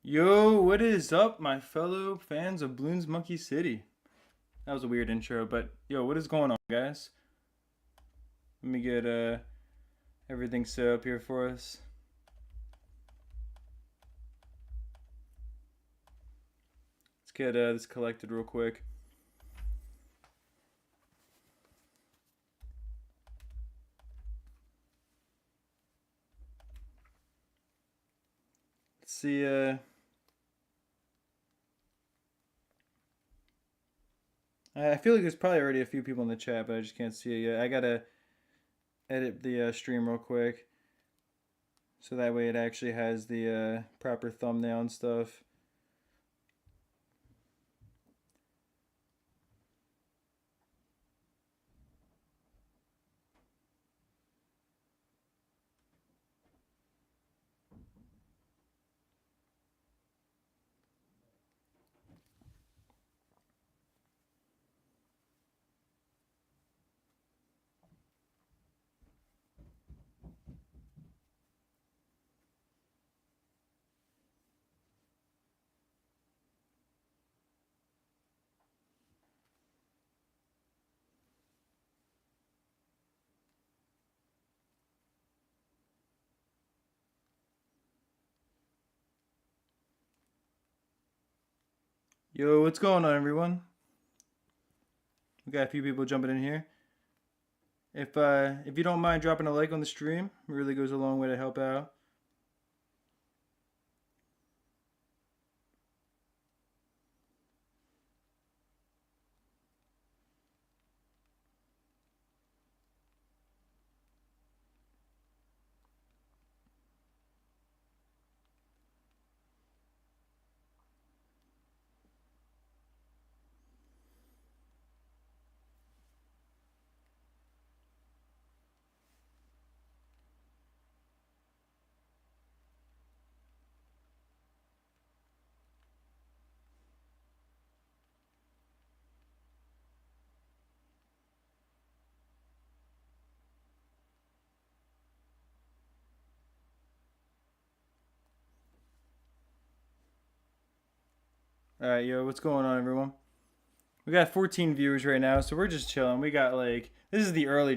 Yo, what is up, my fellow fans of Bloons Monkey City? That was a weird intro, but yo, what is going on, guys? Let me get everything set up here for us. Let's get this collected real quick. Let's see. I feel like there's probably already a few people in the chat, but I just can't see it yet. I gotta edit the stream real quick, so that way it actually has the proper thumbnail and stuff. Yo, what's going on, everyone? We got a few people jumping in here. If you don't mind dropping a like on the stream, it really goes a long way to help out. All right, yo, what's going on, everyone? We got 14 viewers right now, so we're just chilling. We got like this is the early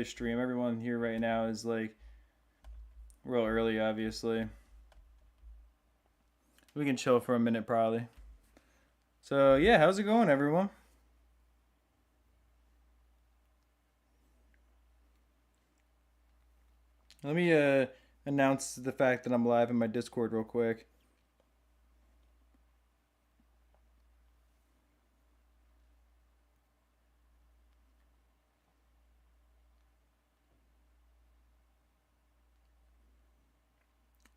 stream. Everyone here right now is like real early, obviously. We can chill for a minute probably. So yeah, how's it going, everyone? Let me announce the fact that I'm live in my Discord real quick.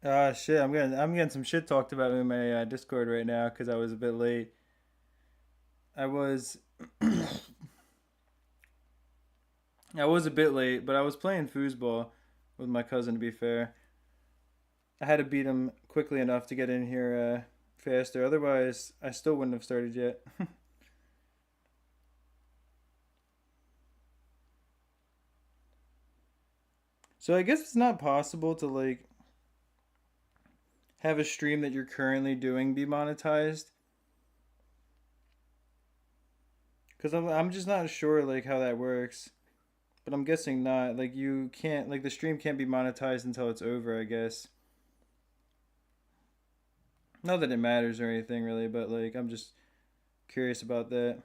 Ah shit, I'm getting some shit talked about in my Discord right now because I was a bit late. I was I was a bit late, but I was playing foosball with my cousin. To be fair, I had to beat him quickly enough to get in here faster. Otherwise, I still wouldn't have started yet. So I guess it's not possible to like have a stream that you're currently doing be monetized. Cause I'm just not sure like how that works, but I'm guessing not. Like you can't like the stream can't be monetized until it's over. I guess. Not that it matters or anything really, but like I'm just curious about that.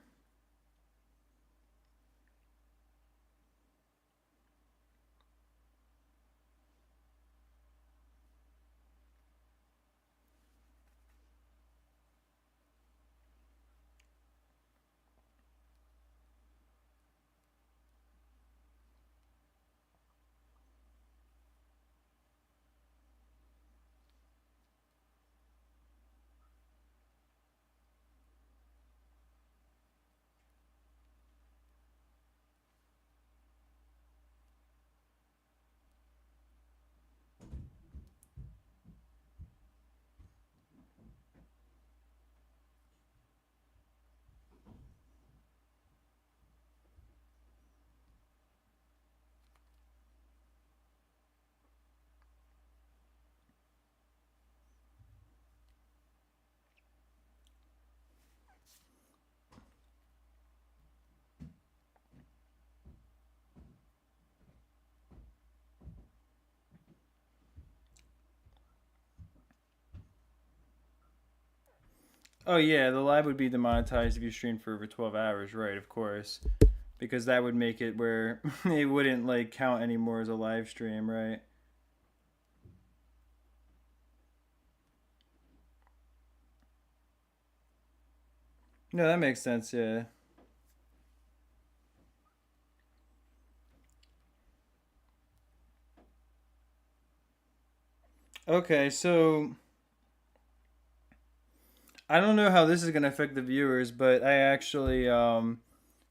Oh yeah, the live would be demonetized if you streamed for over 12 hours, right? Of course, because that would make it where it wouldn't like count anymore as a live stream, right? No, that makes sense. Yeah. Okay, so I don't know how this is gonna affect the viewers, but I actually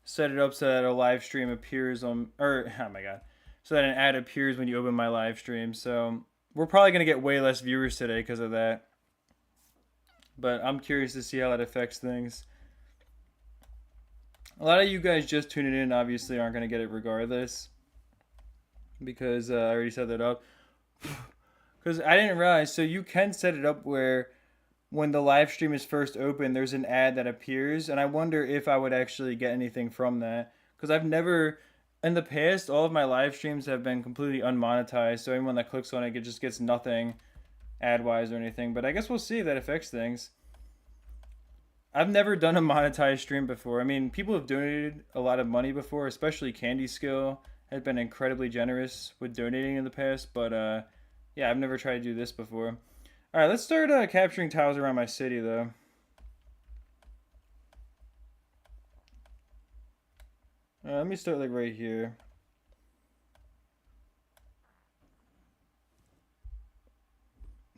set it up so that a live stream appears on, or oh my god, so that an ad appears when you open my live stream. So we're probably gonna get way less viewers today because of that. But I'm curious to see how that affects things. A lot of you guys just tuning in obviously aren't gonna get it regardless because I already set that up. Because I didn't realize, so you can set it up where when the live stream is first open, there's an ad that appears, and I wonder if I would actually get anything from that. Because I've never, in the past, all of my live streams have been completely unmonetized, so anyone that clicks on it just gets nothing ad wise or anything. But I guess we'll see if that affects things. I've never done a monetized stream before. I mean, people have donated a lot of money before, especially Candy Skill has been incredibly generous with donating in the past, but yeah, I've never tried to do this before. All right, let's start capturing tiles around my city, though. Let me start like right here.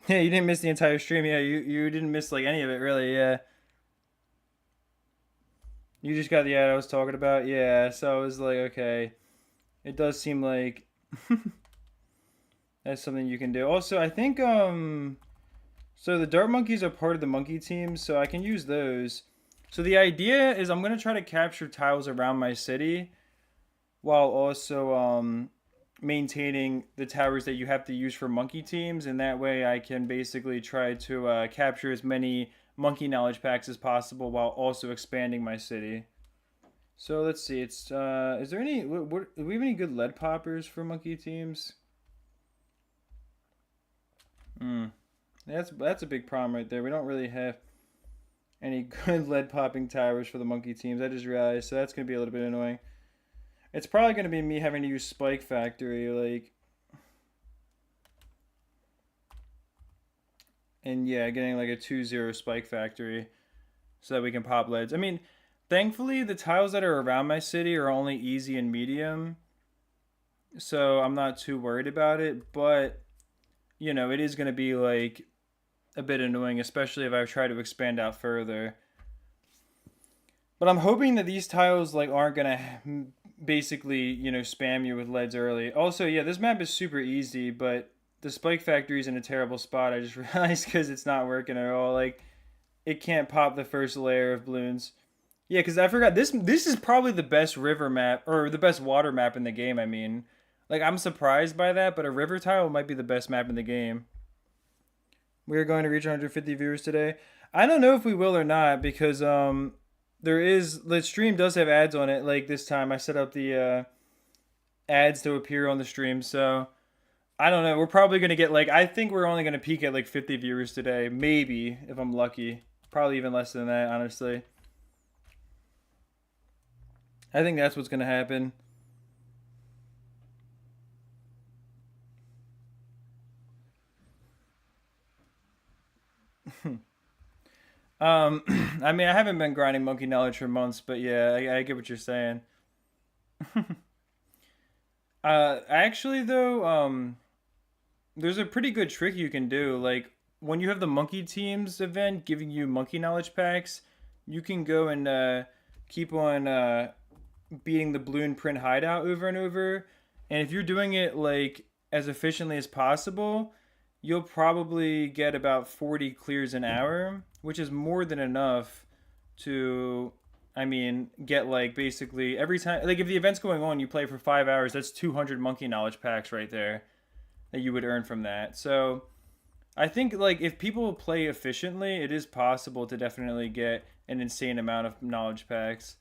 Yeah, you didn't miss the entire stream. Yeah, you didn't miss like any of it, really. Yeah, you just got the ad I was talking about. Yeah, so I was like, okay, it does seem like that's something you can do. Also, I think so the dart monkeys are part of the monkey team, so I can use those. So the idea is I'm gonna try to capture tiles around my city while also maintaining the towers that you have to use for monkey teams, and that way I can basically try to capture as many monkey knowledge packs as possible while also expanding my city. So let's see. It's is there any? Do we have any good lead poppers for monkey teams? Hmm. That's a big problem right there. We don't really have any good lead popping towers for the monkey teams. I just realized, so that's gonna be a little bit annoying. It's probably gonna be me having to use Spike Factory, like, and yeah, getting like a 2-0 Spike Factory so that we can pop leads. I mean, thankfully the tiles that are around my city are only easy and medium, so I'm not too worried about it. But you know, it is gonna be like a bit annoying, especially if I try to expand out further. But I'm hoping that these tiles like aren't gonna basically, you know, spam you with leads early. Also, yeah, this map is super easy, but the Spike Factory is in a terrible spot. I just realized because it's not working at all. Like, it can't pop the first layer of balloons. Yeah, because I forgot this. This is probably the best river map or the best water map in the game. I mean, like I'm surprised by that, but a river tile might be the best map in the game. We are going to reach 150 viewers today. I don't know if we will or not because there is the stream does have ads on it. Like this time, I set up the ads to appear on the stream, so I don't know. We're probably gonna get like I think we're only gonna peak at like 50 viewers today, maybe if I'm lucky. Probably even less than that, honestly. I think that's what's gonna happen. I mean, I haven't been grinding monkey knowledge for months, but yeah, I get what you're saying. Actually though, there's a pretty good trick you can do. Like when you have the monkey teams event giving you monkey knowledge packs, you can go and keep on beating the balloon print hideout over and over. And if you're doing it like as efficiently as possible, you'll probably get about 40 clears an hour, which is more than enough to, I mean, get like basically every time, like if the event's going on, you play for 5 hours, that's 200 monkey knowledge packs right there that you would earn from that. So I think like if people play efficiently, it is possible to definitely get an insane amount of knowledge packs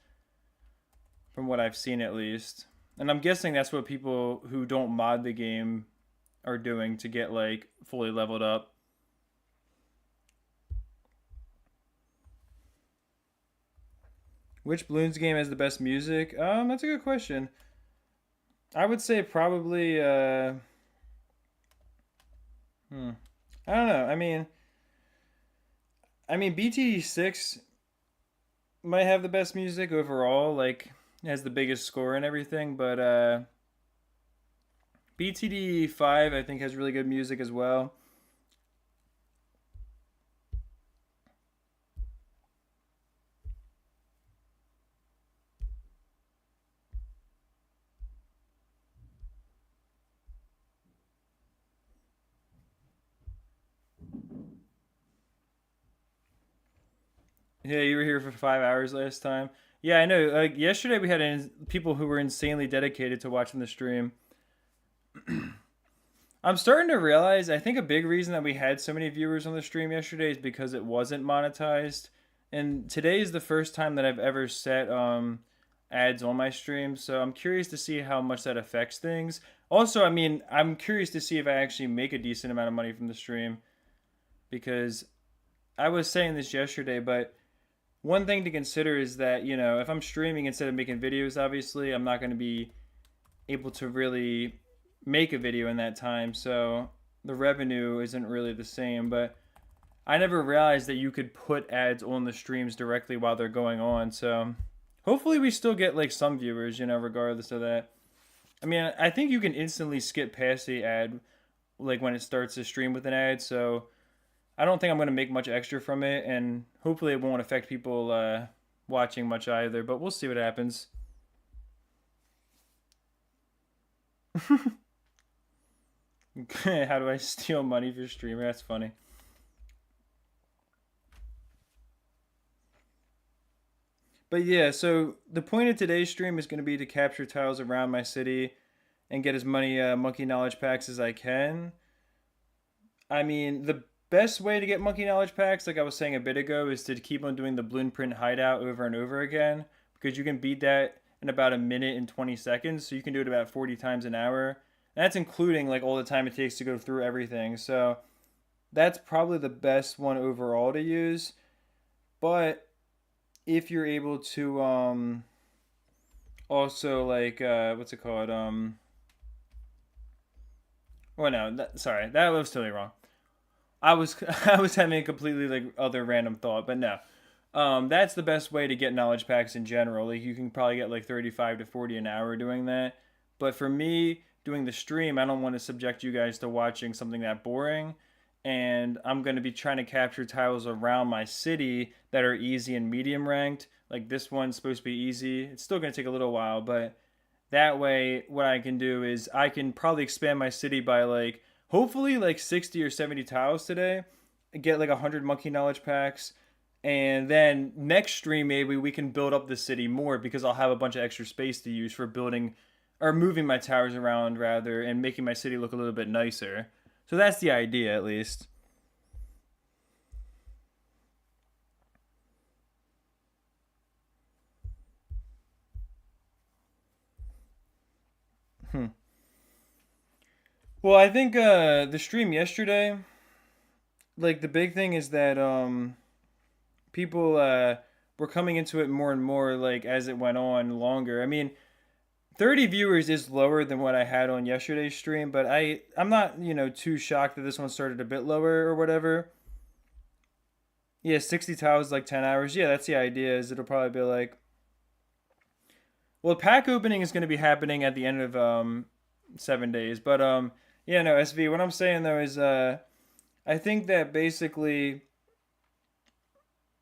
from what I've seen at least. And I'm guessing that's what people who don't mod the game are doing to get like fully leveled up. Which Bloons game has the best music? That's a good question. I would say probably. Hmm. I don't know. I mean, BTD6 might have the best music overall. Like, has the biggest score and everything. But BTD5 I think has really good music as well. Yeah, you were here for 5 hours last time. Yeah, I know. Like yesterday, we had people who were insanely dedicated to watching the stream. I'm starting to realize. I think a big reason that we had so many viewers on the stream yesterday is because it wasn't monetized. And today is the first time that I've ever set ads on my stream. So I'm curious to see how much that affects things. Also, I mean, I'm curious to see if I actually make a decent amount of money from the stream because I was saying this yesterday, but one thing to consider is that, if I'm streaming instead of making videos, obviously, I'm not going to be able to really make a video in that time. So the revenue isn't really the same. But I never realized that you could put ads on the streams directly while they're going on. So hopefully we still get like some viewers, regardless of that. I mean, I think you can instantly skip past the ad like when it starts to stream with an ad. So I don't think I'm going to make much extra from it, and hopefully it won't affect people watching much either. But we'll see what happens. How do I steal money for streamer? That's funny. But yeah, so the point of today's stream is going to be to capture tiles around my city and get as many monkey knowledge packs as I can. I mean, the best way to get monkey knowledge packs, like I was saying a bit ago, is to keep on doing the blueprint hideout over and over again because you can beat that in about a minute and 20 seconds. So you can do it about 40 times an hour. And that's including like all the time it takes to go through everything. So that's probably the best one overall to use. But if you're able to also like what's it called? Well, no, sorry, that was totally wrong. I was I was having a completely like other random thought, but no. That's the best way to get knowledge packs in general. Like you can probably get like 35 to 40 an hour doing that. But for me, doing the stream, I don't want to subject you guys to watching something that boring. And I'm going to be trying to capture tiles around my city that are easy and medium ranked. Like this one's supposed to be easy. It's still going to take a little while, but that way, what I can do is I can probably expand my city by like hopefully like 60 or 70 tiles today, get like 100 monkey knowledge packs, and then next stream maybe we can build up the city more because I'll have a bunch of extra space to use for building or moving my towers around rather and making my city look a little bit nicer. So that's the idea at least. Hmm. Well, I think the stream yesterday, like the big thing is that people were coming into it more and more like as it went on longer. I mean, 30 viewers is lower than what I had on yesterday's stream, but I'm not, too shocked that this one started a bit lower or whatever. Yeah, 60 tiles like 10 hours. Yeah, that's the idea is it'll probably be like well, pack opening is going to be happening at the end of 7 days, but yeah, no, SV, what I'm saying though is I think that basically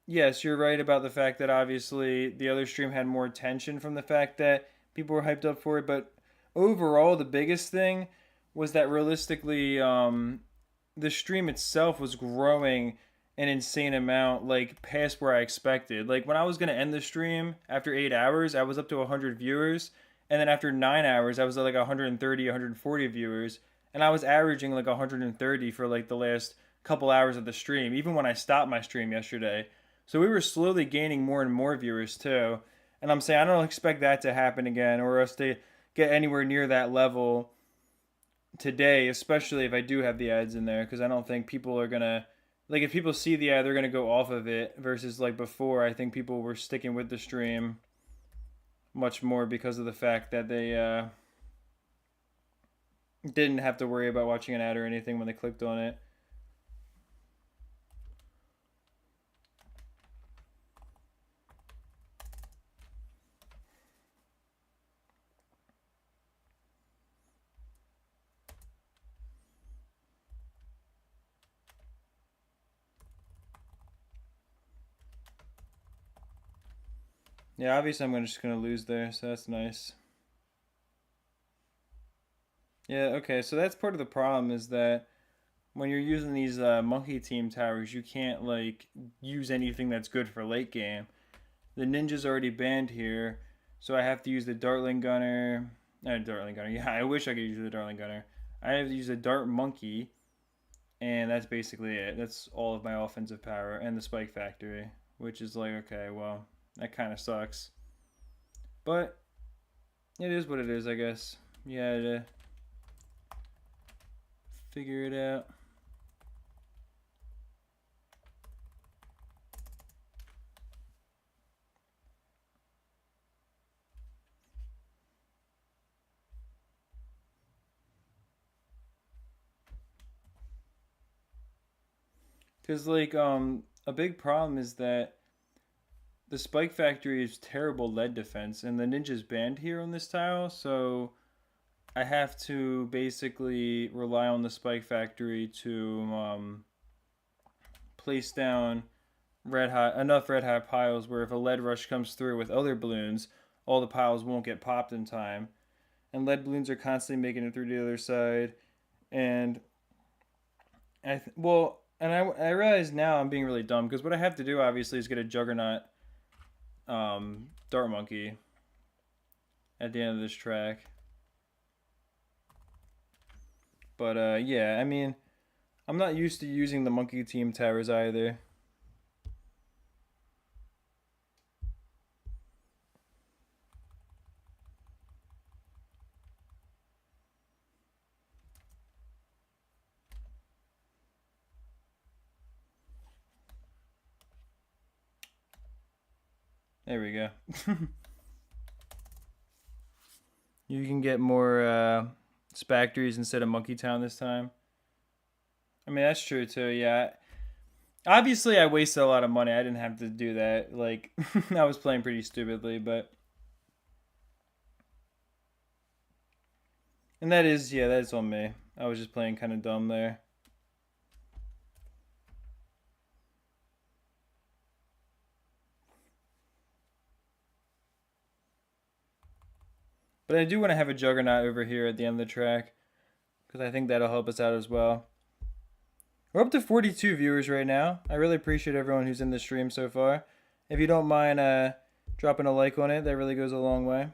yes, you're right about the fact that obviously the other stream had more attention from the fact that people were hyped up for it. But overall, the biggest thing was that realistically, the stream itself was growing an insane amount, like past where I expected. Like when I was gonna end the stream after 8 hours, I was up to 100 viewers, and then after 9 hours, I was at like 130, 140 viewers, and I was averaging like 130 for like the last couple hours of the stream, even when I stopped my stream yesterday. So we were slowly gaining more and more viewers too. And I'm saying I don't expect that to happen again or us to get anywhere near that level today, especially if I do have the ads in there, because I don't think people are gonna like if people see the ad, they're gonna go off of it. Versus like before, I think people were sticking with the stream much more because of the fact that they didn't have to worry about watching an ad or anything when they clicked on it. Yeah, obviously I'm just gonna lose there, so that's nice. Yeah, okay, so that's part of the problem is that when you're using these monkey team towers, you can't like use anything that's good for late game. The ninja's already banned here, so I have to use the Dartling Gunner. Dartling Gunner. Yeah, I wish I could use the Dartling Gunner. I have to use a Dart Monkey, and that's basically it. That's all of my offensive power and the Spike Factory, which is like, okay, well, that kind of sucks. But it is what it is, I guess. Yeah, to figure it out. Because like a big problem is that the Spike Factory is terrible lead defense, and the ninja's banned here on this tile, so I have to basically rely on the Spike Factory to place down enough red hot piles where if a lead rush comes through with other balloons, all the piles won't get popped in time. And lead balloons are constantly making it through the other side, and I realize now I'm being really dumb because what I have to do obviously is get a Juggernaut Dart Monkey at the end of this track. But yeah, I mean, I'm not used to using the monkey team towers either. There we go. You can get more Spactories instead of Monkey Town this time. I mean, that's true too, yeah. Obviously, I wasted a lot of money. I didn't have to do that. Like, I was playing pretty stupidly, but... And that is, yeah, that's on me. I was just playing kind of dumb there. But I do want to have a Juggernaut over here at the end of the track, because I think that'll help us out as well. We're up to 42 viewers right now. I really appreciate everyone who's in the stream so far. If you don't mind dropping a like on it, that really goes a long way.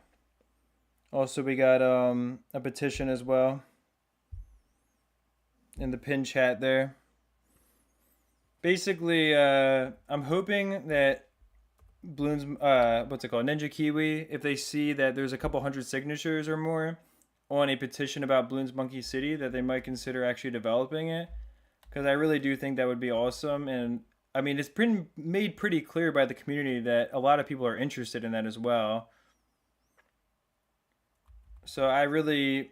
Also, we got a petition as well in the pin chat there. Basically, I'm hoping that Bloons, what's it called, Ninja Kiwi, if they see that there's a couple hundred signatures or more on a petition about Bloons Monkey City, that they might consider actually developing it, because I really do think that would be awesome. And I mean, it's made pretty clear by the community that a lot of people are interested in that as well. So I really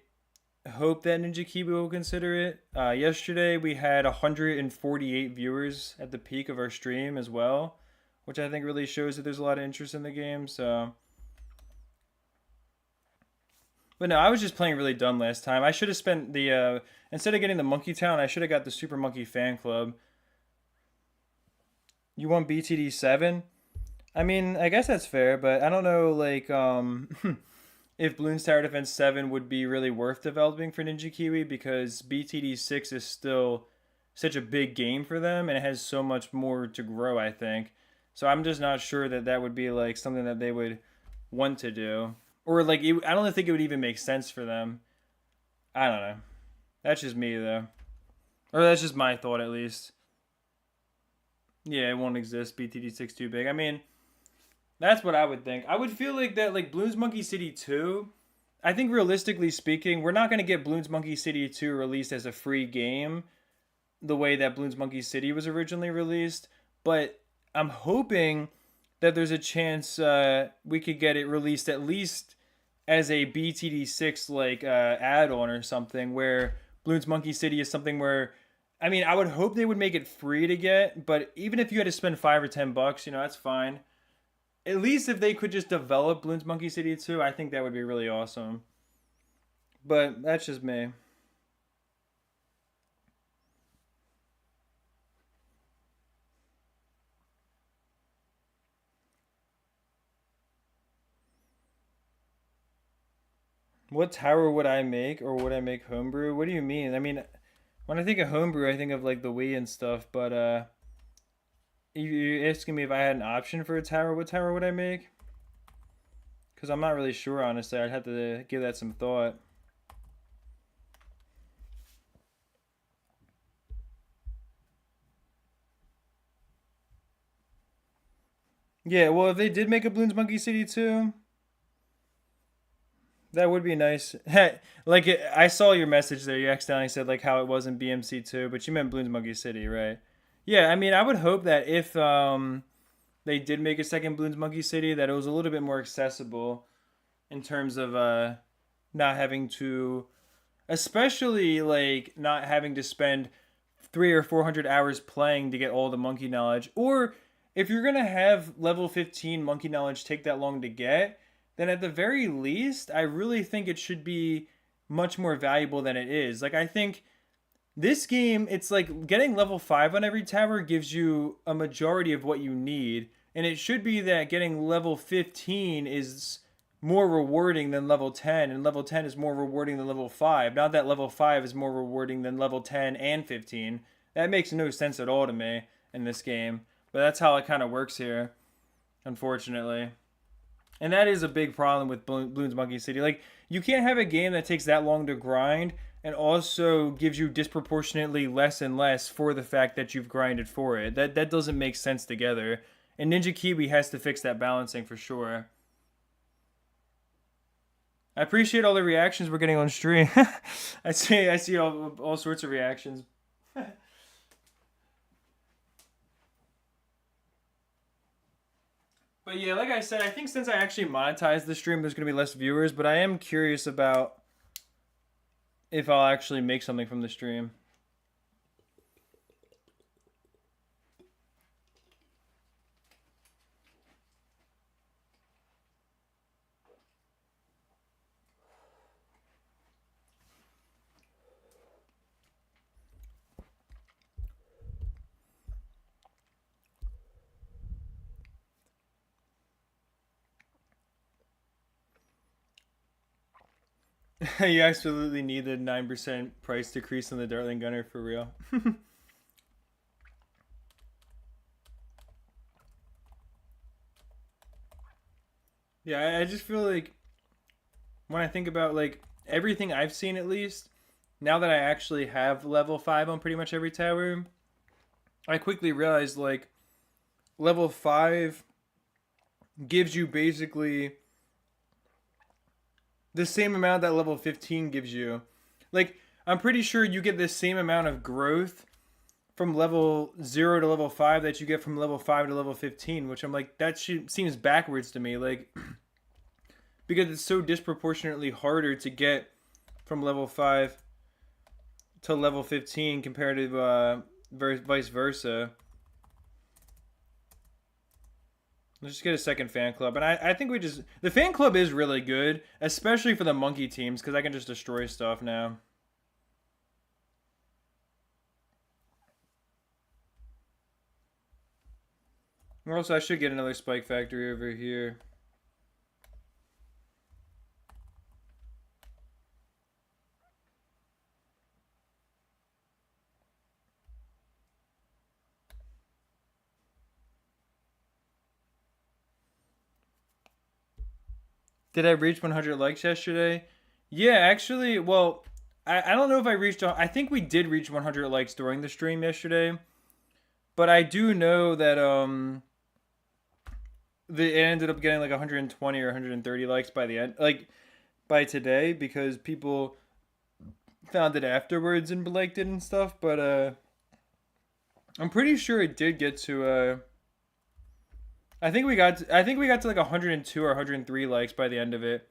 hope that Ninja Kiwi will consider it. Yesterday we had 148 viewers at the peak of our stream as well, which I think really shows that there's a lot of interest in the game. So, but no, I was just playing really dumb last time. I should have spent the instead of getting the Monkey Town, I should have got the Super Monkey Fan Club. You want BTD7? I mean, I guess that's fair, but I don't know, like, if Bloons Tower Defense 7 would be really worth developing for Ninja Kiwi, because BTD6 is still such a big game for them, and it has so much more to grow, I think. So I'm just not sure that that would be like something that they would want to do, or like I don't think it would even make sense for them. I don't know. That's just me though, or that's just my thought at least. Yeah, it won't exist. BTD6 too big. I mean, that's what I would think. I would feel like that, like Bloons Monkey City 2. I think realistically speaking, we're not going to get Bloons Monkey City 2 released as a free game the way that Bloons Monkey City was originally released, but I'm hoping that there's a chance we could get it released at least as a BTD6 like add-on or something, where Bloons Monkey City is something where, I mean, I would hope they would make it free to get, but even if you had to spend $5 or $10, that's fine. At least if they could just develop Bloons Monkey City 2, I think that would be really awesome. But that's just me. What tower would I make, or would I make homebrew? What do you mean? I mean, when I think of homebrew, I think of like the Wii and stuff. But you're asking me if I had an option for a tower. What tower would I make? Because I'm not really sure, honestly. I'd have to give that some thought. Yeah, well, if they did make a Bloons Monkey City 2, that would be nice. Like, I saw your message there. You accidentally said, like, how it wasn't BMC 2, but you meant Bloons Monkey City, right? Yeah, I mean, I would hope that if they did make a second Bloons Monkey City, that it was a little bit more accessible in terms of not having to, especially, like, not having to spend 300 or 400 hours playing to get all the monkey knowledge. Or if you're going to have level 15 monkey knowledge take that long to get, then at the very least, I really think it should be much more valuable than it is. Like, I think this game, it's like getting level 5 on every tower gives you a majority of what you need. And it should be that getting level 15 is more rewarding than level 10, and level 10 is more rewarding than level 5. Not that level 5 is more rewarding than level 10 and 15. That makes no sense at all to me in this game. But that's how it kind of works here, unfortunately. And that is a big problem with Bloons Monkey City. Like, you can't have a game that takes that long to grind and also gives you disproportionately less and less for the fact that you've grinded for it. That doesn't make sense together. And Ninja Kiwi has to fix that balancing for sure. I appreciate all the reactions we're getting on stream. I see all sorts of reactions. But yeah, like I said, I think since I actually monetized the stream, there's going to be less viewers. But I am curious about if I'll actually make something from the stream. You absolutely need the 9% price decrease on the Dartling Gunner for real. Yeah, I just feel like when I think about like everything I've seen, at least now that I actually have level 5 on pretty much every tower, I quickly realized like level 5 gives you basically the same amount that level 15 gives you. Like, I'm pretty sure you get the same amount of growth from level 0 to level 5 that you get from level 5 to level 15, which I'm like, that seems backwards to me. Like, because it's so disproportionately harder to get from level 5 to level 15 compared to vice versa. Let's just get a second fan club. And I think the fan club is really good, especially for the monkey teams, because I can just destroy stuff now. Also, I should get another spike factory over here. Did I reach 100 likes yesterday? Yeah, actually, well, I don't know if I reached, I think we did reach 100 likes during the stream yesterday. But I do know that it ended up getting like 120 or 130 likes by the end, like by today, because people found it afterwards and liked it and stuff. But I'm pretty sure it did get to. I think we got to like 102 or 103 likes by the end of it.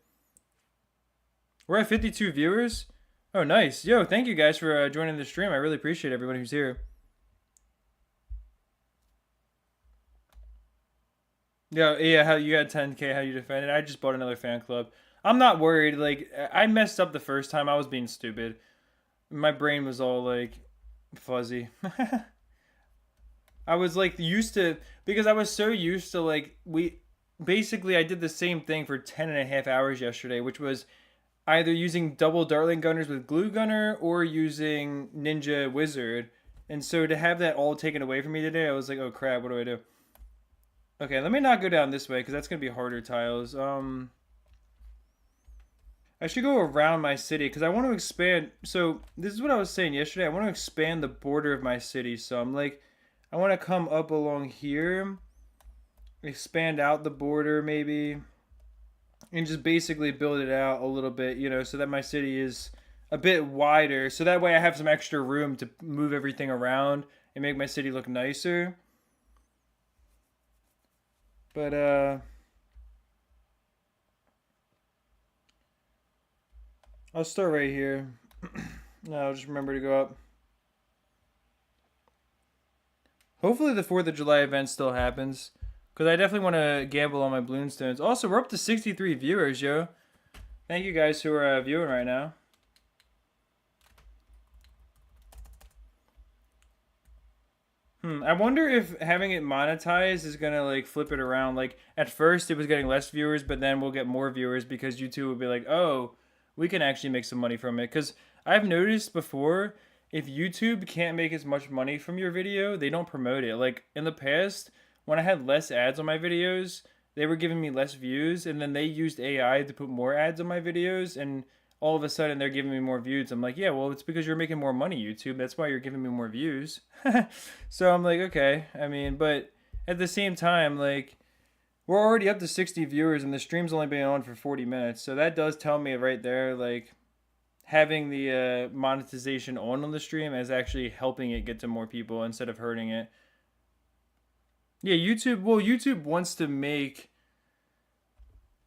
We're at 52 viewers. Oh, nice. Yo, thank you guys for joining the stream. I really appreciate everyone who's here. Yeah. How you got 10K? How you defend it? I just bought another fan club. I'm not worried. Like I messed up the first time. I was being stupid. My brain was all like fuzzy. I was like used to because I was so used to like we basically I did the same thing for 10 and a half hours yesterday, which was either using double dartling gunners with glue gunner or using ninja wizard. And so to have that all taken away from me today, I was like, oh crap, what do I do? Okay, let me not go down this way because that's gonna be harder tiles. I should go around my city because I want to expand. So this is what I was saying yesterday. I want to expand the border of my city. So I'm like, I want to come up along here, expand out the border maybe, and just basically build it out a little bit, so that my city is a bit wider. So that way I have some extra room to move everything around and make my city look nicer. But I'll start right here. No, I'll just remember to go up. Hopefully the 4th of July event still happens. Because I definitely want to gamble on my Bloonstones. Also, we're up to 63 viewers, yo. Thank you guys who are viewing right now. I wonder if having it monetized is going to like flip it around. Like at first it was getting less viewers, but then we'll get more viewers because YouTube will be like, oh, we can actually make some money from it. Because I've noticed before, if YouTube can't make as much money from your video, they don't promote it. Like in the past, when I had less ads on my videos, they were giving me less views, and then they used AI to put more ads on my videos, and all of a sudden they're giving me more views. I'm like, yeah, well, it's because you're making more money, YouTube. That's why you're giving me more views. So I'm like, okay. I mean, but at the same time, like, we're already up to 60 viewers, and the stream's only been on for 40 minutes. So that does tell me right there, like, having the monetization on the stream is actually helping it get to more people instead of hurting it. Yeah, YouTube. Well, YouTube wants to make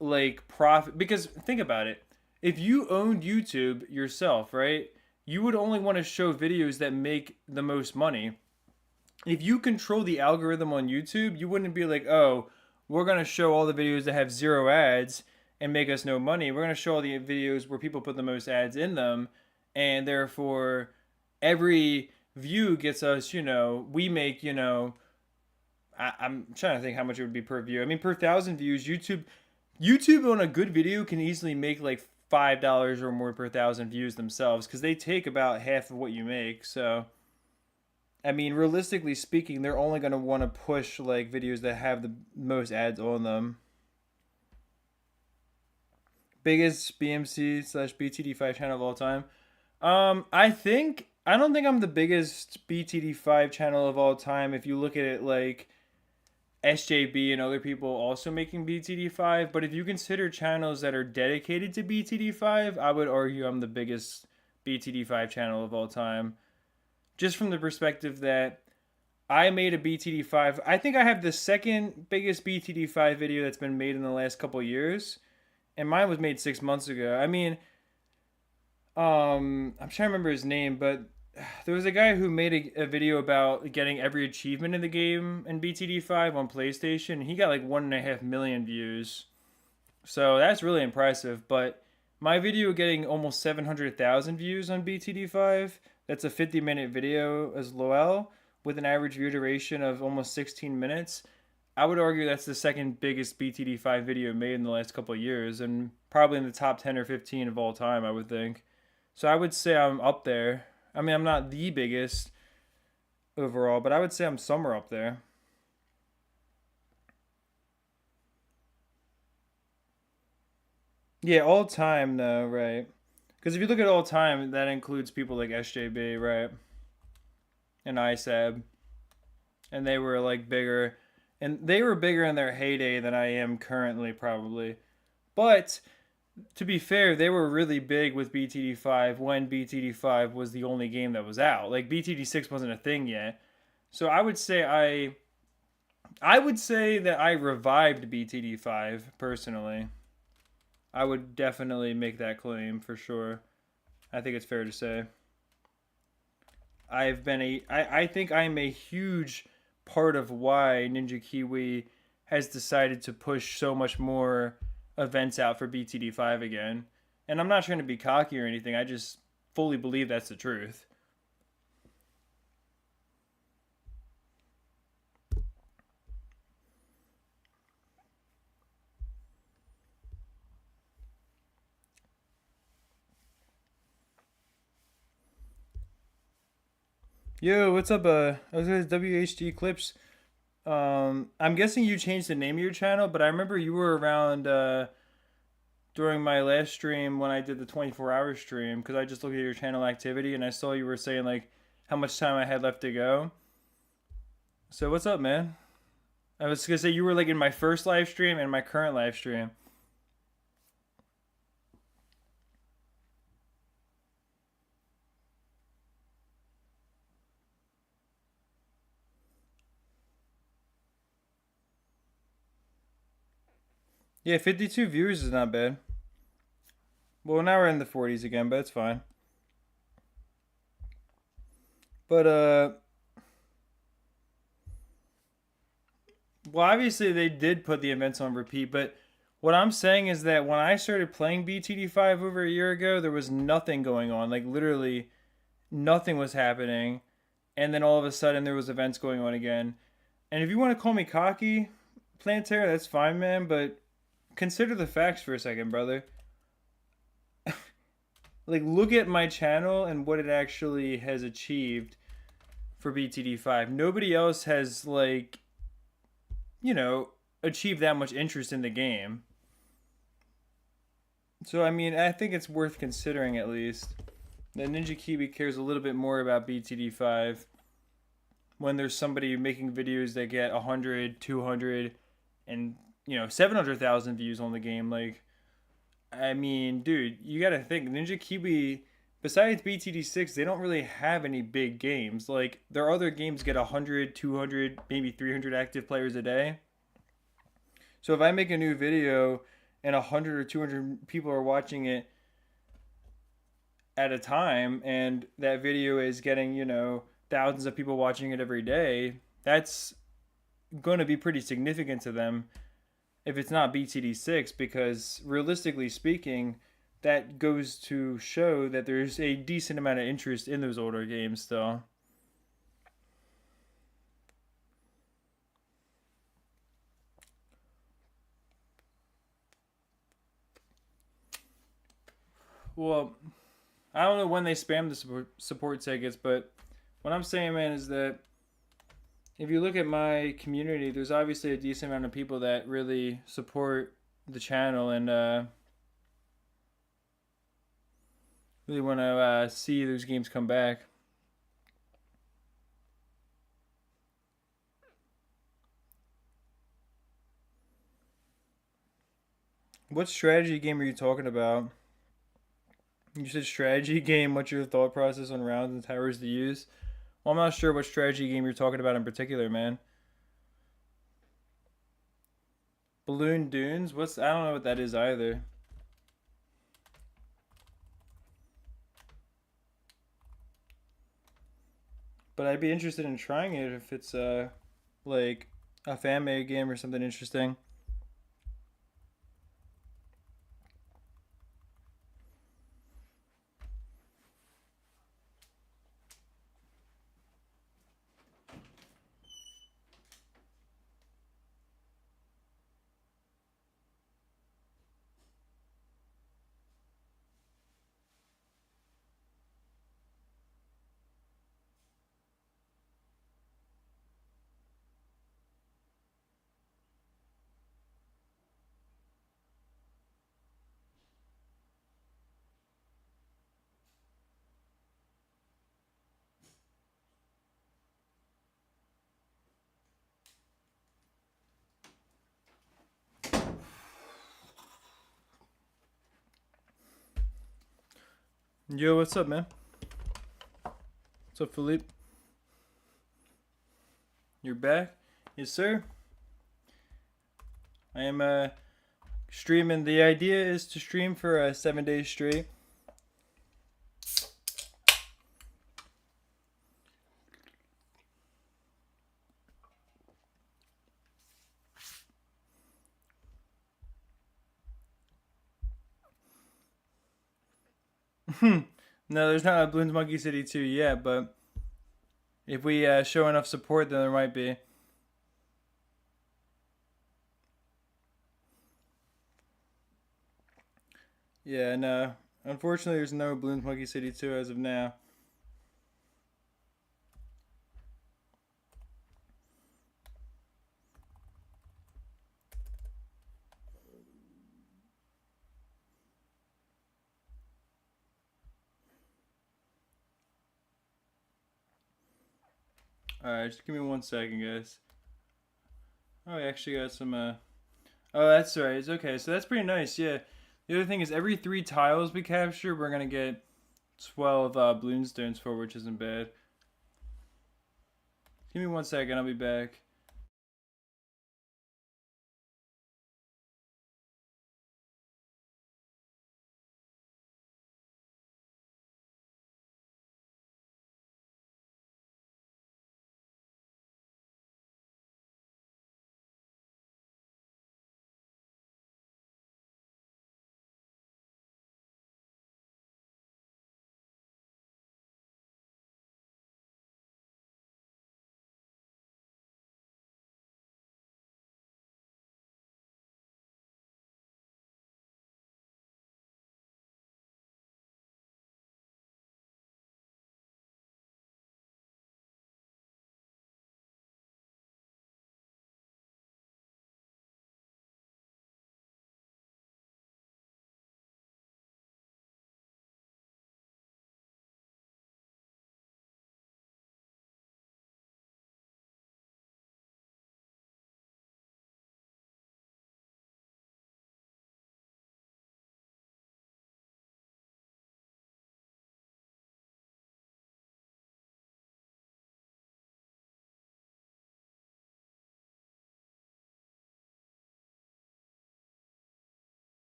like profit because think about it. If you owned YouTube yourself, right? You would only want to show videos that make the most money. If you control the algorithm on YouTube, you wouldn't be like, "Oh, we're going to show all the videos that have zero ads and make us no money. We're going to show all the videos where people put the most ads in them, and therefore every view gets us, we make, I'm trying to think how much it would be per view. I mean, per 1,000 views, YouTube on a good video can easily make like $5 or more per 1,000 views themselves because they take about half of what you make. So, I mean, realistically speaking, they're only going to want to push like videos that have the most ads on them. Biggest BMC slash BTD5 channel of all time. I don't think I'm the biggest BTD5 channel of all time if you look at it like SJB and other people also making BTD5, but if you consider channels that are dedicated to BTD5, I would argue I'm the biggest BTD5 channel of all time. Just from the perspective that I made a BTD5. I think I have the second biggest BTD5 video that's been made in the last couple years, and mine was made 6 months ago. I mean, I'm trying to remember his name, but there was a guy who made a video about getting every achievement in the game in BTD5 on PlayStation. He got like 1.5 million views. So that's really impressive. But my video getting almost 700,000 views on BTD5, that's a 50-minute video as well, with an average view duration of almost 16 minutes. I would argue that's the second biggest BTD5 video made in the last couple of years, and probably in the top 10 or 15 of all time, I would think. So I would say I'm up there. I mean, I'm not the biggest overall, but I would say I'm somewhere up there. Yeah, all time, though, right? Because if you look at all time, that includes people like SJB, right? And ISAB. And they were like bigger. And they were bigger in their heyday than I am currently, probably. But to be fair, they were really big with BTD5 when BTD5 was the only game that was out. Like BTD6 wasn't a thing yet. So I would say that I revived BTD5 personally. I would definitely make that claim for sure. I think it's fair to say. I think I'm a huge part of why Ninja Kiwi has decided to push so much more events out for BTD5 again. And I'm not trying to be cocky or anything. I just fully believe that's the truth. Yo, what's up? I was at WHD Clips. I'm guessing you changed the name of your channel, but I remember you were around during my last stream when I did the 24-hour stream because I just looked at your channel activity and I saw you were saying like how much time I had left to go. So what's up, man? I was gonna say you were like in my first live stream and my current live stream. Yeah, 52 viewers is not bad. Well, now we're in the 40s again, but it's fine. But well, obviously they did put the events on repeat, but what I'm saying is that when I started playing BTD5 over a year ago, there was nothing going on. Like literally nothing was happening, and then all of a sudden there was events going on again. And if you want to call me cocky, Planetary, that's fine, man, but consider the facts for a second, brother. Like look at my channel and what it actually has achieved for BTD5. Nobody else has like, you know, achieved that much interest in the game. So I mean, I think it's worth considering at least that Ninja Kiwi cares a little bit more about BTD5 when there's somebody making videos that get 100, 200 and, 700,000 views on the game. Like I mean, dude, you got to think Ninja Kiwi besides BTD6, they don't really have any big games. Like their other games get 100, 200, maybe 300 active players a day. So if I make a new video and 100 or 200 people are watching it at a time and that video is getting, thousands of people watching it every day, that's going to be pretty significant to them if it's not BTD6 because realistically speaking, that goes to show that there's a decent amount of interest in those older games still. Well, I don't know when they spam the support tickets, but what I'm saying, man, is that if you look at my community, there's obviously a decent amount of people that really support the channel and really want to see those games come back. What strategy game are you talking about? You said strategy game. What's your thought process on rounds and towers to use? Well, I'm not sure what strategy game you're talking about in particular, man. Balloon Dunes? I don't know what that is either. But I'd be interested in trying it if it's like a fan made game or something interesting. Yo, what's up, man? What's up, Philippe? You're back? Yes, sir. I am streaming. The idea is to stream for 7 days straight. No, there's not a Bloons Monkey City 2 yet, but if we show enough support, then there might be. Yeah, no. Unfortunately, there's no Bloons Monkey City 2 as of now. Alright, just give me 1 second, guys. Oh, we actually got some, Oh, that's right. It's okay. So that's pretty nice, yeah. The other thing is every 3 tiles we capture, we're going to get 12 Bloon stones for, which isn't bad. Give me 1 second. I'll be back.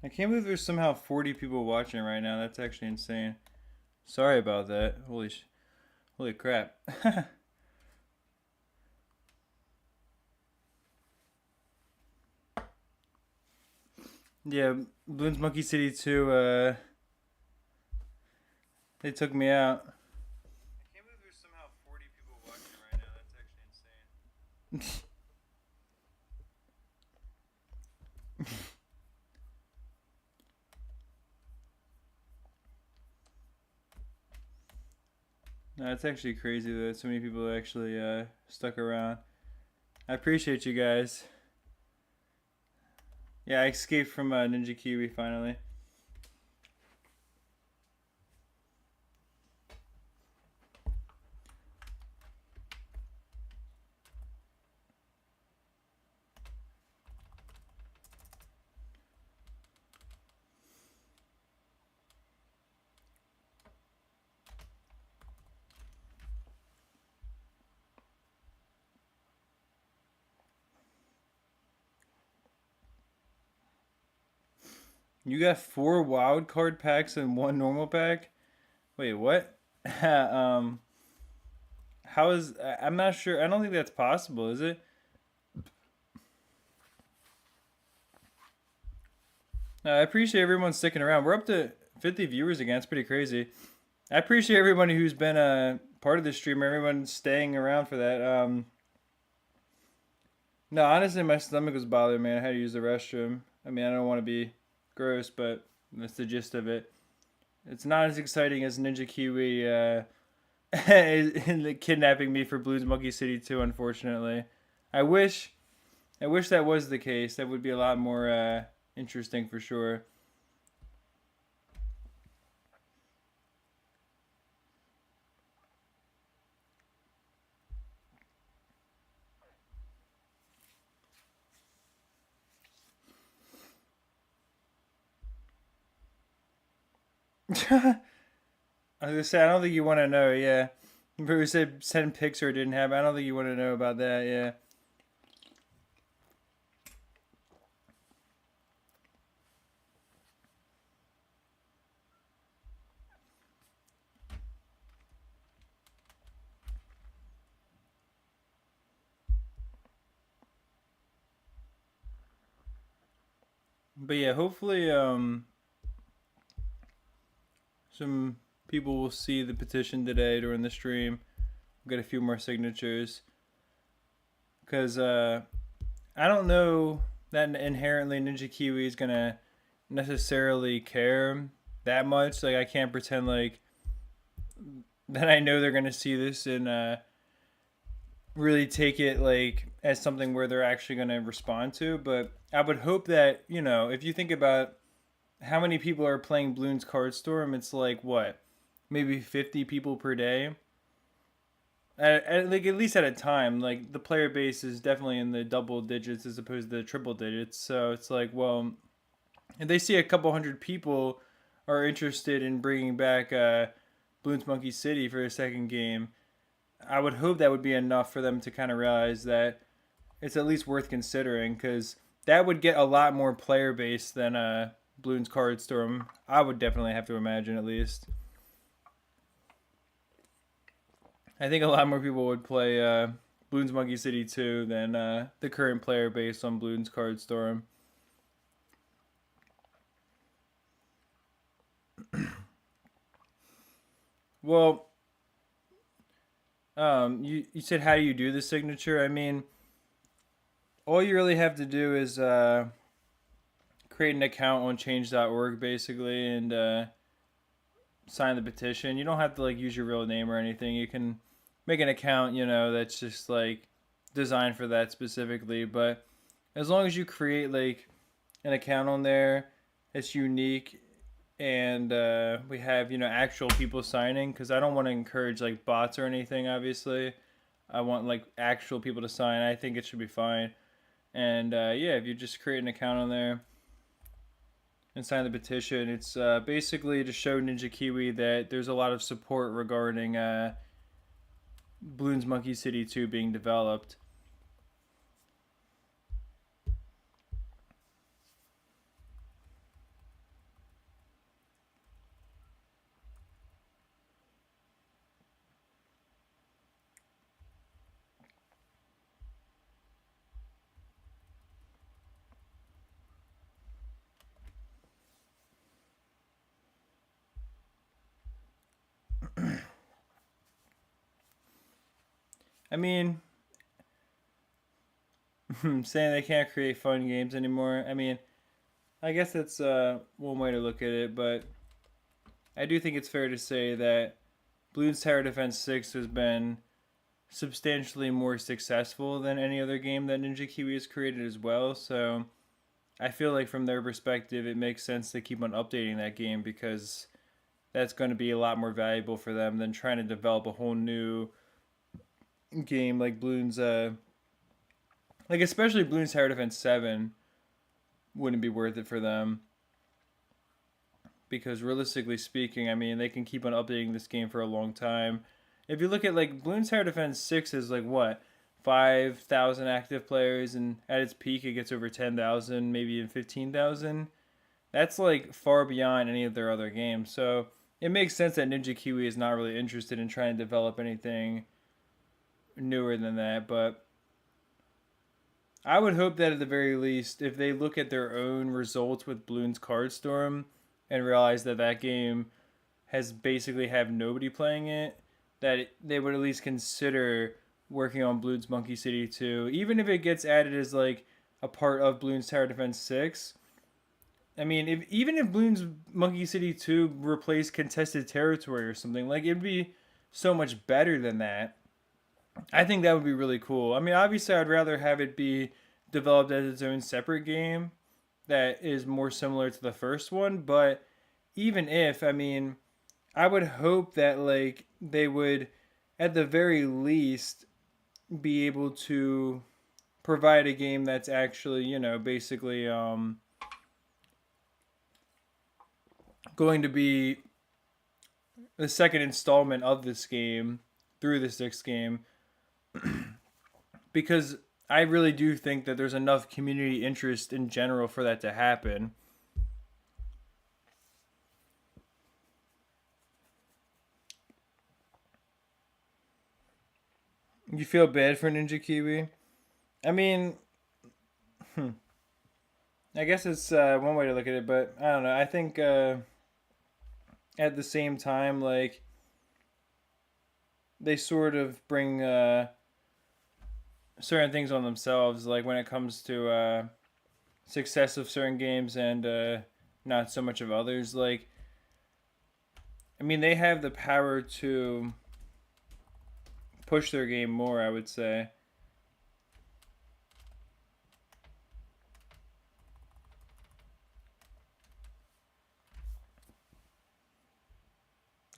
I can't believe there's somehow 40 people watching right now. That's actually insane. Sorry about that. Holy crap. Yeah, Bloons Monkey City 2, they took me out. I can't believe there's somehow 40 people watching right now. That's actually insane. No, it's actually crazy that so many people actually stuck around. I appreciate you guys. Yeah, I escaped from Ninja Kiwi finally. You got 4 wild card packs and 1 normal pack? Wait, what? How is... I'm not sure. I don't think that's possible, is it? I appreciate everyone sticking around. We're up to 50 viewers again. It's pretty crazy. I appreciate everybody who's been a part of the stream. Everyone staying around for that. No, honestly, my stomach was bothering me. I had to use the restroom. I mean, I don't want to be gross, but that's the gist of it. It's not as exciting as Ninja Kiwi kidnapping me for Bloons Monkey City 2, unfortunately. I wish that was the case. That would be a lot more interesting for sure. I was gonna say, I don't think you want to know, yeah. We said send pics or it didn't happen. I don't think you want to know about that, yeah. But yeah, hopefully some people will see the petition today during the stream. We'll get a few more signatures. Because I don't know that inherently Ninja Kiwi is going to necessarily care that much. Like, I can't pretend like that I know they're going to see this and really take it like as something where they're actually going to respond to. But I would hope that, you know, if you think about how many people are playing Bloons Card Storm, it's like what, maybe 50 people per day. Like at least at a time, like the player base is definitely in the double digits as opposed to the triple digits. So it's like, well, if they see a couple hundred people are interested in bringing back Bloons Monkey City for a second game, I would hope that would be enough for them to kind of realize that it's at least worth considering, because that would get a lot more player base than Bloons Card Storm. I would definitely have to imagine, at least. I think a lot more people would play Bloons Monkey City 2 than the current player base on Bloons Card Storm. Well, you said, how do you do the signature? I mean, all you really have to do is create an account on change.org basically and sign the petition. You don't have to like use your real name or anything. You can make an account, you know, that's just like designed for that specifically. But as long as you create like an account on there that's unique and we have, you know, actual people signing, because I don't want to encourage like bots or anything, obviously. I want like actual people to sign. I think it should be fine. And yeah, if you just create an account on there and sign the petition, it's basically to show Ninja Kiwi that there's a lot of support regarding Bloons Monkey City 2 being developed. I mean, saying they can't create fun games anymore. I mean, I guess that's one way to look at it, but I do think it's fair to say that Bloons Tower Defense 6 has been substantially more successful than any other game that Ninja Kiwi has created as well. So I feel like from their perspective, it makes sense to keep on updating that game because that's going to be a lot more valuable for them than trying to develop a whole new game like Bloons. Like especially Bloons Tower Defense 7 wouldn't be worth it for them because realistically speaking, I mean they can keep on updating this game for a long time. If you look at like Bloons Tower Defense 6 is like what 5,000 active players, and at its peak it gets over 10,000, maybe even 15,000. That's like far beyond any of their other games. So it makes sense that Ninja Kiwi is not really interested in trying to develop anything newer than that. But I would hope that at the very least, if they look at their own results with Bloons Card Storm and realize that that game has basically have nobody playing it, that they would at least consider working on Bloons Monkey City 2, even if it gets added as like a part of Bloons Tower Defense 6. I mean, even if Bloons Monkey City 2 replaced Contested Territory or something, like it'd be so much better than that. I think that would be really cool. I mean, obviously, I'd rather have it be developed as its own separate game that is more similar to the first one. But even if, I mean, I would hope that like they would, at the very least, be able to provide a game that's actually, you know, basically going to be the second installment of this game through the sixth game because I really do think that there's enough community interest in general for that to happen. You feel bad for Ninja Kiwi? I mean, I guess it's one way to look at it, but I don't know. I think at the same time, like, they sort of bring certain things on themselves, like when it comes to success of certain games and not so much of others. Like, I mean, they have the power to push their game more, I would say.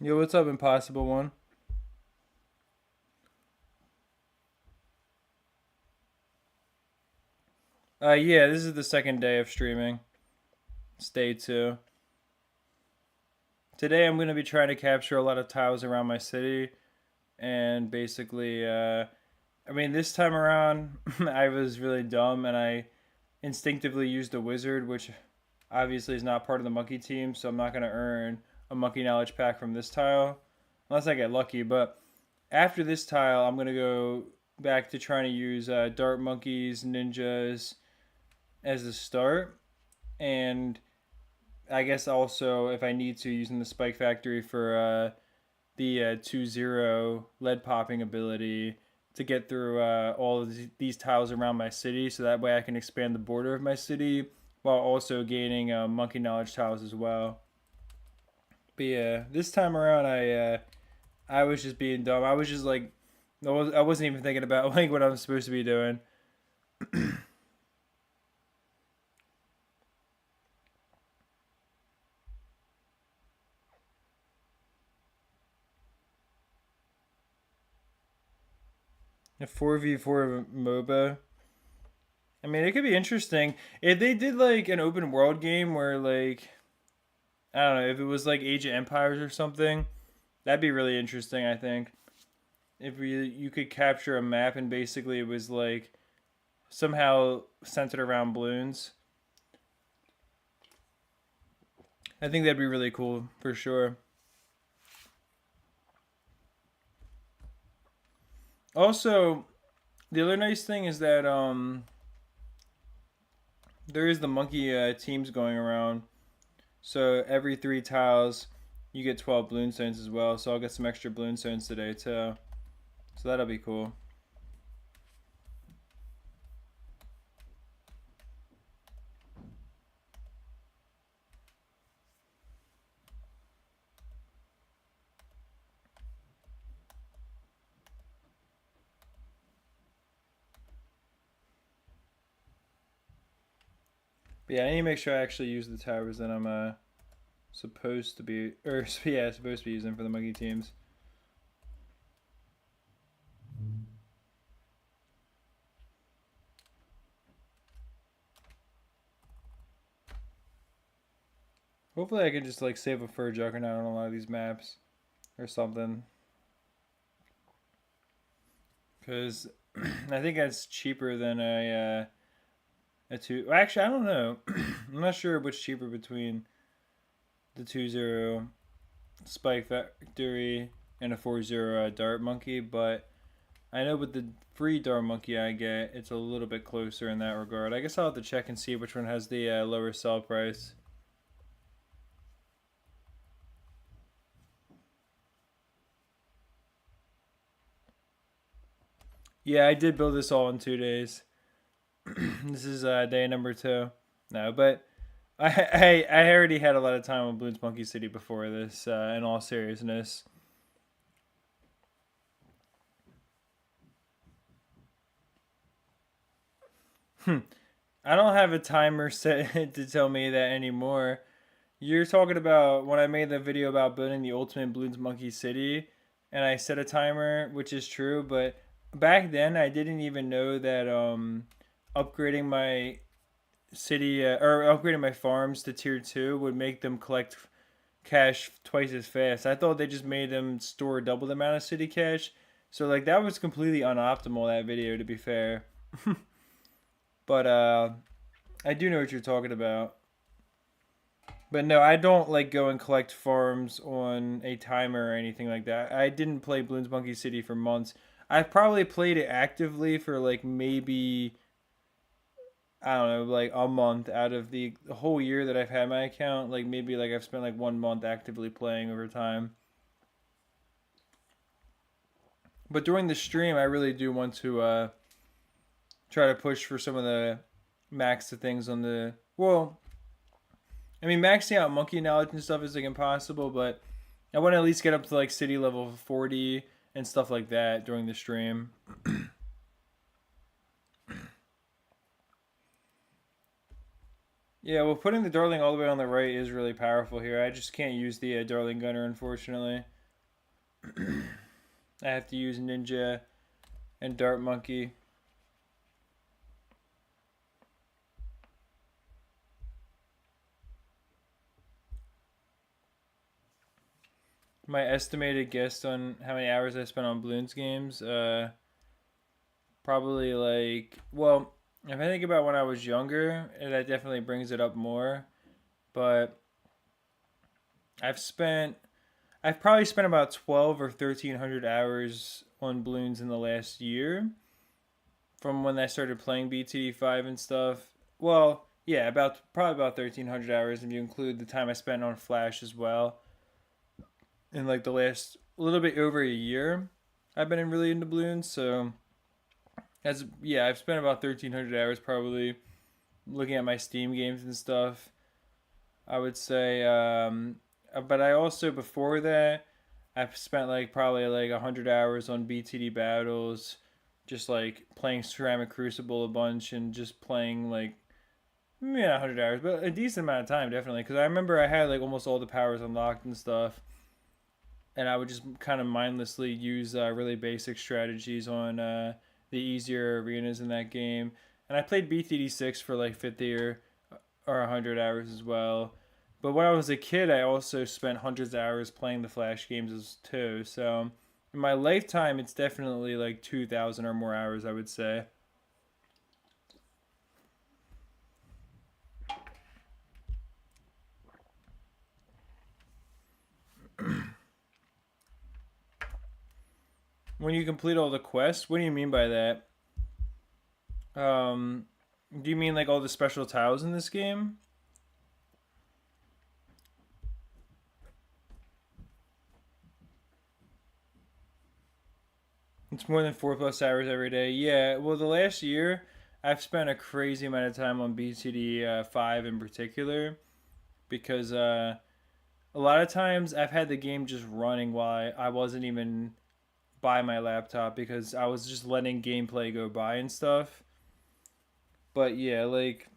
Yo, what's up, Impossible One? Yeah, this is the second day of streaming. It's day 2. Today I'm going to be trying to capture a lot of tiles around my city. And basically, I mean, this time around, I was really dumb and I instinctively used a wizard, which obviously is not part of the monkey team. So I'm not going to earn a monkey knowledge pack from this tile. Unless I get lucky. But after this tile, I'm going to go back to trying to use dart monkeys, ninjas as the start. And I guess also, if I need to, using the Spike Factory for the 2-0 lead popping ability to get through all of these tiles around my city. So that way I can expand the border of my city while also gaining monkey knowledge tiles as well. But yeah, this time around, I was just being dumb. I was just like, I wasn't even thinking about like what I'm supposed to be doing. A 4v4 MOBA. I mean, it could be interesting if they did like an open world game where like I don't know if it was like Age of Empires or something. That'd be really interesting. I think if you could capture a map and basically it was like somehow centered around balloons. I think that'd be really cool for sure. Also, the other nice thing is that there is the monkey teams going around. So every 3 tiles, you get 12 balloon stones as well. So I'll get some extra balloon stones today too. So that'll be cool. But yeah, I need to make sure I actually use the towers that I'm supposed to be, or yeah, supposed to be using for the monkey teams. Hopefully I can just like save a fur juggernaut on a lot of these maps or something. Because I think that's cheaper than a two. Actually, I don't know. I'm not sure which cheaper between the 2-0 Spike Factory and a 4-0 Dart Monkey, but I know with the free Dart Monkey I get, it's a little bit closer in that regard. I guess I'll have to check and see which one has the lower sell price. Yeah, I did build this all in 2 days. This is day number 2. No, but I already had a lot of time on Bloons Monkey City before this. In all seriousness. I don't have a timer set to tell me that anymore. You're talking about when I made the video about building the ultimate Bloons Monkey City, and I set a timer, which is true. But back then, I didn't even know that upgrading my city or upgrading my farms to tier 2 would make them collect cash twice as fast. I thought they just made them store double the amount of city cash. So like that was completely unoptimal, that video, to be fair. But I do know what you're talking about. But no, I don't like go and collect farms on a timer or anything like that. I didn't play Bloons Monkey City for months. I've probably played it actively for like maybe, I don't know, like a month out of the whole year that I've had my account. Like maybe like I've spent like 1 month actively playing over time. But during the stream, I really do want to try to push for some of the max to things on the, well, I mean, maxing out monkey knowledge and stuff is like impossible, but I want to at least get up to like city level 40 and stuff like that during the stream. Yeah, well, putting the Darling all the way on the right is really powerful here. I just can't use the Darling Gunner, unfortunately. I have to use Ninja and Dart Monkey. My estimated guess on how many hours I spent on Bloons games, probably like, well, if I think about when I was younger, that definitely brings it up more. But I've probably spent about 12 or 1300 hours on Bloons in the last year, from when I started playing BTD5 and stuff. Well, yeah, probably about 1300 hours if you include the time I spent on Flash as well. In like the last a little bit over a year, I've been really into Bloons. So I've spent about 1300 hours probably looking at my Steam games and stuff. I would say, but I also before that, I've spent like probably like 100 hours on BTD battles, just like playing Ceramic Crucible a bunch and just playing like, yeah, 100 hours, but a decent amount of time definitely. Because I remember I had like almost all the powers unlocked and stuff, and I would just kind of mindlessly use really basic strategies on the easier arenas in that game. And I played BTD6 for like 50 or 100 hours as well. But when I was a kid, I also spent hundreds of hours playing the Flash games too. So in my lifetime, it's definitely like 2,000 or more hours, I would say. When you complete all the quests, what do you mean by that? Do you mean like all the special tiles in this game? It's more than 4+ hours every day. Yeah, well, the last year, I've spent a crazy amount of time on BTD 5 in particular, because a lot of times I've had the game just running while I wasn't even by my laptop because I was just letting gameplay go by and stuff. But yeah, like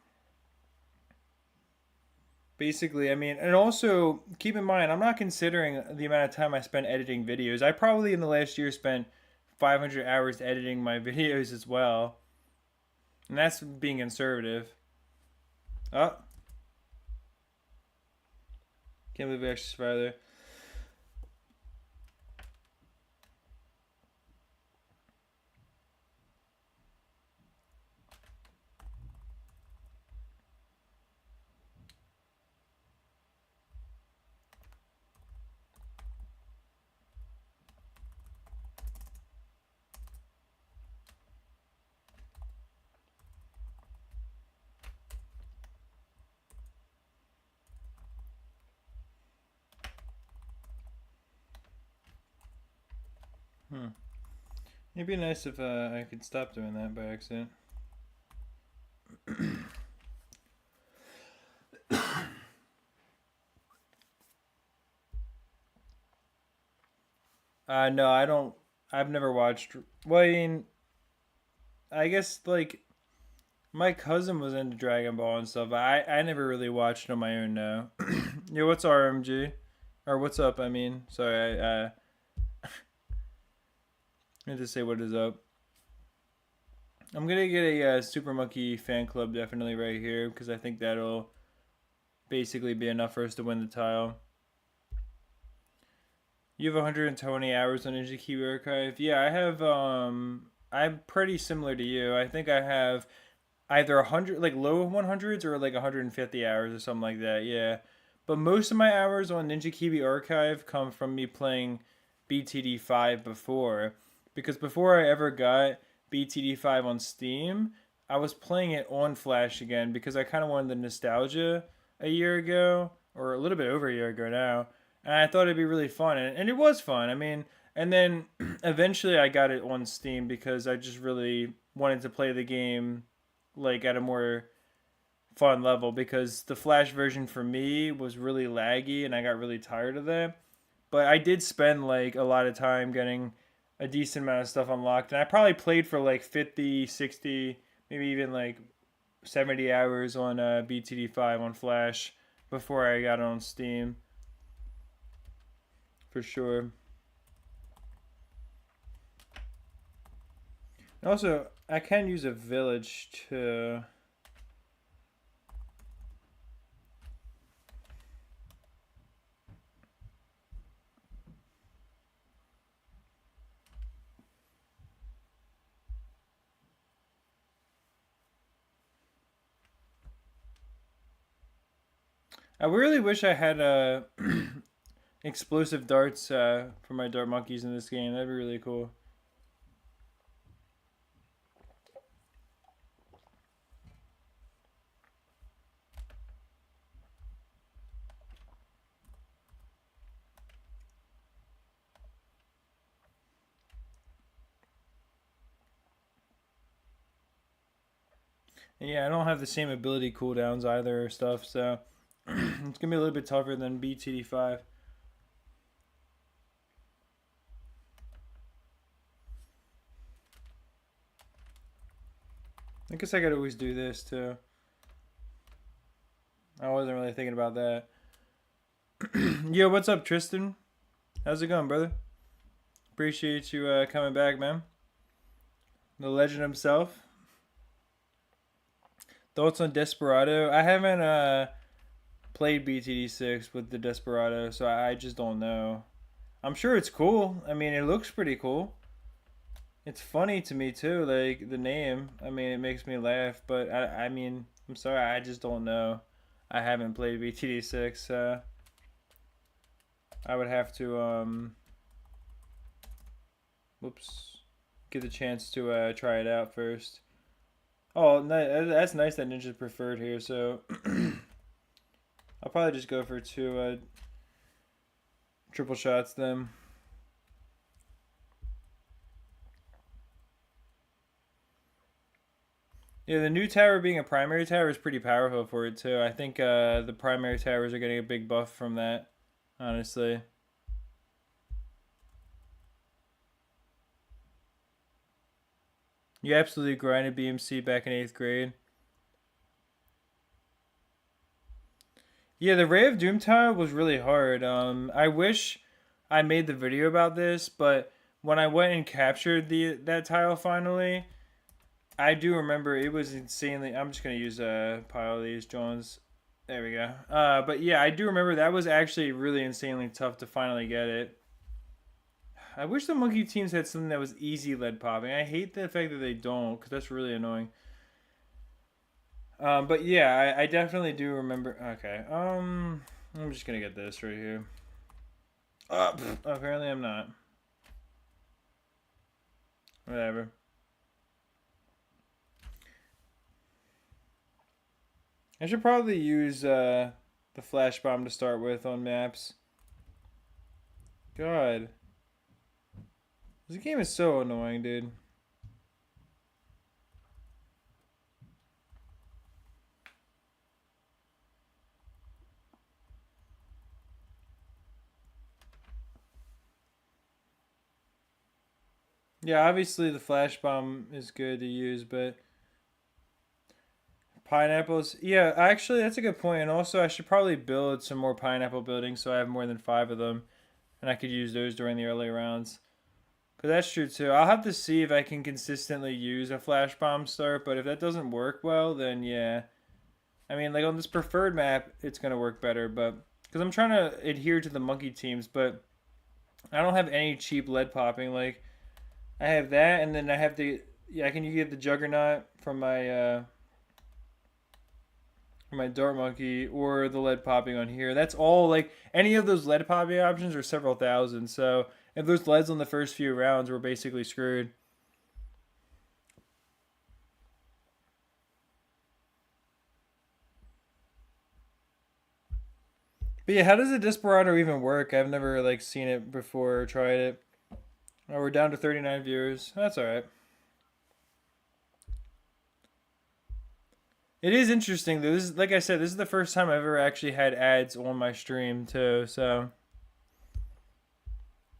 Basically, I mean, and also keep in mind, I'm not considering the amount of time I spent editing videos. I probably in the last year spent 500 hours editing my videos as well, and that's being conservative. Oh, can't believe we actually survived there. Hmm. It'd be nice if I could stop doing that by accident. No, I don't. I've never watched. Well, I mean, I guess like my cousin was into Dragon Ball and stuff. I never really watched on my own. No. Yeah, what's RMG? Or what's up? I mean, sorry. I need to say what is up. I'm gonna get a Super Monkey fan club definitely right here because I think that'll basically be enough for us to win the tile. You have 120 hours on Ninja Kiwi Archive. Yeah, I have. I'm pretty similar to you. I think I have either 100, like low 100s, or like 150 hours or something like that. Yeah, but most of my hours on Ninja Kiwi Archive come from me playing BTD5 before, because before I ever got BTD5 on Steam, I was playing it on Flash again because I kind of wanted the nostalgia a year ago, or a little bit over a year ago now, and I thought it'd be really fun, and it was fun. I mean, and then eventually I got it on Steam because I just really wanted to play the game like at a more fun level, because the Flash version for me was really laggy and I got really tired of that. But I did spend like a lot of time getting a decent amount of stuff unlocked, and I probably played for like 50, 60, maybe even like 70 hours on BTD5 on Flash before I got it on Steam, for sure. Also, I can use a village to. I really wish I had explosive darts for my dart monkeys in this game. That'd be really cool. And yeah, I don't have the same ability cooldowns either or stuff, so it's gonna be a little bit tougher than BTD5. I guess I could always do this too. I wasn't really thinking about that. Yo, what's up, Tristan? How's it going, brother? Appreciate you coming back, man. The legend himself. Thoughts on Desperado? I haven't played BTD6 with the Desperado, so I just don't know. I'm sure it's cool. I mean, it looks pretty cool. It's funny to me too, like the name. I mean, it makes me laugh, but I mean, I'm sorry, I just don't know. I haven't played BTD6. I would have to whoops, get the chance to try it out first. Oh, that's nice that Ninja's preferred here. So I'll probably just go for two triple shots then. Yeah, the new tower being a primary tower is pretty powerful for it too. I think the primary towers are getting a big buff from that, honestly. You absolutely grinded BMC back in 8th grade. Yeah, the Ray of Doom tile was really hard. I wish I made the video about this, but when I went and captured the that tile finally, I do remember it was insanely. I'm just gonna use a pile of these Jones. There we go. But yeah, I do remember that was actually really insanely tough to finally get it. I wish the monkey teams had something that was easy lead popping. I hate the fact that they don't, because that's really annoying. But yeah, I definitely do remember. Okay. I'm just gonna get this right here. Apparently I'm not. Whatever. I should probably use the flash bomb to start with on maps. God, this game is so annoying, dude. Yeah, obviously the flash bomb is good to use, but pineapples. Yeah, actually that's a good point. And also I should probably build some more pineapple buildings so I have more than 5 of them, and I could use those during the early rounds. Cause that's true too. I'll have to see if I can consistently use a flash bomb start, but if that doesn't work well, then yeah. I mean, like on this preferred map, it's gonna work better, but because I'm trying to adhere to the monkey teams, but I don't have any cheap lead popping. Like I have that, and then I have the yeah. I can get the juggernaut from my dart monkey or the lead popping on here. That's all. Like any of those lead popping options are several thousand. So if there's leads on the first few rounds, we're basically screwed. But yeah, how does a Desperado even work? I've never like seen it before or tried it. Oh, we're down to 39 viewers. That's all right. It is interesting though. This is like I said, this is the first time I've ever actually had ads on my stream too. So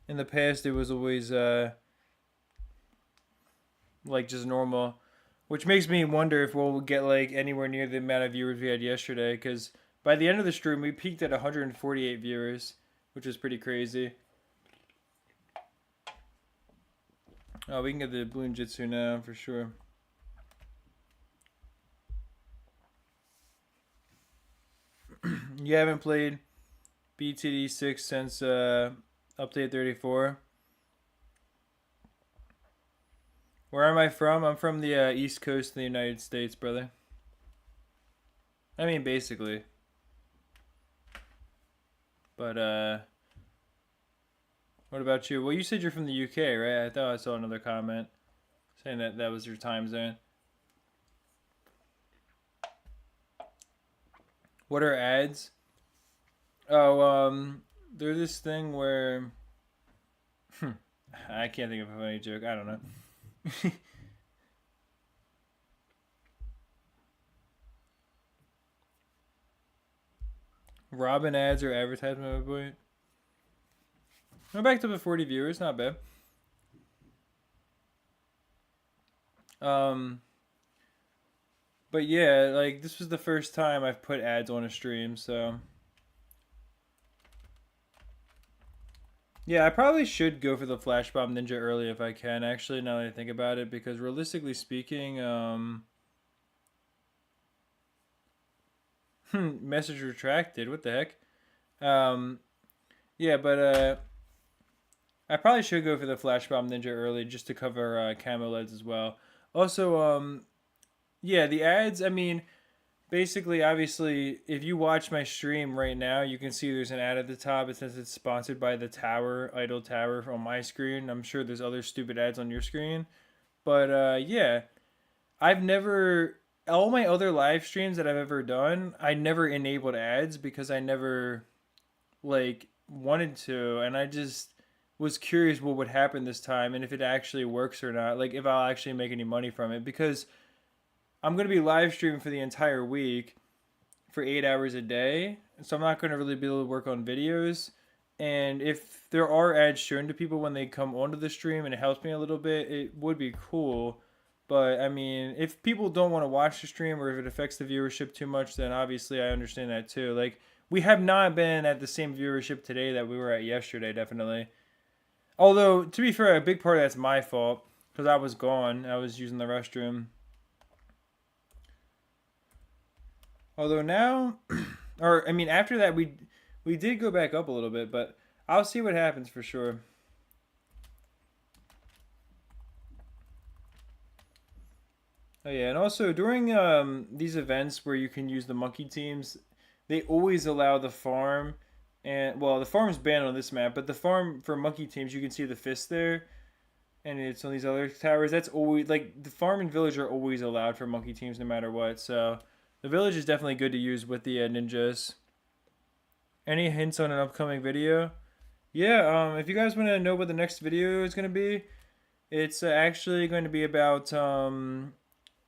in the past, it was always like just normal, which makes me wonder if we'll get like anywhere near the amount of viewers we had yesterday. Because by the end of the stream, we peaked at 148 viewers, which is pretty crazy. Oh, we can get the Bloon Jitsu now for sure. You haven't played BTD6 since update 34. Where am I from? I'm from the East Coast of the United States, brother. I mean, basically. But what about you? Well, you said you're from the UK, right? I thought I saw another comment saying that that was your time zone. What are ads? Oh, they're this thing where I can't think of a funny joke. I don't know. Robin ads or advertisement point. We're back to the 40 viewers, not bad. Um, but yeah, like this was the first time I've put ads on a stream, so yeah, I probably should go for the Flash Bomb Ninja early if I can. Actually, now that I think about it, because realistically speaking, message retracted. What the heck? Um, yeah, but I probably should go for the Flash Bomb Ninja early just to cover camo leads as well. Also, yeah, the ads. I mean, basically, obviously, if you watch my stream right now, you can see there's an ad at the top. It says it's sponsored by the Tower, Idle Tower on my screen. I'm sure there's other stupid ads on your screen. But yeah, I've never, all my other live streams that I've ever done, I never enabled ads because I never, like, wanted to. And I just was curious what would happen this time and if it actually works or not. Like, if I'll actually make any money from it. Because I'm going to be live streaming for the entire week for 8 hours a day. So I'm not going to really be able to work on videos. And if there are ads shown to people when they come onto the stream and it helps me a little bit, it would be cool. But I mean, if people don't want to watch the stream or if it affects the viewership too much, then obviously I understand that too. Like, we have not been at the same viewership today that we were at yesterday, definitely. Although, to be fair, a big part of that's my fault because I was gone. I was using the restroom. Although now, or I mean, after that, we did go back up a little bit, but I'll see what happens for sure. Oh yeah, and also during these events where you can use the monkey teams, they always allow the farm, and well, the farm's banned on this map, but the farm for monkey teams, you can see the fist there, and it's on these other towers. That's always like the farm and village are always allowed for monkey teams no matter what. So the village is definitely good to use with the ninjas. Any hints on an upcoming video? Yeah, if you guys want to know what the next video is going to be, it's actually going to be about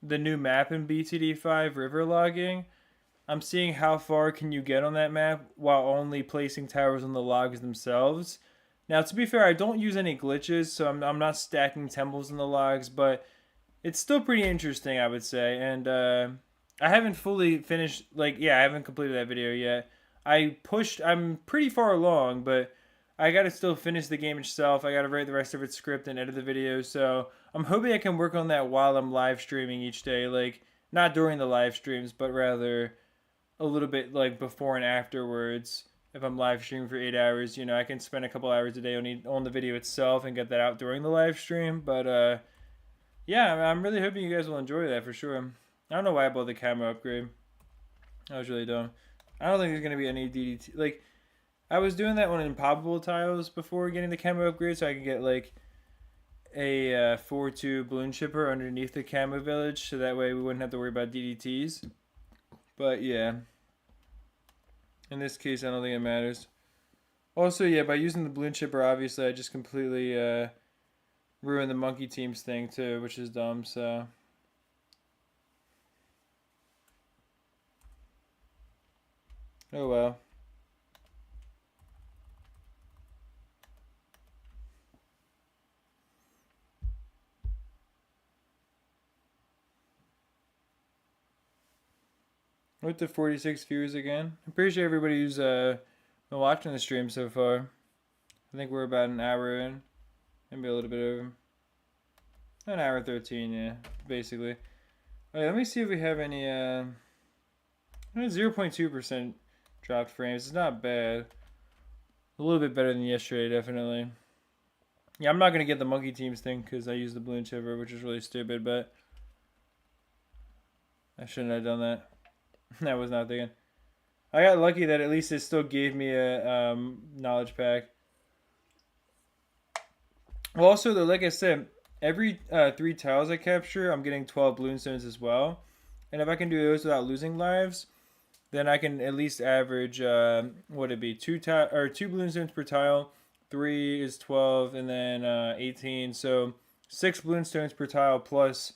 the new map in BTD5, river logging. I'm seeing how far can you get on that map while only placing towers on the logs themselves. Now, to be fair, I don't use any glitches, so I'm not stacking temples in the logs, but it's still pretty interesting, I would say. And I haven't fully finished, like, yeah, I haven't completed that video yet. I'm pretty far along, but I gotta still finish the game itself. I gotta write the rest of its script and edit the video, so I'm hoping I can work on that while I'm live streaming each day. Like, not during the live streams, but rather a little bit like before and afterwards. If I'm live streaming for 8 hours, you know, I can spend a couple hours a day on the video itself and get that out during the live stream. But yeah, I'm really hoping you guys will enjoy that for sure. I don't know why I bought the camera upgrade. I was really dumb. I don't think there's gonna be any DDT. Like, I was doing that on impossible tiles before getting the camo upgrade, so I could get like a 4-2 balloon shipper underneath the camo village, so that way we wouldn't have to worry about DDTs. But yeah, in this case, I don't think it matters. Also, yeah, by using the balloon shipper, obviously, I just completely ruined the monkey teams thing too, which is dumb. So. Oh well. With the 46 viewers again. I appreciate everybody who's been watching the stream so far. I think we're about an hour in. Maybe a little bit over. An hour 13, yeah, basically. Alright, let me see if we have any 0.2% dropped frames. It's not bad. A little bit better than yesterday, definitely. Yeah, I'm not going to get the monkey teams thing because I used the balloon chipper, which is really stupid, but I shouldn't have done that. I was not thinking. I got lucky that at least it still gave me a knowledge pack. Well, also, though, like I said, every 3 tiles I capture, I'm getting 12 balloon stones as well. And if I can do those without losing lives, then I can at least average, what would it be, 2 balloon stones per tile. 3 is 12, and then 18. So 6 balloon stones per tile plus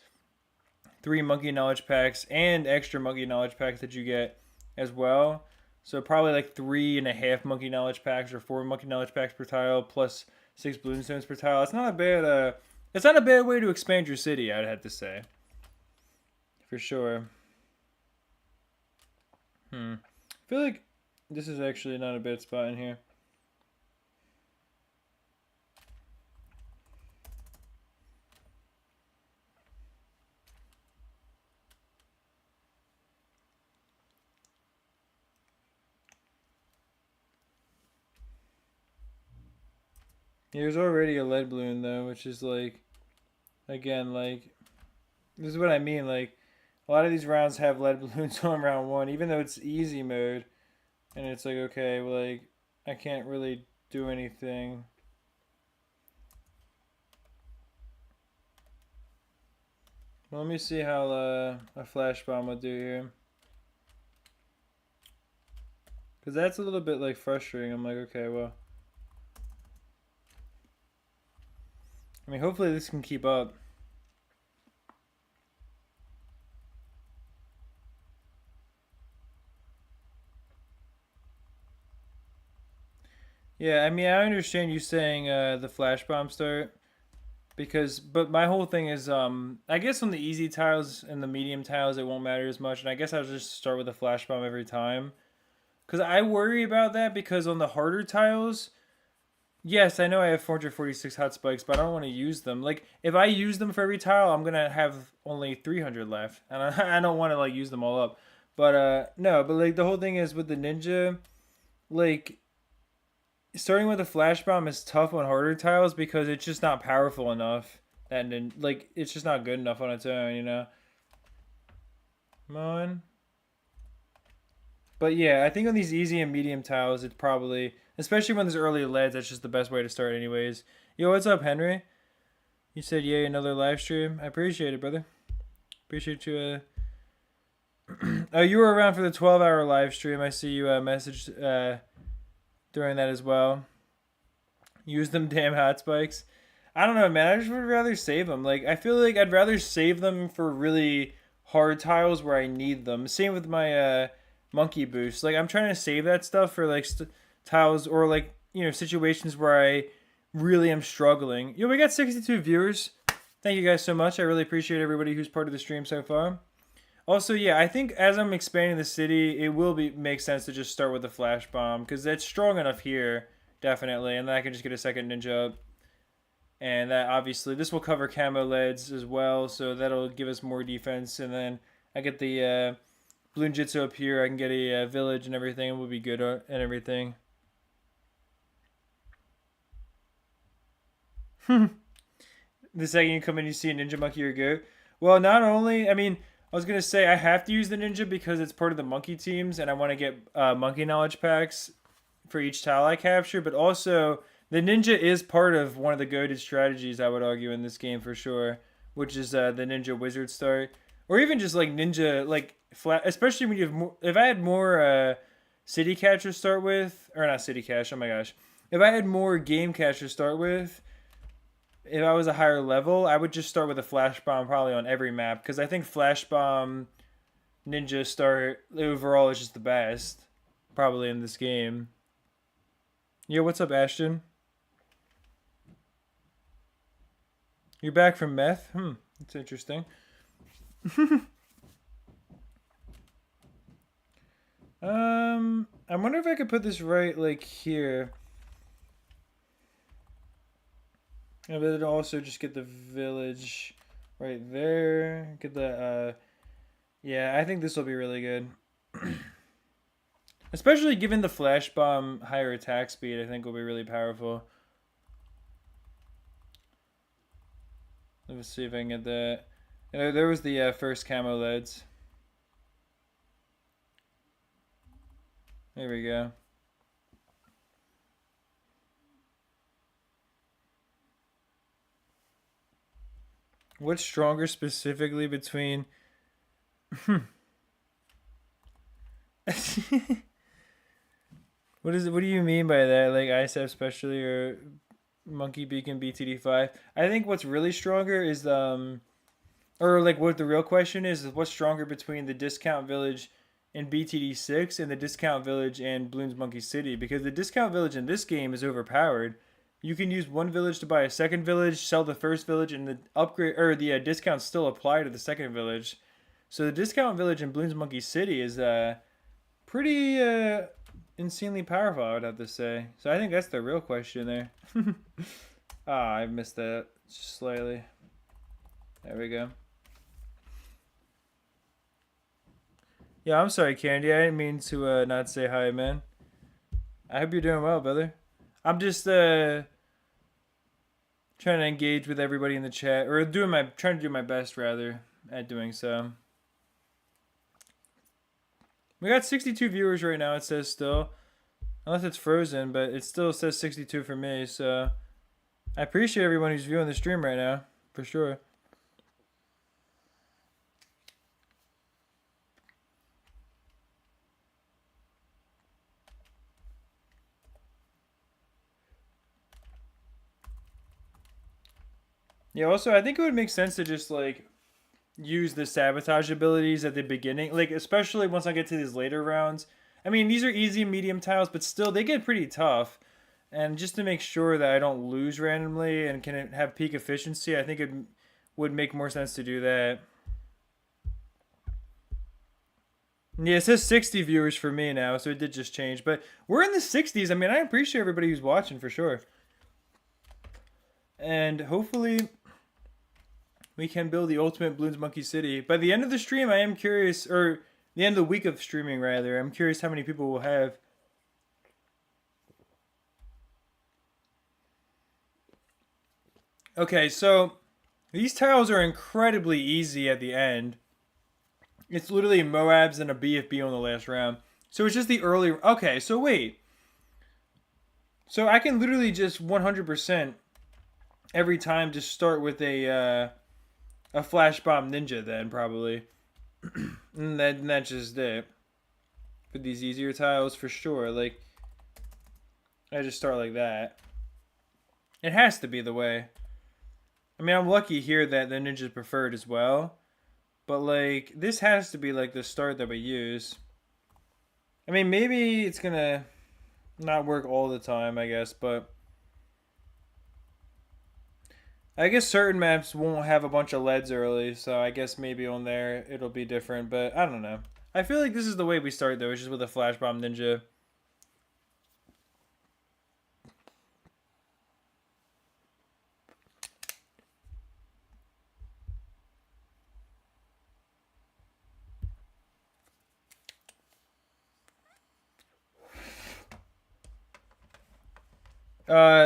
3 monkey knowledge packs and extra monkey knowledge packs that you get as well. So probably like 3.5 monkey knowledge packs or 4 monkey knowledge packs per tile plus 6 balloon stones per tile. It's not a bad it's not a bad way to expand your city, I'd have to say. For sure. I feel like this is actually not a bad spot in here. There's already a lead balloon though, which is like, again, like, this is what I mean, like, a lot of these rounds have lead balloons on round 1, even though it's easy mode, and it's like, okay, well, like, I can't really do anything. Well, let me see how a flash bomb will do here. Because that's a little bit, like, frustrating. I'm like, okay, well, I mean, hopefully this can keep up. Yeah, I mean, I understand you saying the flash bomb start. but my whole thing is, I guess on the easy tiles and the medium tiles, it won't matter as much. And I guess I'll just start with a flash bomb every time. Because I worry about that because on the harder tiles, yes, I know I have 446 hot spikes, but I don't want to use them. Like, if I use them for every tile, I'm going to have only 300 left. And I don't want to, like, use them all up. But, no, but, like, the whole thing is with the ninja, like, starting with a flash bomb is tough on harder tiles because it's just not powerful enough. And, like, it's just not good enough on its own, you know? Come on. But, yeah, I think on these easy and medium tiles, it's probably... Especially when there's early leads, that's just the best way to start anyways. Yo, what's up, Henry? You said, yay, another live stream. I appreciate it, brother. Appreciate you. Oh, you were around for the 12-hour live stream. I see you messaged during that as well. Use them damn hot spikes. I don't know, man. I just would rather save them. Like, I feel like I'd rather save them for really hard tiles where I need them. Same with my monkey boost. Like, I'm trying to save that stuff for, like... tiles or like, you know, situations where I really am struggling. Yo, we got 62 viewers. Thank you guys so much. I really appreciate everybody who's part of the stream so far. Also, yeah, I think as I'm expanding the city, it will make sense to just start with the flash bomb because that's strong enough here, definitely, and then I can just get a second ninja up. And that obviously this will cover camo leads as well, so that'll give us more defense. And then I get the Bloon Jitsu up here. I can get a village and everything. It will be good and everything. The second you come in, you see a ninja monkey or goat. Well, not only, I mean, I was going to say I have to use the ninja because it's part of the monkey teams and I want to get monkey knowledge packs for each tile I capture, but also the ninja is part of one of the goated strategies, I would argue, in this game for sure, which is the ninja wizard start. Or even just like ninja, like flat, especially when you have more, if I had more city cash to start with, or not city cash, oh my gosh. If I had more game cash to start with, if I was a higher level, I would just start with a flash bomb probably on every map because I think flash bomb ninja start overall is just the best probably in this game. Yo, what's up, Ashton? You're back from meth? That's interesting. I wonder if I could put this right like here. And then also just get the village right there. Get the, yeah, I think this will be really good. Especially given the flash bomb higher attack speed, I think will be really powerful. Let's see if I can get that. There was the first camo leads. There we go. What's stronger specifically between... What do you mean by that? Like ISF especially or Monkey Beacon BTD5? I think what's really stronger is or like what the real question is what's stronger between the Discount Village and BTD6 and the Discount Village and Bloons Monkey City, because the Discount Village in this game is overpowered. You can use one village to buy a second village, sell the first village, and the upgrade or the discounts still apply to the second village. So the Discount Village in Bloons Monkey City is pretty insanely powerful, I would have to say. So I think that's the real question there. I missed that just slightly. There we go. Yeah, I'm sorry, Candy. I didn't mean to not say hi, man. I hope you're doing well, brother. I'm just trying to engage with everybody in the chat, or trying to do my best rather at doing so. We got 62 viewers right now. It says still, unless it's frozen, but it still says 62 for me. So I appreciate everyone who's viewing the stream right now, for sure. Yeah, also, I think it would make sense to just, like, use the sabotage abilities at the beginning. Like, especially once I get to these later rounds. I mean, these are easy medium tiles, but still, they get pretty tough. And just to make sure that I don't lose randomly and can have peak efficiency, I think it would make more sense to do that. Yeah, it says 60 viewers for me now, so it did just change. But we're in the 60s. I mean, I appreciate everybody who's watching for sure. And hopefully we can build the ultimate Bloons Monkey City. By the end of the stream, I am curious, or the end of the week of streaming, rather, I'm curious how many people will have. Okay, so these tiles are incredibly easy at the end. It's literally Moabs and a BFB on the last round. So it's just the early... Okay, so wait. So I can literally just 100% every time just start with a flash bomb ninja then, probably. And that's just it. For these easier tiles, for sure. Like, I just start like that. It has to be the way. I mean, I'm lucky here that the ninja's preferred as well. But, like, this has to be, like, the start that we use. I mean, maybe it's going to not work all the time, I guess. But I guess certain maps won't have a bunch of leads early. So I guess maybe on there it'll be different. But I don't know. I feel like this is the way we start, though. It's just with a flash bomb ninja.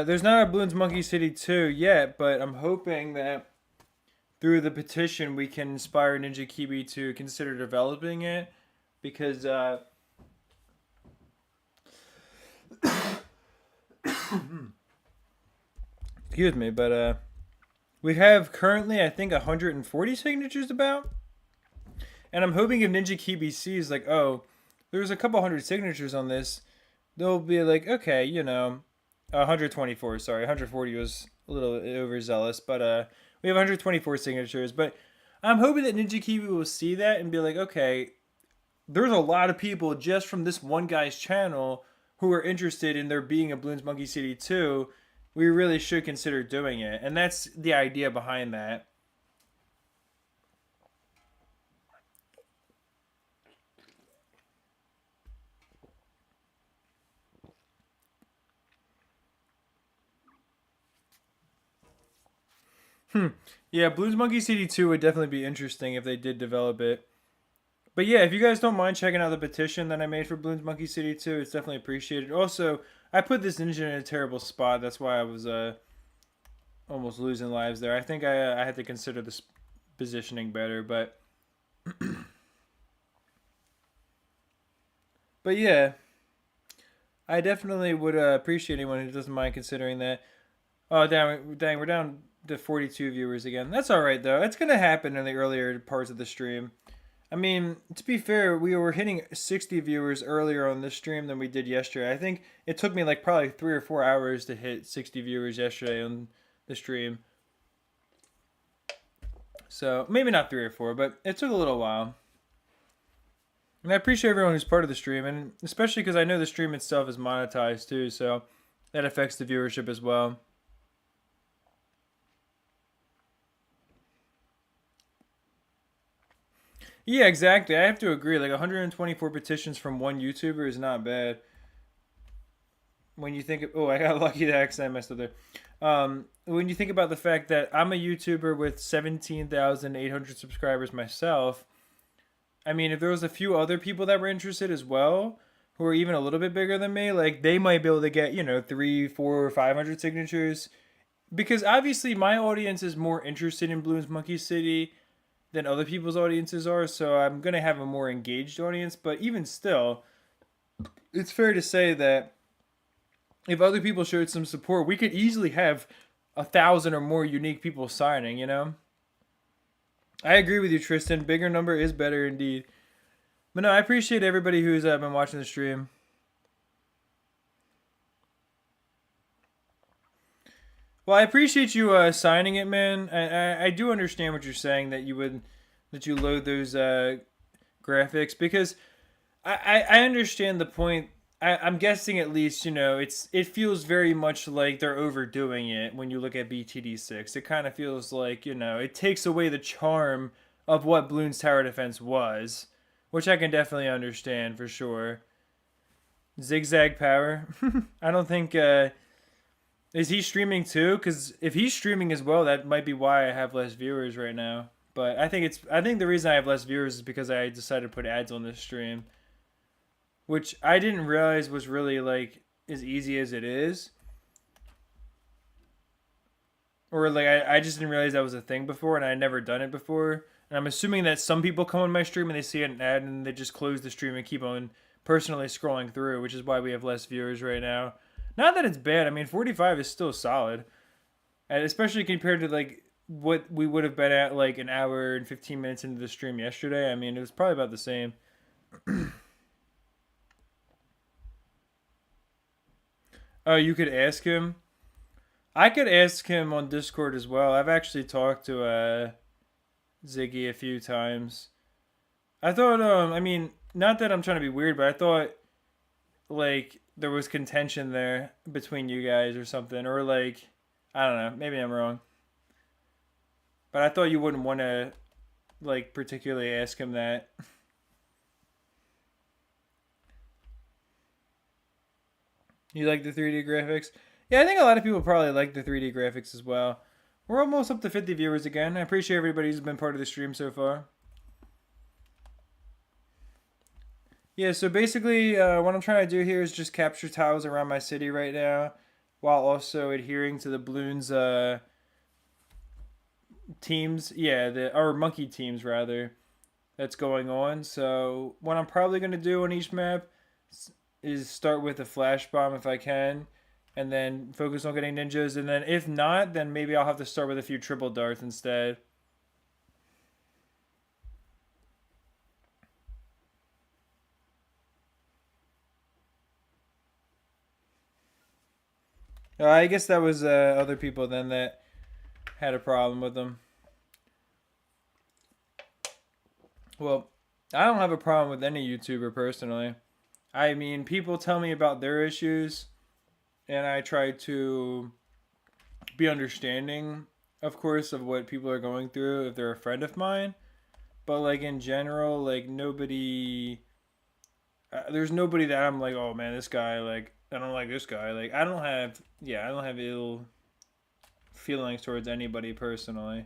There's not a Bloons Monkey City 2 yet, but I'm hoping that through the petition we can inspire Ninja Kiwi to consider developing it, because excuse me, but we have currently, I think, 140 signatures about, and I'm hoping if Ninja Kiwi sees like, oh, there's a couple hundred signatures on this, they'll be like, okay, you know. 124, sorry. 140 was a little overzealous, but we have 124 signatures. But I'm hoping that Ninja Kiwi will see that and be like, okay, there's a lot of people just from this one guy's channel who are interested in there being a Bloons Monkey City 2. We really should consider doing it. And that's the idea behind that. Yeah, Bloons Monkey City 2 would definitely be interesting if they did develop it. But yeah, if you guys don't mind checking out the petition that I made for Bloons Monkey City 2, it's definitely appreciated. Also, I put this ninja in a terrible spot. That's why I was almost losing lives there. I think I had to consider this positioning better, but but yeah, I definitely would appreciate anyone who doesn't mind considering that. Oh, dang, we're down to 42 viewers again. That's all right, though. It's going to happen in the earlier parts of the stream. I mean, to be fair, we were hitting 60 viewers earlier on this stream than we did yesterday. I think it took me like probably 3 or 4 hours to hit 60 viewers yesterday on the stream. So, maybe not 3 or 4, but it took a little while. And I appreciate everyone who's part of the stream, and especially because I know the stream itself is monetized too, so that affects the viewership as well. Yeah, exactly. I have to agree. Like 124 petitions from one YouTuber is not bad. When you think of, oh, I got lucky that accent messed up there. When you think about the fact that I'm a YouTuber with 17,800 subscribers myself, I mean, if there was a few other people that were interested as well, who are even a little bit bigger than me, like they might be able to get, 3, 4, or 500 signatures. Because obviously my audience is more interested in Bloons Monkey City than other people's audiences are, so I'm going to have a more engaged audience. But even still, it's fair to say that if other people showed some support, we could easily have 1,000 or more unique people signing, I agree with you, Tristan. Bigger number is better indeed. But no, I appreciate everybody who's been watching the stream. Well, I appreciate you signing it, man. I do understand what you're saying, that you load those graphics, because I understand the point I'm guessing at least, it feels very much like they're overdoing it when you look at BTD6. It kind of feels like, it takes away the charm of what Bloons Tower Defense was, which I can definitely understand for sure. Zigzag Power. I don't think, is he streaming too? Because if he's streaming as well, that might be why I have less viewers right now. But I think the reason I have less viewers is because I decided to put ads on this stream, which I didn't realize was really like as easy as it is. Or like I just didn't realize that was a thing before, and I had never done it before. And I'm assuming that some people come on my stream and they see an ad and they just close the stream and keep on personally scrolling through, which is why we have less viewers right now. Not that it's bad. I mean, 45 is still solid, and especially compared to like what we would have been at like an hour and 15 minutes into the stream yesterday. I mean, it was probably about the same. Oh, you could ask him. I could ask him on Discord as well. I've actually talked to Ziggy a few times. I thought, I mean, not that I'm trying to be weird, but I thought like there was contention there between you guys or something, or like I don't know, maybe I'm wrong, but I thought you wouldn't want to like particularly ask him that. You like the 3D graphics? Yeah, I think a lot of people probably like the 3D graphics as well. We're almost up to 50 viewers again. I appreciate everybody who's been part of the stream so far. Yeah, so basically what I'm trying to do here is just capture tiles around my city right now while also adhering to the Bloons teams. Yeah, or monkey teams rather, that's going on. So what I'm probably going to do on each map is start with a flash bomb if I can, and then focus on getting ninjas. And then if not, then maybe I'll have to start with a few triple darts instead. I guess that was other people then that had a problem with them. Well, I don't have a problem with any YouTuber personally. I mean, people tell me about their issues, and I try to be understanding, of course, of what people are going through if they're a friend of mine. But like in general, like nobody, there's nobody that I'm like, oh man, this guy, like I don't like this guy. Like I don't have ill feelings towards anybody personally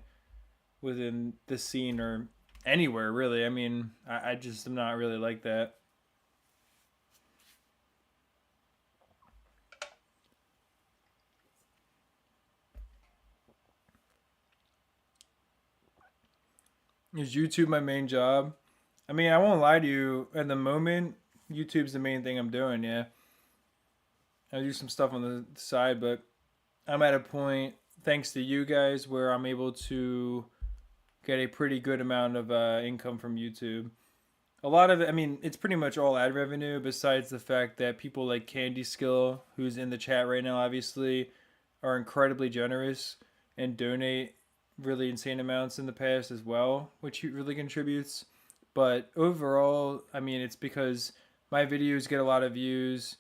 within the scene or anywhere really. I mean, I just am not really like that. Is YouTube my main job? I mean, I won't lie to you. At the moment, YouTube's the main thing I'm doing. Yeah, I do some stuff on the side, but I'm at a point, thanks to you guys, where I'm able to get a pretty good amount of income from YouTube. A lot of it, I mean, it's pretty much all ad revenue, besides the fact that people like Candy Skill, who's in the chat right now, obviously, are incredibly generous and donate really insane amounts in the past as well, which really contributes. But overall, I mean, it's because my videos get a lot of views,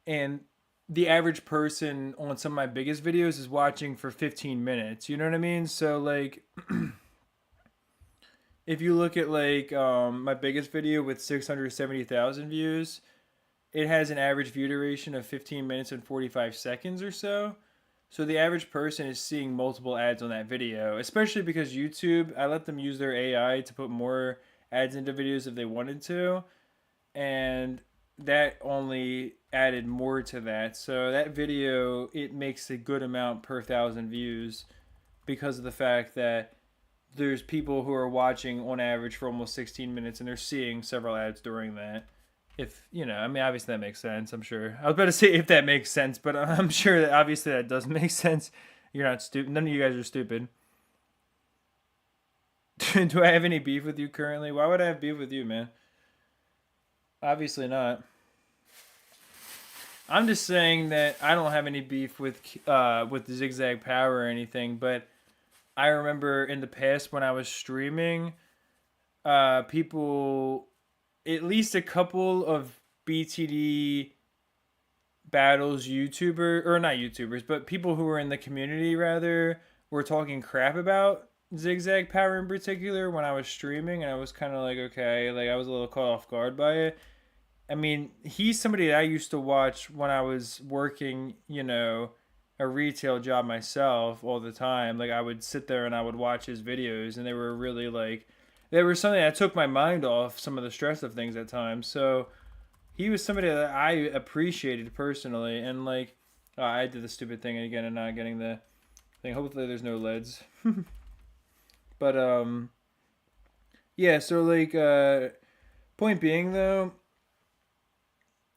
and the average person on some of my biggest videos is watching for 15 minutes. You know what I mean? So, like, if you look at like my biggest video with 670,000 views, it has an average view duration of 15 minutes and 45 seconds or so. So the average person is seeing multiple ads on that video, especially because YouTube, I let them use their AI to put more ads into videos if they wanted to, and that only added more to that. So that video, it makes a good amount per 1,000 views because of the fact that there's people who are watching on average for almost 16 minutes and they're seeing several ads during that. If, I mean, obviously that makes sense, I'm sure. I was about to say if that makes sense, but I'm sure that obviously that does make sense. You're not stupid. None of you guys are stupid. Do I have any beef with you currently? Why would I have beef with you, man? Obviously not. I'm just saying that I don't have any beef with Zigzag Power or anything, but I remember in the past when I was streaming, people, at least a couple of BTD battles YouTuber, or not YouTubers, but people who were in the community rather, were talking crap about Zigzag Power in particular when I was streaming, and I was kind of like, okay, like I was a little caught off guard by it. I mean, he's somebody that I used to watch when I was working, a retail job myself all the time. Like I would sit there and I would watch his videos, and they were really like, they were something that took my mind off some of the stress of things at times. So he was somebody that I appreciated personally, and like I did the stupid thing again and not getting the thing. Hopefully there's no leads. But yeah. So like point being though,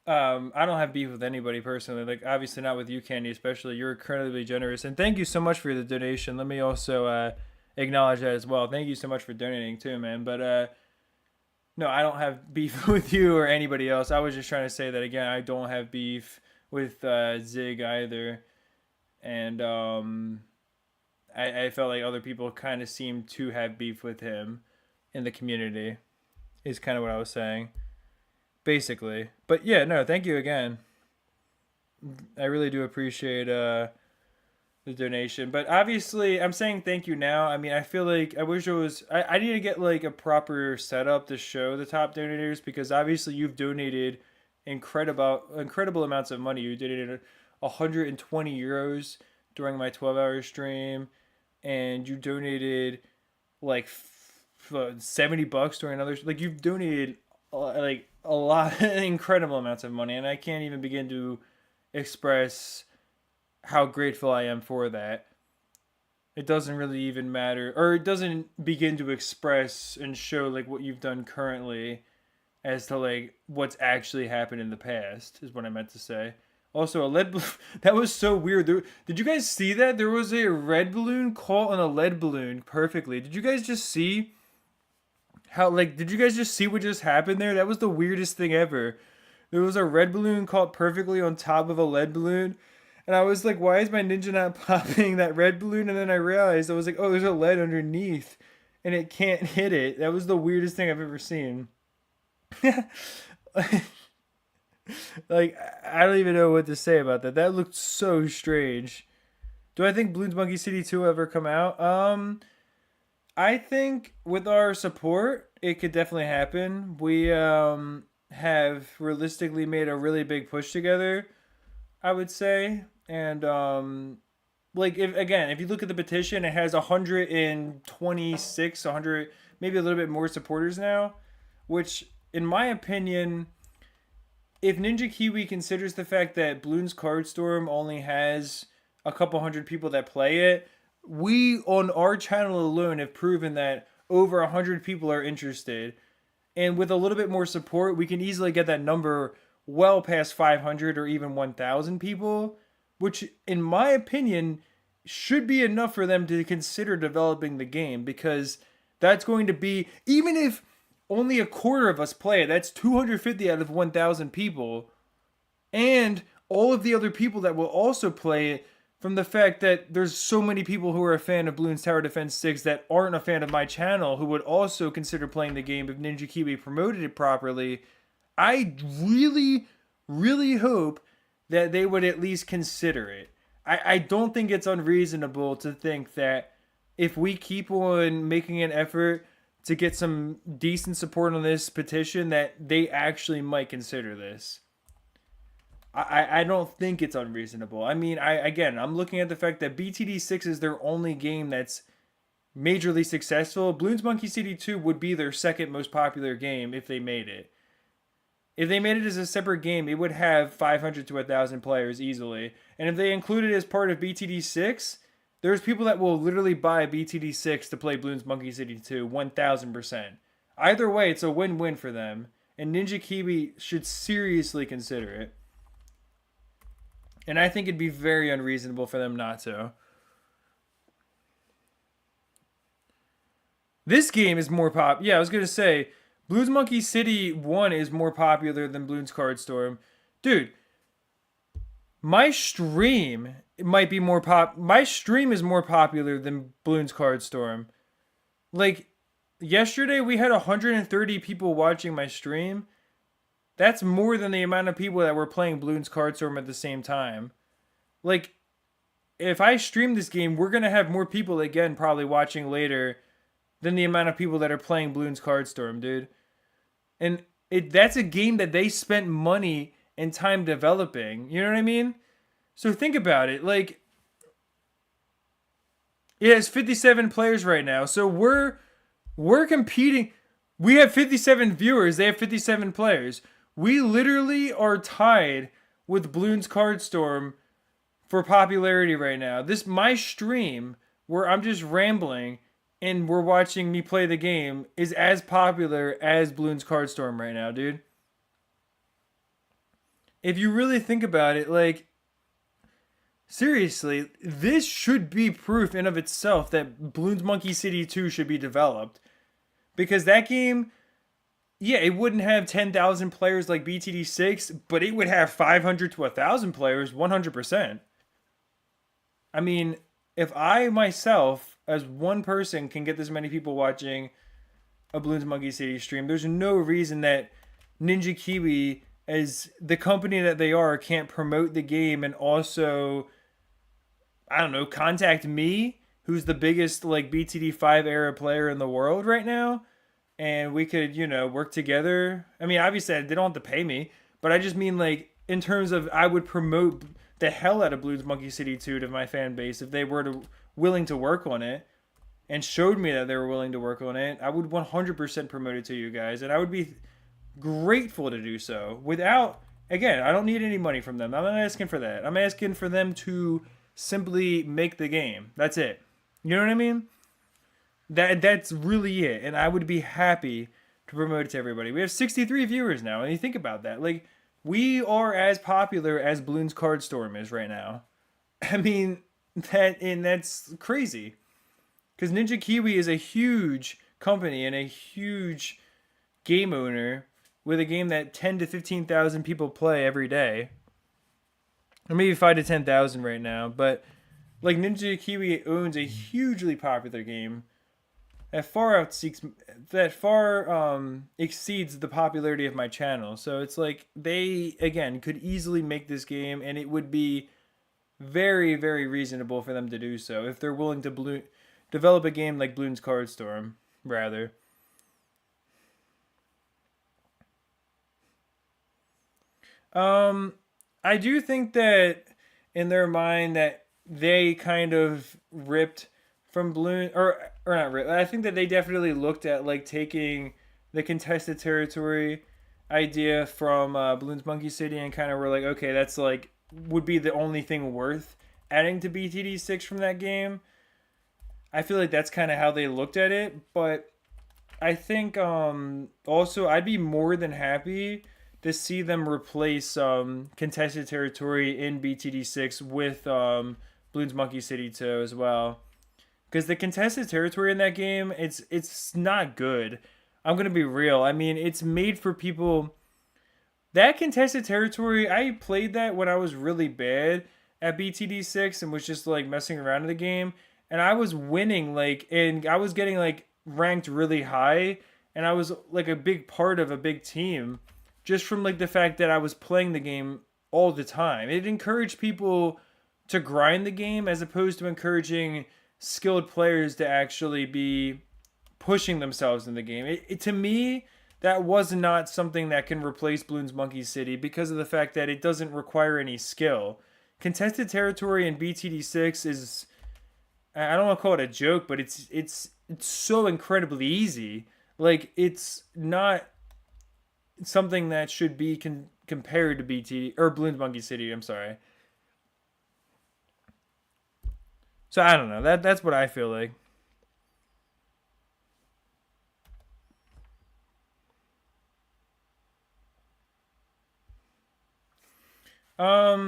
I don't have beef with anybody personally. Like obviously not with you, Candy, especially. You're incredibly generous, and thank you so much for the donation. Let me also acknowledge that as well. Thank you so much for donating too, man. But no, I don't have beef with you or anybody else. I was just trying to say that again. I don't have beef with Zig either, and I felt like other people kind of seemed to have beef with him in the community. Is kind of what I was saying, basically. But yeah, no, thank you again. I really do appreciate the donation. But obviously, I'm saying thank you now. I mean, I feel like I wish it was. I need to get like a proper setup to show the top donators, because obviously you've donated incredible amounts of money. You donated 120 euros during my 12-hour stream, and you donated like $70 during another. Like you've donated like a lot, incredible amounts of money, and I can't even begin to express how grateful I am for that. It doesn't really even matter, or it doesn't begin to express and show like what you've done currently as to like what's actually happened in the past, is what I meant to say. Also, a lead balloon. That was so weird. Did you guys see that? There was a red balloon caught on a lead balloon perfectly. Did you guys just see how, like, did you guys just see what just happened there? That was the weirdest thing ever. There was a red balloon caught perfectly on top of a lead balloon. And I was like, why is my ninja not popping that red balloon? And then I realized, I was like, oh, there's a lead underneath. And it can't hit it. That was the weirdest thing I've ever seen. Like, I don't even know what to say about that. That looked so strange. Do I think Bloons Monkey City 2 will ever come out? I think with our support, it could definitely happen. We have realistically made a really big push together, I would say. And like, if you look at the petition, it has 126, 100, maybe a little bit more supporters now, which in my opinion, if Ninja Kiwi considers the fact that Bloons Card Storm only has a couple hundred people that play it, we on our channel alone have proven that over 100 people are interested. And with a little bit more support, we can easily get that number well past 500 or even 1,000 people, which in my opinion should be enough for them to consider developing the game, because that's going to be, even if only a quarter of us play it, that's 250 out of 1,000 people. And all of the other people that will also play it, from the fact that there's so many people who are a fan of Bloons Tower Defense 6 that aren't a fan of my channel, who would also consider playing the game if Ninja Kiwi promoted it properly. I really, really hope that they would at least consider it. I don't think it's unreasonable to think that if we keep on making an effort to get some decent support on this petition, that they actually might consider this. I don't think it's unreasonable. I mean, I'm looking at the fact that BTD6 is their only game that's majorly successful. Bloons Monkey City 2 would be their second most popular game if they made it. If they made it as a separate game, it would have 500 to 1,000 players easily. And if they include it as part of BTD6, there's people that will literally buy BTD6 to play Bloons Monkey City 2, 1,000%. Either way, it's a win-win for them. And Ninja Kiwi should seriously consider it. And I think it'd be very unreasonable for them not to. This game is more Yeah, I was going to say, Bloons Monkey City 1 is more popular than Bloons Card Storm. Dude, my stream might be more My stream is more popular than Bloons Card Storm. Like, yesterday we had 130 people watching my stream. That's more than the amount of people that were playing Bloons Card Storm at the same time. Like, if I stream this game, we're going to have more people, again, probably watching later than the amount of people that are playing Bloons Card Storm, dude. And that's a game that they spent money and time developing. You know what I mean? So think about it. Like, it has 57 players right now. So we're competing. We have 57 viewers. They have 57 players. We literally are tied with Bloons Card Storm for popularity right now. My stream where I'm just rambling and we're watching me play the game is as popular as Bloons Card Storm right now, dude. If you really think about it, like, seriously, this should be proof in of itself that Bloons Monkey City 2 should be developed. Because that game, yeah, it wouldn't have 10,000 players like BTD6, but it would have 500 to 1,000 players, 100%. I mean, if I myself, as one person, can get this many people watching a Bloons Monkey City stream, there's no reason that Ninja Kiwi, as the company that they are, can't promote the game and also, I don't know, contact me, who's the biggest like BTD5 era player in the world right now, and we could, work together. I mean, obviously they don't have to pay me, but I just mean, like, in terms of, I would promote the hell out of Bloons Monkey City 2 to my fan base if they were willing to work on it and showed me that they were willing to work on it. I would 100% promote it to you guys, and I would be grateful to do so. Without, again, I don't need any money from them. I'm not asking for that. I'm asking for them to simply make the game. That's it. You know what I mean? That's really it, and I would be happy to promote it to everybody. We have 63 viewers now, and you think about that. Like, we are as popular as Bloons Card Storm is right now. I mean, that's crazy. Because Ninja Kiwi is a huge company and a huge game owner with a game that 10 to 15,000 people play every day. Or maybe 5 to 10,000 right now. But, like, Ninja Kiwi owns a hugely popular game that far exceeds the popularity of my channel. So it's like they, again, could easily make this game, and it would be very, very reasonable for them to do so if they're willing to develop a game like Bloons Card Storm, rather. I do think that in their mind that they kind of ripped from Bloon, or not ripped. I think that they definitely looked at, like, taking the contested territory idea from Bloons Monkey City and kind of were like, okay, that's like would be the only thing worth adding to BTD6 from that game. I feel like that's kind of how they looked at it, but I think also I'd be more than happy to see them replace contested territory in BTD6 with Bloons Monkey City 2 as well. Because the contested territory in that game, it's not good. I'm going to be real. I mean, it's made for people. That contested territory, I played that when I was really bad at BTD6 and was just, like, messing around in the game. And I was winning, like, and I was getting, like, ranked really high. And I was, like, a big part of a big team just from, like, the fact that I was playing the game all the time. It encouraged people to grind the game as opposed to encouraging skilled players to actually be pushing themselves in the game. To me, that was not something that can replace Bloons Monkey City because of the fact that it doesn't require any skill. Contested territory in BTD6 is, I don't want to call it a joke, but it's so incredibly easy. Like, it's not something that should be compared to Bloons Monkey City. I'm sorry. So I don't know. That's what I feel like. I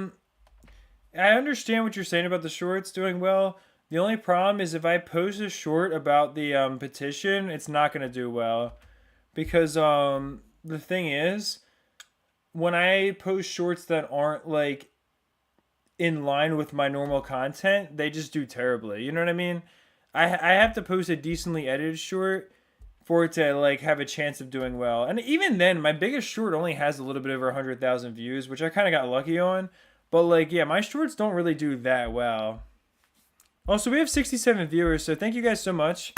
understand what you're saying about the shorts doing well. The only problem is if I post a short about the petition, it's not gonna do well because the thing is, when I post shorts that aren't like in line with my normal content, they just do terribly. You know what I mean? I have to post a decently edited short for it to like have a chance of doing well. And even then, my biggest short only has a little bit over 100,000 views, which I kind of got lucky on. But like, yeah, my shorts don't really do that well. Also, we have 67 viewers, so thank you guys so much.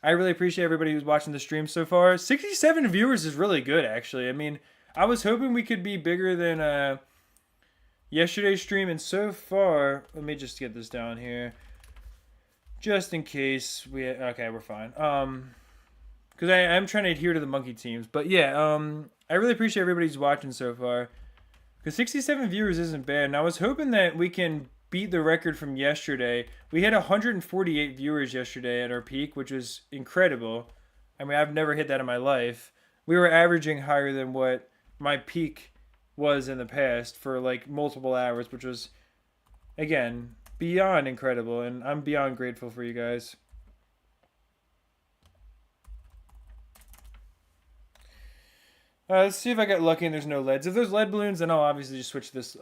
I really appreciate everybody who's watching the stream so far. 67 viewers is really good, actually. I mean, I was hoping we could be bigger than yesterday's stream, and so far, let me just get this down here, just in case we. Okay, we're fine. Because I'm trying to adhere to the monkey teams, but yeah, I really appreciate everybody who's watching so far. Because 67 viewers isn't bad, and I was hoping that we can beat the record from yesterday. We had 148 viewers yesterday at our peak, which was incredible. I mean, I've never hit that in my life. We were averaging higher than what my peak was in the past for like multiple hours, which was, again, beyond incredible, and I'm beyond grateful for you guys. Let's see if I get lucky and there's no leads. If there's lead balloons, then I'll obviously just switch this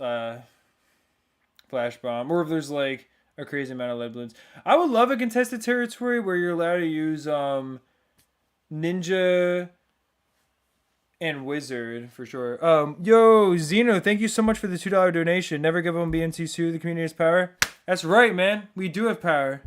flash bomb, or if there's like a crazy amount of lead balloons. I would love a contested territory where you're allowed to use ninja and wizard for sure. Yo, Zeno, thank you so much for the $2 donation. Never give them BNT2. The community has power. That's right, man. We do have power.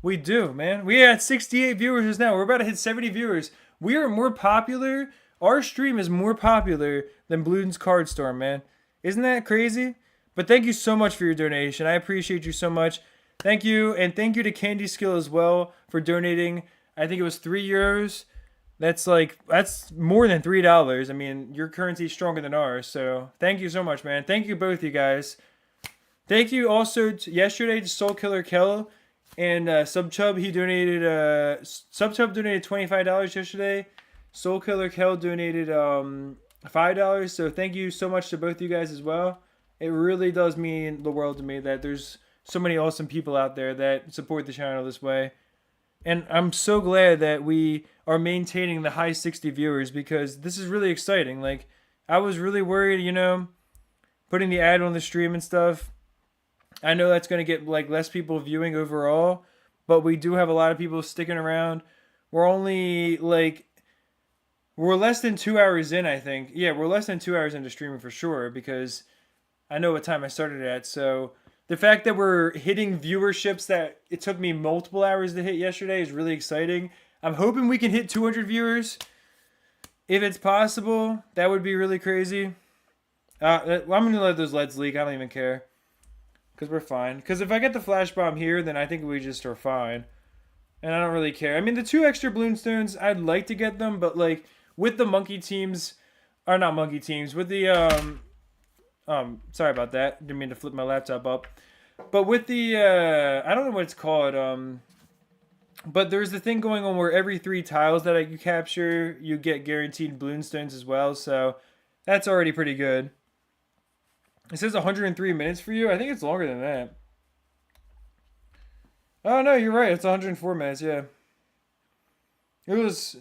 We do, man. We had 68 viewers just now. We're about to hit 70 viewers. We are more popular. Our stream is more popular than Bloons Card Storm, man. Isn't that crazy? But thank you so much for your donation. I appreciate you so much. Thank you. And thank you to Candy Skill as well for donating. I think it was €3. That's more than $3. I mean, your currency is stronger than ours. So thank you so much, man. Thank you both, you guys. Thank you also yesterday to Soul Killer Kel and Subchub. He donated, Subchub donated $25 yesterday. Soul Killer Kel donated $5. So thank you so much to both you guys as well. It really does mean the world to me that there's so many awesome people out there that support the channel this way. And I'm so glad that we are maintaining the high 60 viewers, because this is really exciting. Like, I was really worried, you know, putting the ad on the stream and stuff. I know that's going to get like less people viewing overall, but we do have a lot of people sticking around. We're only like, we're less than 2 hours in, I think. Yeah, we're less than 2 hours into streaming for sure, because I know what time I started at. So the fact that we're hitting viewerships that it took me multiple hours to hit yesterday is really exciting. I'm hoping we can hit 200 viewers. If it's possible, that would be really crazy. I'm going to let those LEDs leak. I don't even care. Because we're fine. Because if I get the flash bomb here, then I think we just are fine. And I don't really care. I mean, the 2 extra balloon stones, I'd like to get them. But like, with the monkey teams, or not monkey teams, with the, sorry about that. Didn't mean to flip my laptop up. But with the, I don't know what it's called. But there's the thing going on where every 3 tiles that you capture, you get guaranteed balloon stones as well. So that's already pretty good. It says 103 minutes for you. I think it's longer than that. Oh, no, you're right. It's 104 minutes, yeah. It was,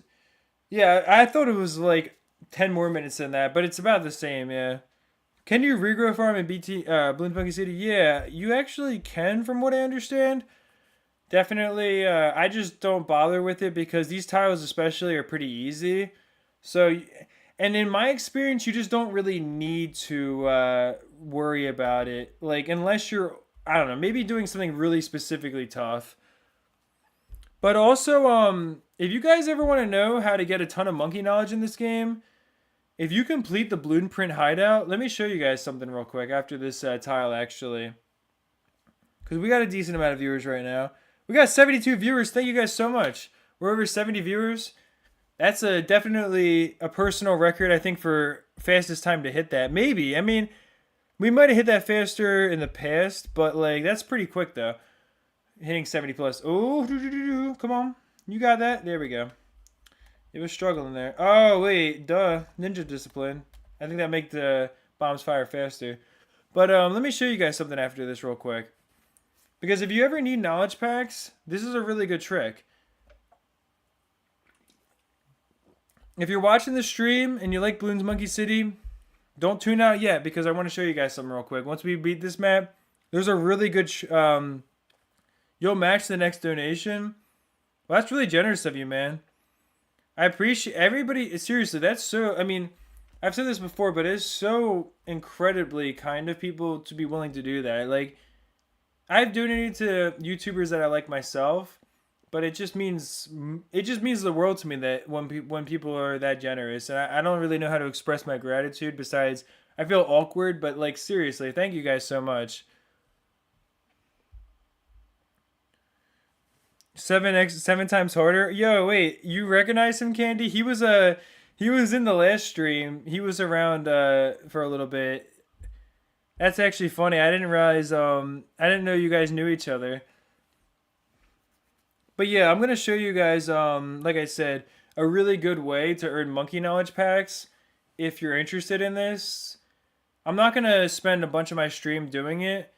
yeah, I thought it was like 10 more minutes than that, but it's about the same, yeah. Can you regrow farm in Bloons Monkey City? Yeah, you actually can, from what I understand. Definitely, I just don't bother with it because these tiles especially are pretty easy. So, and in my experience, you just don't really need to worry about it. Like, unless you're, I don't know, maybe doing something really specifically tough. But also, if you guys ever want to know how to get a ton of monkey knowledge in this game, if you complete the balloon print hideout, let me show you guys something real quick after this tile, actually. Because we got a decent amount of viewers right now. We got 72 viewers. Thank you guys so much. We're over 70 viewers. That's definitely a personal record, I think, for fastest time to hit that. Maybe. I mean, we might have hit that faster in the past, but like that's pretty quick, though. Hitting 70 plus. Oh, come on. You got that? There we go. It was struggling there. Oh, wait. Duh. Ninja discipline. I think that make the bombs fire faster. But let me show you guys something after this real quick. Because if you ever need knowledge packs, this is a really good trick. If you're watching the stream and you like Bloons Monkey City, don't tune out yet because I want to show you guys something real quick. Once we beat this map, there's a really good... you'll match the next donation. Well, that's really generous of you, man. I appreciate everybody. Seriously, that's so. I mean, I've said this before, but it's so incredibly kind of people to be willing to do that. Like, I've donated to YouTubers that I like myself, but it just means the world to me that when people are that generous, and I don't really know how to express my gratitude. Besides, I feel awkward, but like seriously, thank you guys so much. 7 times harder. Yo, wait, you recognize him, Candy? He was in the last stream. He was around for a little bit. That's actually funny. I didn't realize I didn't know you guys knew each other. But yeah, I'm gonna show you guys like I said, a really good way to earn monkey knowledge packs if you're interested in this. I'm not gonna spend a bunch of my stream doing it,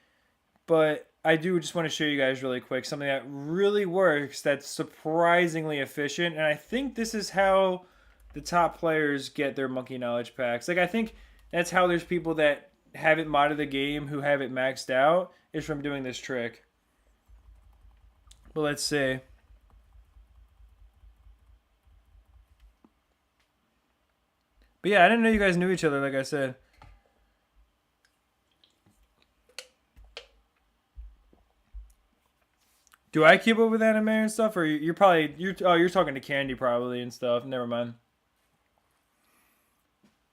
but I do just want to show you guys really quick something that really works that's surprisingly efficient, and I think this is how the top players get their monkey knowledge packs. Like I think that's how there's people that haven't modded the game who have it maxed out is from doing this trick. But let's see. But yeah, I didn't know you guys knew each other, like I said. Do I keep up with anime and stuff, or you're probably you're talking to Candy probably and stuff. Never mind.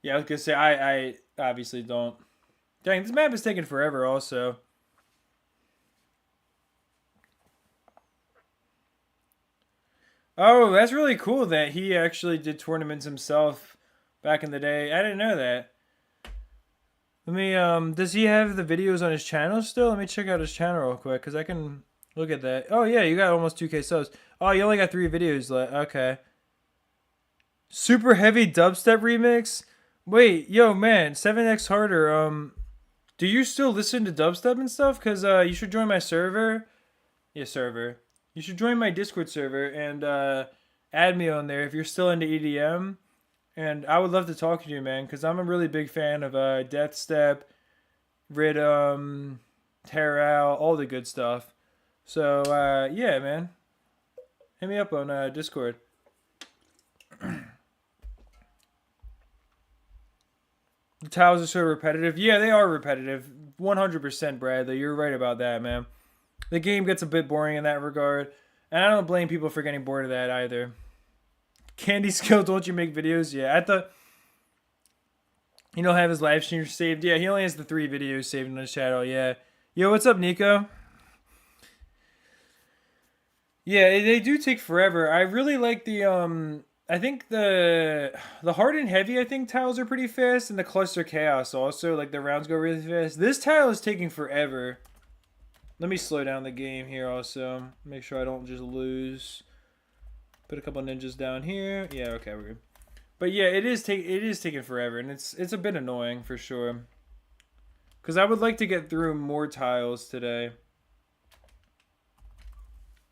Yeah, I was gonna say I obviously don't. Dang, this map is taking forever. Also, oh, that's really cool that he actually did tournaments himself back in the day. I didn't know that. Let me does he have the videos on his channel still? Let me check out his channel real quick because I can look at that. Oh yeah, you got almost 2K subs. Oh, you only got 3 videos left. Okay. Super heavy dubstep remix. Wait, yo man, 7x harder. Do you still listen to dubstep and stuff? Cause you should join my server. Yeah, server. You should join my Discord server and add me on there if you're still into EDM. And I would love to talk to you, man, because I'm a really big fan of Death Step, Rhythm, Terral, all the good stuff. So, yeah, man. Hit me up on Discord. The tiles are so repetitive. Yeah, they are repetitive. 100%, Bradley. You're right about that, man. The game gets a bit boring in that regard. And I don't blame people for getting bored of that either. Candy Skill, don't you make videos? Yeah, I thought you don't have his live stream saved. Yeah, he only has the 3 videos saved on his channel. Yeah. Yo, what's up, Nico? Yeah, they do take forever. I really like the I think the hard and heavy I think tiles are pretty fast, and the cluster chaos also, like the rounds go really fast. This tile is taking forever. Let me slow down the game here also. Make sure I don't just lose. Put a couple ninjas down here. Yeah, okay, we're good. But yeah, it is taking forever, and it's a bit annoying for sure. Cause I would like to get through more tiles today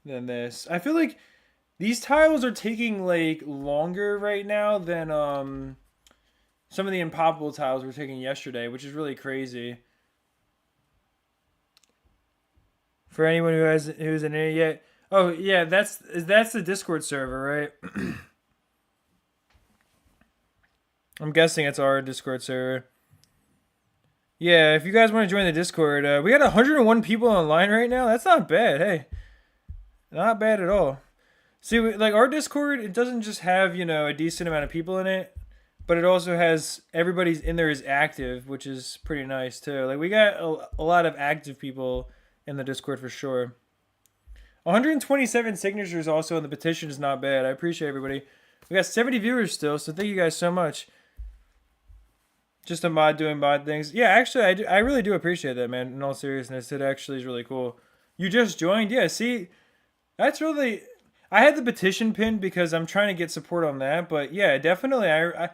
than this. I feel like these tiles are taking like longer right now than some of the impossible tiles were taking yesterday, which is really crazy. For anyone who's in it yet. Oh yeah, that's the Discord server, right? I'm guessing it's our Discord server. Yeah, if you guys want to join the Discord, we got 101 people online right now. That's not bad. Hey, not bad at all. See, like our Discord, it doesn't just have a decent amount of people in it, but it also has everybody's in there is active, which is pretty nice too. Like we got a lot of active people in the Discord for sure. 127 signatures also on the petition is not bad. I appreciate everybody. We got 70 viewers still, so thank you guys so much. Just a mod doing mod things. Yeah, actually, I really do appreciate that, man. In all seriousness, it actually is really cool. You just joined? Yeah, see, that's really... I had the petition pinned because I'm trying to get support on that, but yeah, definitely, I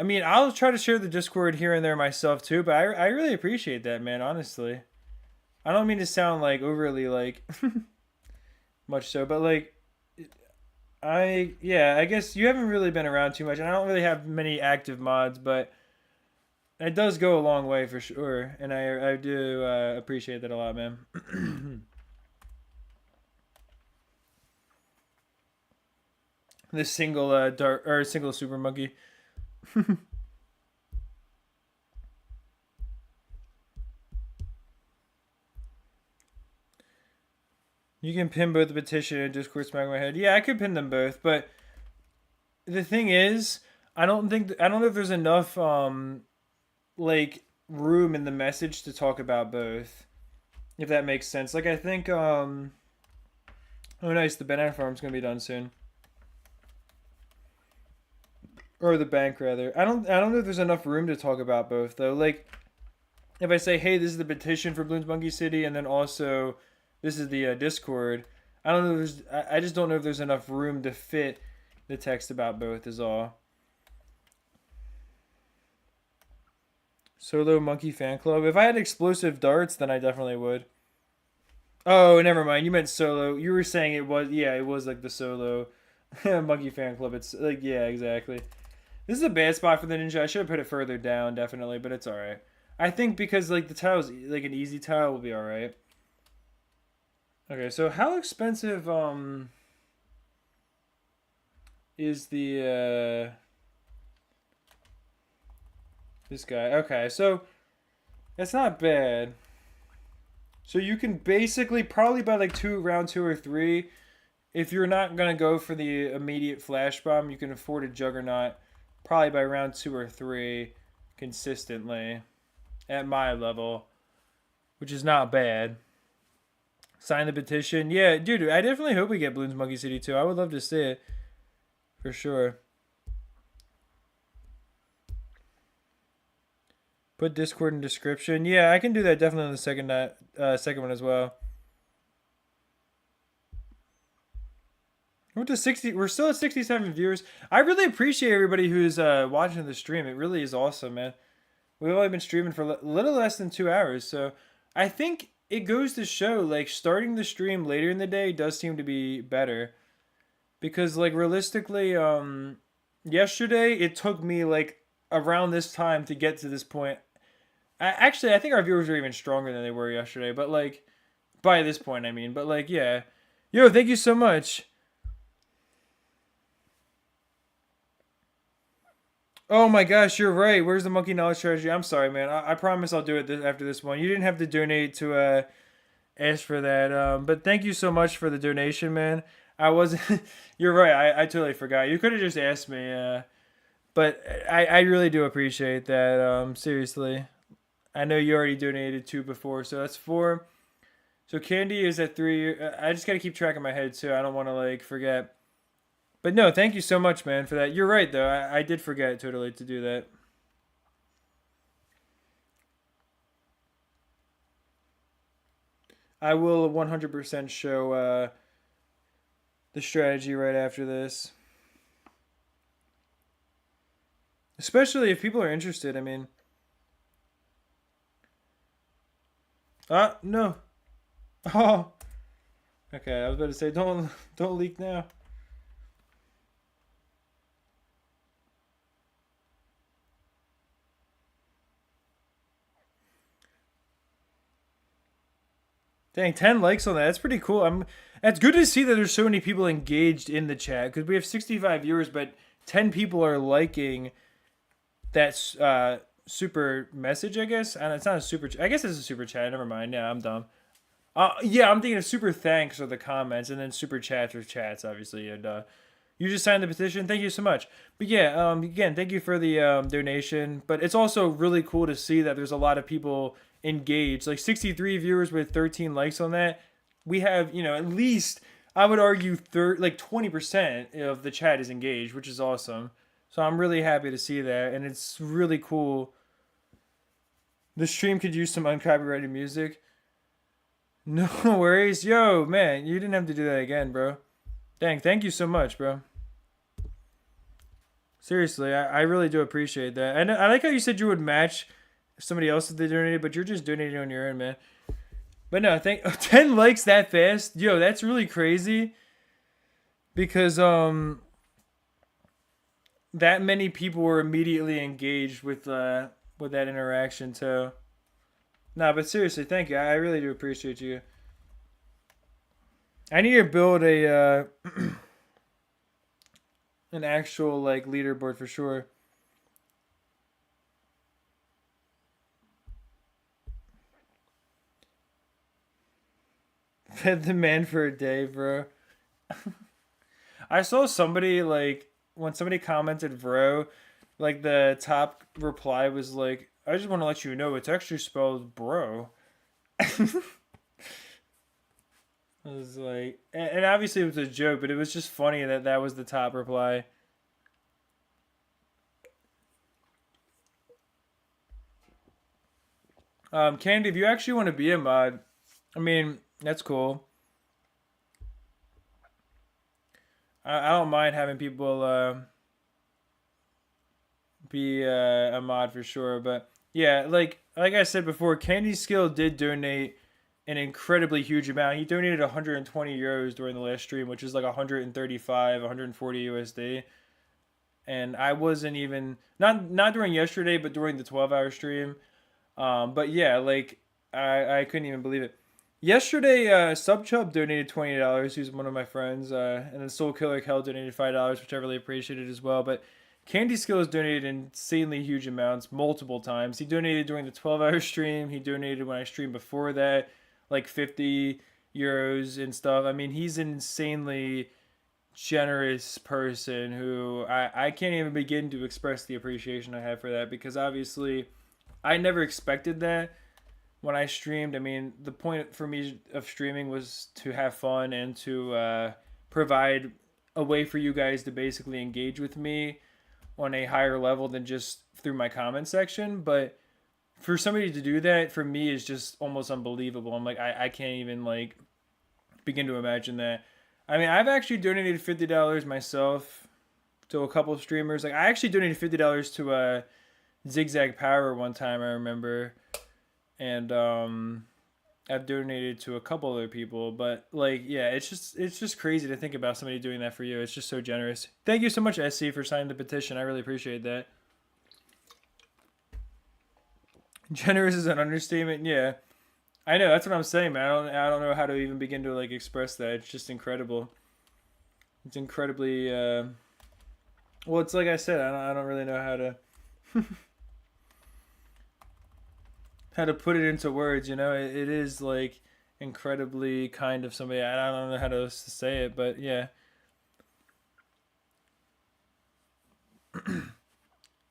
mean, I'll try to share the Discord here and there myself too, but I really appreciate that, man, honestly. I don't mean to sound like overly like... much so, but like I guess you haven't really been around too much, and I don't really have many active mods, but it does go a long way for sure, and I do appreciate that a lot, man. the single dart or single super monkey. You can pin both the petition and Discord smack my head. Yeah, I could pin them both, but the thing is, I don't know if there's enough like room in the message to talk about both. If that makes sense. Like I think oh nice, the banana farm's gonna be done soon. Or the bank rather. I don't know if there's enough room to talk about both though. Like if I say, hey, this is the petition for Bloons Monkey City, and then also this is the Discord. I don't know. I just don't know if there's enough room to fit the text about both. Is all. Solo Monkey Fan Club. If I had explosive darts, then I definitely would. Oh, never mind. You meant solo. You were saying it was. Yeah, it was like the solo Monkey Fan Club. It's like yeah, exactly. This is a bad spot for the ninja. I should have put it further down, definitely, but it's all right. I think because like the tile's like an easy tile will be all right. Okay, so how expensive is the this guy? Okay, so that's not bad. So you can basically probably by like round 2 or 3, if you're not gonna go for the immediate flash bomb, you can afford a juggernaut probably by round 2 or 3 consistently at my level, which is not bad. Sign the petition. Yeah, dude, I definitely hope we get Bloons Monkey City too. I would love to see it. For sure. Put Discord in description. Yeah, I can do that definitely in the second one as well. We're to 60. We're still at 67 viewers. I really appreciate everybody who's watching the stream. It really is awesome, man. We've only been streaming for a little less than 2 hours, so I think it goes to show like starting the stream later in the day does seem to be better, because like realistically, yesterday it took me like around this time to get to this point. Actually, I think our viewers are even stronger than they were yesterday, but like by this point, I mean, but like yeah, yo, thank you so much. Oh my gosh, you're right. Where's the monkey knowledge strategy? I'm sorry, man. I promise I'll do it after this one. You didn't have to donate to ask for that. But thank you so much for the donation, man. I wasn't. You're right. I totally forgot. You could have just asked me. But I really do appreciate that. Seriously, I know you already donated 2 before, so that's 4. So Candy is at 3. I just gotta keep track in my head too. I don't want to like forget. But no, thank you so much, man, for that. You're right, though. I did forget totally to do that. I will 100% show the strategy right after this. Especially if people are interested, I mean. No. Oh. Okay, I was about to say, don't leak now. Dang, 10 likes on that. That's pretty cool. That's good to see that there's so many people engaged in the chat, because we have 65 viewers, but 10 people are liking that super message, I guess. And it's not a super. I guess it's a super chat. Never mind. Yeah, I'm dumb. Yeah, I'm thinking of super thanks or the comments, and then super chats or chats, obviously. And you just signed the petition. Thank you so much. But yeah, again, thank you for the donation. But it's also really cool to see that there's a lot of people engaged. Like 63 viewers with 13 likes on that. We have, at least I would argue like 20% of the chat is engaged, which is awesome. So I'm really happy to see that, and it's really cool. The stream could use some uncopyrighted music. No worries. Yo, man, you didn't have to do that again, bro. Dang, thank you so much, bro. Seriously, I really do appreciate that. And I like how you said you would match somebody else that they donated, but you're just donating on your own, man. But no, 10 likes that fast. Yo, that's really crazy. Because that many people were immediately engaged with that interaction too. No, but seriously, thank you. I really do appreciate you. I need to build a an actual like leaderboard for sure. Fed the man for a day, bro. I saw somebody like when somebody commented bro, like the top reply was like, I just want to let you know it's actually spelled bro. I was like, and obviously it was a joke, but it was just funny that that was the top reply. Candy, if you actually want to be a mod, I mean, that's cool. I don't mind having people be a mod for sure, but yeah, like I said before, Candy Skill did donate an incredibly huge amount. He donated 120 euros during the last stream, which is like 135, 140 USD. And I wasn't even not during yesterday, but during the 12-hour stream. But yeah, like I couldn't even believe it. Yesterday, Subchub donated $20. He's one of my friends, and then Soul Killer Kel donated $5, which I really appreciated as well. But Candy Skills donated insanely huge amounts multiple times. He donated during the 12-hour stream. He donated when I streamed before that, like 50 euros and stuff. I mean, he's an insanely generous person who I can't even begin to express the appreciation I have for that because obviously I never expected that when I streamed. I mean, the point for me of streaming was to have fun and to provide a way for you guys to basically engage with me on a higher level than just through my comment section. But for somebody to do that for me is just almost unbelievable. I'm like, I can't even like begin to imagine that. I mean, I've actually donated $50 myself to a couple of streamers. Like, I actually donated $50 to Zigzag Power one time, I remember. And I've donated to a couple other people, but like, yeah, it's just crazy to think about somebody doing that for you. It's just so generous. Thank you so much, SC, for signing the petition. I really appreciate that. Generous is an understatement. Yeah, I know. That's what I'm saying, man. I don't know how to even begin to like express that. It's just incredible. It's incredibly. Well, it's like I said. I don't really know how to how to put it into words. You know, it is like incredibly kind of somebody. I don't know how to say it, but yeah.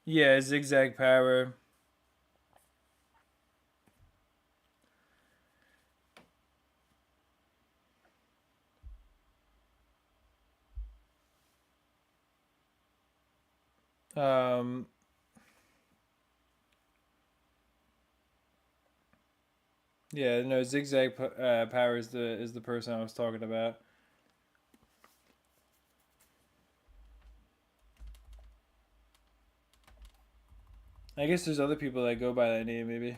Yeah, Zigzag Power. Um, yeah, no, Zigzag Power is the person I was talking about. I guess there's other people that go by that name, maybe.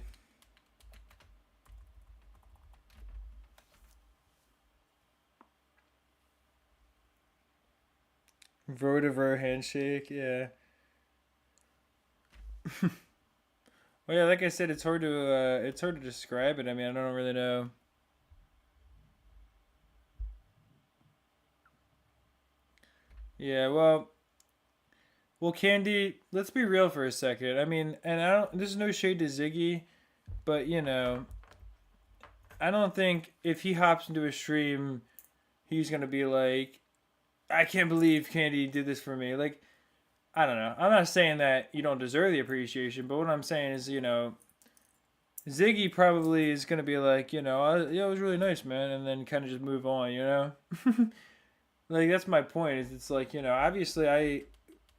Rotiver handshake, yeah. Well, yeah, like I said, it's hard to describe it. I mean, I don't really know. Yeah, well, Candy, let's be real for a second. I mean, and I don't. There's no shade to Ziggy, but I don't think if he hops into a stream, he's gonna be like, I can't believe Candy did this for me. Like, I don't know. I'm not saying that you don't deserve the appreciation, but what I'm saying is, Ziggy probably is gonna be like, yeah, it was really nice, man, and then kind of just move on, Like that's my point. Is it's like obviously I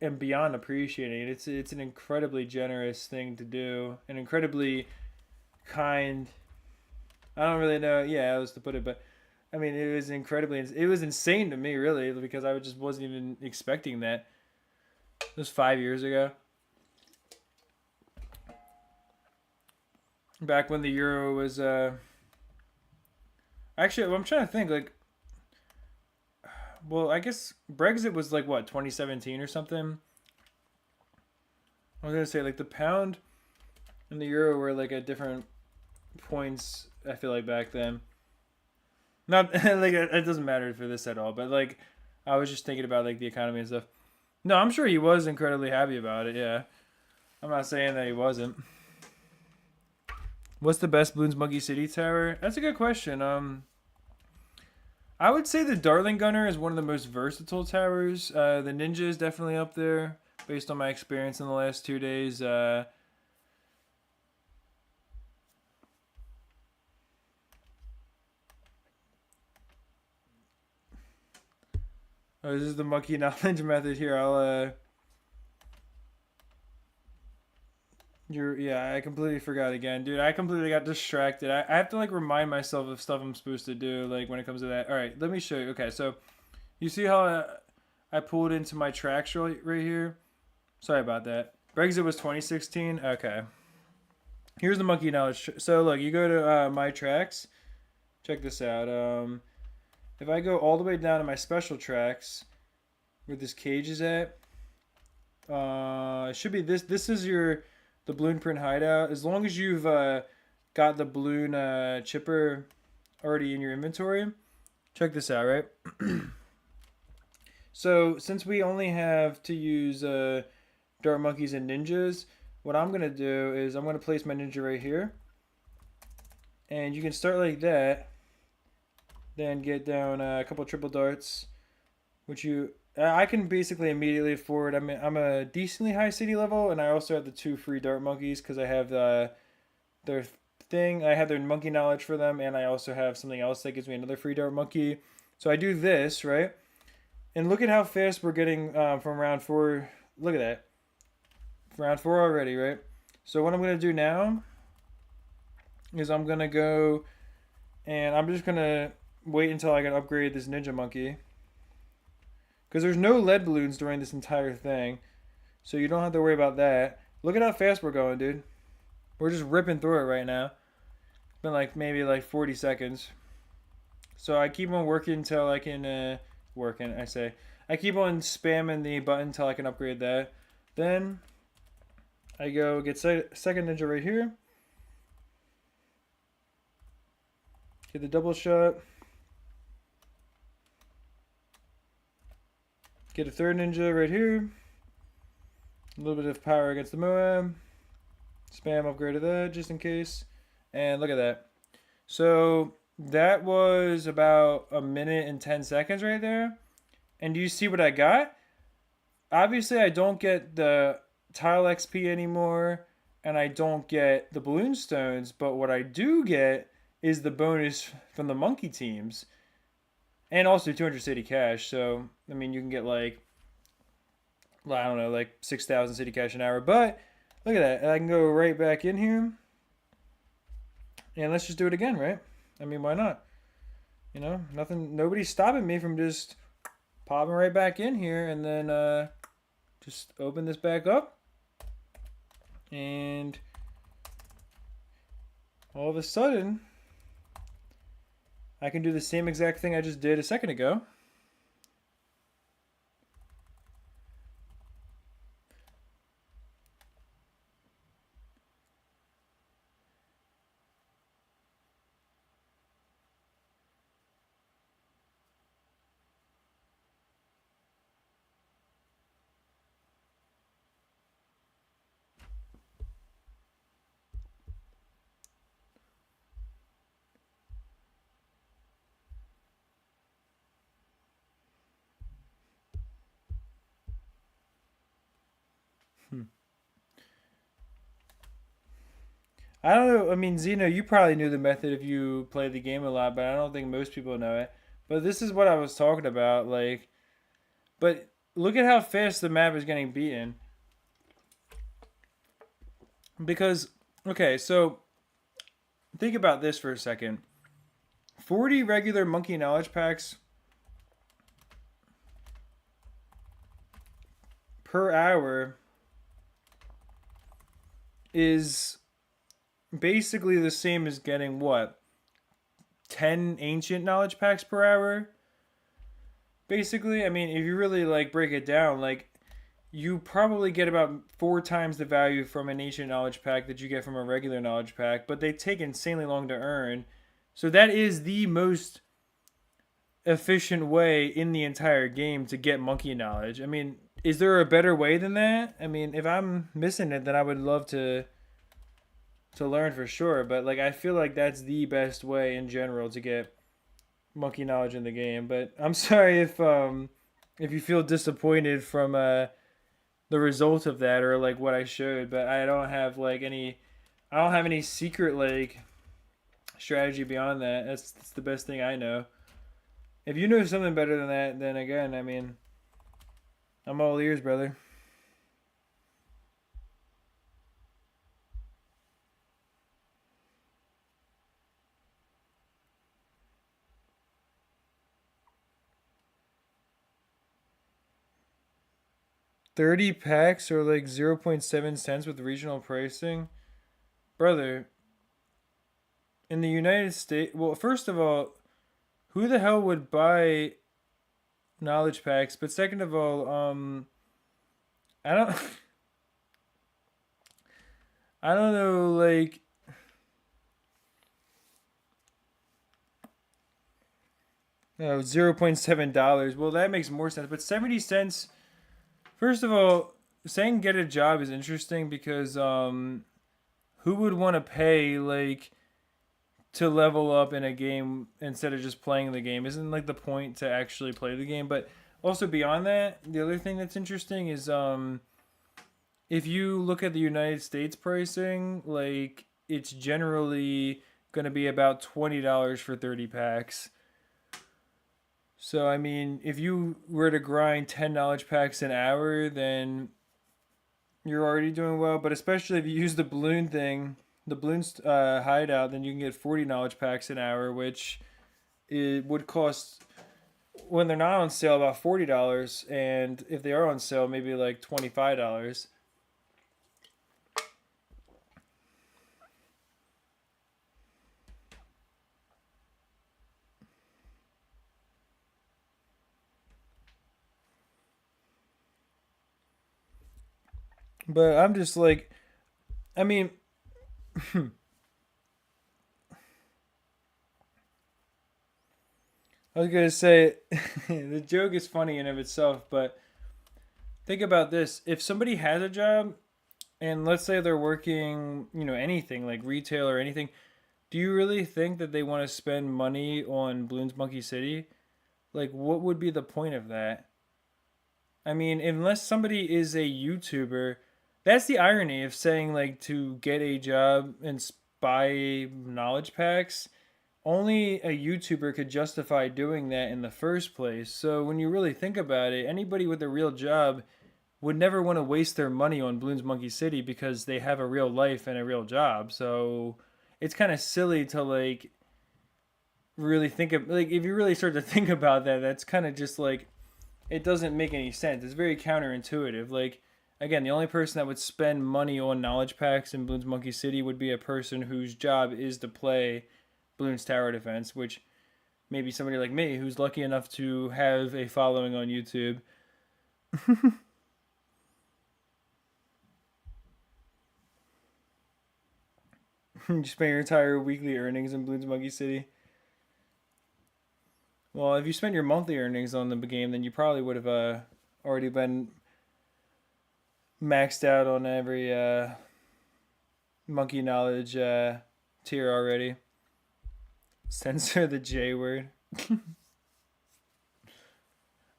am beyond appreciating it. It's an incredibly generous thing to do, an incredibly kind. I don't really know, yeah, how else to put it, but I mean, it was insane to me, really, because I just wasn't even expecting that. It was 5 years ago, back when the euro was. Actually, I'm trying to think. Like, well, I guess Brexit was like what 2017 or something. I was gonna say like the pound and the euro were like at different points. I feel like back then. Not like it doesn't matter for this at all, but like I was just thinking about like the economy and stuff. No, I'm sure he was incredibly happy about it. Yeah, I'm not saying that he wasn't. What's the best Bloons Monkey City tower? That's a good question. I would say the Darling Gunner is one of the most versatile towers. The Ninja is definitely up there based on my experience in the last 2 days. Oh, this is the monkey knowledge method here. Yeah, I completely forgot again, dude. I completely got distracted. I have to like remind myself of stuff I'm supposed to do, like when it comes to that. All right, let me show you. Okay, so you see how I pulled into my tracks right here? Sorry about that. Brexit was 2016. Okay, here's the monkey knowledge. So look, you go to my tracks. Check this out. If I go all the way down to my special tracks, where this cage is at, it should be this. This is the balloon print hideout. As long as you've got the balloon chipper already in your inventory, check this out, right? So since we only have to use dart monkeys and ninjas, what I'm gonna do is I'm gonna place my ninja right here, and you can start like that. Then get down a couple triple darts, which I can basically immediately afford. I'm a decently high city level, and I also have the 2 free dart monkeys because I have their thing. I have their monkey knowledge for them, and I also have something else that gives me another free dart monkey. So I do this, right? And look at how fast we're getting from round 4. Look at that. Round 4 already, right? So what I'm going to do now is I'm going to go and I'm just going to wait until I can upgrade this ninja monkey. Because there's no lead balloons during this entire thing. So you don't have to worry about that. Look at how fast we're going, dude. We're just ripping through it right now. It's been like maybe like 40 seconds. So I keep on working until I can I keep on spamming the button until I can upgrade that. Then I go get second ninja right here. Get the double shot. Get a third ninja right here. A little bit of power against the Moab. Spam upgrade of that just in case. And look at that. So that was about a minute and 10 seconds right there. And do you see what I got? Obviously, I don't get the tile XP anymore, and I don't get the balloon stones, but what I do get is the bonus from the monkey teams. And also 200 city cash. So, I mean, you can get like, I don't know, like 6,000 city cash an hour. But look at that. I can go right back in here. And let's just do it again, right? I mean, why not? You know, nobody's stopping me from just popping right back in here and then just open this back up. And all of a sudden, I can do the same exact thing I just did a second ago. I don't know. I mean, Zeno, you probably knew the method if you played the game a lot, but I don't think most people know it. But this is what I was talking about. Like, but look at how fast the map is getting beaten. Because, okay, so think about this for a second. 40 regular monkey knowledge packs per hour is basically the same as getting what? 10 ancient knowledge packs per hour? Basically, I mean, if you really like break it down, like you probably get about 4 times the value from an ancient knowledge pack that you get from a regular knowledge pack, but they take insanely long to earn. So that is the most efficient way in the entire game to get monkey knowledge. I mean, Is there a better way than that? I mean, if I'm missing it, then I would love to learn for sure. But like, I feel like that's the best way in general to get monkey knowledge in the game. But I'm sorry if you feel disappointed from the result of that or like what I showed. But I don't have like any. I don't have any secret like strategy beyond that. That's the best thing I know. If you know something better than that, then again, I mean, I'm all ears, brother. 30 packs or like 0.7 cents with regional pricing. Brother, in the United States, well, first of all, who the hell would buy knowledge packs? But second of all, I don't I don't know like 0.7 dollars. Well, that makes more sense. But 70 cents. First of all, saying get a job is interesting because who would want to pay like to level up in a game instead of just playing the game? Isn't like the point to actually play the game? But also beyond that, the other thing that's interesting is if you look at the United States pricing, like it's generally going to be about $20 for 30 packs. So I mean, if you were to grind 10 knowledge packs an hour, then you're already doing well. But especially if you use the balloon thing, the balloons hideout, then you can get 40 knowledge packs an hour, which it would cost when they're not on sale about $40, and if they are on sale, maybe like $25. But I'm just like, I mean, I was gonna say the joke is funny in of itself, but think about this: if somebody has a job, and let's say they're working, anything like retail or anything, do you really think that they want to spend money on Bloons Monkey City? Like, what would be the point of that? I mean, unless somebody is a YouTuber, that's the irony of saying like to get a job and buy knowledge packs. Only a YouTuber could justify doing that in the first place. So when you really think about it, anybody with a real job would never want to waste their money on Bloons Monkey City because they have a real life and a real job. So it's kind of silly to like really think of like if you really start to think about that, that's kind of just like it doesn't make any sense. It's very counterintuitive. Like again, the only person that would spend money on knowledge packs in Bloons Monkey City would be a person whose job is to play Bloons Tower Defense, which maybe somebody like me who's lucky enough to have a following on YouTube. You spend your entire weekly earnings in Bloons Monkey City. Well, if you spent your monthly earnings on the game, then you probably would have already been maxed out on every monkey knowledge tier already. Censor the J word.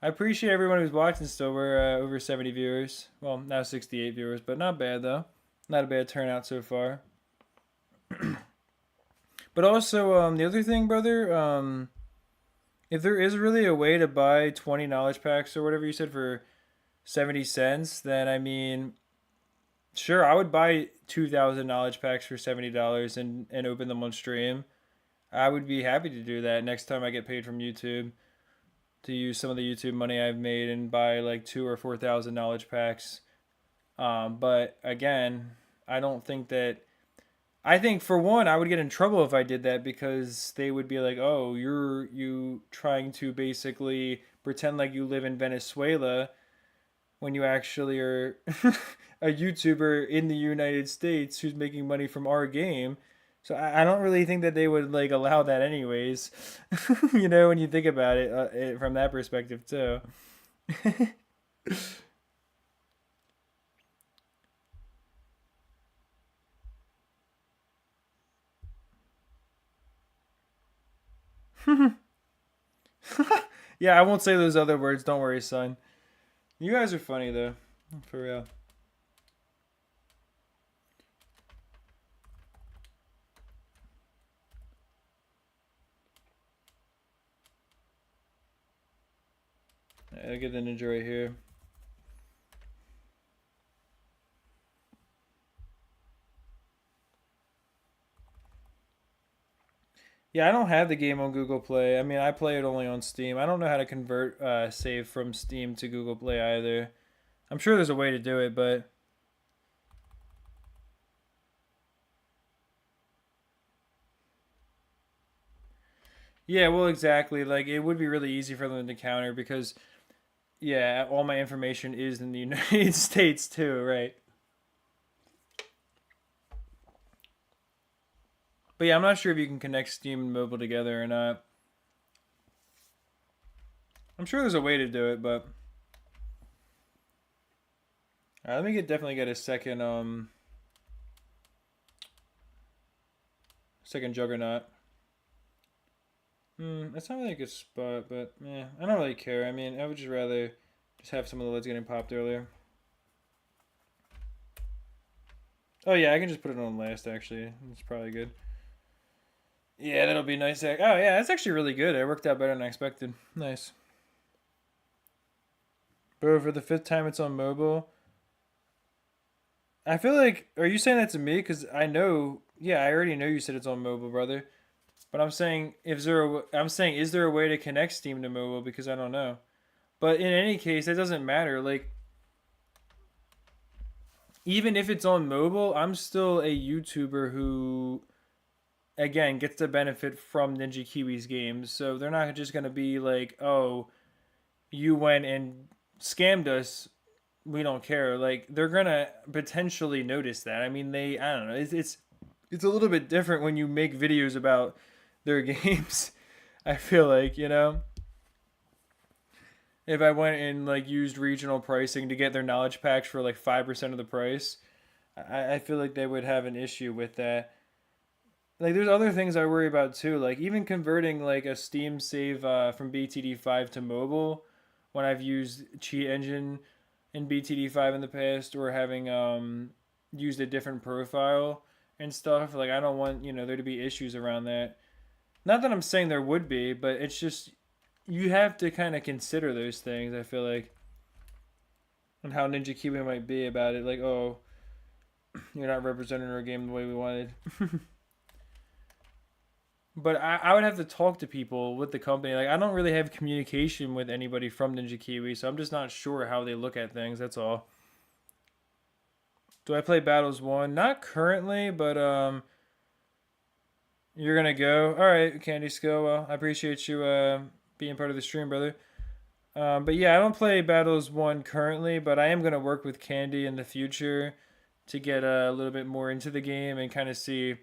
I appreciate everyone who's watching still. We're over 70 viewers. Well, now 68 viewers, but not bad though. Not a bad turnout so far. But also, the other thing, brother, if there is really a way to buy 20 knowledge packs or whatever you said for 70 cents, then I mean, sure, I would buy 2,000 knowledge packs for $70 and open them on stream. I would be happy to do that next time I get paid from YouTube to use some of the YouTube money I've made and buy like 2 or 4 thousand knowledge packs. But again, I don't think that. I think for one, I would get in trouble if I did that because they would be like, "Oh, you trying to basically pretend like you live in Venezuela when you actually are a YouTuber in the United States who's making money from our game." So I don't really think that they would like allow that anyways. When you think about it from that perspective too. Yeah, I won't say those other words. Don't worry, son. You guys are funny though, for real. I'll get the ninja right here. Yeah, I don't have the game on Google Play. I mean, I play it only on Steam. I don't know how to convert save from Steam to Google Play either. I'm sure there's a way to do it, but yeah, well, exactly. Like, it would be really easy for them to counter because, yeah, all my information is in the United States too, right? But yeah, I'm not sure if you can connect Steam and mobile together or not. I'm sure there's a way to do it, but let me definitely get a second Juggernaut. That's not really a good spot, but yeah, I don't really care. I mean, I would just rather just have some of the lids getting popped earlier. Oh yeah, I can just put it on last. Actually, it's probably good. Yeah, that'll be nice. Oh yeah, that's actually really good. It worked out better than I expected. Nice. Bro, for the fifth time it's on mobile. I feel like, are you saying that to me? Because I know, yeah, I already know you said it's on mobile, brother. But I'm saying, I'm saying, is there a way to connect Steam to mobile? Because I don't know. But in any case, it doesn't matter. Like, even if it's on mobile, I'm still a YouTuber who, again, gets the benefit from Ninja Kiwi's games. So they're not just gonna be like, oh, you went and scammed us, we don't care. Like, they're gonna potentially notice that. I mean, I don't know. It's a little bit different when you make videos about their games. I feel like, if I went and like used regional pricing to get their knowledge packs for like 5% of the price, I feel like they would have an issue with that. Like, there's other things I worry about too. Like, even converting like a Steam save from BTD5 to mobile when I've used Cheat Engine in BTD5 in the past, or having used a different profile and stuff. Like, I don't want, there to be issues around that. Not that I'm saying there would be, but it's just you have to kind of consider those things, I feel like, and how Ninja Kiwi might be about it. Like, oh, you're not representing our game the way we wanted. But I would have to talk to people with the company. Like, I don't really have communication with anybody from Ninja Kiwi, so I'm just not sure how they look at things. That's all. Do I play Battles 1? Not currently, but you're gonna go. All right, Candy Skill. Well, I appreciate you being part of the stream, brother. But yeah, I don't play Battles 1 currently, but I am gonna work with Candy in the future to get a little bit more into the game and kind of see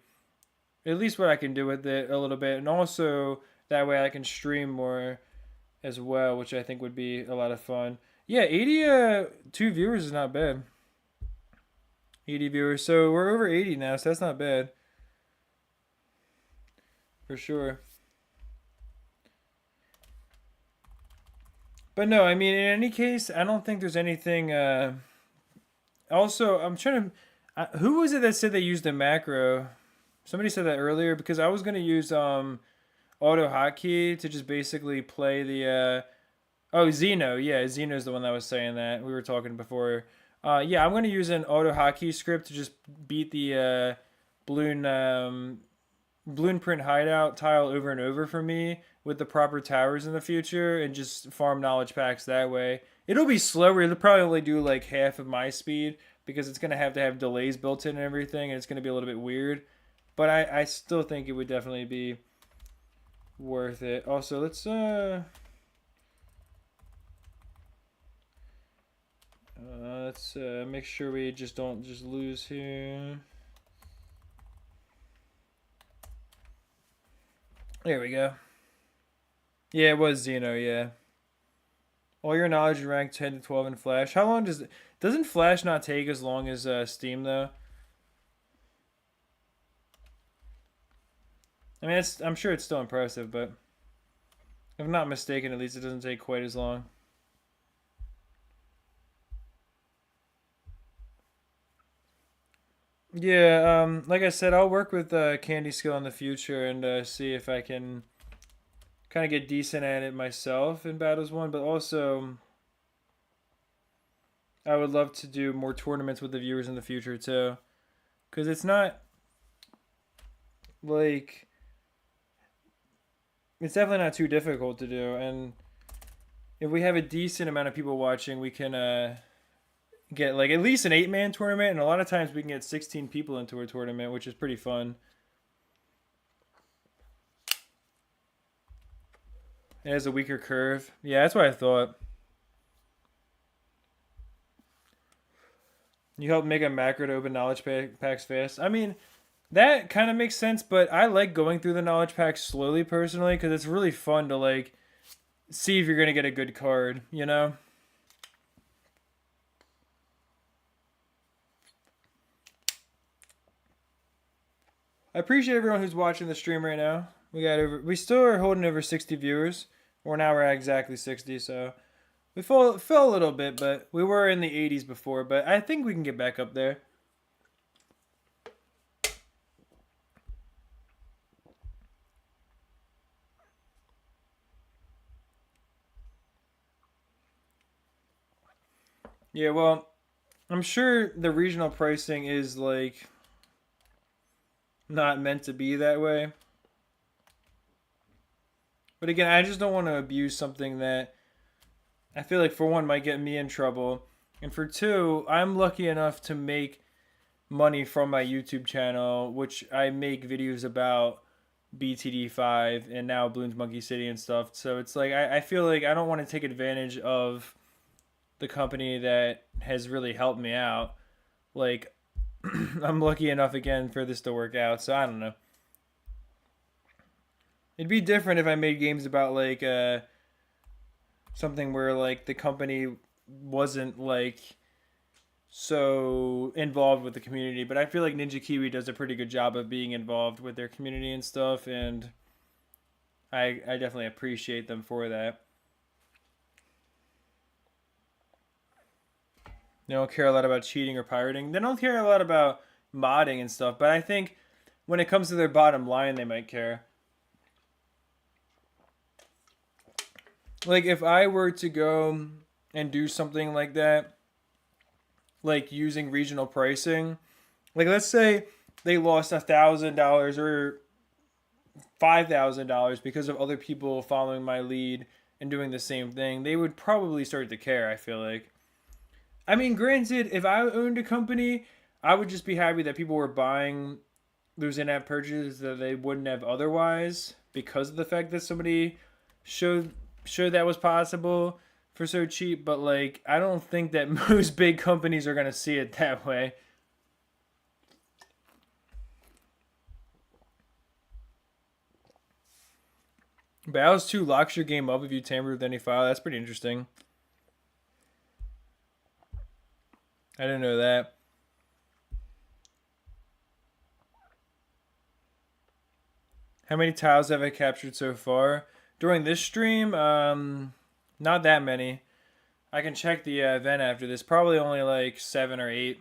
at least what I can do with it a little bit, and also that way I can stream more as well, which I think would be a lot of fun. Yeah, 82 viewers is not bad. 80 viewers, so we're over 80 now, so that's not bad for sure. But no, I mean, in any case, I don't think there's anything. Also, I'm trying to. Who was it that said they used a macro? Somebody said that earlier, because I was gonna use auto hotkey to just basically play the. Oh, Zeno. Yeah, Zeno's the one that was saying that. We were talking before. Yeah, I'm gonna use an auto hotkey script to just beat the balloon balloon print hideout tile over and over for me with the proper towers in the future, and just farm knowledge packs that way. It'll be slower. It'll probably only do like half of my speed because it's gonna have to have delays built in and everything, and it's gonna be a little bit weird. But I still think it would definitely be worth it. Also, let's make sure we just don't just lose here. There we go. Yeah, it was Xeno, yeah. All your knowledge ranked 10 to 12 in Flash. How long doesn't Flash not take as long as Steam though? I mean, I'm sure it's still impressive, but If I'm not mistaken, at least it doesn't take quite as long. Yeah, like I said, I'll work with Candy Skill in the future and see if I can kind of get decent at it myself in Battles 1, but also I would love to do more tournaments with the viewers in the future too. Because it's not like, it's definitely not too difficult to do. And if we have a decent amount of people watching, we can get like at least an 8-man tournament. And a lot of times we can get 16 people into a tournament, which is pretty fun. It has a weaker curve. Yeah, that's what I thought. You help make a macro to open knowledge packs fast. I mean, that kind of makes sense, but I like going through the knowledge packs slowly personally because it's really fun to like see if you're gonna get a good card, you know? I appreciate everyone who's watching the stream right now. We still are holding over 60 viewers. Or now we're at exactly 60, so we fell a little bit, but we were in the 80s before, but I think we can get back up there. Yeah, well, I'm sure the regional pricing is like not meant to be that way. But again, I just don't want to abuse something that I feel like for one might get me in trouble. And for two, I'm lucky enough to make money from my YouTube channel, which I make videos about BTD5 and now Bloons Monkey City and stuff. So it's like I feel like I don't want to take advantage of the company that has really helped me out. Like I'm lucky enough again for this to work out. So I don't know. It'd be different if I made games about like something where like the company wasn't like so involved with the community, but I feel like Ninja Kiwi does a pretty good job of being involved with their community and stuff, and I definitely appreciate them for that. They don't care a lot about cheating or pirating. They don't care a lot about modding and stuff, but I think when it comes to their bottom line, they might care. Like if I were to go and do something like that, like using regional pricing, like let's say they lost $1,000 or $5,000 because of other people following my lead and doing the same thing, they would probably start to care. I feel like. I mean, granted, if I owned a company, I would just be happy that people were buying those in-app purchases that they wouldn't have otherwise because of the fact that somebody showed that was possible for so cheap. But like, I don't think that most big companies are gonna see it that way. Battles 2 locks your game up if you tamper with any file. That's pretty interesting. I didn't know that. How many tiles have I captured so far? During this stream, not that many. I can check the event after this. Probably only like 7 or 8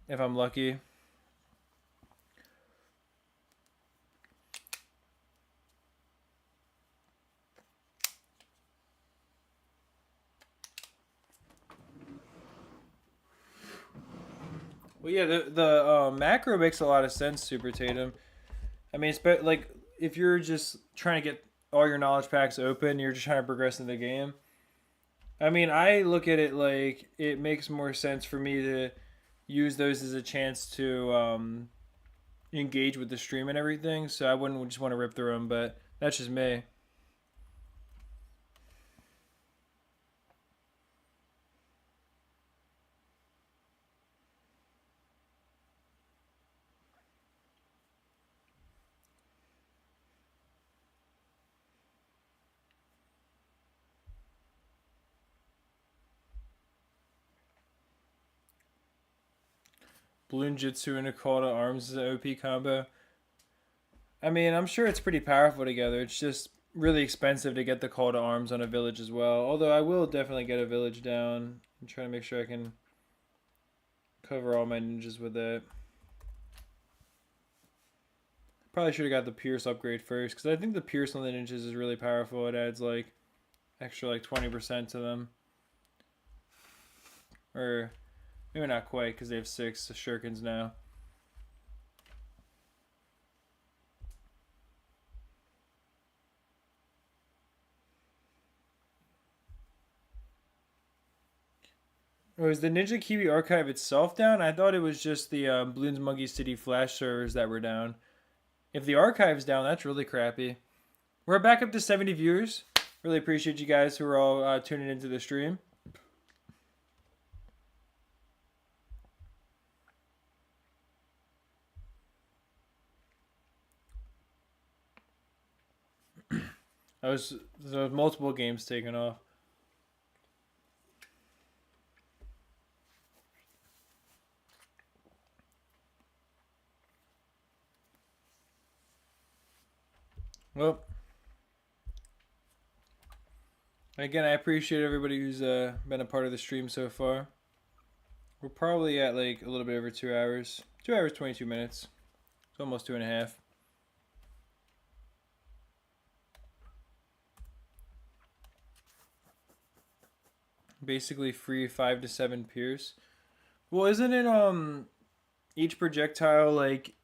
if I'm lucky. Well, yeah, the macro makes a lot of sense, Super Tatum. I mean, it's like if you're just trying to get all your knowledge packs open, you're just trying to progress in the game. I mean, I look at it like it makes more sense for me to use those as a chance to engage with the stream and everything. So I wouldn't just want to rip through them, but that's just me. Balloon Jutsu and a call to arms is an OP combo. I mean, I'm sure it's pretty powerful together. It's just really expensive to get the call to arms on a village as well. Although I will definitely get a village down and try to make sure I can cover all my ninjas with it. Probably should have got the Pierce upgrade first, because I think the Pierce on the ninjas is really powerful. It adds like extra like 20% to them. Or maybe not quite, because they have 6 shurikens now. Oh, is the Ninja Kiwi archive itself down? I thought it was just the Bloons Monkey City Flash servers that were down. If the archive's down, that's really crappy. We're back up to 70 viewers. Really appreciate you guys who are all tuning into the stream. There was multiple games taken off. Well, again, I appreciate everybody who's been a part of the stream so far. We're probably at like a little bit over 2 hours. 2 hours, 22 minutes. It's almost 2.5. Basically free 5 to 7 Pierce. Well, isn't it each projectile like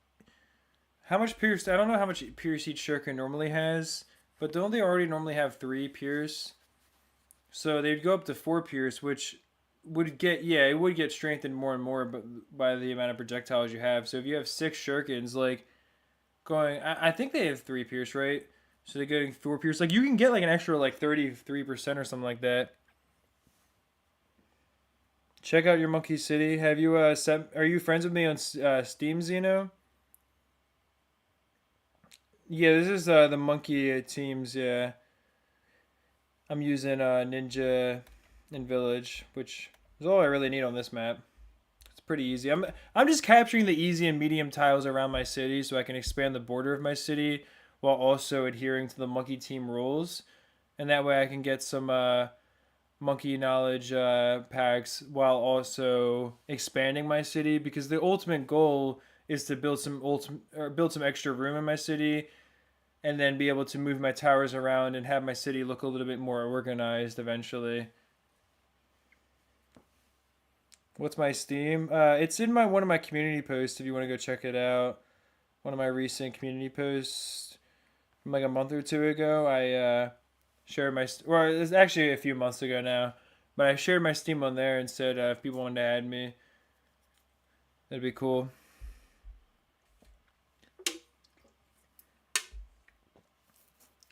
how much Pierce? I don't know how much Pierce each shuriken normally has, but don't they already normally have 3 Pierce? So they'd go up to 4 Pierce, which would get it would get strengthened more and more, but by the amount of projectiles you have. So if you have 6 shurikens, like going, I think they have 3 Pierce, right? So they're getting 4 Pierce. Like you can get like an extra like 33% or something like that. Check out your Monkey City. Have you are you friends with me on Steam, Zeno? Yeah, this is the monkey teams. Yeah, I'm using Ninja and Village, which is all I really need on this map. It's pretty easy. I'm just capturing the easy and medium tiles around my city so I can expand the border of my city while also adhering to the monkey team rules, and that way I can get some monkey knowledge packs while also expanding my city, because the ultimate goal is to build some extra room in my city and then be able to move my towers around and have my city look a little bit more organized eventually. What's my Steam? It's in one of my community posts if you want to go check it out. One of my recent community posts from like a month or two ago. I shared my, or it was actually a few months ago now, but I shared my Steam on there and said if people wanted to add me, that'd be cool.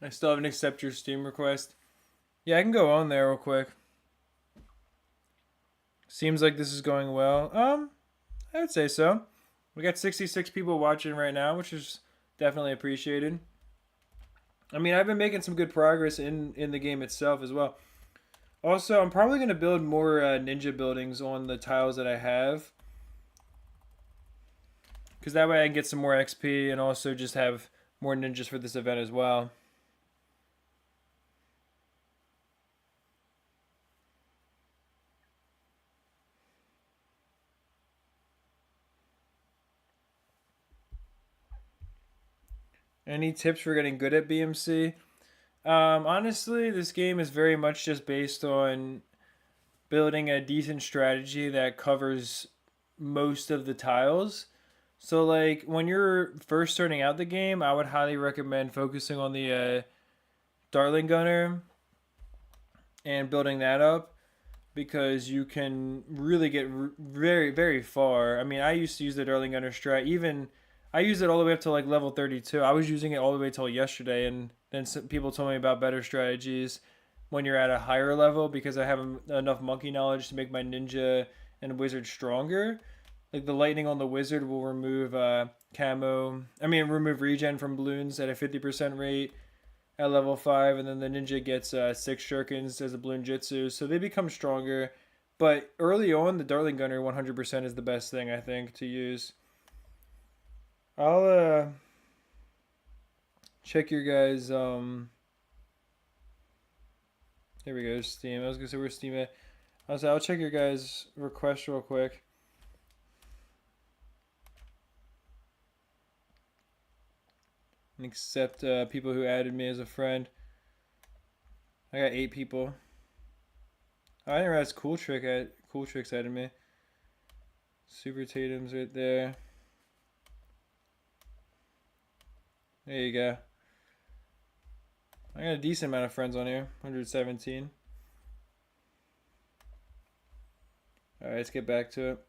I still haven't accepted your Steam request. Yeah, I can go on there real quick. Seems like this is going well. I would say so. We got 66 people watching right now, which is definitely appreciated. I mean, I've been making some good progress in the game itself as well. Also, I'm probably going to build more ninja buildings on the tiles that I have, because that way I can get some more XP and also just have more ninjas for this event as well. Any tips for getting good at BMC? Honestly, this game is very much just based on building a decent strategy that covers most of the tiles. So, like, when you're first starting out the game, I would highly recommend focusing on the Darling Gunner and building that up, because you can really get very, very far. I mean, I used to use the Darling Gunner strat. Even I used it all the way up to like level 32. I was using it all the way till yesterday, and then some people told me about better strategies when you're at a higher level, because I have enough monkey knowledge to make my ninja and wizard stronger. Like the lightning on the wizard will remove remove regen from balloons at a 50% rate at level 5, and then the ninja gets 6 shurikens as a balloon jutsu, so they become stronger. But early on, the Darling Gunner 100% is the best thing, I think, to use. I'll check your guys' Here we go, Steam. I was gonna say where's Steam at? I'll check your guys' request real quick. And accept people who added me as a friend. I got 8 people. Oh, I didn't realize Cool Tricks added me. Super Tatum's right there. There you go. I got a decent amount of friends on here. 117. Alright, let's get back to it.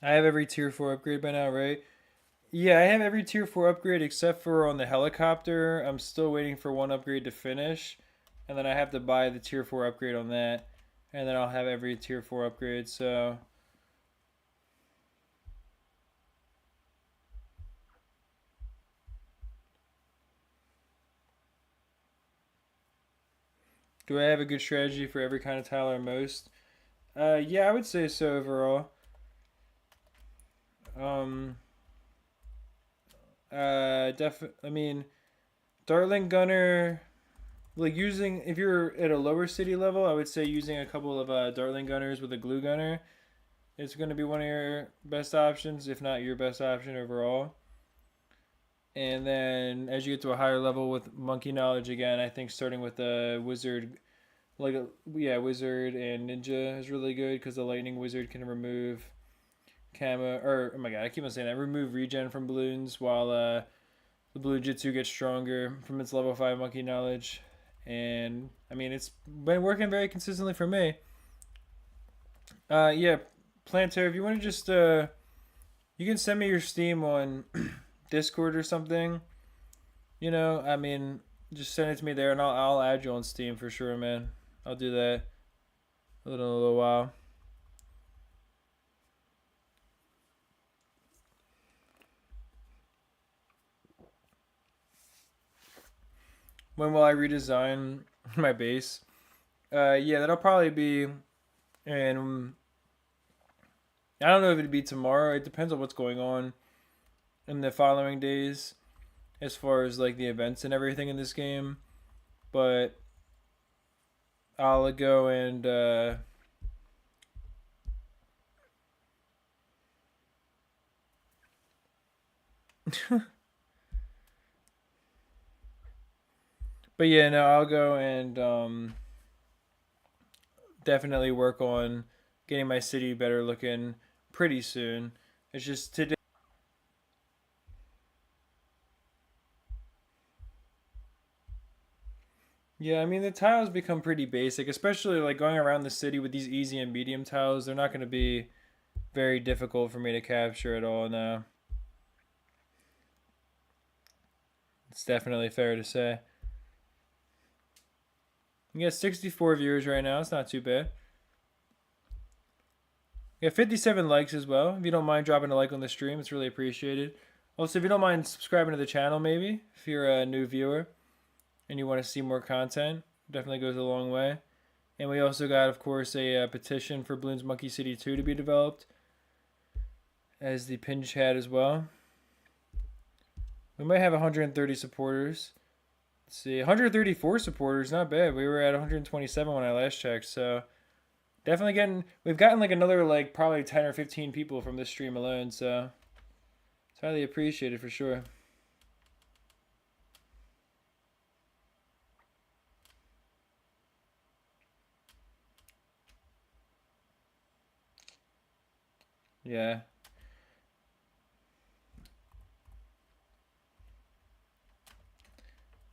I have every tier 4 upgrade by now, right? Yeah, I have every tier 4 upgrade except for on the helicopter. I'm still waiting for one upgrade to finish. And then I have to buy the tier 4 upgrade on that. And then I'll have every tier 4 upgrade, so... Do I have a good strategy for every kind of tile or most? Yeah, I would say so overall. I mean, Dartling Gunner, like using, if you're at a lower city level, I would say using a couple of Dartling Gunners with a Glue Gunner is going to be one of your best options, if not your best option overall. And then as you get to a higher level with Monkey Knowledge again, I think starting with a Wizard, Wizard and Ninja is really good because the Lightning Wizard can remove oh my god, I keep on saying that, remove regen from balloons while the Blue Jitsu gets stronger from its level 5 Monkey Knowledge. And I mean, it's been working very consistently for me. Yeah, Planter, if you want to just you can send me your Steam on Discord or something. You know, I mean, just send it to me there, and I'll add you on Steam for sure, man. I'll do that in a little while. When will I redesign my base? Yeah, that'll probably be, and I don't know if it'd be tomorrow. It depends on what's going on in the following days, as far as like the events and everything in this game. But I'll go and but yeah, no, I'll go and definitely work on getting my city better looking pretty soon. It's just today. Yeah, I mean the tiles become pretty basic, especially like going around the city with these easy and medium tiles. They're not going to be very difficult for me to capture at all now. It's definitely fair to say. We got 64 viewers right now. It's not too bad. We got 57 likes as well. If you don't mind dropping a like on the stream, it's really appreciated. Also, if you don't mind subscribing to the channel, maybe if you're a new viewer and you want to see more content, definitely goes a long way. And we also got, of course, a petition for Bloons Monkey City 2 to be developed, as the pin chat as well. We might have 130 supporters. Let's see, 134 supporters, not bad. We were at 127 when I last checked, so definitely we've gotten like another like probably 10 or 15 people from this stream alone, so it's highly appreciated for sure. Yeah.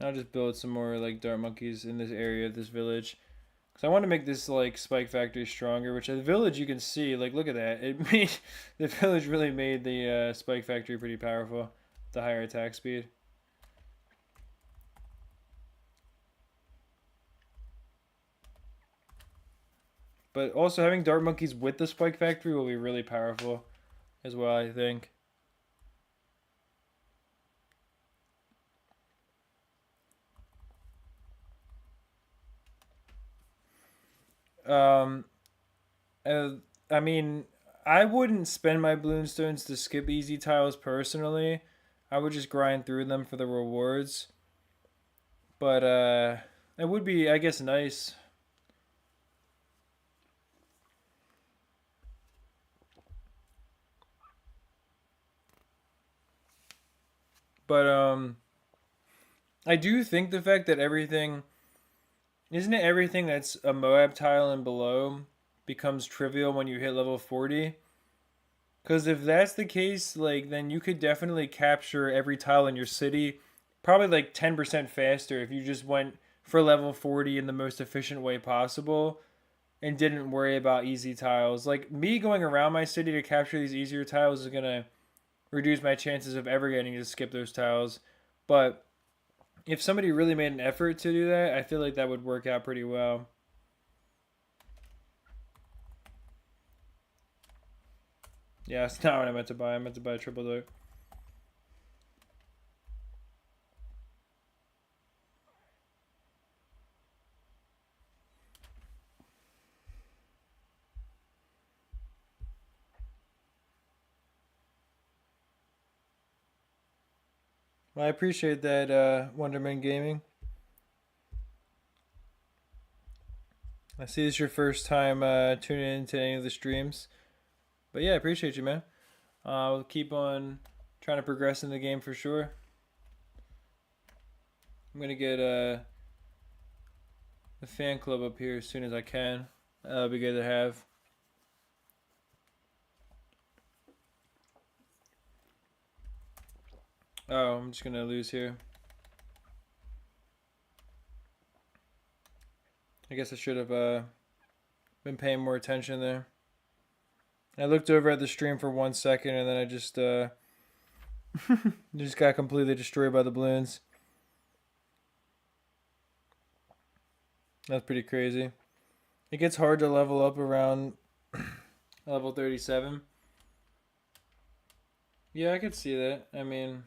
I'll just build some more like dart monkeys in this area of this village. Because I want to make this like spike factory stronger, which the village you can see, like look at that. It made the village really made the spike factory pretty powerful. The higher attack speed. But also having dart monkeys with the spike factory will be really powerful as well, I think. Um, I mean, I wouldn't spend my Bloonstones to skip easy tiles personally. I would just grind through them for the rewards. But it would be, I guess, nice. But I do think the fact that isn't it everything that's a Moab tile and below becomes trivial when you hit level 40? Because if that's the case, like, then you could definitely capture every tile in your city probably like 10% faster if you just went for level 40 in the most efficient way possible and didn't worry about easy tiles. Like, me going around my city to capture these easier tiles is going to reduce my chances of ever getting to skip those tiles. But if somebody really made an effort to do that, I feel like that would work out pretty well. Yeah, that's not what I meant to buy. I meant to buy a triple dope. Well, I appreciate that, Wonderman Gaming. I see this is your first time tuning into any of the streams. But yeah, I appreciate you, man. We'll keep on trying to progress in the game for sure. I'm going to get the fan club up here as soon as I can. That'll be good to have. Oh, I'm just going to lose here. I guess I should have been paying more attention there. I looked over at the stream for 1 second and then I just just got completely destroyed by the balloons. That's pretty crazy. It gets hard to level up around level 37. Yeah, I could see that. I mean,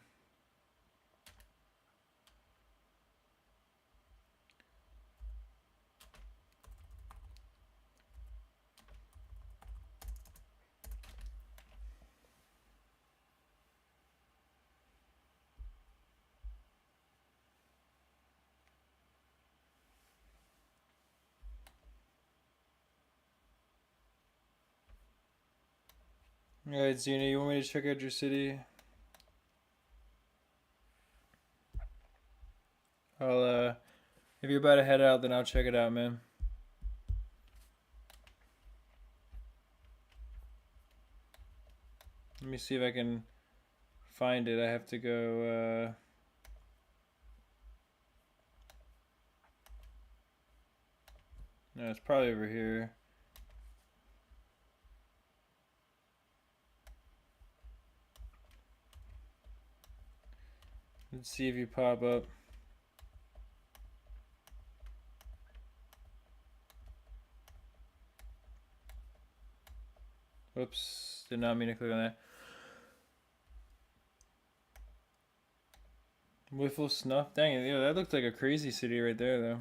alright, Zena, you want me to check out your city? I'll if you're about to head out, then I'll check it out, man. Let me see if I can find it. I have to go no, it's probably over here. Let's see if you pop up. Whoops, did not mean to click on that. Whiffle Snuff? Dang it, that looked like a crazy city right there, though.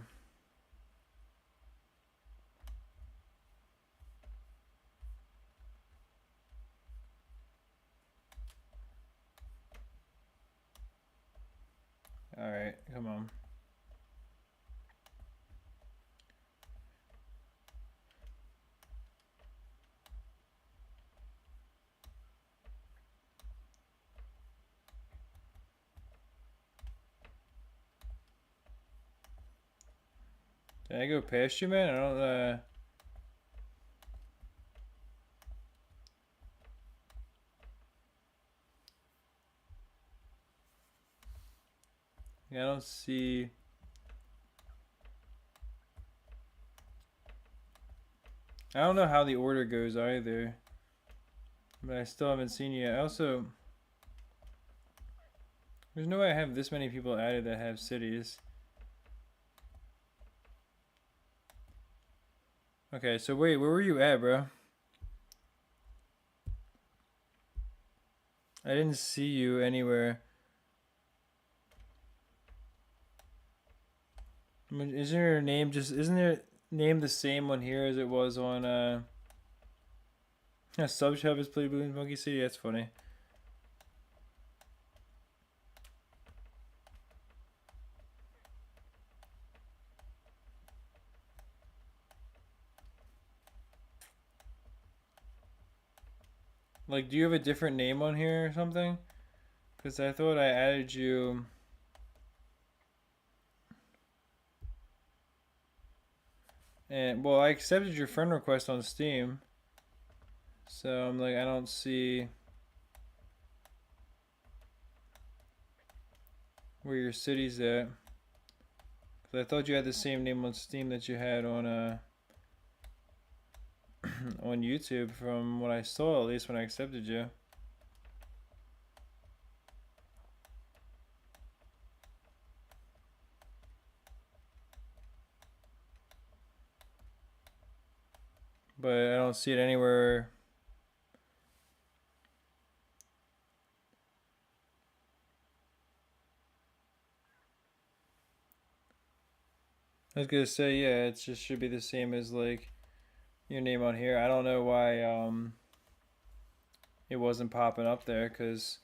Alright, come on. Did I go past you, man? I don't, yeah, I don't see... I don't know how the order goes either. But I still haven't seen you yet. Also, there's no way I have this many people added that have cities. Okay, so wait, where were you at, bro? I didn't see you anywhere. I mean, isn't your name isn't your name the same one here as it was on Subshop has played Bloons Monkey City? That's funny. Like, do you have a different name on here or something? Because I thought I added you. And, well, I accepted your friend request on Steam. So I'm like, I don't see where your city's at. Because I thought you had the same name on Steam that you had on on YouTube from what I saw, at least when I accepted you. But I don't see it anywhere. I was gonna say, yeah, it just should be the same as like your name on here. I don't know why it wasn't popping up there, because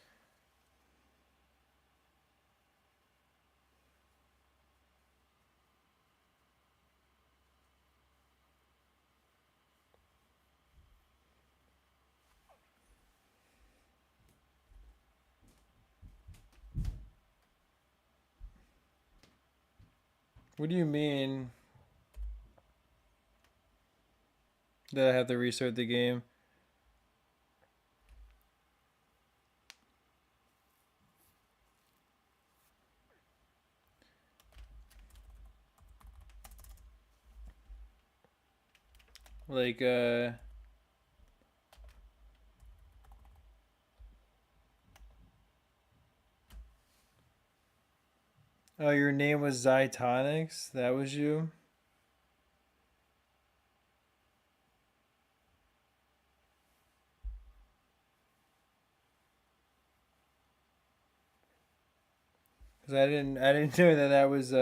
what do you mean that I have to restart the game? Like oh, your name was Zytonics? That was you? Cuz I didn't know that that was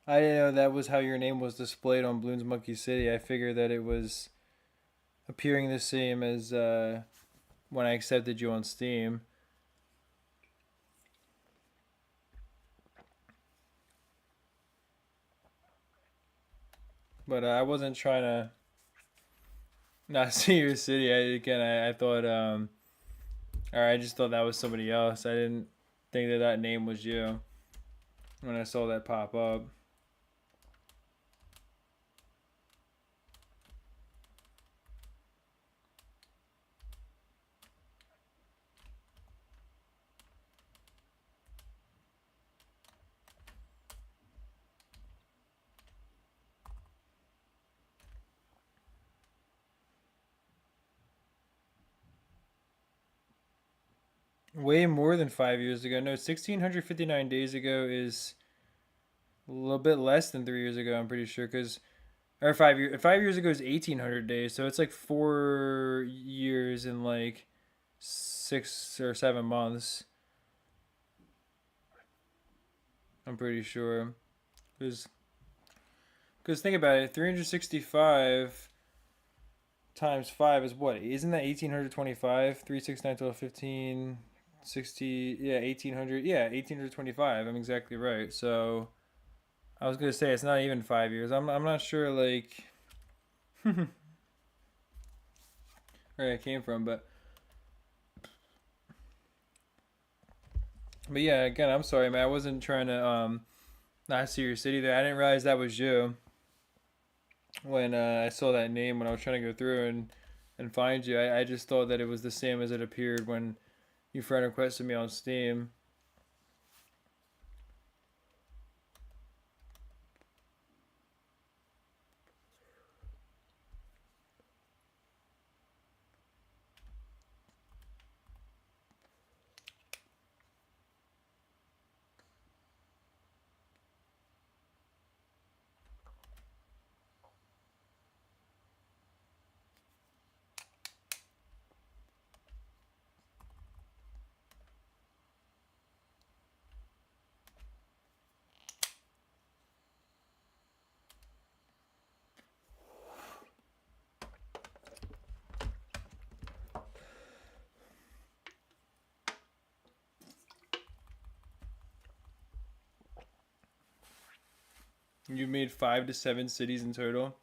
I didn't know that was how your name was displayed on Bloons Monkey City. I figured that it was appearing the same as when I accepted you on Steam. But I wasn't trying to not see your city. I thought or I just thought that was somebody else. I didn't think that that name was you when I saw that pop up. Way more than 5 years ago. No, 1,659 days ago is a little bit less than 3 years ago. I'm pretty sure, because or 5 years. 5 years ago is 1,800 days, so it's like 4 years and like 6 or 7 months. I'm pretty sure, because think about it, 365 times 5 is what? Isn't that 1,825? 369, 12, 15, 60. Yeah, 1,800. Yeah, 1,825. I'm exactly right. So I was gonna say it's not even 5 years. I'm not sure like where I came from, but yeah. Again, I'm sorry, man. I wasn't trying to not see your city there. I didn't realize that was you when I saw that name when I was trying to go through and find you. I just thought that it was the same as it appeared when you friend requested me on Steam. You made 5 to 7 cities in total.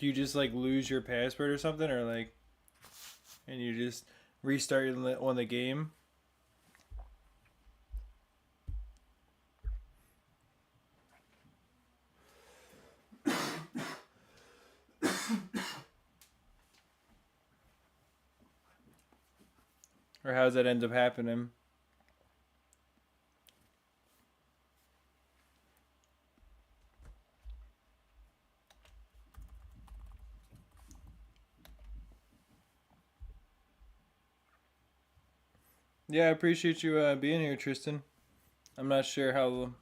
Do you just like lose your password or something, or like, and you just restart on the game? Or how does that end up happening? Yeah, I appreciate you being here, Tristan. I'm not sure how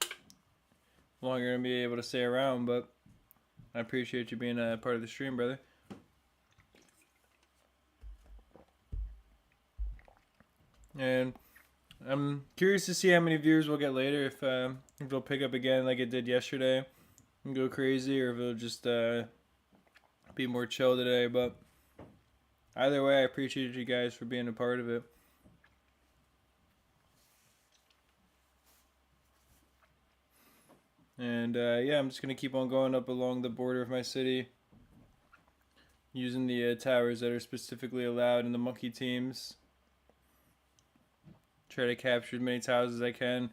long you're gonna be able to stay around, but I appreciate you being a part of the stream, brother. And I'm curious to see how many viewers we'll get later. If it'll pick up again like it did yesterday and go crazy, or if it'll just be more chill today. But either way, I appreciate you guys for being a part of it. And yeah, I'm just gonna keep on going up along the border of my city, using the towers that are specifically allowed in the monkey teams. Try to capture as many towers as I can.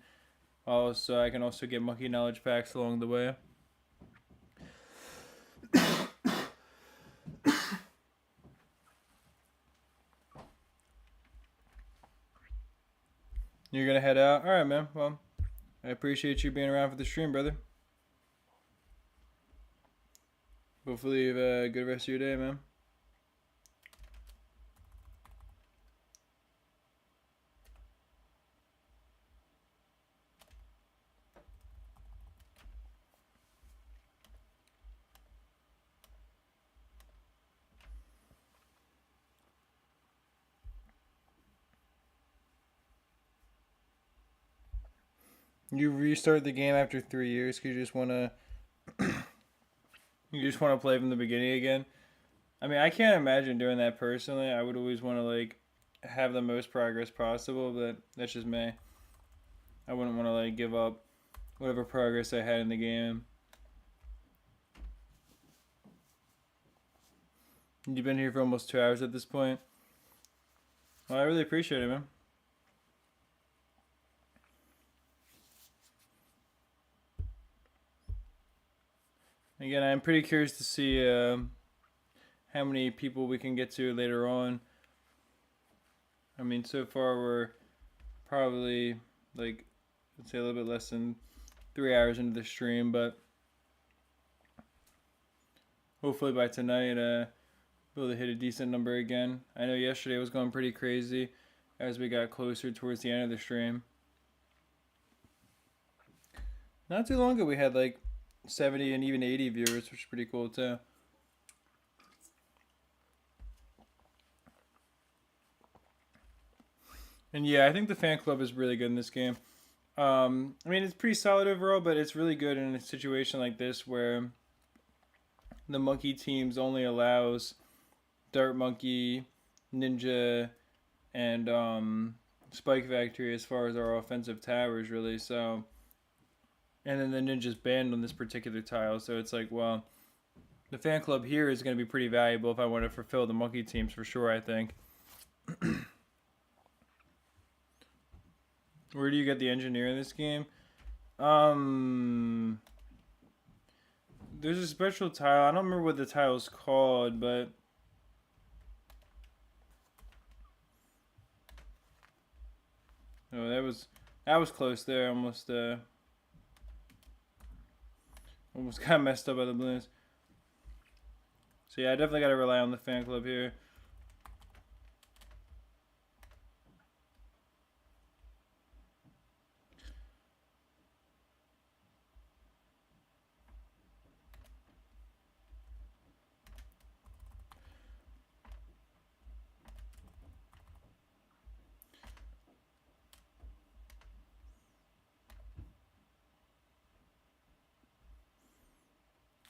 Also, I can also get monkey knowledge packs along the way. You're gonna head out? Alright, man. Well, I appreciate you being around for the stream, brother. Hopefully you have a good rest of your day, man. You restart the game after 3 years because you just wanna play from the beginning again. I mean, I can't imagine doing that personally. I would always want to like have the most progress possible, but that's just me. I wouldn't want to like give up whatever progress I had in the game. You've been here for almost 2 hours at this point. Well, I really appreciate it, man. Again, I'm pretty curious to see how many people we can get to later on. I mean, so far we're probably like, let's say a little bit less than 3 hours into the stream, but hopefully by tonight, be able to hit a decent number again. I know yesterday was going pretty crazy as we got closer towards the end of the stream. Not too long ago, we had like 70 and even 80 viewers, which is pretty cool too. And yeah, I think the fan club is really good in this game. I mean, it's pretty solid overall, but it's really good in a situation like this where the monkey teams only allows Dart Monkey, Ninja, and Spike Factory as far as our offensive towers, really. So, and then the Ninja's banned on this particular tile, so it's like, well, the fan club here is going to be pretty valuable if I want to fulfill the monkey teams for sure, I think. Where do you get the engineer in this game? There's a special tile. I don't remember what the tile's called, but oh, that was close there. Almost got messed up by the balloons. So yeah, I definitely got to rely on the fan club here.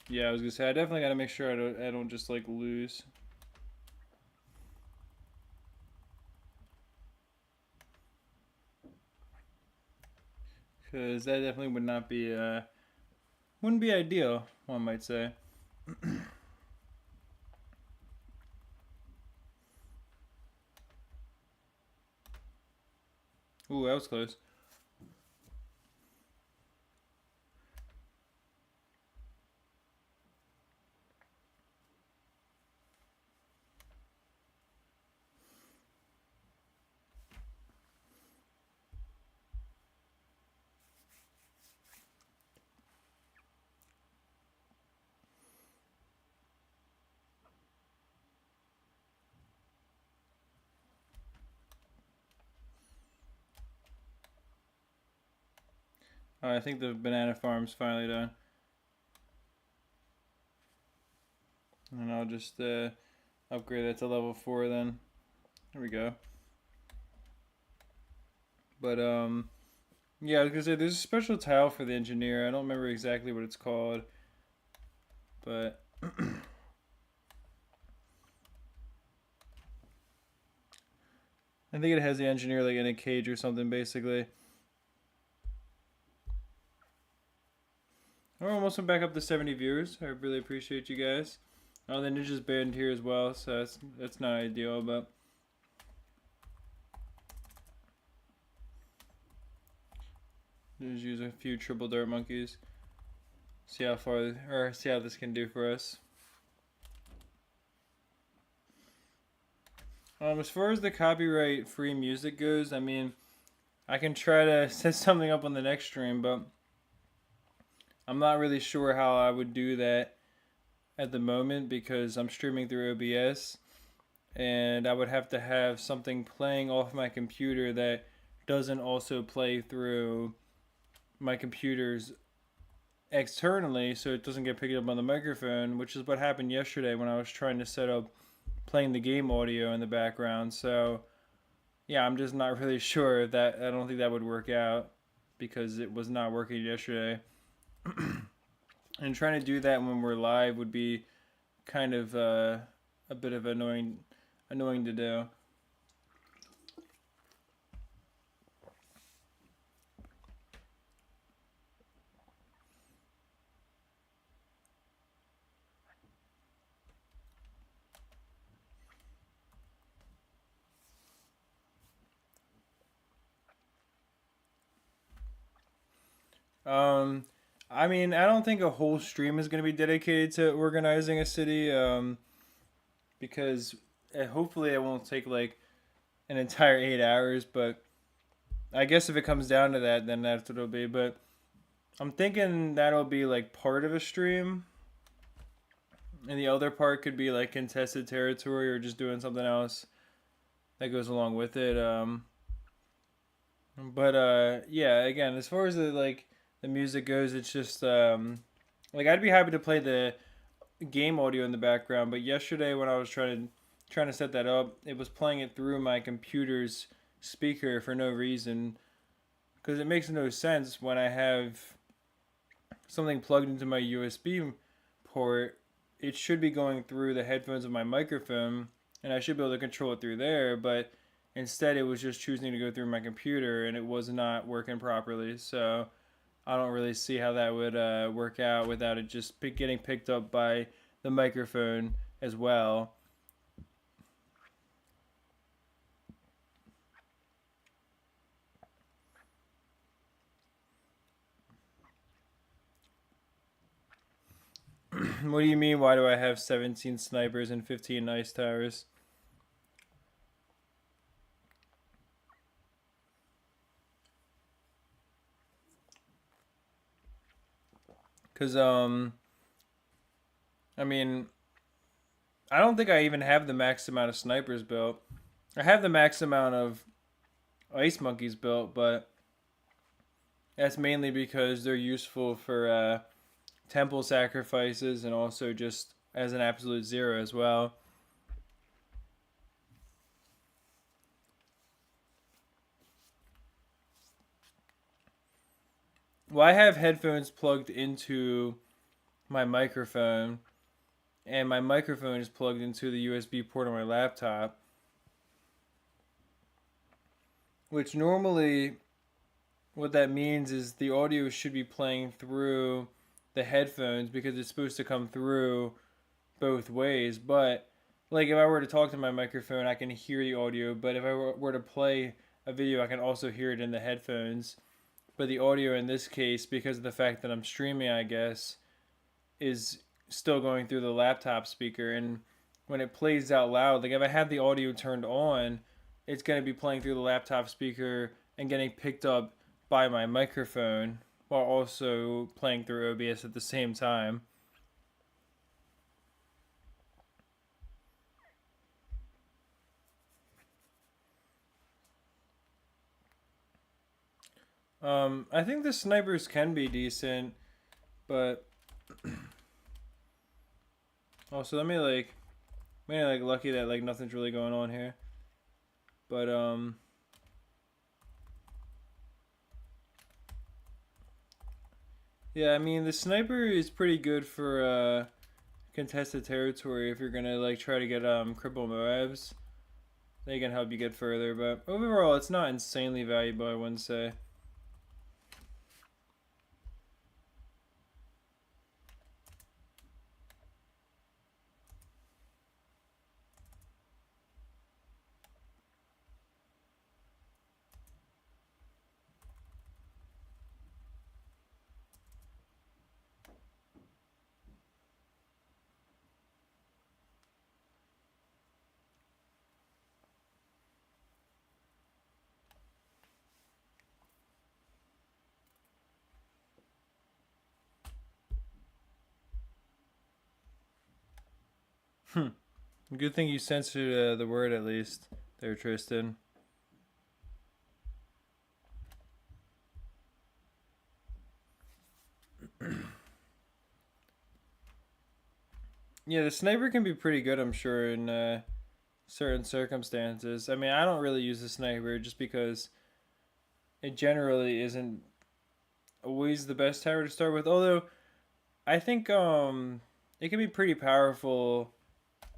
Yeah, I was gonna say I definitely got to make sure I don't just like lose. Because that definitely would not be wouldn't be ideal, one might say. Ooh, that was close. I think the banana farm's finally done. And I'll just upgrade that to level 4 then. There we go. But yeah, I was gonna say there's a special tile for the engineer. I don't remember exactly what it's called, but I think it has the engineer like in a cage or something, basically. We're almost back up to 70 viewers. I really appreciate you guys. Oh, the ninja's banned here as well, so that's not ideal, but just use a few triple dart monkeys. See how this can do for us. As far as the copyright free music goes, I mean, I can try to set something up on the next stream, but I'm not really sure how I would do that at the moment because I'm streaming through OBS and I would have to have something playing off my computer that doesn't also play through my computer's externally, so it doesn't get picked up on the microphone, which is what happened yesterday when I was trying to set up playing the game audio in the background. So yeah, I'm just not really sure that I don't think that would work out because it was not working yesterday. And trying to do that when we're live would be kind of a bit of annoying to do. I mean, I don't think a whole stream is going to be dedicated to organizing a city, because hopefully it won't take like an entire 8 hours. But I guess if it comes down to that, then that's what it'll be. But I'm thinking that'll be like part of a stream, and the other part could be like contested territory or just doing something else that goes along with it. But yeah, again, as far as the music goes, it's just like I'd be happy to play the game audio in the background, but yesterday when I was trying to set that up, it was playing it through my computer's speaker for no reason, because it makes no sense when I have something plugged into my USB port. It should be going through the headphones of my microphone, and I should be able to control it through there, but instead it was just choosing to go through my computer, and it was not working properly. So I don't really see how that would work out without it just getting picked up by the microphone as well. What do you mean, why do I have 17 snipers and 15 ice towers? Because, I mean, I don't think I even have the max amount of snipers built. I have the max amount of ice monkeys built, but that's mainly because they're useful for temple sacrifices and also just as an absolute zero as well. Well, I have headphones plugged into my microphone, and my microphone is plugged into the USB port on my laptop, which normally what that means is the audio should be playing through the headphones because it's supposed to come through both ways. But like if I were to talk to my microphone, I can hear the audio, but if I were to play a video, I can also hear it in the headphones. But the audio in this case, because of the fact that I'm streaming, I guess, is still going through the laptop speaker. And when it plays out loud, like if I have the audio turned on, it's going to be playing through the laptop speaker and getting picked up by my microphone while also playing through OBS at the same time. I think the snipers can be decent, but also let me like, lucky that like nothing's really going on here. But yeah, I mean the sniper is pretty good for contested territory if you're gonna like try to get cripple Moabs. They can help you get further, but overall it's not insanely valuable, I wouldn't say. Good thing you censored the word at least there, Tristan. Yeah, the sniper can be pretty good, I'm sure, in certain circumstances. I mean, I don't really use the sniper just because it generally isn't always the best tower to start with. Although, I think it can be pretty powerful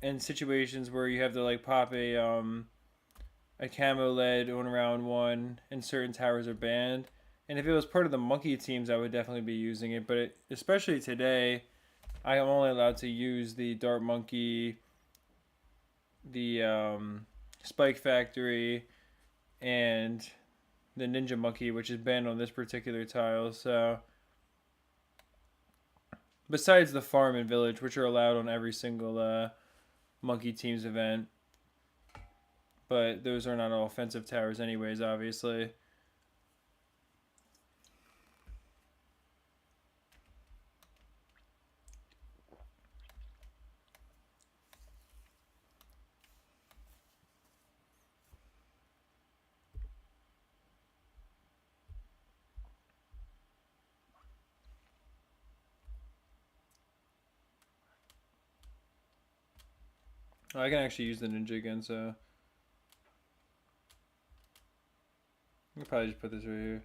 in situations where you have to like pop a camo lead on round one and certain towers are banned. And if it was part of the monkey teams, I would definitely be using it. But especially today, I am only allowed to use the Dart Monkey, the Spike Factory, and the Ninja Monkey, which is banned on this particular tile. So, besides the farm and village, which are allowed on every single monkey teams event, but those are not all offensive towers anyways, obviously. Oh, I can actually use the ninja again, so I could probably just put this right here.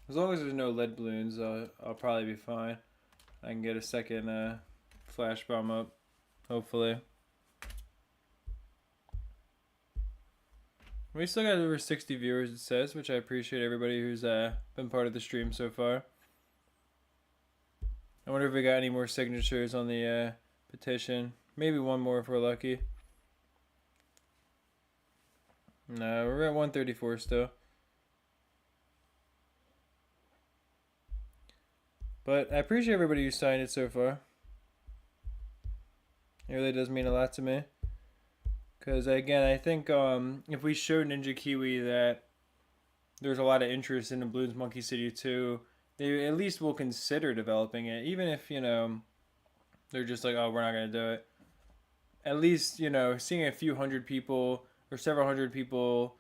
As long as there's no lead balloons, I'll probably be fine. I can get a second flash bomb up, hopefully. We still got over 60 viewers, it says, which I appreciate everybody who's been part of the stream so far. I wonder if we got any more signatures on the petition. Maybe one more if we're lucky. No, we're at 134 still. But I appreciate everybody who signed it so far. It really does mean a lot to me. Because, again, I think if we showed Ninja Kiwi that there's a lot of interest in the Bloons Monkey City 2, they at least will consider developing it. Even if, you know, they're just like, oh, we're not going to do it. At least, you know, seeing a few hundred people or several hundred people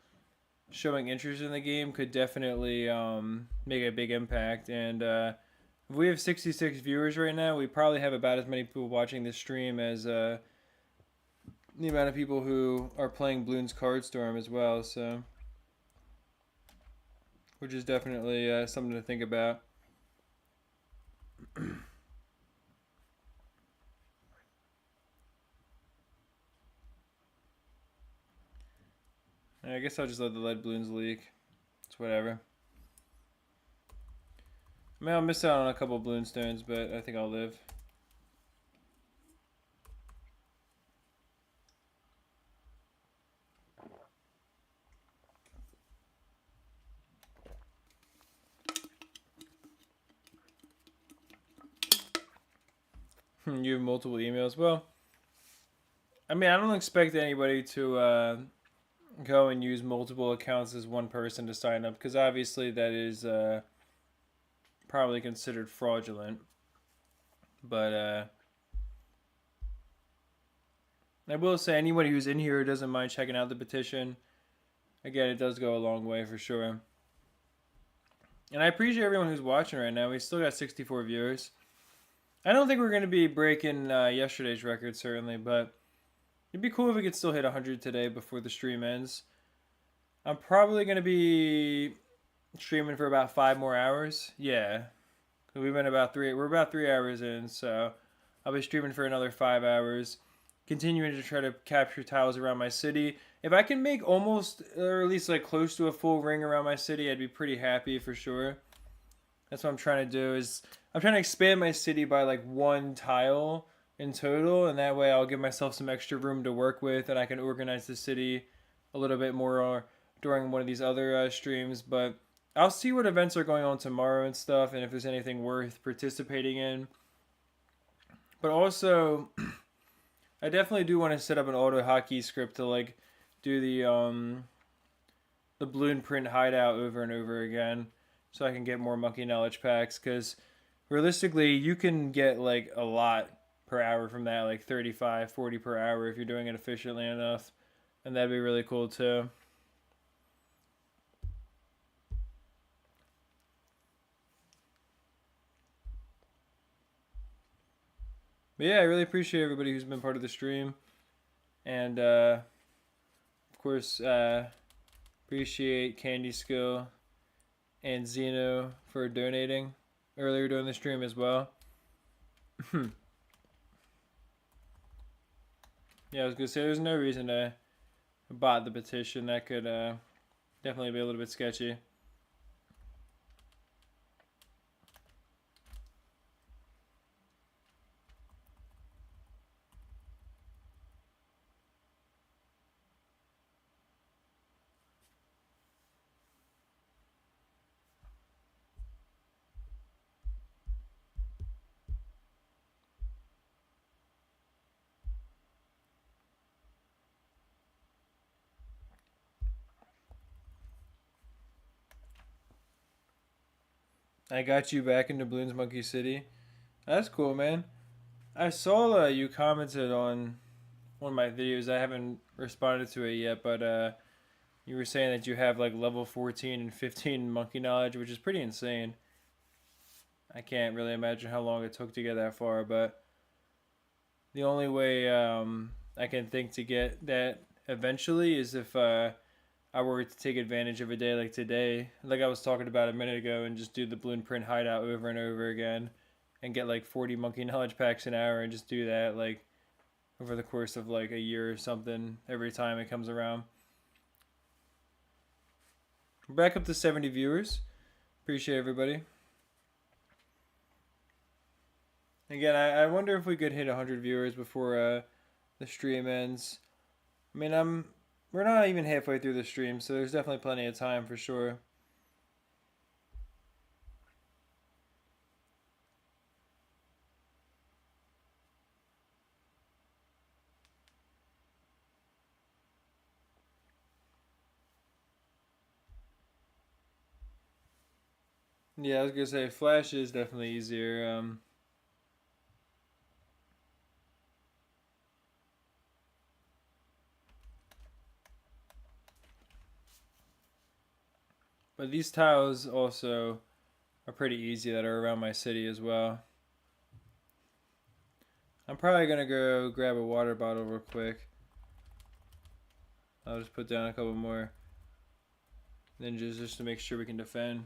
showing interest in the game could definitely make a big impact. And if we have 66 viewers right now, we probably have about as many people watching this stream as the amount of people who are playing Bloons Card Storm as well. So, which is definitely something to think about. I guess I'll just let the lead balloons leak. It's whatever. I mean, I'll miss out on a couple balloon stones, but I think I'll live. You have multiple emails. Well, I mean, I don't expect anybody to go and use multiple accounts as one person to sign up because obviously that is probably considered fraudulent. But I will say anybody who's in here who doesn't mind checking out the petition, again, it does go a long way for sure. And I appreciate everyone who's watching right now. We still got 64 viewers. I don't think we're going to be breaking yesterday's record, certainly, but it'd be cool if we could still hit 100 today before the stream ends. I'm probably going to be streaming for about 5 more hours. Yeah. We're about 3 hours in, so I'll be streaming for another 5 hours, continuing to try to capture tiles around my city. If I can make almost, or at least like close to a full ring around my city, I'd be pretty happy for sure. That's what I'm trying to do. Is I'm trying to expand my city by like 1 tile in total, and that way I'll give myself some extra room to work with, and I can organize the city a little bit more during one of these other streams. But I'll see what events are going on tomorrow and stuff, and if there's anything worth participating in. But also, I definitely do want to set up an auto hotkey script to like do the balloon print hideout over and over again, so I can get more monkey knowledge packs. Because realistically, you can get like a lot per hour from that, like 35, 40 per hour if you're doing it efficiently enough, and that'd be really cool too. But yeah, I really appreciate everybody who's been part of the stream, and of course appreciate Candy Skill and Zeno for donating earlier during the stream as well. Yeah, I was gonna say there's no reason to bot the petition. That could definitely be a little bit sketchy. I got you back into Bloons Monkey City. That's cool, man. I saw you commented on one of my videos. I haven't responded to it yet, but you were saying that you have like level 14 and 15 monkey knowledge, which is pretty insane. I can't really imagine how long it took to get that far, but the only way I can think to get that eventually is if I were to take advantage of a day like today, like I was talking about a minute ago, and just do the balloon print hideout over and over again, and get like 40 monkey knowledge packs an hour, and just do that like over the course of like a year or something every time it comes around. We're back up to 70 viewers. Appreciate everybody. Again, I wonder if we could hit 100 viewers before the stream ends. I mean, we're not even halfway through the stream, so there's definitely plenty of time for sure. Yeah, I was gonna say Flash is definitely easier. But these tiles also are pretty easy that are around my city as well. I'm probably gonna go grab a water bottle real quick. I'll just put down a couple more ninjas just to make sure we can defend.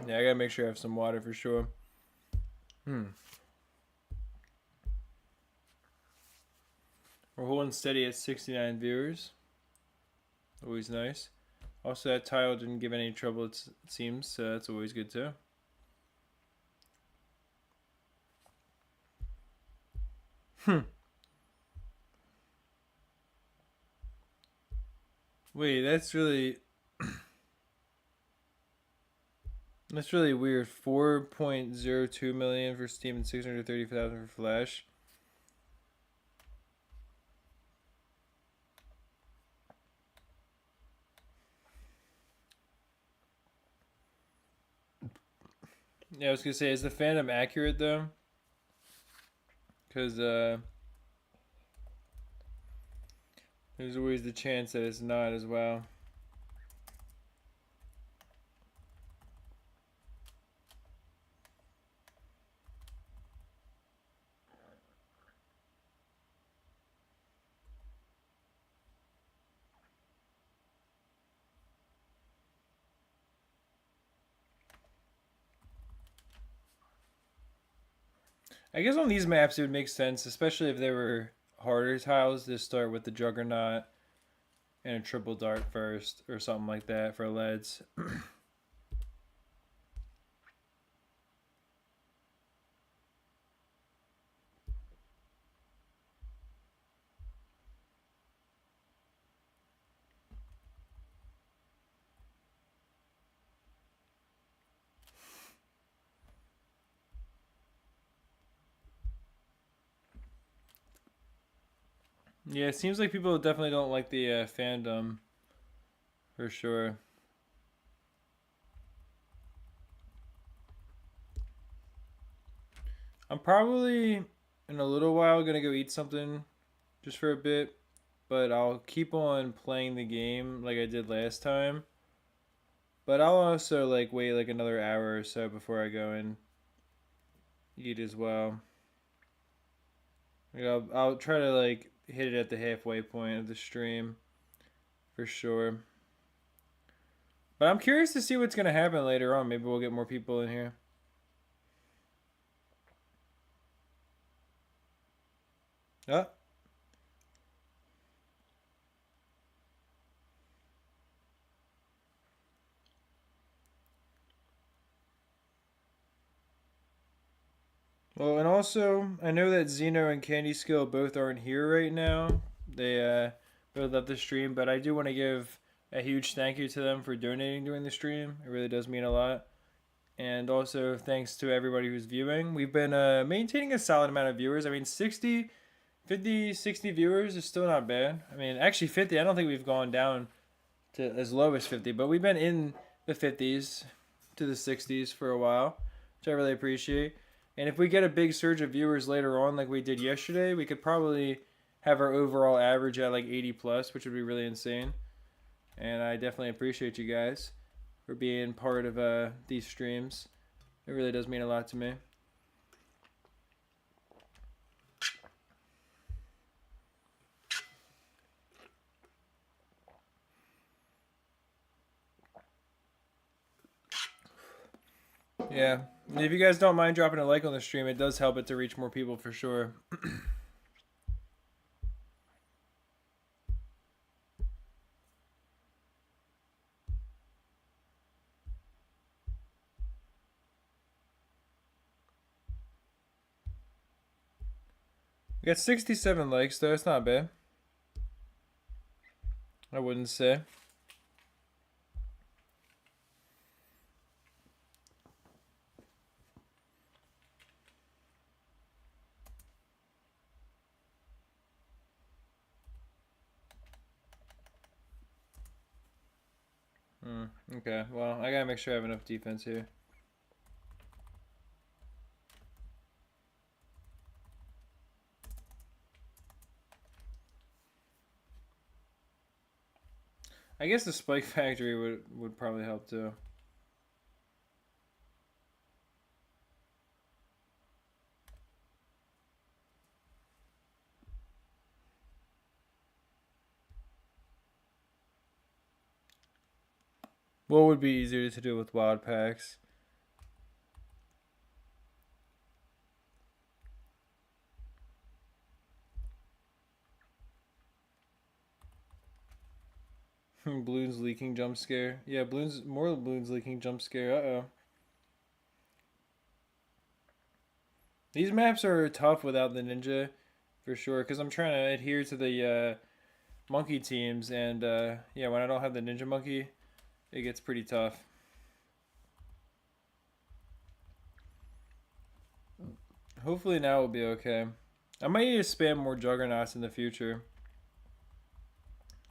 Yeah, I gotta make sure I have some water for sure. We're holding steady at 69 viewers. Always nice. Also, that tile didn't give any trouble, it seems, so that's always good too. Wait, that's really weird. 4.02 million for Steam and 630,000 for Flash. Yeah, I was gonna say, is the fandom accurate though? Because there's always the chance that it's not as well. I guess on these maps it would make sense, especially if they were harder tiles, to start with the Juggernaut and a triple dart first or something like that for leads. Yeah, it seems like people definitely don't like the fandom, for sure. I'm probably in a little while gonna go eat something just for a bit, but I'll keep on playing the game like I did last time. But I'll also like wait like another hour or so before I go and eat as well. You know, I'll try to like hit it at the halfway point of the stream for sure. But I'm curious to see what's gonna happen later on. Maybe we'll get more people in here. Ah. Well, and also I know that Zeno and Candy Skill both aren't here right now. They both left the stream, but I do want to give a huge thank you to them for donating during the stream. It really does mean a lot. And also thanks to everybody who's viewing. We've been maintaining a solid amount of viewers. I mean, 60, 50, 60 viewers is still not bad. I mean, actually 50, I don't think we've gone down to as low as 50, but we've been in the 50s to the 60s for a while, which I really appreciate. And if we get a big surge of viewers later on, like we did yesterday, we could probably have our overall average at like 80 plus, which would be really insane. And I definitely appreciate you guys for being part of these streams. It really does mean a lot to me. Yeah. If you guys don't mind dropping a like on the stream, it does help it to reach more people for sure. We got 67 likes though, it's not bad. I wouldn't say. Okay, well, I gotta make sure I have enough defense here. I guess the spike factory would probably help too. What would be easier to do with wild packs? Bloons leaking jump scare. Yeah, more balloons leaking jump scare. Uh-oh. These maps are tough without the ninja, for sure, because I'm trying to adhere to the monkey teams, and yeah, when I don't have the ninja monkey, it gets pretty tough. Hopefully now we'll be okay. I might need to spam more juggernauts in the future.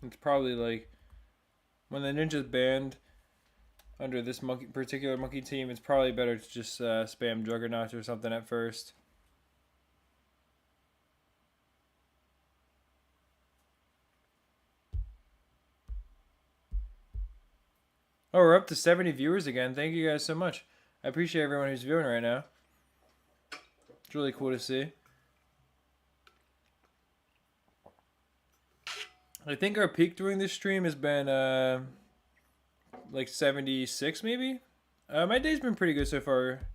It's probably like when the ninja's banned under this particular monkey team, it's probably better to just spam juggernauts or something at first. Oh, we're up to 70 viewers again. Thank you guys so much. I appreciate everyone who's viewing right now. It's really cool to see. I think our peak during this stream has been like 76 maybe. My day's been pretty good so far.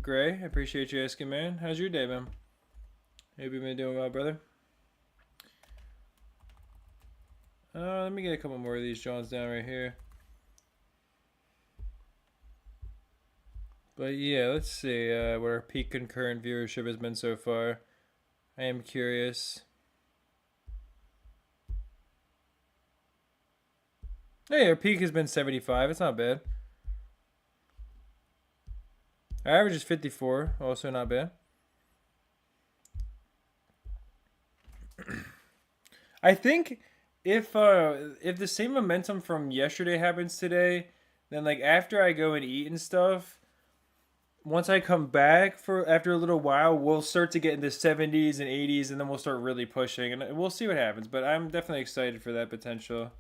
Gray, I appreciate you asking, man. How's your day been? Hope you've been doing well, brother. Let me get a couple more of these Johns down right here. But yeah, let's see what our peak concurrent viewership has been so far. I am curious. Hey, our peak has been 75. It's not bad. Our average is 54. Also not bad. I think if the same momentum from yesterday happens today, then like after I go and eat and stuff, once I come back after a little while, we'll start to get into 70s and 80s, and then we'll start really pushing, and we'll see what happens. But I'm definitely excited for that potential.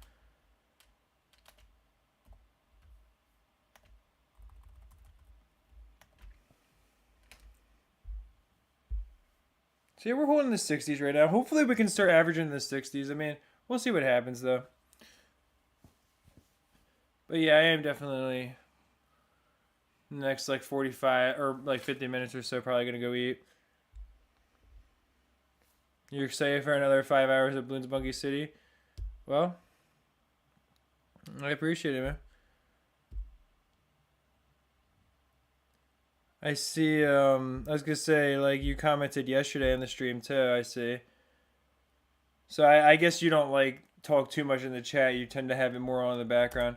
So yeah, we're holding the 60s right now. Hopefully we can start averaging in the 60s. I mean, we'll see what happens though. But yeah, I am definitely next like 45 or like 50 minutes or so probably gonna go eat. You're excited for another 5 hours of Bloons Monkey City? Well, I appreciate it, man. I see, I was gonna say, like, you commented yesterday on the stream too, I see. So I guess you don't, like, talk too much in the chat. You tend to have it more on in the background.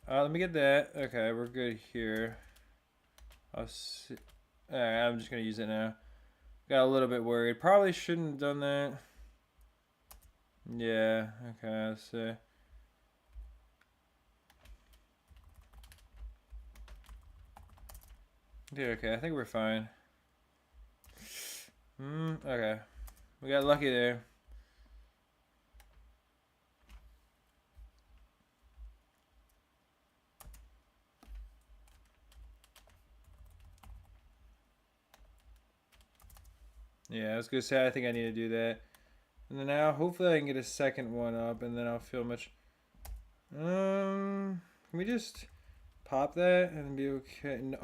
Let me get that. Okay, we're good here. I'll see. Alright, I'm just gonna use it now. Got a little bit worried. Probably shouldn't have done that. Yeah, okay, let's see. Yeah, okay, I think we're fine. Okay. We got lucky there. Yeah, I was gonna say I think I need to do that. And then now hopefully I can get a second one up and then I'll feel much can we just pop that and be okay? No.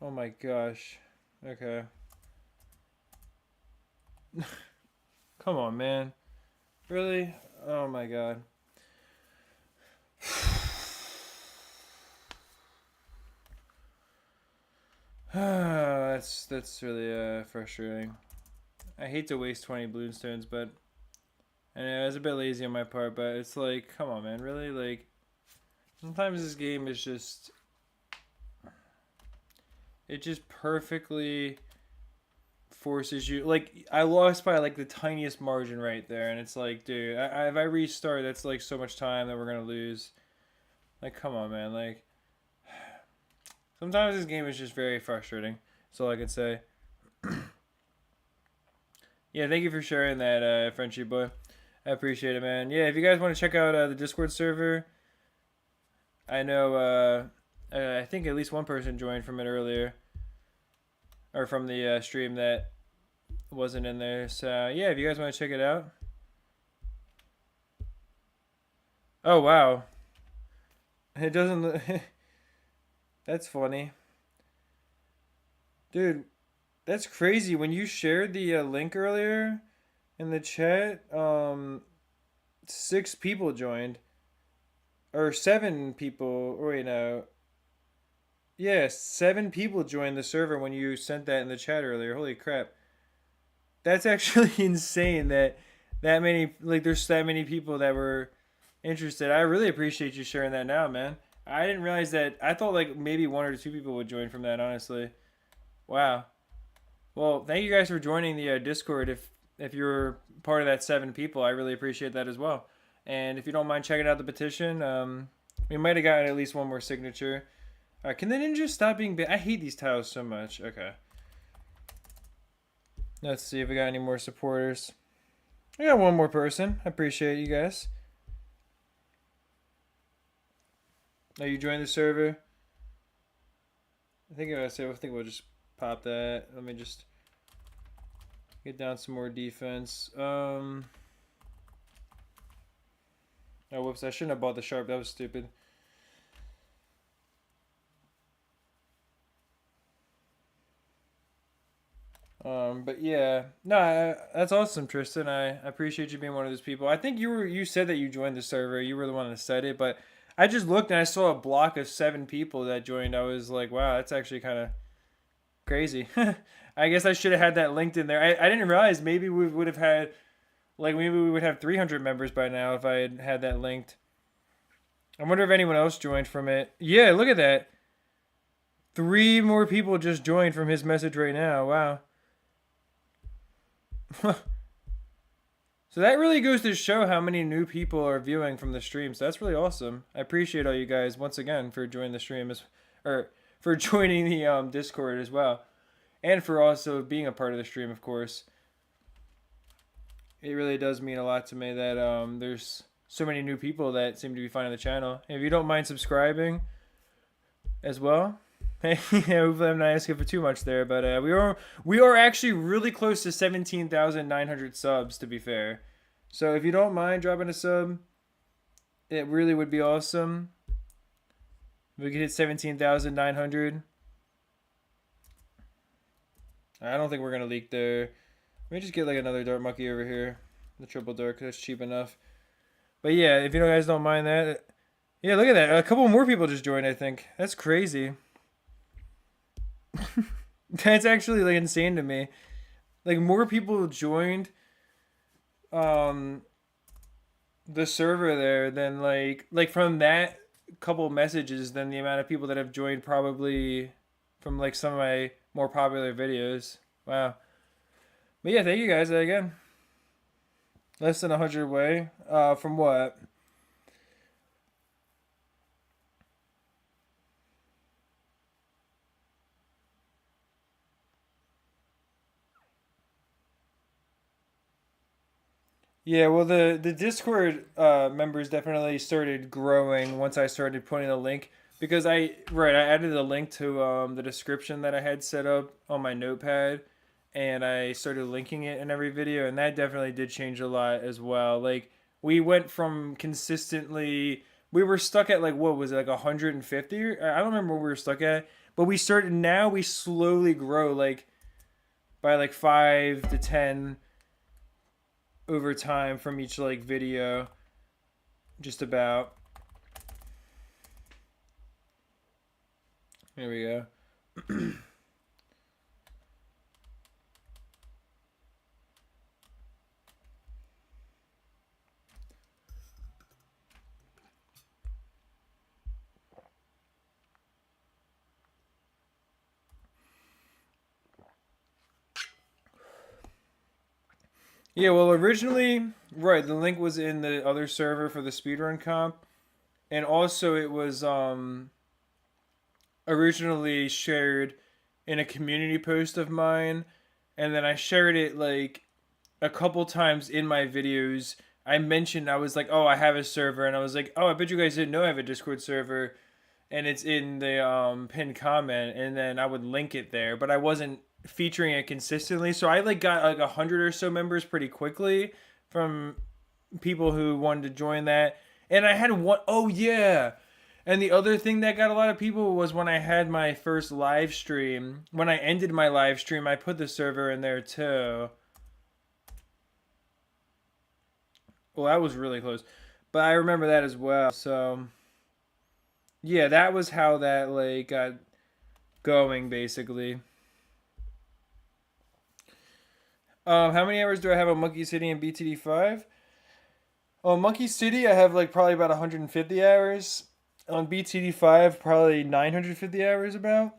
Oh my gosh. Okay. Come on, man. Really? Oh my god. that's really frustrating. I hate to waste 20 balloon stones, but I know it's a bit lazy on my part, but it's like, come on, man, really? Like, sometimes this game is just, it just perfectly forces you. Like, I lost by like the tiniest margin right there, and it's like, dude, if I restart, that's like so much time that we're gonna lose. Like, come on, man. Like, sometimes this game is just very frustrating. That's all I can say. Yeah, thank you for sharing that, Frenchie boy. I appreciate it, man. Yeah, if you guys want to check out the Discord server, I know, I think at least one person joined from it earlier. Or from the stream that wasn't in there. So, yeah, if you guys want to check it out. Oh, wow. It doesn't... That's funny. Dude, that's crazy. When you shared the link earlier in the chat, 6 people joined. or 7 people. Or wait, no. Yeah, 7 people joined the server when you sent that in the chat earlier. Holy crap. That's actually insane that many, like, there's that many people that were interested. I really appreciate you sharing that now, man. I didn't realize that. I thought like maybe 1 or 2 people would join from that, honestly. Wow. Well, thank you guys for joining the Discord. If you're part of that 7 people, I really appreciate that as well. And if you don't mind checking out the petition, we might have gotten at least one more signature. Can the ninjas stop being big? I hate these tiles so much. Okay. Let's see if we got any more supporters. I got one more person. I appreciate you guys. Are you joining the server? I think we'll just pop that. Let me just get down some more defense. Oh, whoops! I shouldn't have bought the sharp. That was stupid. But yeah, no, that's awesome, Tristan. I appreciate you being one of those people. I think you said that you joined the server. You were the one that said it, but I just looked and I saw a block of 7 people that joined. I was like, wow, that's actually kind of crazy. I guess I should have had that linked in there. I didn't realize maybe we would have had, like, maybe we would have 300 members by now if I had had that linked. I wonder if anyone else joined from it. Yeah, look at that. 3 more people just joined from his message right now. Wow. So that really goes to show how many new people are viewing from the stream. So that's really awesome. I appreciate all you guys once again for joining the stream, or for joining the Discord as well, and for also being a part of the stream, of course. It really does mean a lot to me that there's so many new people that seem to be finding the channel. If you don't mind subscribing as well. Hey, hopefully I'm not asking for too much there, but we are actually really close to 17,900 subs, to be fair. So if you don't mind dropping a sub, it really would be awesome. If we could hit 17,900. I don't think we're gonna leak there. Let me just get like another dart monkey over here, the triple dark. That's cheap enough. But yeah, if you guys don't mind that, yeah, look at that. A couple more people just joined. I think that's crazy. That's actually like insane to me. Like more people joined the server there than like from that couple messages than the amount of people that have joined probably from like some of my more popular videos. Wow. But yeah, thank you guys again. Less than 100 away. From what? Yeah, well, the Discord members definitely started growing once I started putting a link because I added a link to the description that I had set up on my notepad, and I started linking it in every video, and that definitely did change a lot as well. Like we went from consistently, we were stuck at like what was it, like 150? I don't remember what we were stuck at, but we slowly grow like by like 5 to 10 over time from each like video, just about. There we go. Yeah, well, originally, right, the link was in the other server for the speedrun comp, and also it was originally shared in a community post of mine, and then I shared it like a couple times in my videos. I mentioned I was like, "Oh, I have a server," and I was like, "Oh, I bet you guys didn't know I have a Discord server," and it's in the pinned comment, and then I would link it there, but I wasn't featuring it consistently. So I like got like 100 or so members pretty quickly from people who wanted to join that. And I had one, oh yeah. And the other thing that got a lot of people was when I had my first live stream. When I ended my live stream, I put the server in there too. Well, that was really close. But I remember that as well. So Yeah, that was how that like got going basically. How many hours do I have on Monkey City and BTD5? On Monkey City, I have like probably about 150 hours. On BTD5, probably 950 hours about.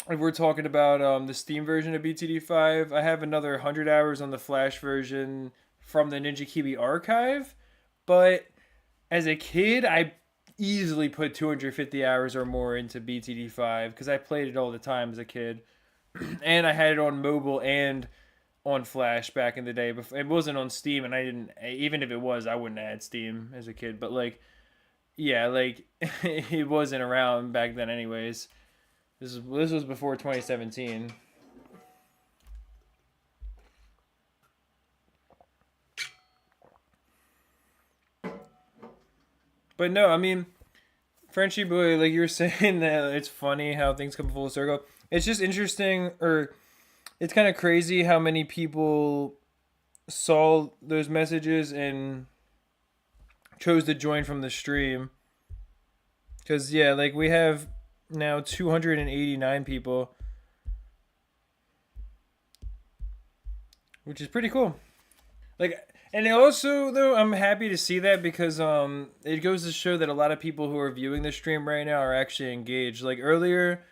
If we're talking about the Steam version of BTD5, I have another 100 hours on the Flash version from the Ninja Kiwi archive. But as a kid, I easily put 250 hours or more into BTD5 because I played it all the time as a kid. And I had it on mobile and on Flash back in the day. It wasn't on Steam, and I didn't. Even if it was, I wouldn't have had Steam as a kid. But like, yeah, like it wasn't around back then, anyways. This was before 2017. But no, I mean, Frenchy boy, like you were saying that it's funny how things come full circle. It's just interesting, or it's kind of crazy how many people saw those messages and chose to join from the stream. Because yeah, like we have now 289 people, which is pretty cool. Like, and also though, I'm happy to see that because it goes to show that a lot of people who are viewing the stream right now are actually engaged. Like earlier,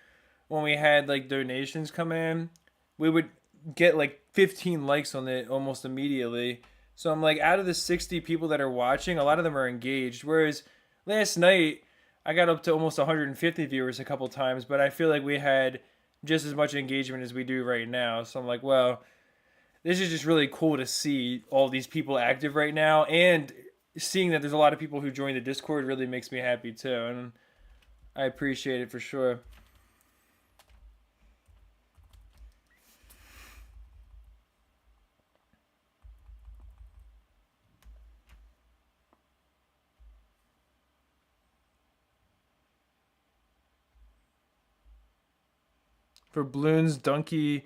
when we had like donations come in, we would get like 15 likes on it almost immediately. So I'm like, out of the 60 people that are watching, a lot of them are engaged. Whereas last night, I got up to almost 150 viewers a couple times, but I feel like we had just as much engagement as we do right now. So I'm like, well, this is just really cool to see all these people active right now, and seeing that there's a lot of people who joined the Discord really makes me happy too, and I appreciate it for sure. For Bloons Donkey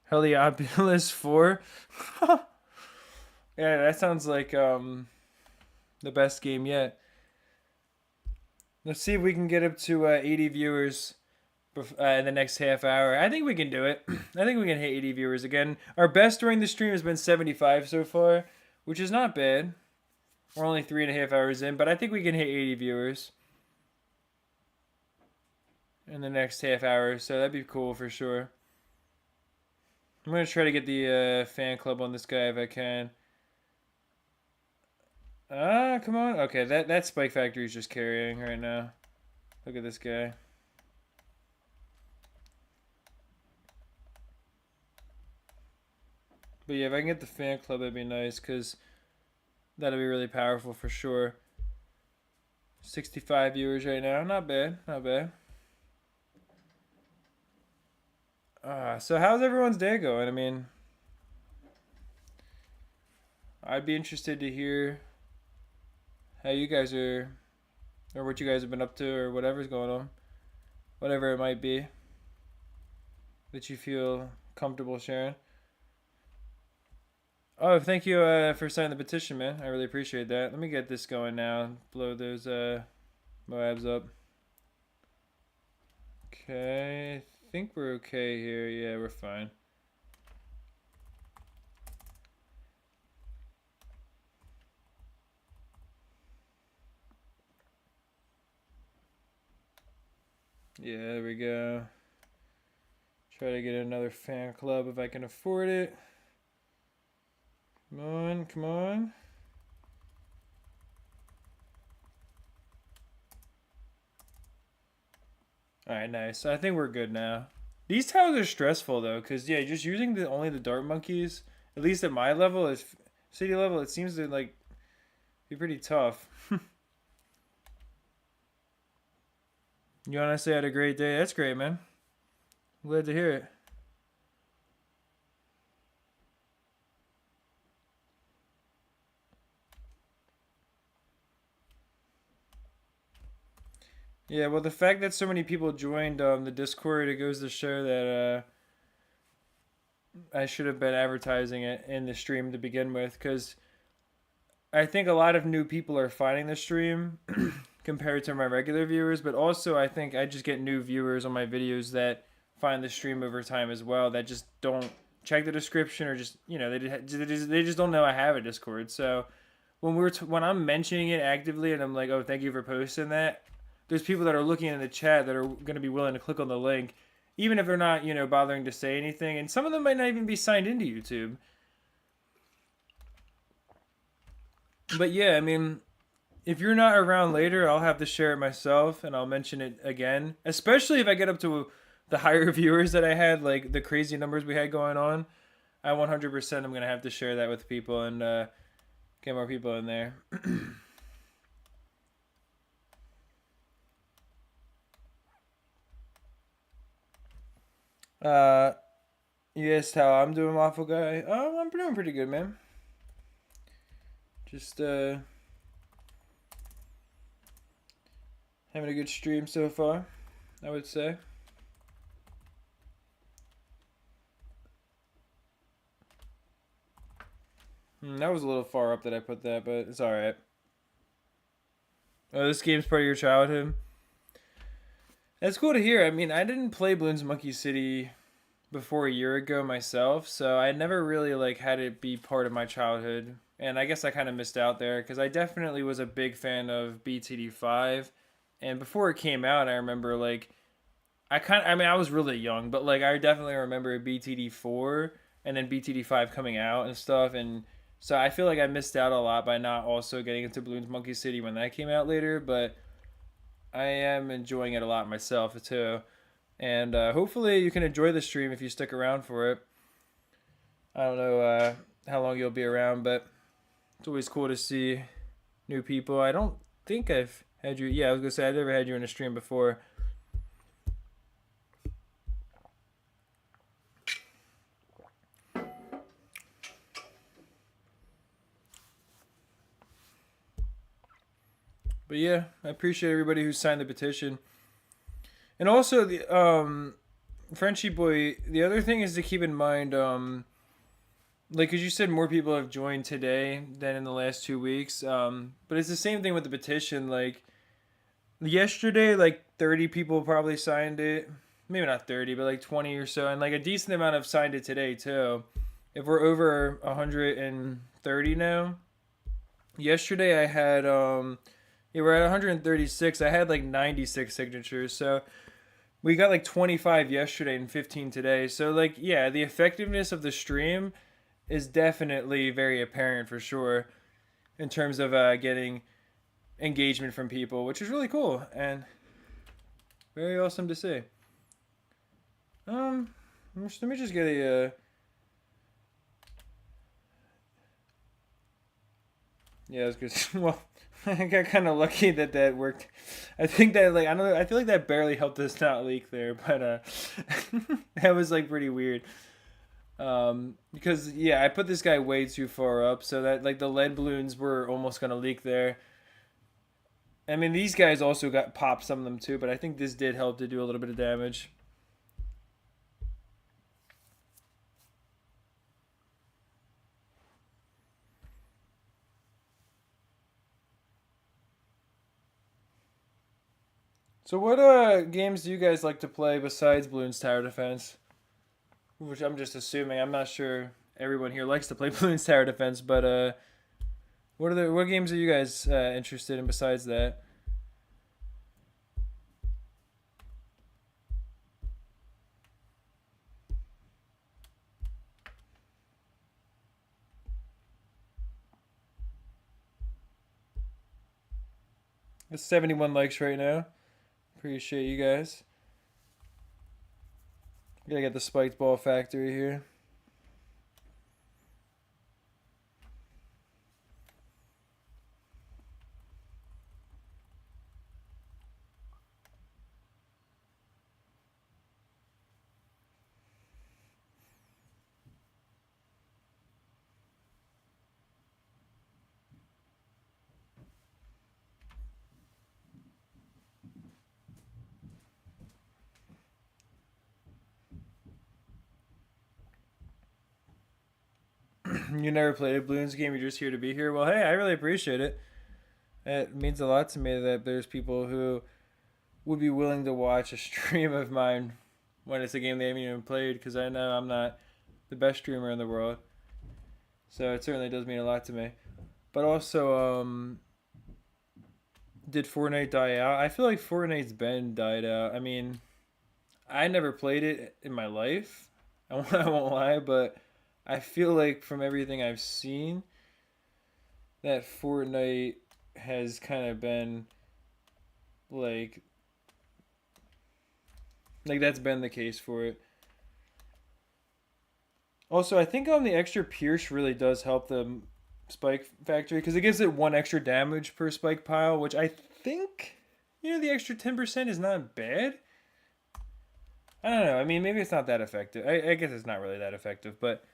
Heliopolis 4. Yeah, that sounds like the best game yet. Let's see if we can get up to 80 viewers in the next half hour. I think we can do it. I think we can hit 80 viewers again. Our best during the stream has been 75 so far, which is not bad. We're only 3.5 hours in, but I think we can hit 80 viewers in the next half hour, so that'd be cool for sure. I'm gonna try to get the fan club on this guy if I can. Ah, come on. Okay, that Spike Factory is just carrying right now. Look at this guy. But yeah, if I can get the fan club, that'd be nice, because that'll be really powerful for sure. 65 viewers right now. Not bad. Not bad. So how's everyone's day going? I mean, I'd be interested to hear how you guys are, or what you guys have been up to, or whatever's going on. Whatever it might be that you feel comfortable sharing. Oh, thank you for signing the petition, man. I really appreciate that. Let me get this going now. Blow those Moabs up. Okay, I think we're okay here. Yeah, we're fine. Yeah, there we go. Try to get another fan club if I can afford it. Come on, come on. Alright, nice. I think we're good now. These tiles are stressful though, because yeah, just using only the dart monkeys, at least at my level, is city level, it seems to like be pretty tough. You honestly had a great day. That's great, man. I'm glad to hear it. Yeah, well, the fact that so many people joined the Discord, it goes to show that I should have been advertising it in the stream to begin with, because I think a lot of new people are finding the stream compared to my regular viewers, but also I think I just get new viewers on my videos that find the stream over time as well, that just don't check the description, or just, you know, they just don't know I have a Discord. So when I'm mentioning it actively and I'm like, oh, thank you for posting that, there's people that are looking in the chat that are going to be willing to click on the link, even if they're not, you know, bothering to say anything. And some of them might not even be signed into YouTube. But yeah, I mean, if you're not around later, I'll have to share it myself and I'll mention it again. Especially if I get up to the higher viewers that I had, like the crazy numbers we had going on. I 100% am going to have to share that with people and get more people in there. You asked how I'm doing, Waffle Guy. I'm doing pretty good, man. Just having a good stream so far, I would say. That was a little far up that I put that, but it's alright. Oh, this game's part of your childhood? That's cool to hear. I mean, I didn't play Bloons Monkey City before a year ago myself, so I never really like had it be part of my childhood. And I guess I kind of missed out there because I definitely was a big fan of BTD5. And before it came out, I remember like I mean, I was really young, but like I definitely remember BTD4 and then BTD5 coming out and stuff. And so I feel like I missed out a lot by not also getting into Bloons Monkey City when that came out later. But I am enjoying it a lot myself too. And hopefully you can enjoy the stream if you stick around for it. I don't know how long you'll be around, but it's always cool to see new people. I don't think I've had you. Yeah, I was going to say, I've never had you in a stream before. But yeah, I appreciate everybody who signed the petition. And also, the Frenchy Boy, the other thing is to keep in mind, like, because you said more people have joined today than in the last 2 weeks. But it's the same thing with the petition. Like, yesterday, like, 30 people probably signed it. Maybe not 30, but like 20 or so. And like a decent amount have signed it today, too. If we're over 130 now. Yesterday, I had, yeah, we're at 136. I had like 96 signatures. So we got like 25 yesterday and 15 today. So, like, yeah, the effectiveness of the stream is definitely very apparent for sure in terms of getting engagement from people, which is really cool and very awesome to see. Let me just get a yeah, it was good. Well, I got kind of lucky that that worked. I think that, like, I don't know, I feel like that barely helped us not leak there, but that was like pretty weird. Because yeah, I put this guy way too far up, so that like the lead balloons were almost gonna leak there. I mean, these guys also got popped, some of them too, but I think this did help to do a little bit of damage. So what games do you guys like to play besides Bloons Tower Defense? Which I'm just assuming. I'm not sure everyone here likes to play Bloons Tower Defense, but what games are you guys interested in besides that? It's 71 likes right now. Appreciate you guys. Gotta get the spiked ball factory here. You never played a Bloons game, you're just here to be here. Well, hey, I really appreciate it. It means a lot to me that there's people who would be willing to watch a stream of mine when it's a game they haven't even played, because I know I'm not the best streamer in the world. So it certainly does mean a lot to me. But also, did Fortnite die out? I feel like Fortnite's been died out. I mean, I never played it in my life. I won't lie, but I feel like from everything I've seen, that Fortnite has kind of been like that's been the case for it. Also, I think the extra Pierce really does help the spike factory because it gives it one extra damage per spike pile, which I think the extra 10% is not bad. I don't know. I mean, maybe it's not that effective. I guess it's not really that effective, but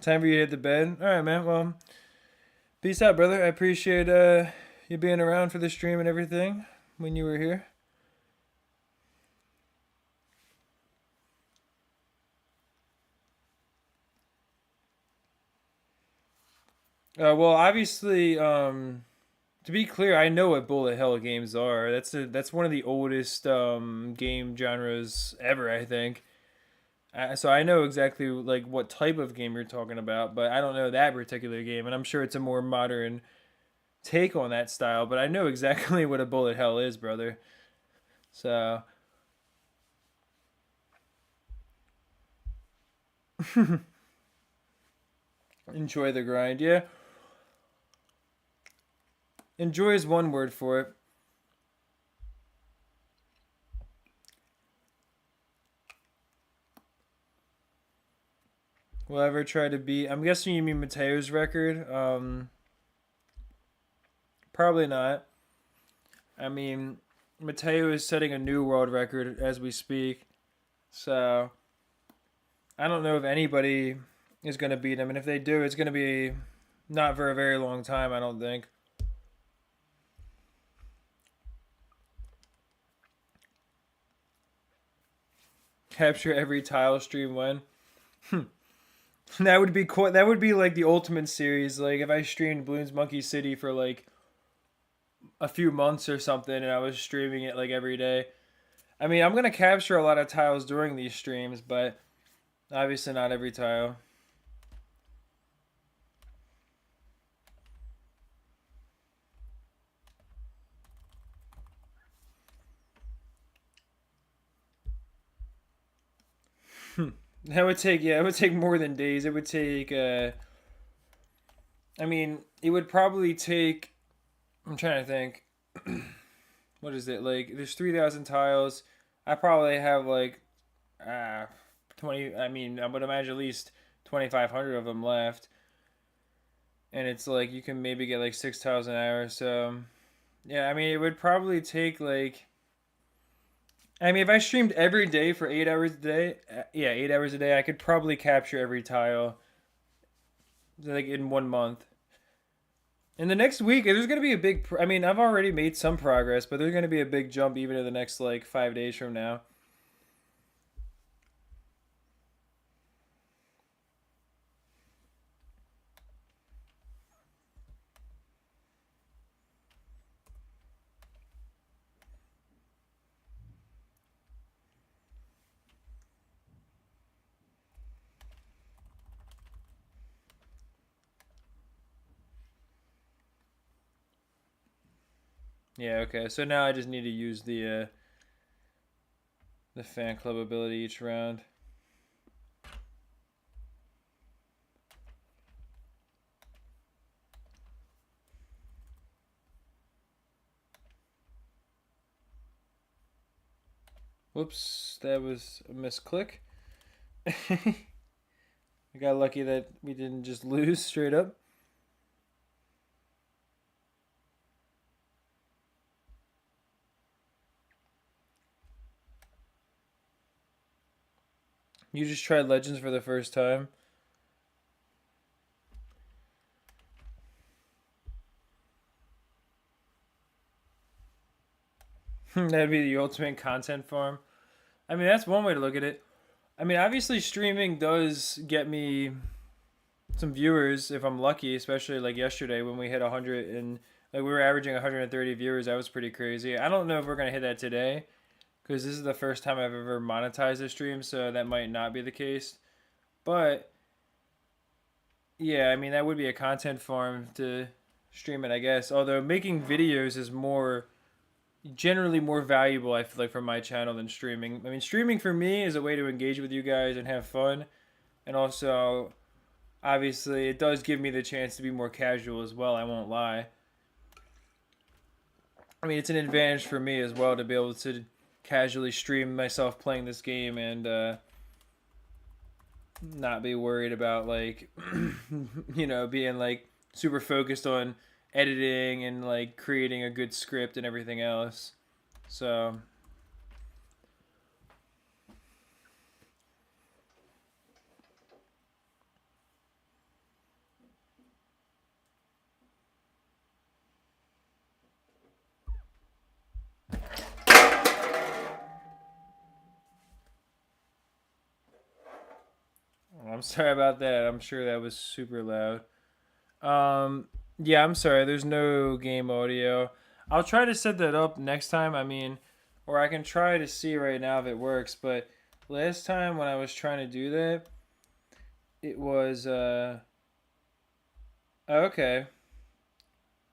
time for you to hit the bed. All right, man. Well, peace out, brother. I appreciate you being around for the stream and everything when you were here. Well, obviously, to be clear, I know what bullet hell games are. That's one of the oldest game genres ever, I think. So I know exactly like what type of game you're talking about, but I don't know that particular game, and I'm sure it's a more modern take on that style. But I know exactly what a bullet hell is, brother. So enjoy the grind, yeah. Enjoy is one word for it. Will I ever try to beat? I'm guessing you mean Mateo's record. Probably not. I mean, Mateo is setting a new world record as we speak. So I don't know if anybody is going to beat him, and if they do, it's going to be not for a very long time. I don't think. Capture every tile stream win. That would be cool. That would be like the ultimate series. Like if I streamed Bloons Monkey City for like a few months or something, and I was streaming it like every day. I mean, I'm gonna capture a lot of tiles during these streams, but obviously not every tile. That would take it would take more than days. It would take I mean, it would probably take I'm trying to think. What is it? Like there's 3,000 tiles. I probably have like 20 I mean, I would imagine at least 2,500 of them left. And it's like you can maybe get like 6 tiles an hour. So, yeah, I mean, it would probably take like I mean, if I streamed every day for 8 hours a day, yeah, 8 hours a day, I could probably capture every tile like in 1 month. In the next week, there's going to be a big. I mean, I've already made some progress, but there's going to be a big jump even in the next like 5 days from now. Yeah. Okay. So now I just need to use the fan club ability each round. Whoops, that was a misclick. I got lucky that we didn't just lose straight up. You just tried Legends for the first time. That'd be the ultimate content farm. I mean, that's one way to look at it. I mean, obviously, streaming does get me some viewers if I'm lucky, especially like yesterday when we hit 100 and like we were averaging 130 viewers. That was pretty crazy. I don't know if we're gonna hit that today because this is the first time I've ever monetized a stream, so that might not be the case. But yeah, I mean that would be a content farm to stream it, I guess. Although making videos is generally more valuable, I feel like, for my channel than streaming. I mean, streaming for me is a way to engage with you guys and have fun, and also obviously it does give me the chance to be more casual as well, I won't lie. I mean, it's an advantage for me as well to be able to casually stream myself playing this game and not be worried about like you know, being like super focused on editing and like creating a good script and everything else. So I'm sorry about that. I'm sure that was super loud. Yeah, I'm sorry. There's no game audio. I'll try to set that up next time. I mean, or I can try to see right now if it works. But last time when I was trying to do that, it was okay.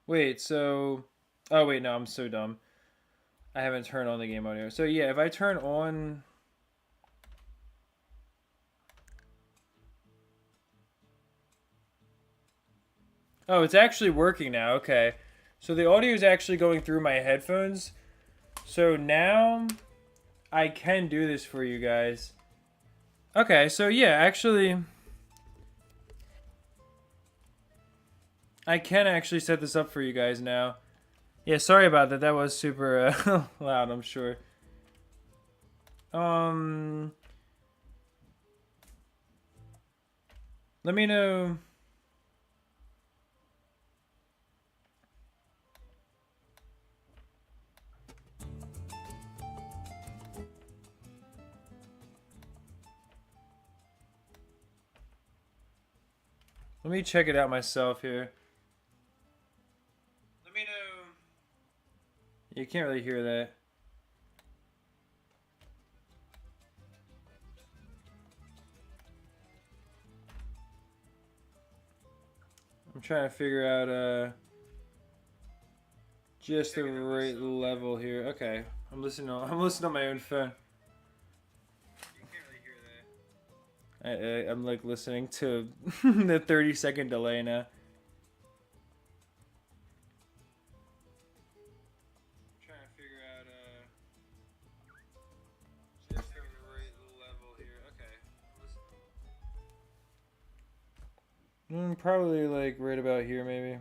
Wait, so oh wait, no, I'm so dumb. I haven't turned on the game audio. So yeah, if I turn on oh, it's actually working now. Okay. So the audio is actually going through my headphones. So now I can do this for you guys. Okay, so yeah, actually I can actually set this up for you guys now. Yeah, sorry about that. That was super loud, I'm sure. Let me know. Let me check it out myself here. Let me know. You can't really hear that. I'm trying to figure out just the right level here. Okay, I'm listening on my own phone. You can't really hear that. I'm like listening to the 30-second delay now. I'm trying to figure out just the right level here. Okay. Probably like right about here maybe.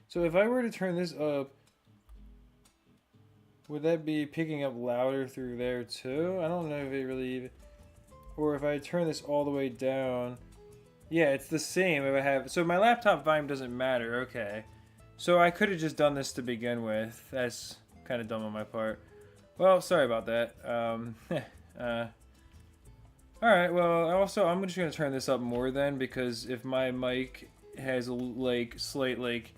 So if I were to turn this up, would that be picking up louder through there too? I don't know if it really even... Or if I turn this all the way down... Yeah, it's the same if I have... So my laptop volume doesn't matter, okay. So I could have just done this to begin with. That's kind of dumb on my part. Well, sorry about that. Alright, well, also, I'm just going to turn this up more then, because if my mic has, like, slight, like,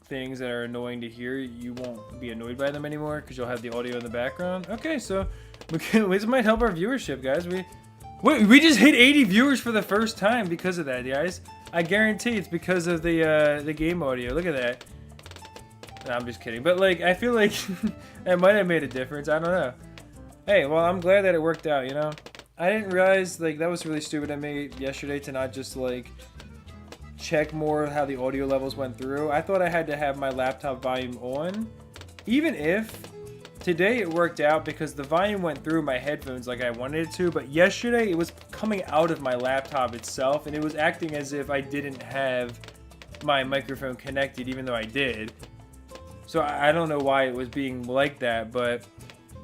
things that are annoying to hear, you won't be annoyed by them anymore, because you'll have the audio in the background. Okay, so, this might help our viewership, guys. We just hit 80 viewers for the first time because of that, guys. I guarantee it's because of the game audio. Look at that. No, I'm just kidding. But, like, I feel like that might have made a difference. I don't know. Hey, well, I'm glad that it worked out, you know? I didn't realize, like, that was really stupid of me yesterday to not just, like, check more how the audio levels went through. I thought I had to have my laptop volume on. Even if today it worked out because the volume went through my headphones like I wanted it to, but yesterday it was coming out of my laptop itself and it was acting as if I didn't have my microphone connected even though I did. So I don't know why it was being like that, but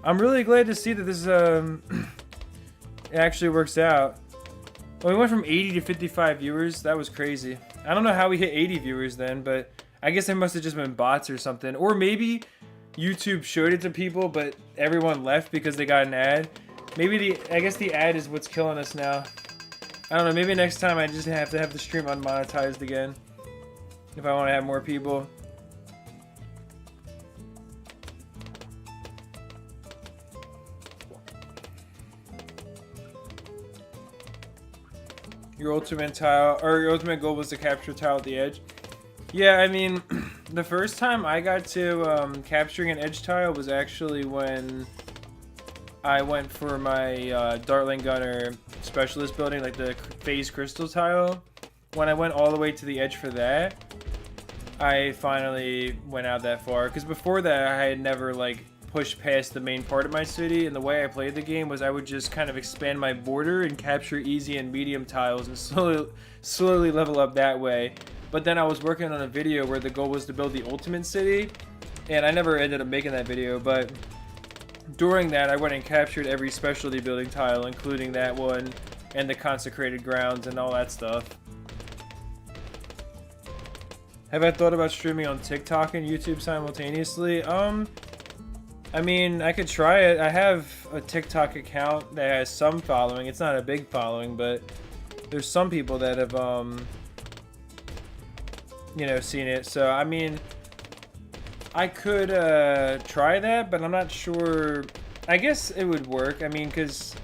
I'm really glad to see that this it actually works out. Well, we went from 80 to 55 viewers. That was crazy. I don't know how we hit 80 viewers then, but I guess it must have just been bots or something. Or maybe YouTube showed it to people, but everyone left because they got an ad. Maybe I guess the ad is what's killing us now. I don't know, maybe next time I just have to have the stream unmonetized again. If I want to have more people. Your ultimate tile, or your ultimate goal was to capture tile at the edge. Yeah, I mean, the first time I got to capturing an edge tile was actually when I went for my Dartling Gunner specialist building, like the phase crystal tile. When I went all the way to the edge for that, I finally went out that far. Because before that, I had never like pushed past the main part of my city, and the way I played the game was I would just kind of expand my border and capture easy and medium tiles and slowly level up that way. But then I was working on a video where the goal was to build the ultimate city, and I never ended up making that video, but during that I went and captured every specialty building tile, including that one and the consecrated grounds and all that stuff. Have I thought about streaming on TikTok and YouTube simultaneously? I mean, I could try it. I have a TikTok account that has some following. It's not a big following, but there's some people that have, you know, seen it. So, I mean, I could try that, but I'm not sure. I guess it would work. I mean, because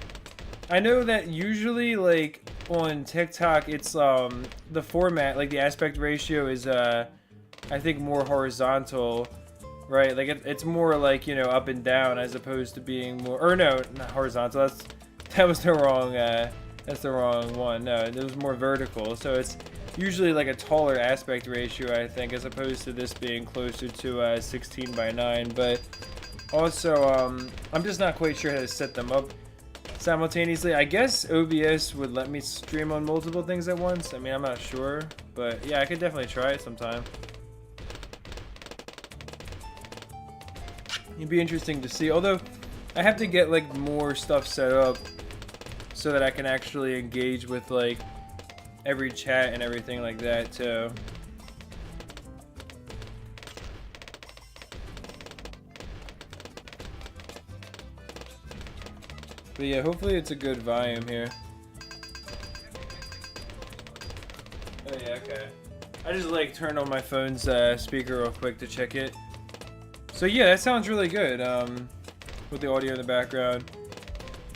I know that usually, like, on TikTok, it's, the format, like, the aspect ratio is, I think, more horizontal. Right, like it's more like, you know, up and down as opposed to being more, or no, not horizontal. That was the wrong. That's the wrong one. No, it was more vertical. So it's usually like a taller aspect ratio, I think, as opposed to this being closer to 16 by 9. But also, I'm just not quite sure how to set them up simultaneously. I guess OBS would let me stream on multiple things at once. I mean, I'm not sure, but yeah, I could definitely try it sometime. It'd be interesting to see, although I have to get like more stuff set up so that I can actually engage with like every chat and everything like that too. But yeah, hopefully it's a good volume here. Oh yeah, okay. I just like turned on my phone's speaker real quick to check it. So yeah, that sounds really good, with the audio in the background.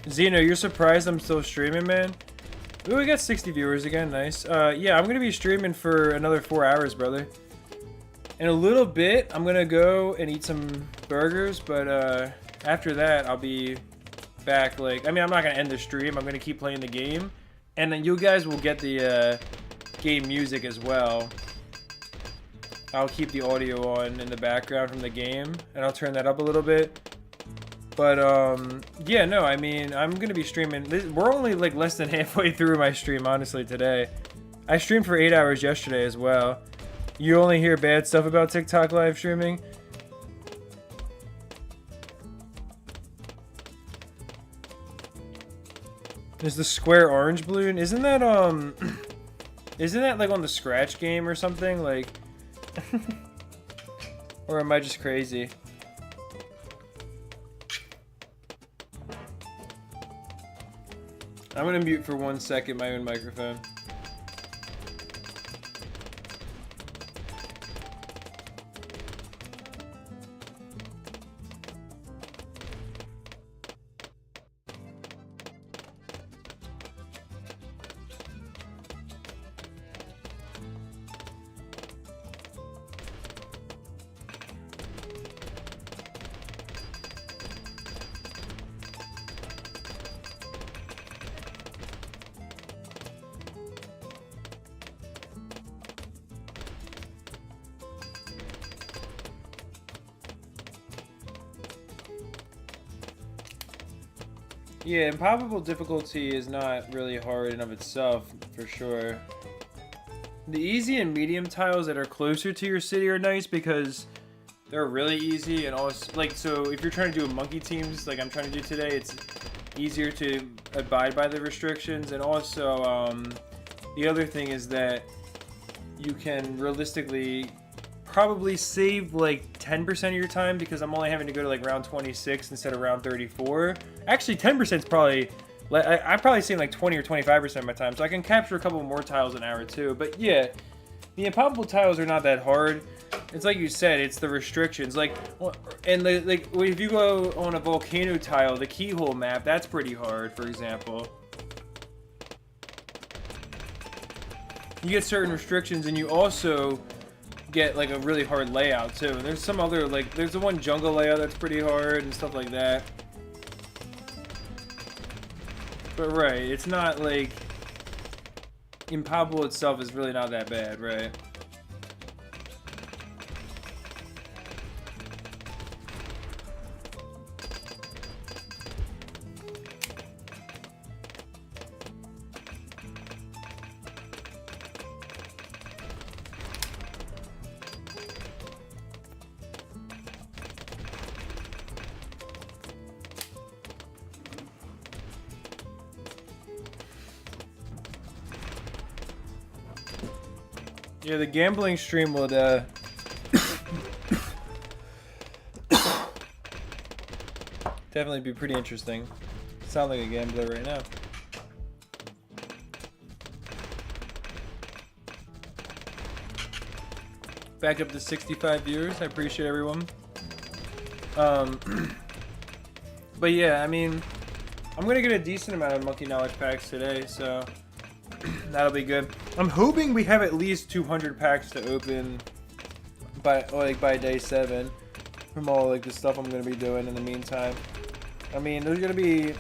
Zeno, you're surprised I'm still streaming, man? Ooh, we got 60 viewers again, nice. Yeah, I'm gonna be streaming for another 4 hours, brother. In a little bit, I'm gonna go and eat some burgers, but after that, I'll be back, like, I mean, I'm not gonna end the stream, I'm gonna keep playing the game. And then you guys will get the game music as well. I'll keep the audio on in the background from the game, and I'll turn that up a little bit. But, yeah, no, I mean, I'm gonna be streaming. We're only, like, less than halfway through my stream, honestly, today. I streamed for 8 hours yesterday as well. You only hear bad stuff about TikTok live streaming? Is the square orange balloon? Isn't that, isn't that, like, on the Scratch game or something? Like... Or am I just crazy? I'm gonna mute for 1 second my own microphone. Yeah, improbable difficulty is not really hard in of itself, for sure. The easy and medium tiles that are closer to your city are nice because they're really easy and also, like, so if you're trying to do a monkey teams like I'm trying to do today, it's easier to abide by the restrictions. And also, the other thing is that you can realistically probably save like 10% of your time because I'm only having to go to like round 26 instead of round 34. Actually, 10% is probably I'm probably seeing like 20 or 25% of my time, so I can capture a couple more tiles an hour too. But yeah, the impossible tiles are not that hard. It's like you said, it's the restrictions. Like, and like if you go on a volcano tile, the keyhole map, that's pretty hard, for example. You get certain restrictions, and you also get like a really hard layout too. And there's some other, like, there's the one jungle layout that's pretty hard and stuff like that. But right, it's not like impossible itself is really not that bad, right? Yeah, the gambling stream would definitely be pretty interesting. Sound like a gambler right now. Back up to 65 viewers. I appreciate everyone. But yeah, I mean, I'm gonna get a decent amount of monkey knowledge packs today, so that'll be good. I'm hoping we have at least 200 packs to open by day 7 from all like the stuff I'm gonna be doing in the meantime. I mean, there's gonna be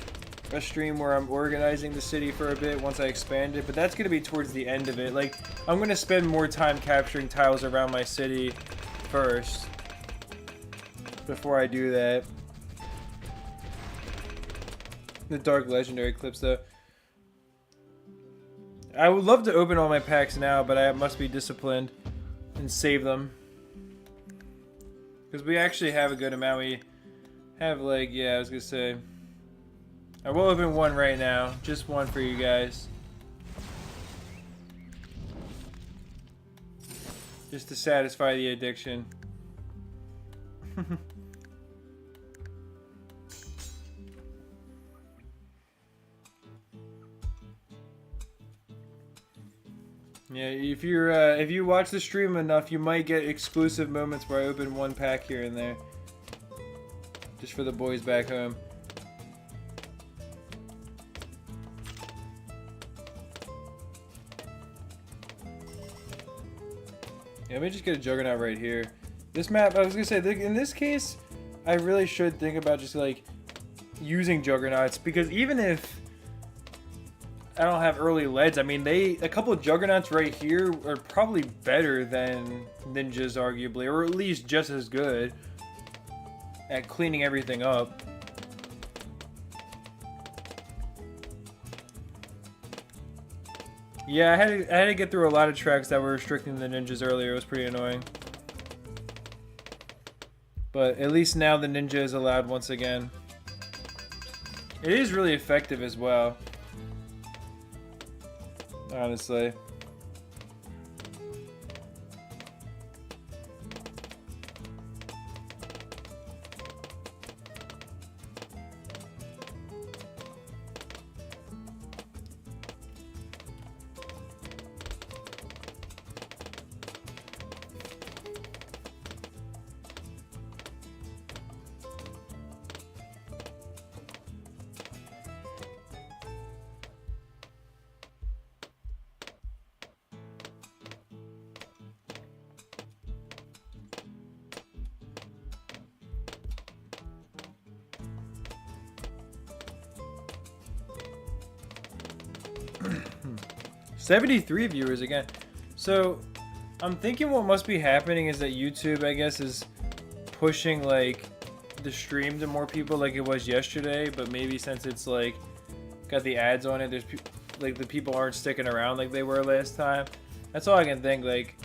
a stream where I'm organizing the city for a bit once I expand it, but that's gonna be towards the end of it. Like, I'm gonna spend more time capturing tiles around my city first before I do that. The Dark Legendary clips, though. I would love to open all my packs now, but I must be disciplined and save them. Because we actually have a good amount. We have, like, yeah, I was gonna say. I will open one right now. Just one for you guys. Just to satisfy the addiction. Yeah, if you watch the stream enough, you might get exclusive moments where I open one pack here and there. Just for the boys back home. Yeah, let me just get a Juggernaut right here. This map, I was gonna say, in this case, I really should think about just like using Juggernauts, because even if I don't have early leads, I mean, a couple of Juggernauts right here are probably better than Ninjas, arguably, or at least just as good at cleaning everything up. Yeah, I had to get through a lot of tracks that were restricting the Ninjas earlier. It was pretty annoying. But at least now the Ninja is allowed once again. It is really effective as well. Honestly. $73 viewers again. So I'm thinking what must be happening is that YouTube, I guess, is pushing like the stream to more people like it was yesterday, but maybe since it's like got the ads on it, there's like the people aren't sticking around like they were last time. That's all I can think. Like,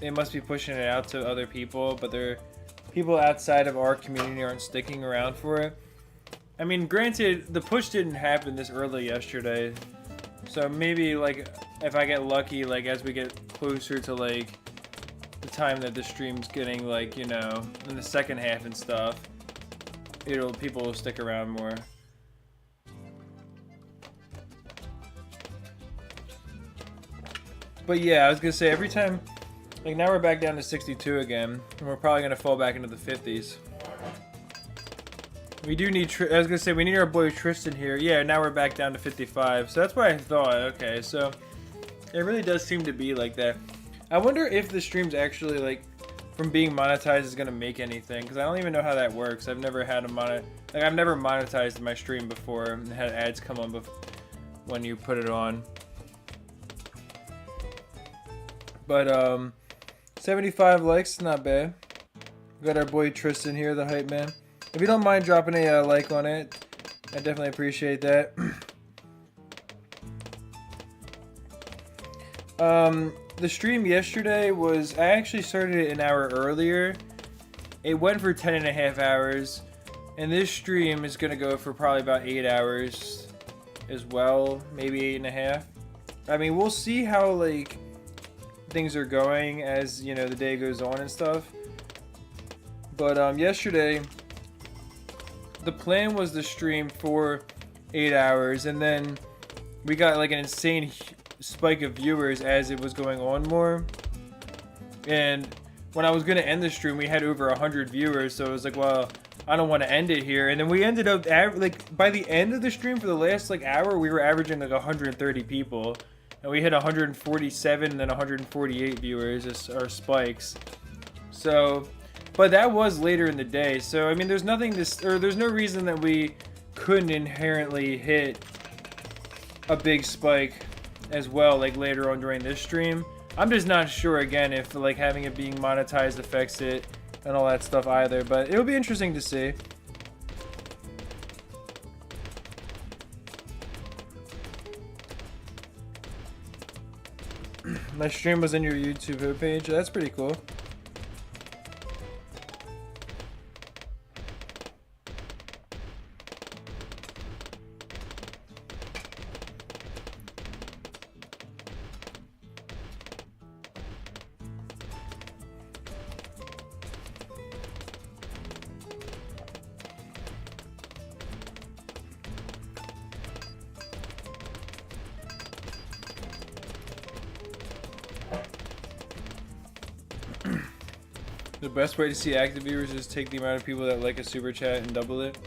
it must be pushing it out to other people, but people outside of our community aren't sticking around for it. I mean, granted, the push didn't happen this early yesterday. So maybe, like, if I get lucky, like, as we get closer to, like, the time that the stream's getting, like, you know, in the second half and stuff, people will stick around more. But yeah, I was gonna say every time, like now we're back down to 62 again, and we're probably gonna fall back into the 50s. We do need, I was gonna say we need our boy Tristan here. Yeah, now we're back down to 55. So that's what I thought. Okay, so it really does seem to be like that. I wonder if the stream's actually like from being monetized is gonna make anything, because I don't even know how that works. I've never had I've never monetized my stream before and had ads come on when you put it on. But 75 likes, not bad. We got our boy Tristan here, the hype man. If you don't mind dropping a like on it, I definitely appreciate that. The stream yesterday was, I actually started it an hour earlier. It went for 10.5 hours, and this stream is gonna go for probably about 8 hours as well, maybe 8.5. I mean, we'll see how like things are going as, you know, the day goes on and stuff. But yesterday the plan was to stream for 8 hours, and then we got like an insane spike of viewers as it was going on more. And when I was gonna end the stream, we had over 100 viewers, so it was like, well, I don't want to end it here. And then we ended up like by the end of the stream for the last like hour, we were averaging like 130 people. And we hit 147 and then 148 viewers as our spikes. So, but that was later in the day. So, I mean, there's nothing there's no reason that we couldn't inherently hit a big spike as well, like later on during this stream. I'm just not sure, again, if like having it being monetized affects it and all that stuff either. But it'll be interesting to see. My stream was in your YouTube homepage. That's pretty cool. The best way to see active viewers is take the amount of people that like a super chat and double it.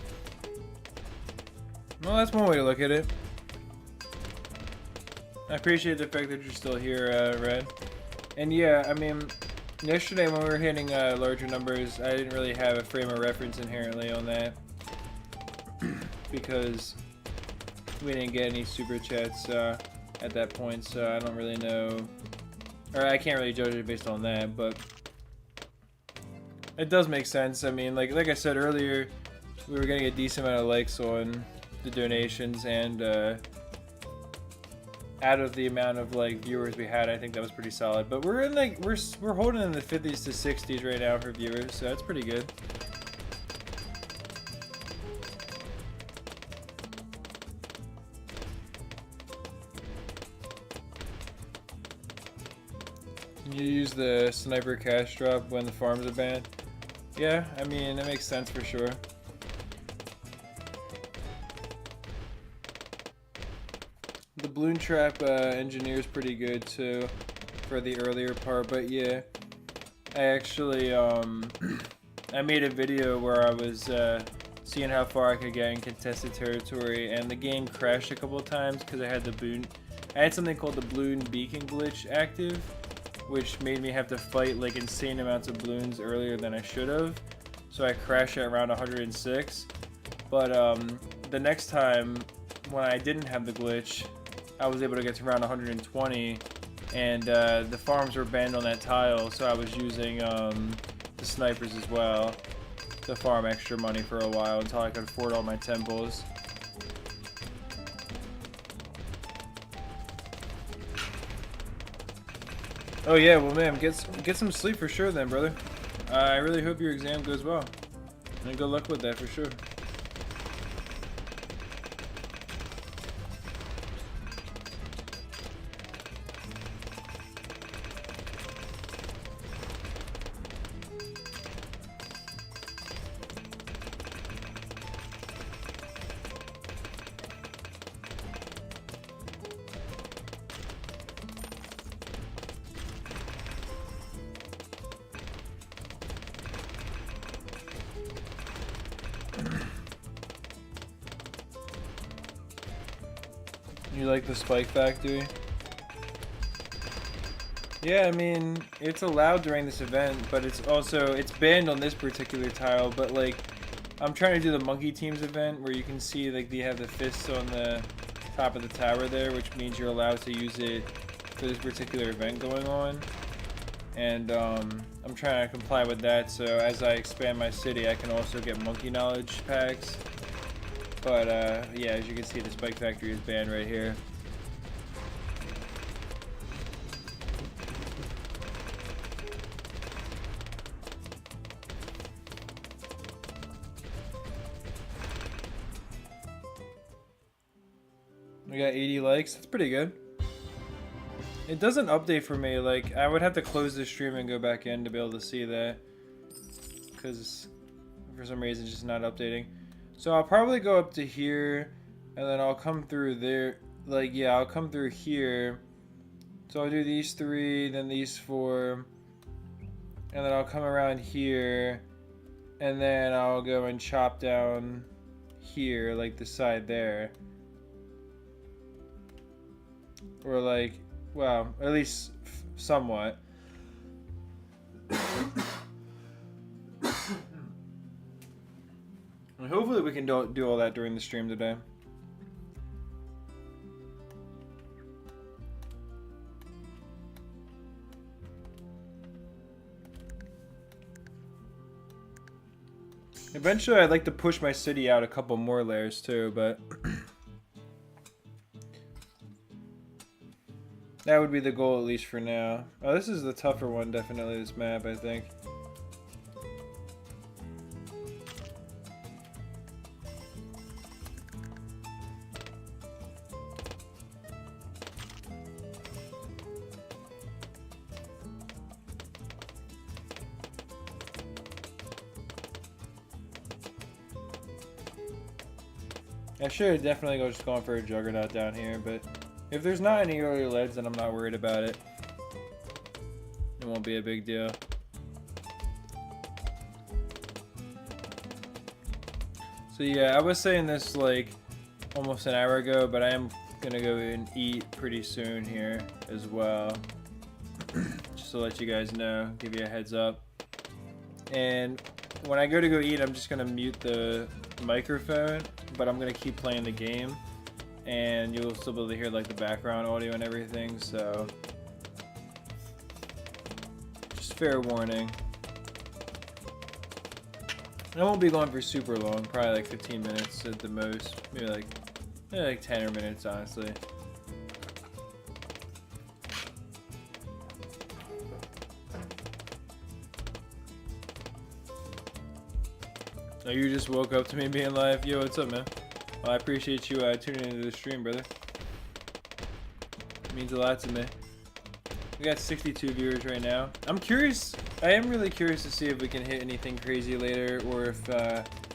Well, that's one way to look at it. I appreciate the fact that you're still here, Red. And yeah, I mean, yesterday when we were hitting larger numbers, I didn't really have a frame of reference inherently on that. Because we didn't get any super chats at that point, so I don't really know. Or I can't really judge it based on that, but it does make sense. I mean, like I said earlier, we were getting a decent amount of likes on the donations, and out of the amount of like viewers we had, I think that was pretty solid. But we're in like we're holding in the 50s to 60s right now for viewers, so that's pretty good. You use the sniper cash drop when the farms are banned. Yeah, I mean, it makes sense for sure. The balloon trap engineer is pretty good too for the earlier part, but yeah, I actually I made a video where I was seeing how far I could get in contested territory, and the game crashed a couple of times because I had something called the balloon beacon glitch active, which made me have to fight like insane amounts of balloons earlier than I should have. So I crashed at around 106. But the next time when I didn't have the glitch, I was able to get to around 120, and the farms were banned on that tile, so I was using the snipers as well to farm extra money for a while until I could afford all my temples. Oh yeah, well man, get some sleep for sure then, brother. I really hope your exam goes well. And good luck with that for sure. You like the spike factory? Yeah, I mean, it's allowed during this event, but it's banned on this particular tile, but like, I'm trying to do the Monkey Teams event where you can see like they have the fists on the top of the tower there, which means you're allowed to use it for this particular event going on. And I'm trying to comply with that, so as I expand my city, I can also get monkey knowledge packs. But yeah, as you can see, the spike factory is banned right here. We got 80 likes. That's pretty good. It doesn't update for me. Like, I would have to close the stream and go back in to be able to see that, because for some reason it's just not updating. So I'll probably go up to here, and then I'll come through there. Like, yeah, I'll come through here. So I'll do these 3, then these 4, and then I'll come around here, and then I'll go and chop down here, like the side there. Or like, well, at least somewhat. And hopefully we can do all that during the stream today. Eventually I'd like to push my city out a couple more layers too, but that would be the goal, at least for now. Oh, this is the tougher one, definitely, this map, I think. I should have definitely just gone for a juggernaut down here, but if there's not any early leads, then I'm not worried about it. It won't be a big deal. So yeah, I was saying this like almost an hour ago, but I am gonna go and eat pretty soon here as well. Just to let you guys know, give you a heads up. And when I go to go eat, I'm just gonna mute the microphone, but I'm gonna keep playing the game. And you'll still be able to hear like the background audio and everything, so just fair warning. I won't be going for super long, probably like 15 minutes at the most, maybe like 10 minutes honestly. Oh, you just woke up to me being live? Yo, what's up, man? Well, I appreciate you tuning into the stream, brother. It means a lot to me. We got 62 viewers right now. I'm curious. I am really curious to see if we can hit anything crazy later, or if,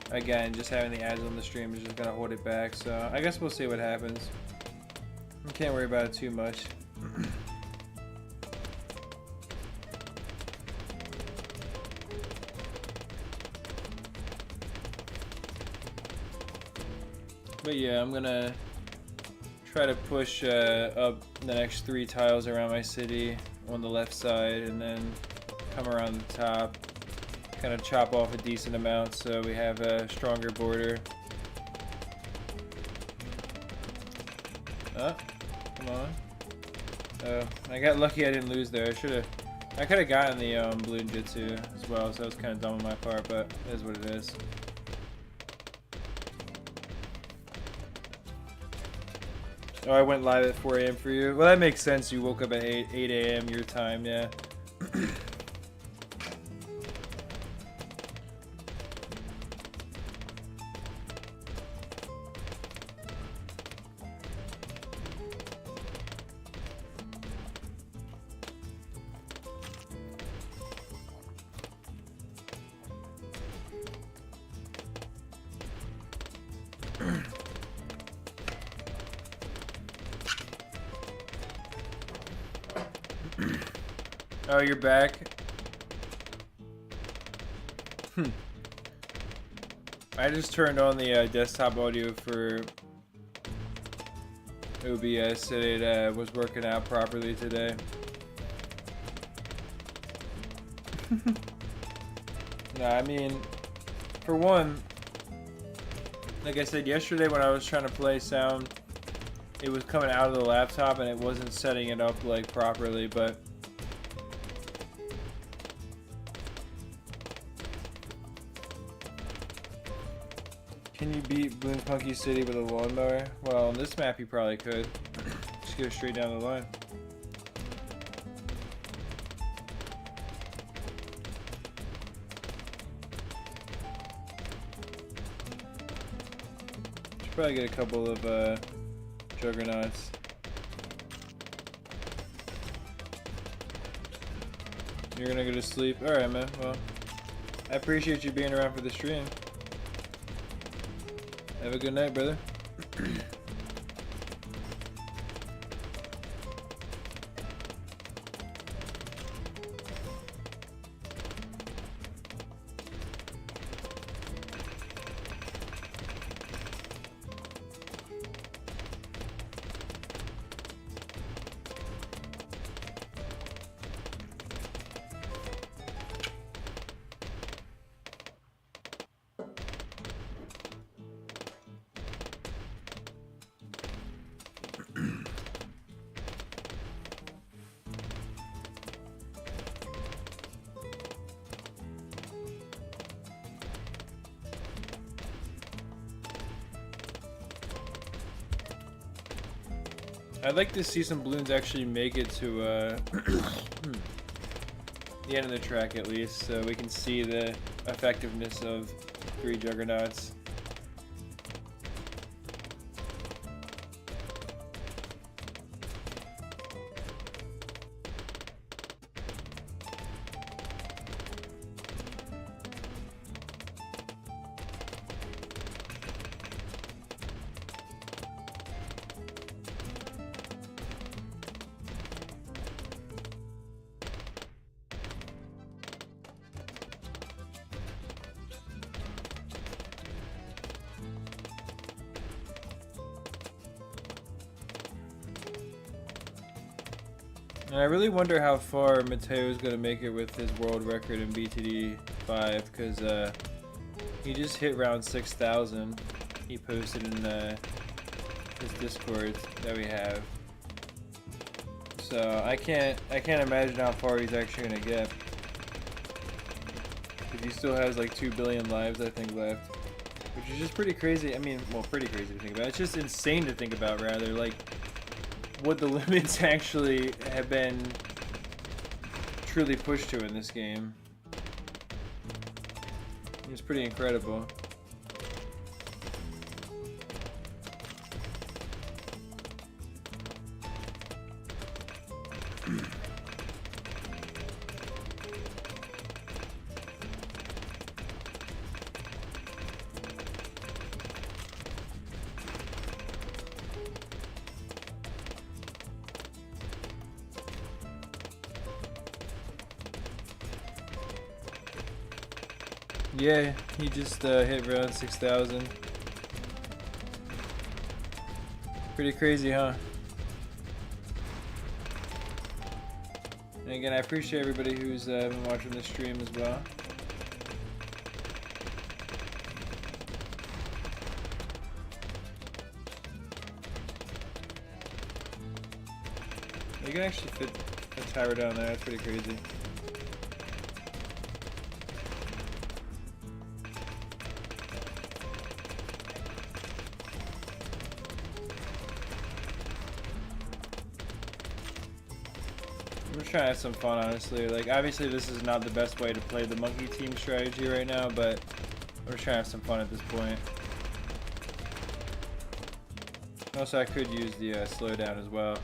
again, just having the ads on the stream is just gonna hold it back. So I guess we'll see what happens. I can't worry about it too much. But yeah, I'm gonna try to push up the next 3 tiles around my city on the left side, and then come around the top, kind of chop off a decent amount so we have a stronger border. Oh, come on. Oh, I got lucky I didn't lose there. I could have gotten the Bloons Jitsu as well, so that was kind of dumb on my part, but it is what it is. Oh, I went live at 4 a.m. for you. Well, that makes sense. You woke up at 8 a.m. your time, yeah. Oh, you're back? I just turned on the desktop audio for OBS said it was working out properly today. No, I mean, for one, like I said yesterday when I was trying to play sound, it was coming out of the laptop and it wasn't setting it up like properly, but can you beat Bloons Monkey City with a lawnmower? Well, on this map you probably could. Just go straight down the line. Should probably get a couple of juggernauts. You're gonna go to sleep? Alright, man. Well, I appreciate you being around for the stream. Have a good night, brother. I'd like to see some balloons actually make it to the end of the track at least, so we can see the effectiveness of 3 juggernauts. And I really wonder how far Mateo is going to make it with his world record in BTD5, because he just hit round 6,000. He posted in his Discord that we have. So I can't imagine how far he's actually going to get. Because he still has like 2 billion lives, I think, left. Which is just pretty crazy. I mean, well, pretty crazy to think about. It's just insane to think about, rather. Like, what the limits actually have been truly pushed to in this game. It's pretty incredible. Yeah, he just hit around 6,000. Pretty crazy, huh? And again, I appreciate everybody who's been watching this stream as well. You can actually fit a tower down there, that's pretty crazy. I'm just trying to have some fun, honestly. Like, obviously this is not the best way to play the monkey team strategy right now, but I'm just trying to have some fun at this point. Also, I could use the slowdown as well.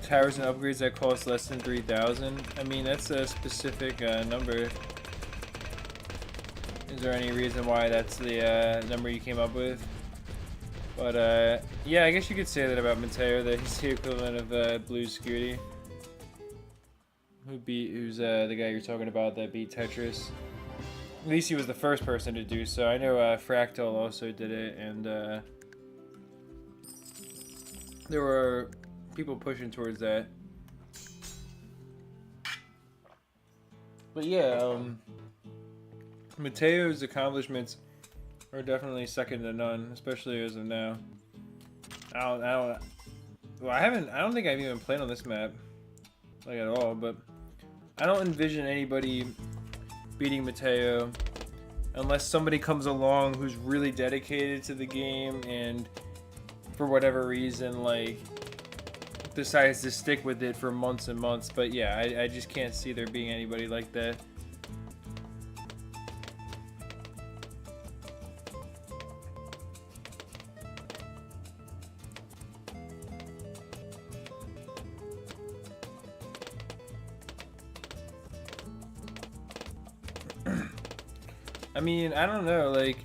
Towers and upgrades that cost less than 3,000. I mean, that's a specific number. Is there any reason why that's the number you came up with? But yeah, I guess you could say that about Mateo, that he's the equivalent of Bloons Monkey, who's the guy you're talking about that beat Tetris. At least he was the first person to do so. I know Fractal also did it, and there were people pushing towards that. But yeah, Mateo's accomplishments are definitely second to none, especially as of now. I don't think I've even played on this map, like, at all, but I don't envision anybody beating Mateo unless somebody comes along who's really dedicated to the game and for whatever reason, like, decides to stick with it for months and months. But yeah, I just can't see there being anybody like that. I mean, I don't know, like,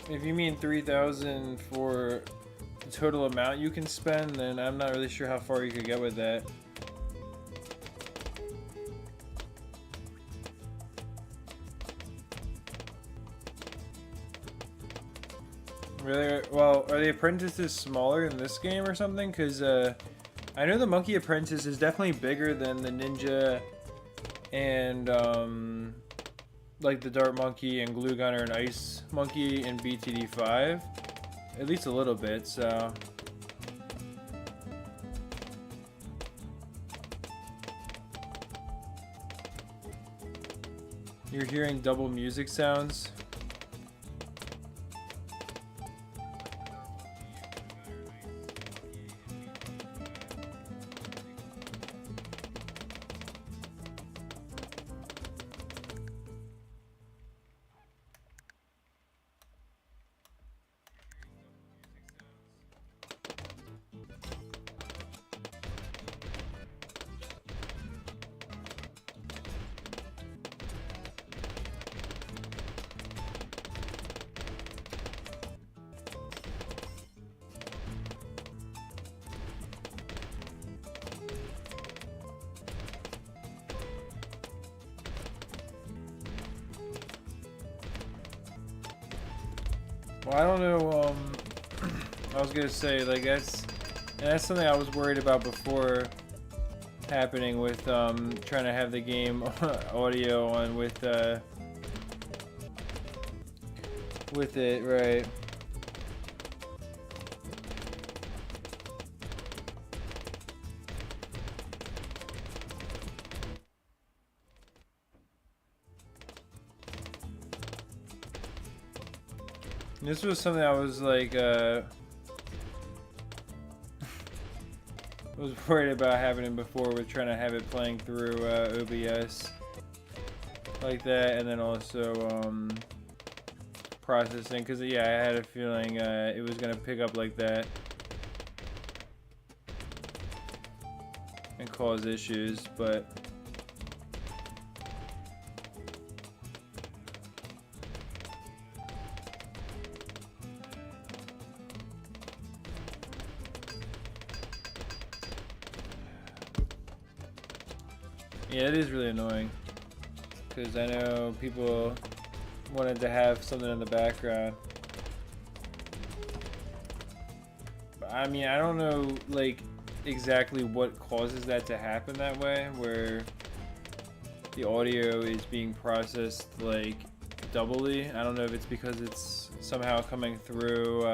if you mean 3,000 for the total amount you can spend, then I'm not really sure how far you could get with that. Really? Well, are the apprentices smaller in this game or something? Because I know the Monkey Apprentice is definitely bigger than the Ninja and like the Dart Monkey and Glue Gunner and Ice Monkey in BTD5. At least a little bit, so. You're hearing double music sounds. Well, I don't know, I was gonna say, like, that's something I was worried about before happening with, trying to have the game audio on with it, right. This was something I was like, was worried about happening before with trying to have it playing through OBS like that, and then also processing, because yeah, I had a feeling it was gonna pick up like that and cause issues, but. Yeah, it is really annoying, because I know people wanted to have something in the background. But, I mean, I don't know, like, exactly what causes that to happen that way, where the audio is being processed, like, doubly. I don't know if it's because it's somehow coming through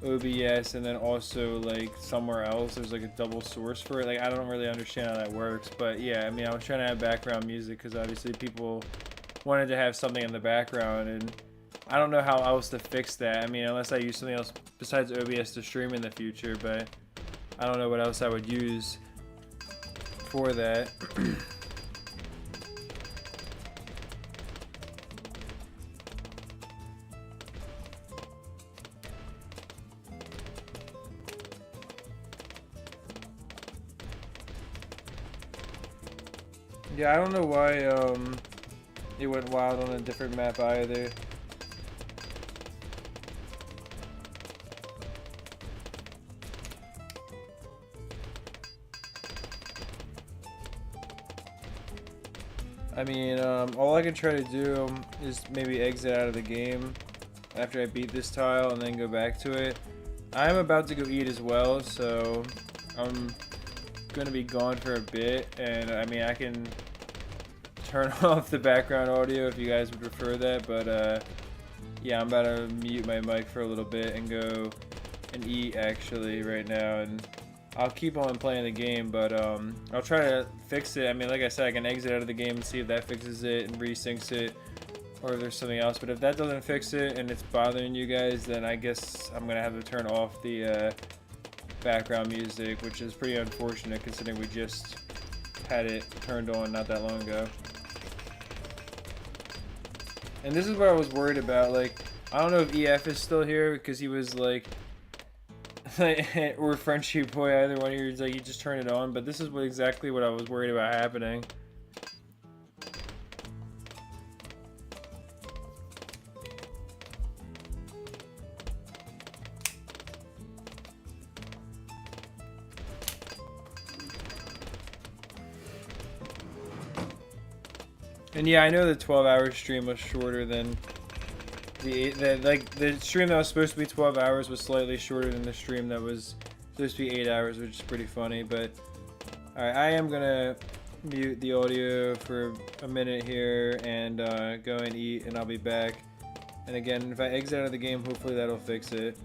OBS and then also like somewhere else there's like a double source for it. Like, I don't really understand how that works, but yeah, I mean, I was trying to have background music because obviously people wanted to have something in the background, and I don't know how else to fix that. I mean, unless I use something else besides OBS to stream in the future, but I don't know what else I would use for that. Yeah, I don't know why it went wild on a different map either. I mean, all I can try to do is maybe exit out of the game after I beat this tile and then go back to it. I'm about to go eat as well, so I'm gonna be gone for a bit, and I mean I can turn off the background audio if you guys would prefer that, but yeah, I'm about to mute my mic for a little bit and go and eat actually right now, and I'll keep on playing the game, but I'll try to fix it. I mean, like I said, I can exit out of the game and see if that fixes it and resyncs it, or if there's something else. But if that doesn't fix it and it's bothering you guys, then I guess I'm gonna have to turn off the background music, which is pretty unfortunate considering we just had it turned on not that long ago. And this is what I was worried about. Like, I don't know if EF is still here because he was like, or Frenchy Boy, either one of you, like, you just turn it on. But this is exactly what I was worried about happening. And yeah, I know the 12-hour stream was shorter than the stream that was supposed to be 12 hours was slightly shorter than the stream that was supposed to be 8 hours, which is pretty funny. But alright, I am gonna mute the audio for a minute here and go and eat, and I'll be back. And again, if I exit out of the game, hopefully that'll fix it.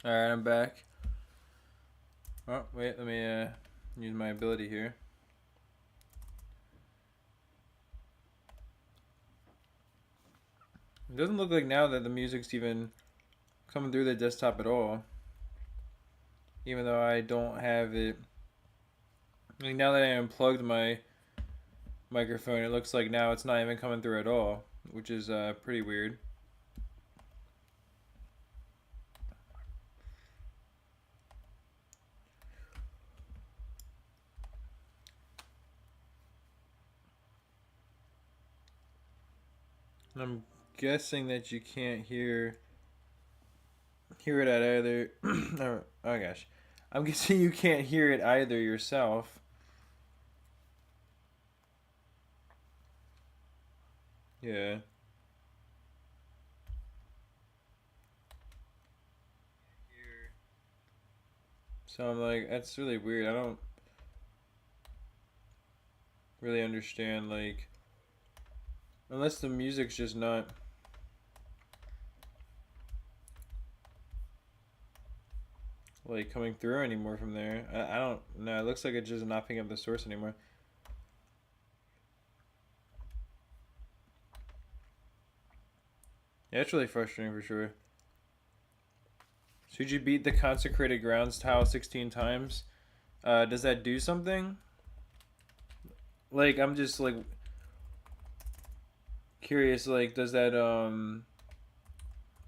Alright, I'm back. Oh, wait, let me use my ability here. It doesn't look like now that the music's even coming through the desktop at all. Even though I don't have it. Like now that I unplugged my microphone, it looks like now it's not even coming through at all, which is pretty weird. I'm guessing that you can't hear it at either. Oh gosh, I'm guessing you can't hear it either yourself. Yeah. So I'm like, that's really weird. I don't really understand, like, unless the music's just not like coming through anymore from there. I don't know. It looks like it's just not picking up the source anymore. Yeah, it's really frustrating for sure. Should you beat the consecrated grounds tile 16 times? Does that do something? Like, I'm just like curious, like, does that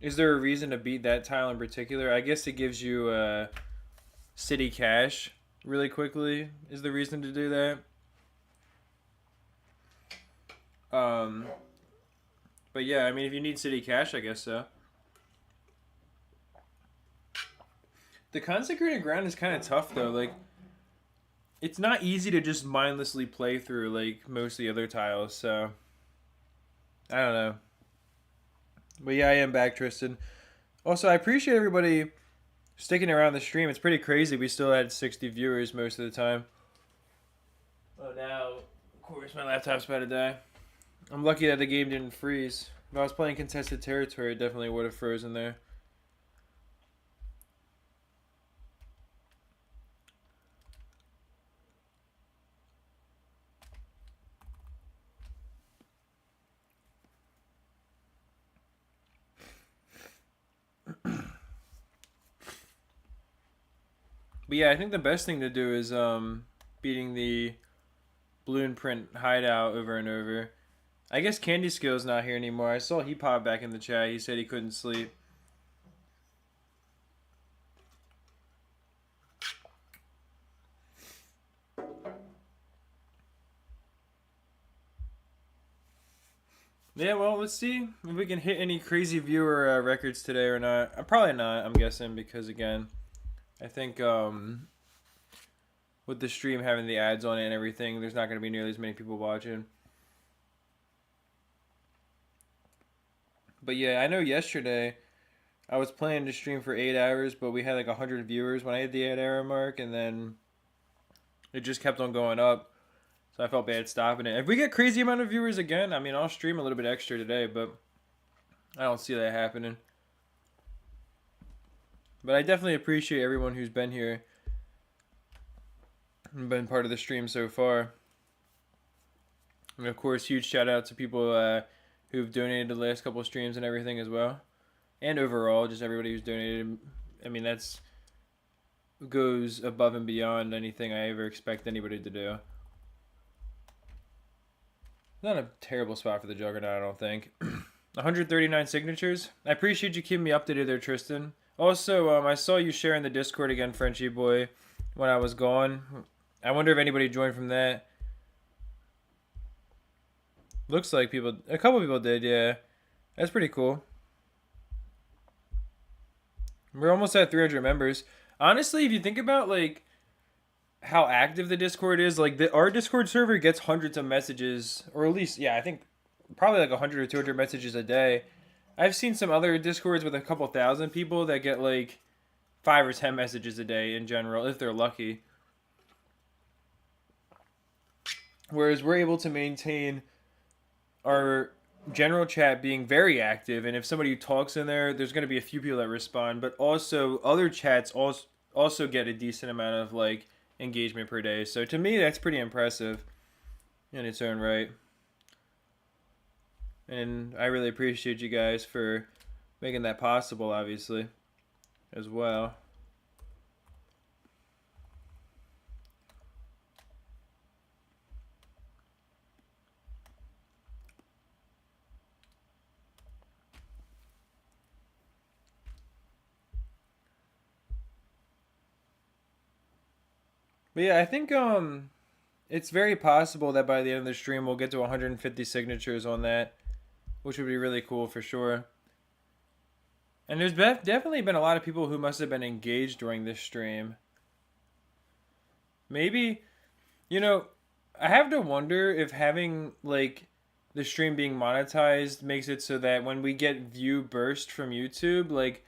is there a reason to beat that tile in particular? I guess it gives you city cash really quickly is the reason to do that. But yeah, I mean, if you need city cash, I guess so. The consecrated ground is kind of tough though. Like, it's not easy to just mindlessly play through like most of the other tiles. So I don't know. But yeah, I am back, Tristan. Also, I appreciate everybody sticking around the stream. It's pretty crazy. We still had 60 viewers most of the time. Oh, now, of course, my laptop's about to die. I'm lucky that the game didn't freeze. If I was playing contested territory, it definitely would have frozen there. But yeah, I think the best thing to do is beating the balloon print hideout over and over. I guess Candy Skill's not here anymore. I saw he popped back in the chat. He said he couldn't sleep. Yeah, well, let's see if we can hit any crazy viewer records today or not. Probably not, I'm guessing, because again, I think with the stream having the ads on it and everything, there's not going to be nearly as many people watching. But yeah, I know yesterday I was planning to stream for 8 hours, but we had like 100 viewers when I hit the 8-hour mark, and then it just kept on going up. So I felt bad stopping it. If we get crazy amount of viewers again, I mean, I'll stream a little bit extra today, but I don't see that happening. But I definitely appreciate everyone who's been here and been part of the stream so far. And of course, huge shout out to people who've donated the last couple of streams and everything as well. And overall, just everybody who's donated. I mean, that's goes above and beyond anything I ever expect anybody to do. Not a terrible spot for the Juggernaut, I don't think. 139 signatures. I appreciate you keeping me updated there, Tristan. Also, I saw you sharing the Discord again, Frenchie boy, when I was gone. I wonder if anybody joined from that. Looks like a couple people did, yeah. That's pretty cool. We're almost at 300 members. Honestly, if you think about, like, how active the Discord is, like, our Discord server gets hundreds of messages, or at least, yeah, I think probably like 100 or 200 messages a day. I've seen some other Discords with a couple thousand people that get, like, 5 or 10 messages a day in general, if they're lucky. Whereas we're able to maintain our general chat being very active, and if somebody talks in there, there's going to be a few people that respond, but also other chats also get a decent amount of like engagement per day. So to me, that's pretty impressive in its own right. And I really appreciate you guys for making that possible, obviously, as well. But yeah, I think it's very possible that by the end of the stream we'll get to 150 signatures on that, which would be really cool for sure. And there's definitely been a lot of people who must have been engaged during this stream. Maybe, you know, I have to wonder if having like the stream being monetized makes it so that when we get view burst from YouTube, like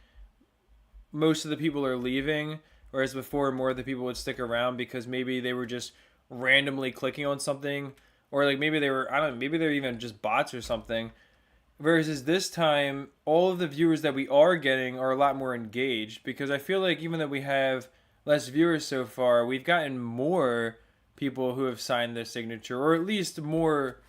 most of the people are leaving, whereas before more of the people would stick around because maybe they were just randomly clicking on something, or like maybe they were, I don't know, maybe they're even just bots or something. Versus this time, all of the viewers that we are getting are a lot more engaged, because I feel like even though we have less viewers so far, we've gotten more people who have signed their signature, or at least more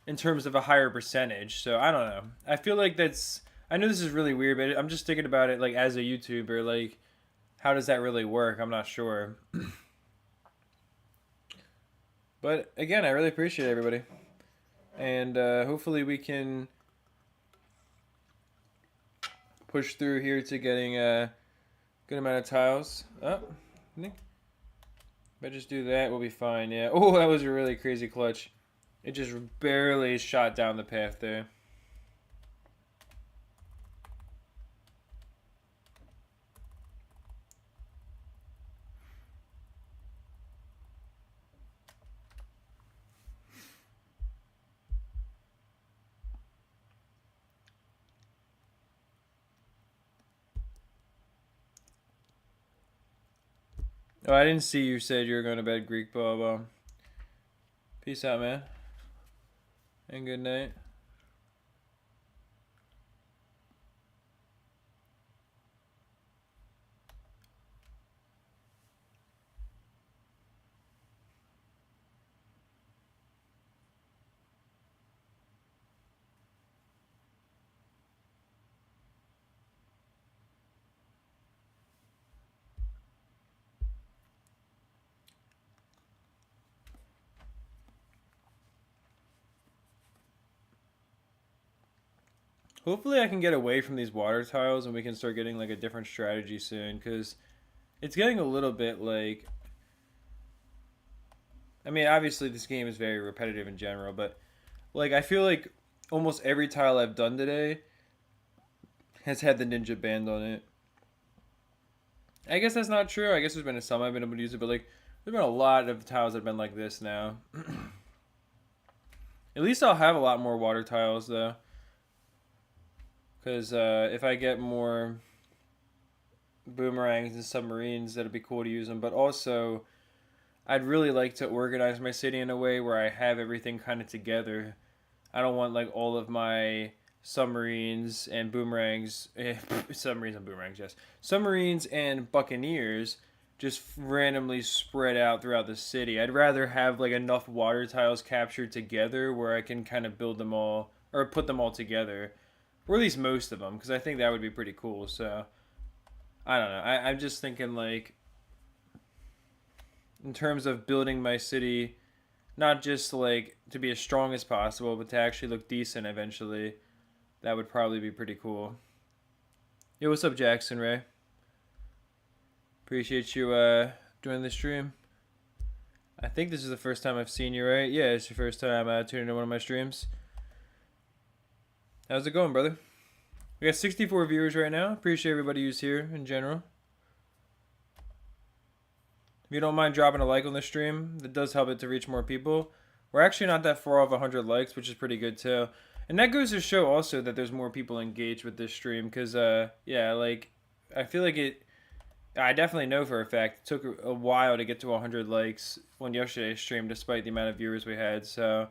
in terms of a higher percentage. So I don't know. I feel like that's. I know this is really weird, but I'm just thinking about it like as a YouTuber, like how does that really work? I'm not sure. But again, I really appreciate everybody, and hopefully we can push through here to getting a good amount of tiles. Oh, if I just do that, we'll be fine. Yeah. Oh, that was a really crazy clutch. It just barely shot down the path there. Oh, I didn't see you said you were going to bed, Greek Bob. Peace out, man. And good night. Hopefully I can get away from these water tiles and we can start getting like a different strategy soon, because it's getting a little bit like, I mean, obviously this game is very repetitive in general, but like I feel like almost every tile I've done today has had the ninja band on it. I guess that's not true. I guess there's been some I've been able to use it, but like there's been a lot of tiles that have been like this now. At least I'll have a lot more water tiles though, because if I get more boomerangs and submarines, that'd be cool to use them. But also, I'd really like to organize my city in a way where I have everything kind of together. I don't want like all of my submarines and boomerangs, submarines and boomerangs, yes, submarines and buccaneers just randomly spread out throughout the city. I'd rather have like enough water tiles captured together where I can kind of build them all or put them all together, or at least most of them, because I think that would be pretty cool. So I don't know. I'm just thinking like in terms of building my city, not just like to be as strong as possible, but to actually look decent eventually. That would probably be pretty cool. Yo, what's up, Jackson Ray? Appreciate you doing the stream. I think this is the first time I've seen you, right? Yeah, it's your first time tuning into one of my streams. How's it going, brother? We got 64 viewers right now. Appreciate everybody who's here in general. If you don't mind dropping a like on the stream, that does help it to reach more people. We're actually not that far off 100 likes, which is pretty good too. And that goes to show also that there's more people engaged with this stream, because yeah, like I feel like I definitely know for a fact it took a while to get to 100 likes on yesterday's stream, despite the amount of viewers we had. So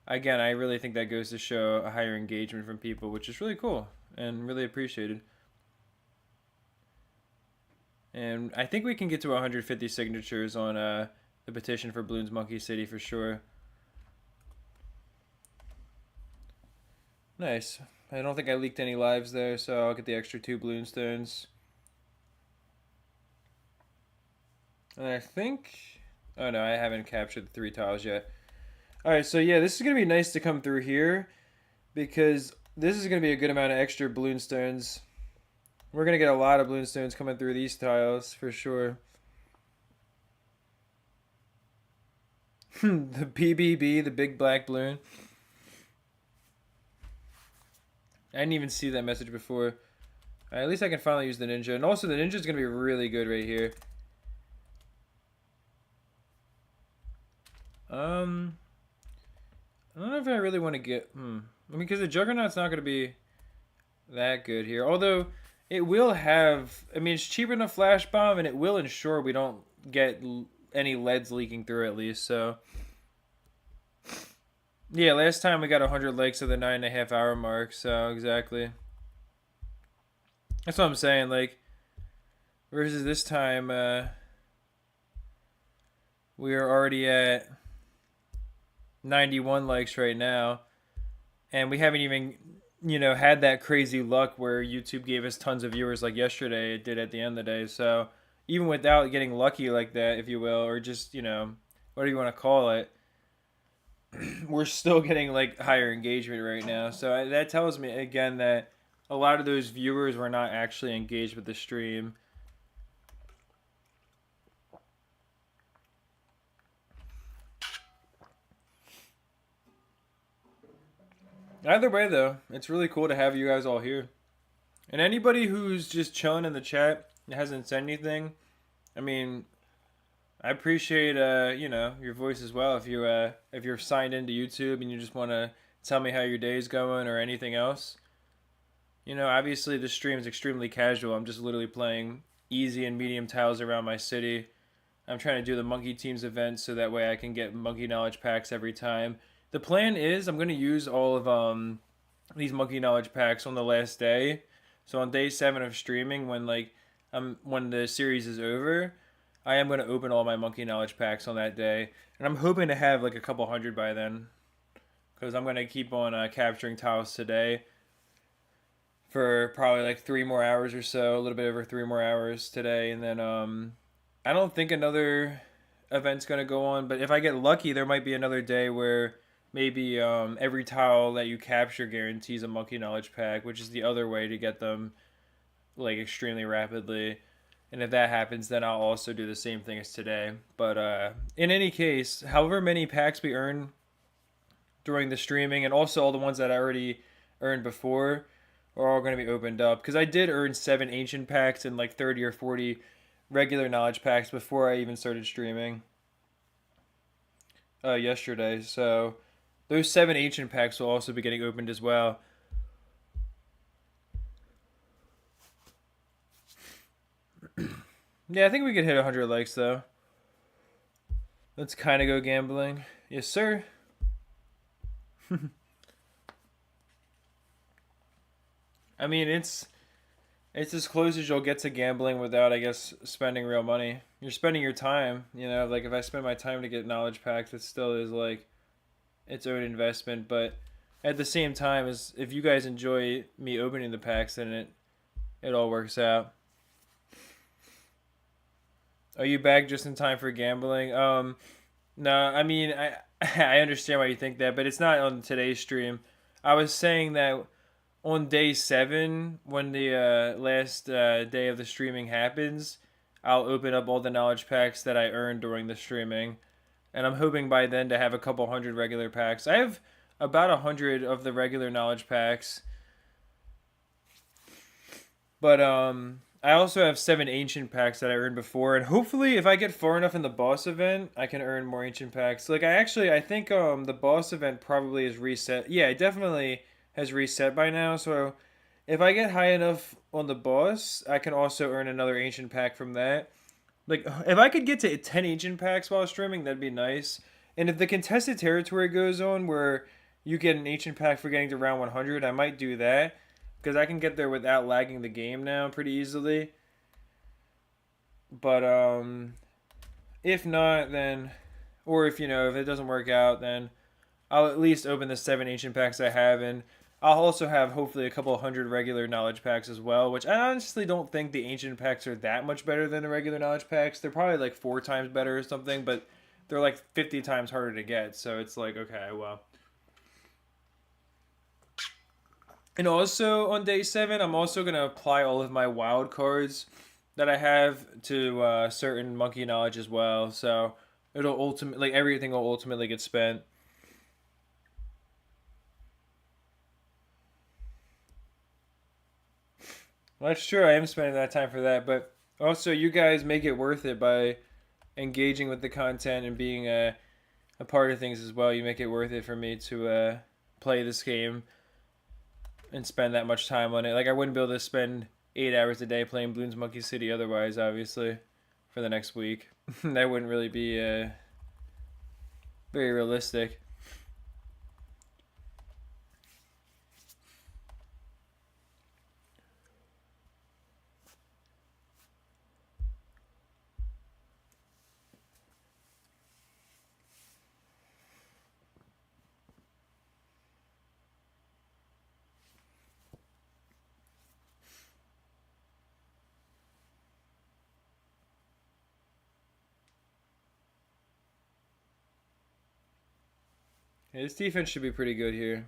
again, I really think that goes to show a higher engagement from people, which is really cool and really appreciated. And I think we can get to 150 signatures on the petition for Bloons Monkey City for sure. Nice. I don't think I leaked any lives there, so I'll get the extra 2 balloon stones. And I think... Oh no, I haven't captured the 3 tiles yet. Alright, so yeah, this is going to be nice to come through here, because this is going to be a good amount of extra balloon stones. We're going to get a lot of balloon stones coming through these tiles, for sure. The BBB, the big black balloon. I didn't even see that message before. At least I can finally use the ninja. And also the ninja is going to be really good right here. I don't know if I really want to get... I mean, because the Juggernaut's not going to be that good here. Although, it will have... I mean, it's cheaper than a Flash Bomb, and it will ensure we don't get any leads leaking through at least, so... Yeah, last time we got 100 likes at the 9.5 hour mark, so exactly. That's what I'm saying, like... Versus this time, we are already at 91 likes right now, and we haven't even, you know, had that crazy luck where YouTube gave us tons of viewers like yesterday it did at the end of the day. So even without getting lucky like that, if you will, or just, you know, whatever you want to call it, we're still getting like higher engagement right now. So that tells me again that a lot of those viewers were not actually engaged with the stream. Either way, though, it's really cool to have you guys all here. And anybody who's just chilling in the chat and hasn't said anything, I mean, I appreciate you know, your voice as well. If you're signed into YouTube and you just want to tell me how your day's going or anything else, you know, obviously the stream is extremely casual. I'm just literally playing easy and medium tiles around my city. I'm trying to do the Monkey Teams event so that way I can get Monkey Knowledge packs every time. The plan is I'm going to use all of these Monkey Knowledge packs on the last day. So on day 7 of streaming, when when the series is over, I am going to open all my Monkey Knowledge packs on that day. And I'm hoping to have like a couple hundred by then, because I'm going to keep on capturing tiles today for probably like 3 more hours or so, a little bit over 3 more hours today. And then I don't think another event's going to go on, but if I get lucky, there might be another day where maybe every tile that you capture guarantees a Monkey Knowledge pack, which is the other way to get them like extremely rapidly. And if that happens, then I'll also do the same thing as today. But in any case, however many packs we earn during the streaming, and also all the ones that I already earned before, are all going to be opened up. Because I did earn 7 ancient packs and like 30 or 40 regular knowledge packs before I even started streaming yesterday. So those 7 ancient packs will also be getting opened as well. Yeah, I think we could hit 100 likes though. Let's kind of go gambling. Yes, sir. I mean, it's as close as you'll get to gambling without, I guess, spending real money. You're spending your time, you know, like if I spend my time to get knowledge packs, it still is like its own investment, but at the same time, as if you guys enjoy me opening the packs, then it all works out. Are you back just in time for gambling? No, I mean I understand why you think that, but it's not on today's stream. I was saying that on day 7, when the last day of the streaming happens, I'll open up all the knowledge packs that I earned during the streaming. And I'm hoping by then to have a couple hundred regular packs. I have about 100 of the regular knowledge packs. But I also have 7 ancient packs that I earned before. And hopefully if I get far enough in the boss event, I can earn more ancient packs. Like I think the boss event probably is reset. Yeah, it definitely has reset by now. So if I get high enough on the boss, I can also earn another ancient pack from that. Like, if I could get to 10 ancient packs while streaming, that'd be nice. And if the contested territory goes on where you get an ancient pack for getting to round 100, I might do that because I can get there without lagging the game now pretty easily. But if not, then, or if if it doesn't work out, then I'll at least open the 7 ancient packs I have, and I'll also have hopefully a couple hundred regular knowledge packs as well, which I honestly don't think the ancient packs are that much better than the regular knowledge packs. They're probably like 4 times better or something, but they're like 50 times harder to get, so it's like, okay, well. And also on day 7, I'm also going to apply all of my wild cards that I have to certain monkey knowledge as well, so it'll ultimately, like, everything will ultimately get spent. Well, that's true. I am spending that time for that, but also you guys make it worth it by engaging with the content and being a part of things as well. You make it worth it for me to play this game and spend that much time on it. Like, I wouldn't be able to spend 8 hours a day playing Bloons Monkey City otherwise, obviously, for the next week. That wouldn't really be very realistic. Yeah, this defense should be pretty good here.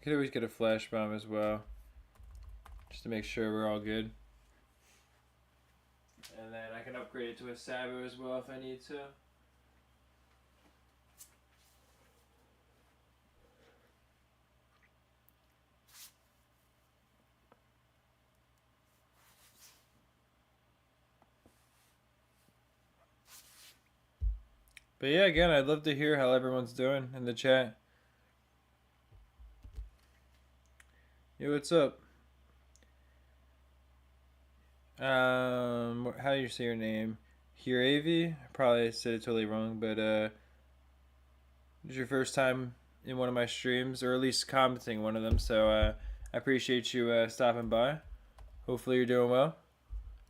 Could always get a flash bomb as well, just to make sure we're all good. And then I can upgrade it to a Sabo as well if I need to. But yeah, again, I'd love to hear how everyone's doing in the chat. Yo, what's up? How do you say your name? Hiravi? I probably said it totally wrong, but this is your first time in one of my streams, or at least commenting one of them, so I appreciate you stopping by. Hopefully you're doing well.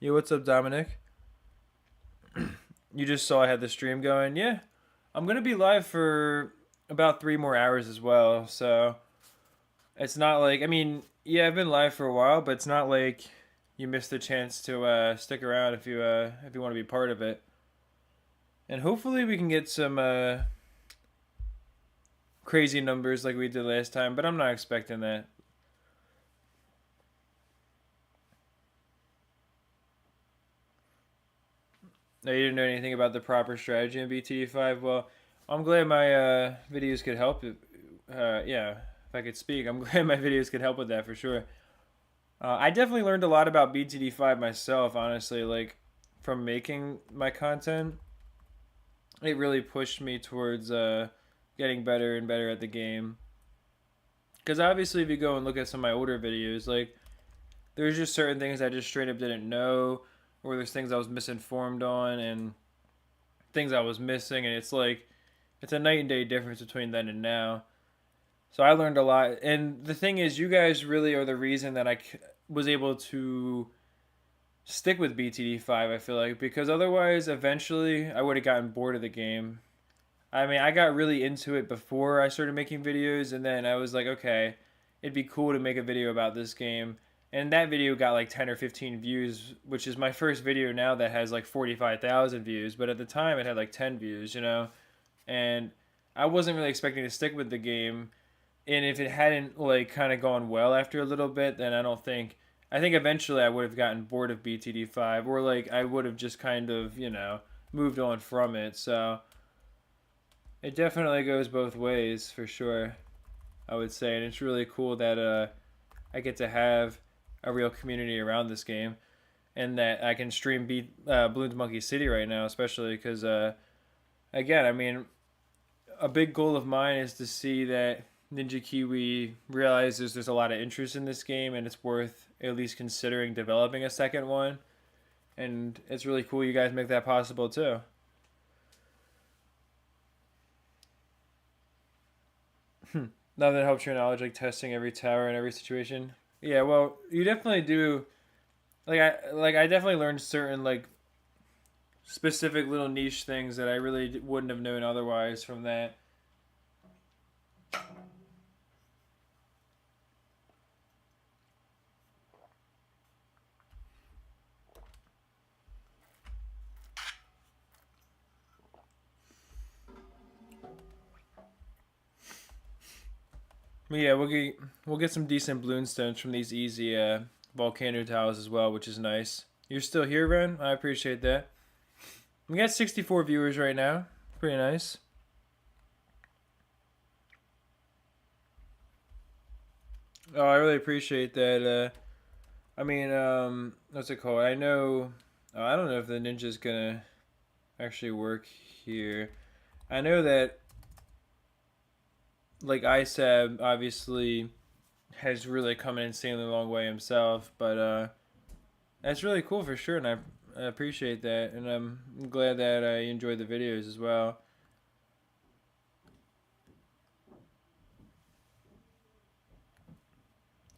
Yo, what's up, Dominic? You just saw I had the stream going. Yeah, I'm going to be live for about 3 more hours as well, so it's not like, I mean, yeah, I've been live for a while, but it's not like you missed the chance to stick around if you want to be part of it. And hopefully we can get some crazy numbers like we did last time, but I'm not expecting that. No, you didn't know anything about the proper strategy in BTD5? Well, I'm glad my videos could help. Yeah, if I could speak, I'm glad my videos could help with that for sure. I definitely learned a lot about BTD5 myself, honestly, like, from making my content. It really pushed me towards getting better and better at the game. Because obviously if you go and look at some of my older videos, like, there's just certain things I just straight up didn't know, or there's things I was misinformed on, and things I was missing, and it's like, it's a night and day difference between then and now. So I learned a lot, and the thing is, you guys really are the reason that I was able to stick with BTD5, I feel like, because otherwise, eventually, I would have gotten bored of the game. I mean, I got really into it before I started making videos, and then I was like, okay, it'd be cool to make a video about this game. And that video got like 10 or 15 views, which is my first video now that has like 45,000 views. But at the time, it had like 10 views, And I wasn't really expecting to stick with the game. And if it hadn't like kind of gone well after a little bit, then I think eventually I would have gotten bored of BTD5, or like I would have just kind of, moved on from it. So it definitely goes both ways for sure, I would say. And it's really cool that I get to have a real community around this game, and that I can stream Bloons Monkey City right now, especially because, again, I mean, a big goal of mine is to see that Ninja Kiwi realizes there's a lot of interest in this game, and it's worth at least considering developing a second one. And it's really cool you guys make that possible too. Now that helps your knowledge, like testing every tower in every situation. Yeah, well, you definitely do. I definitely learned certain like specific little niche things that I really wouldn't have known otherwise from that. But yeah, we'll get some decent bloon stones from these easy volcano tiles as well, which is nice. You're still here, Ren? I appreciate that. We got 64 viewers right now. Pretty nice. Oh, I really appreciate that. I mean, what's it called? I know. Oh, I don't know if the ninja's gonna actually work here. I know that, like ISAB, obviously has really come an insanely long way himself, but that's really cool for sure, and I appreciate that, and I'm glad that I enjoyed the videos as well.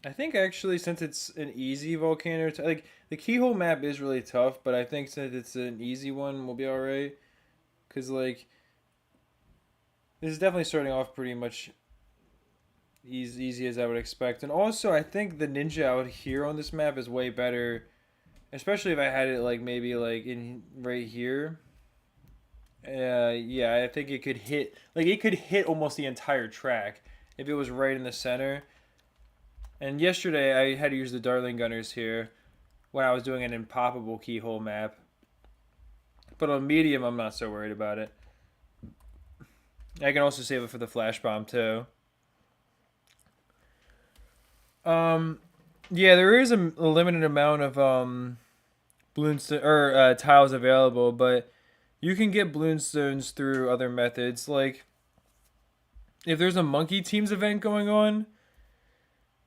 I think actually since it's an easy volcano, like the keyhole map is really tough, but I think since it's an easy one, we'll be all right. Cause like this is definitely starting off pretty much easy as I would expect, and also I think the ninja out here on this map is way better, especially if I had it like maybe like in right here. Yeah, I think it could hit almost the entire track if it was right in the center. And yesterday I had to use the Darling Gunners here when I was doing an impoppable keyhole map. But on medium, I'm not so worried about it. I can also save it for the flash bomb too. Yeah, there is a limited amount of tiles available, but you can get bloonstones through other methods. Like if there's a monkey teams event going on,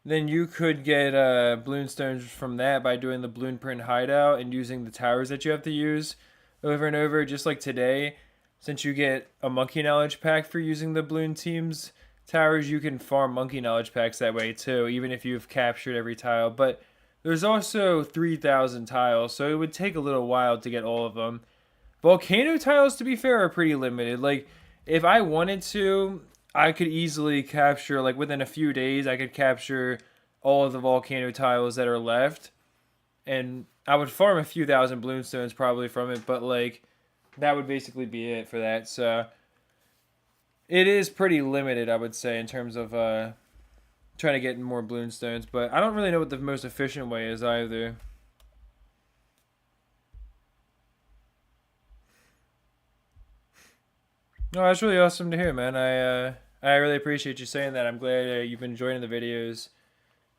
then you could get bloonstones from that by doing the bloon print hideout and using the towers that you have to use over and over, just like today. Since you get a monkey knowledge pack for using the bloon teams towers, you can farm monkey knowledge packs that way too, even if you've captured every tile. But there's also 3,000 tiles, so it would take a little while to get all of them. Volcano tiles, to be fair, are pretty limited. Like, if I wanted to, I could easily capture, like within a few days, I could capture all of the volcano tiles that are left. And I would farm a few thousand bloonstones probably from it, but like, that would basically be it for that. So, it is pretty limited, I would say, in terms of trying to get more bloonstones. But I don't really know what the most efficient way is either. No, that's really awesome to hear, man. I really appreciate you saying that. I'm glad you've been enjoying the videos,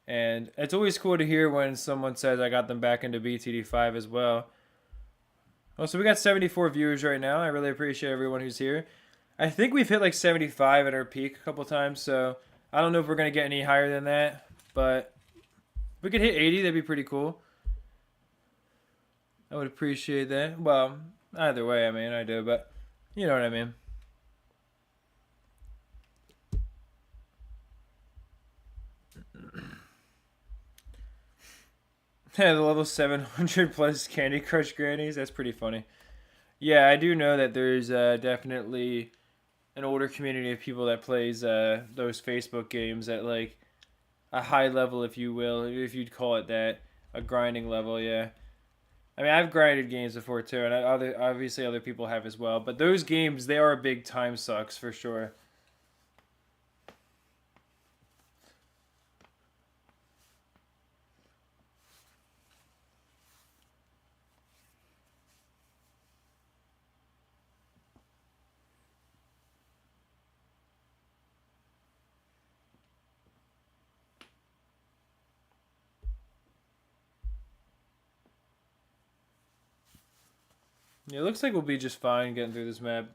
and it's always cool to hear when someone says I got them back into BTD5 as well. Oh, so we got 74 viewers right now. I really appreciate everyone who's here. I think we've hit like 75 at our peak a couple times, so I don't know if we're gonna get any higher than that, but if we could hit 80, that'd be pretty cool. I would appreciate that. Well, either way, I mean, I do, but you know what I mean. Yeah, the level 700 plus Candy Crush grannies. That's pretty funny. Yeah, I do know that there's definitely an older community of people that plays those Facebook games at like a high level, if you will, if you'd call it that, a grinding level. Yeah, I mean I've grinded games before too, and obviously other people have as well. But those games, they are big time sucks for sure. Yeah, it looks like we'll be just fine getting through this map.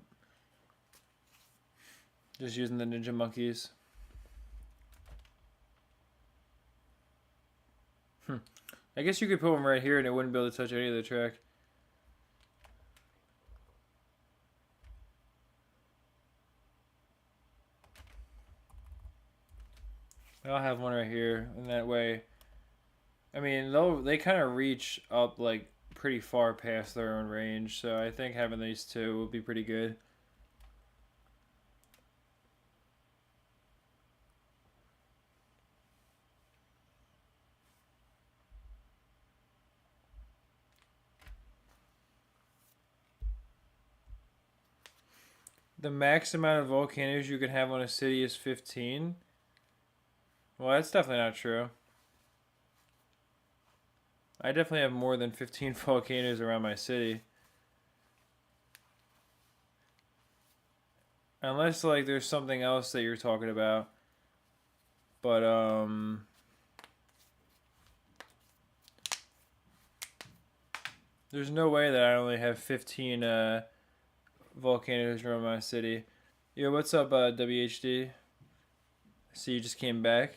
Just using the ninja monkeys. I guess you could put them right here and it wouldn't be able to touch any of the track. I'll have one right here, and that way, I mean, they kind of reach up like pretty far past their own range, so I think having these two will be pretty good. The max amount of volcanoes you can have on a city is 15. Well, that's definitely not true. I definitely have more than 15 volcanoes around my city. Unless, like, there's something else that you're talking about. But, there's no way that I only have 15, volcanoes around my city. Yo, what's up, WHD? See, you just came back.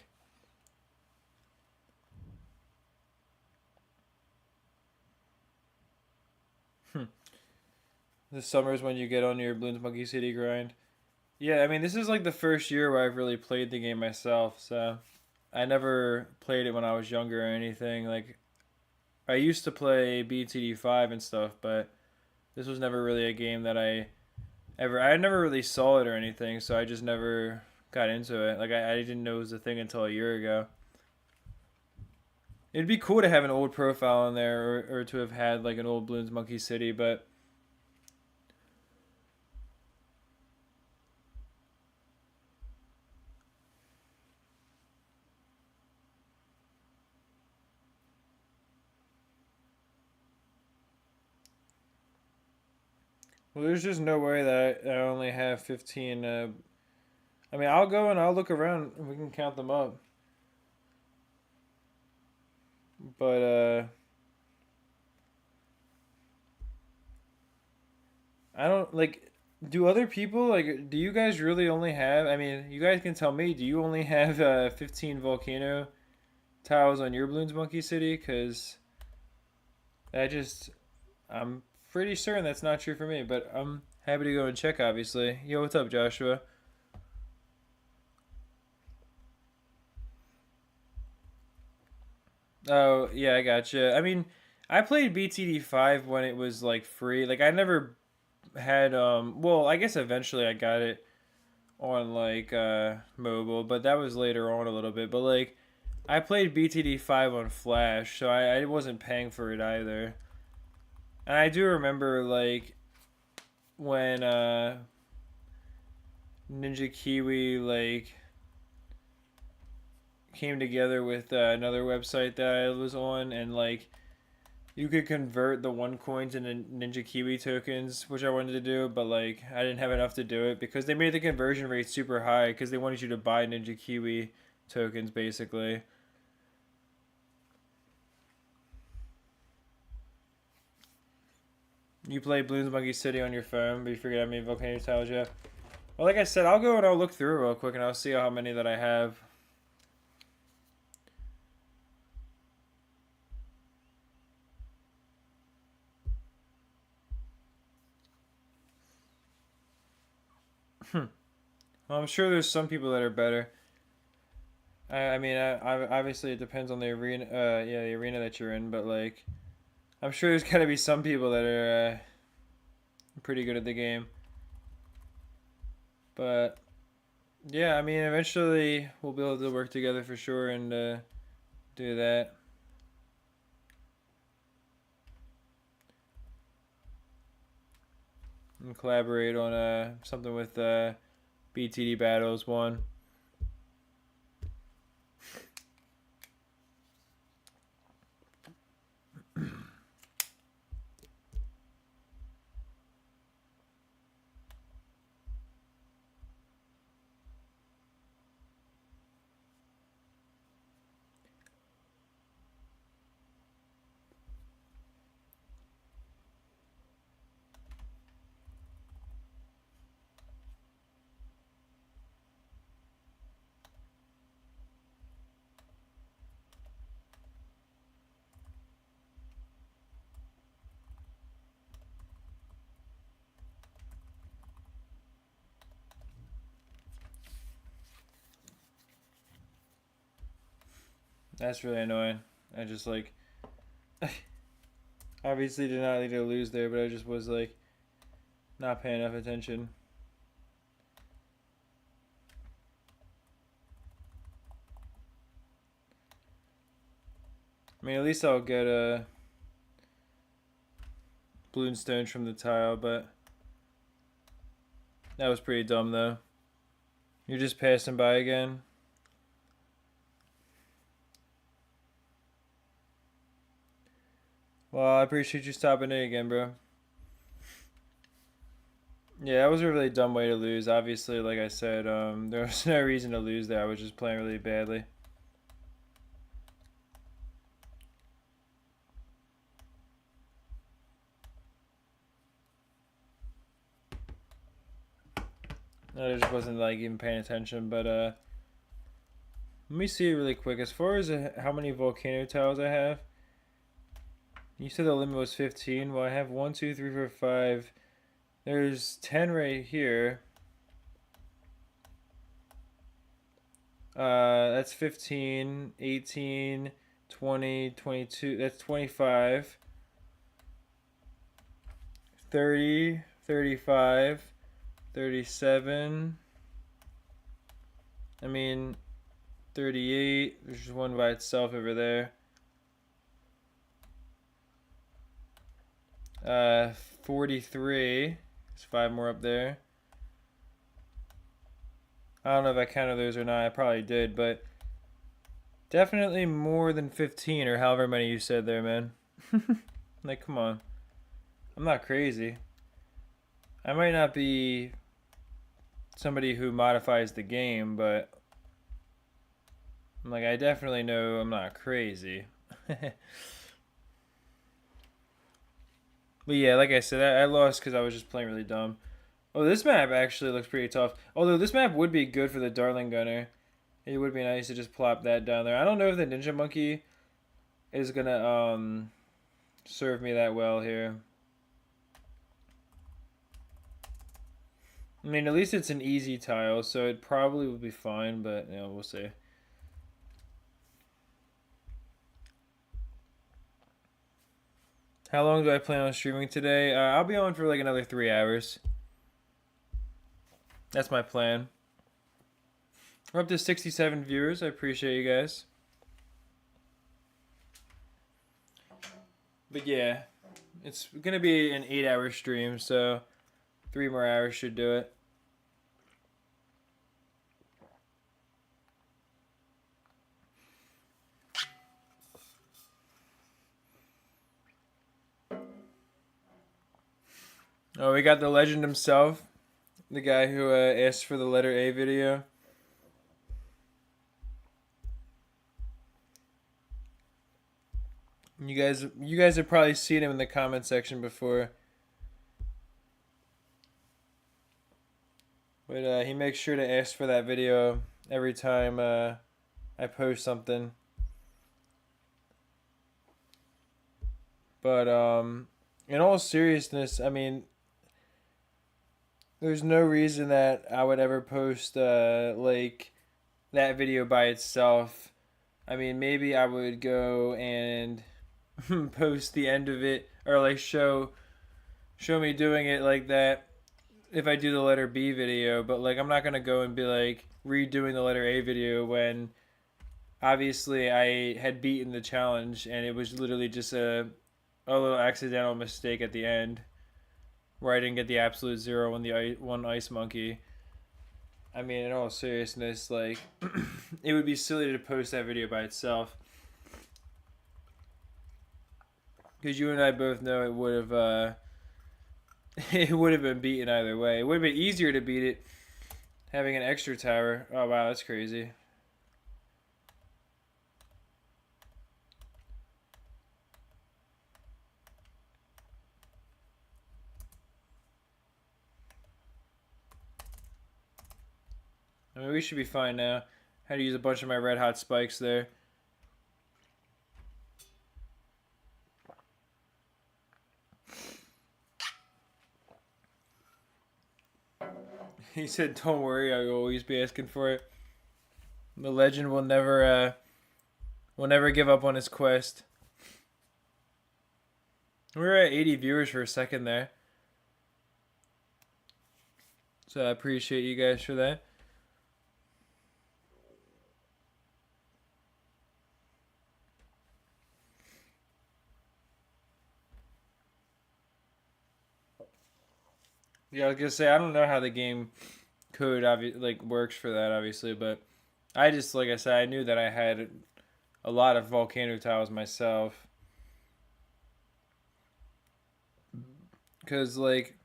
The summer's when you get on your Bloons Monkey City grind. Yeah, I mean, this is like the first year where I've really played the game myself, so I never played it when I was younger or anything. Like, I used to play BTD5 and stuff, but this was never really a game that I never really saw it or anything, so I just never got into it. Like, I didn't know it was a thing until a year ago. It'd be cool to have an old profile on there, or to have had like an old Bloons Monkey City, but well, there's just no way that I only have 15. I mean, I'll go and I'll look around and we can count them up. But, I don't, like, do other people, like, do you guys really only have, I mean, you guys can tell me, do you only have 15 volcano tiles on your Bloons Monkey City? Because I just, I'm pretty certain that's not true for me, but I'm happy to go and check, obviously. Yo, what's up, Joshua? Oh, yeah, I gotcha. I mean, I played BTD5 when it was like free. Like I never had well, I guess eventually I got it on like mobile, but that was later on a little bit. But like I played BTD5 on Flash, so I wasn't paying for it either. And I do remember like when Ninja Kiwi like came together with another website that I was on, and like you could convert the one coins into Ninja Kiwi tokens, which I wanted to do, but like I didn't have enough to do it because they made the conversion rate super high because they wanted you to buy Ninja Kiwi tokens basically. You play Bloons Monkey City on your phone, but you forget how many volcano tiles you have. Well, like I said, I'll go and I'll look through real quick and I'll see how many that I have. Well, I'm sure there's some people that are better. I mean, obviously it depends on the arena. Yeah, the arena that you're in, but like, I'm sure there's gotta be some people that are pretty good at the game. But yeah, I mean, eventually we'll be able to work together for sure and do that. And collaborate on something with BTD Battles 1. That's really annoying. I just like obviously did not need to lose there, but I just was like not paying enough attention. I mean, at least I'll get a balloon stones from the tile, but that was pretty dumb though. You're just passing by again. Well, I appreciate you stopping in again, bro. Yeah, that was a really dumb way to lose. Obviously, like I said, there was no reason to lose there. I was just playing really badly. I just wasn't like even paying attention, but let me see really quick. As far as how many volcano tiles I have, you said the limit was 15. Well, I have 1, 2, 3, 4, 5. There's 10 right here. That's 15, 18, 20, 22. That's 25, 30, 35, 37. I mean, 38. There's just one by itself over there. 43. There's 5 more up there. I don't know if I counted those or not. I probably did, but definitely more than 15 or however many you said there, man. Like, come on. I'm not crazy. I might not be somebody who modifies the game, but like, I definitely know I'm not crazy. But yeah, like I said, I lost because I was just playing really dumb. Oh, this map actually looks pretty tough. Although this map would be good for the Darling Gunner. It would be nice to just plop that down there. I don't know if the Ninja Monkey is gonna serve me that well here. I mean, at least it's an easy tile, so it probably would be fine, but you know, we'll see. How long do I plan on streaming today? I'll be on for like another 3 hours. That's my plan. We're up to 67 viewers. I appreciate you guys. But yeah, it's gonna be an 8-hour stream, so 3 more hours should do it. Oh, we got the legend himself, the guy who asked for the letter A video. You guys have probably seen him in the comment section before. But he makes sure to ask for that video every time I post something. But in all seriousness, I mean, there's no reason that I would ever post like that video by itself. I mean, maybe I would go and post the end of it, or like show me doing it like that if I do the letter B video, but like I'm not gonna go and be like redoing the letter A video when obviously I had beaten the challenge and it was literally just a little accidental mistake at the end where I didn't get the absolute 0 on the one ice monkey. I mean, in all seriousness, like it would be silly to post that video by itself. Because you and I both know it would have it would have been beaten either way. It would have been easier to beat it having an extra tower. Oh wow, that's crazy. I mean, we should be fine now. Had to use a bunch of my red hot spikes there. He said, "Don't worry, I'll always be asking for it." The legend will never will never give up on his quest. We were at 80 viewers for a second there. So I appreciate you guys for that. Yeah, I was gonna say I don't know how the game code works for that obviously, but I just, like I said, I knew that I had a lot of volcano tiles myself, because like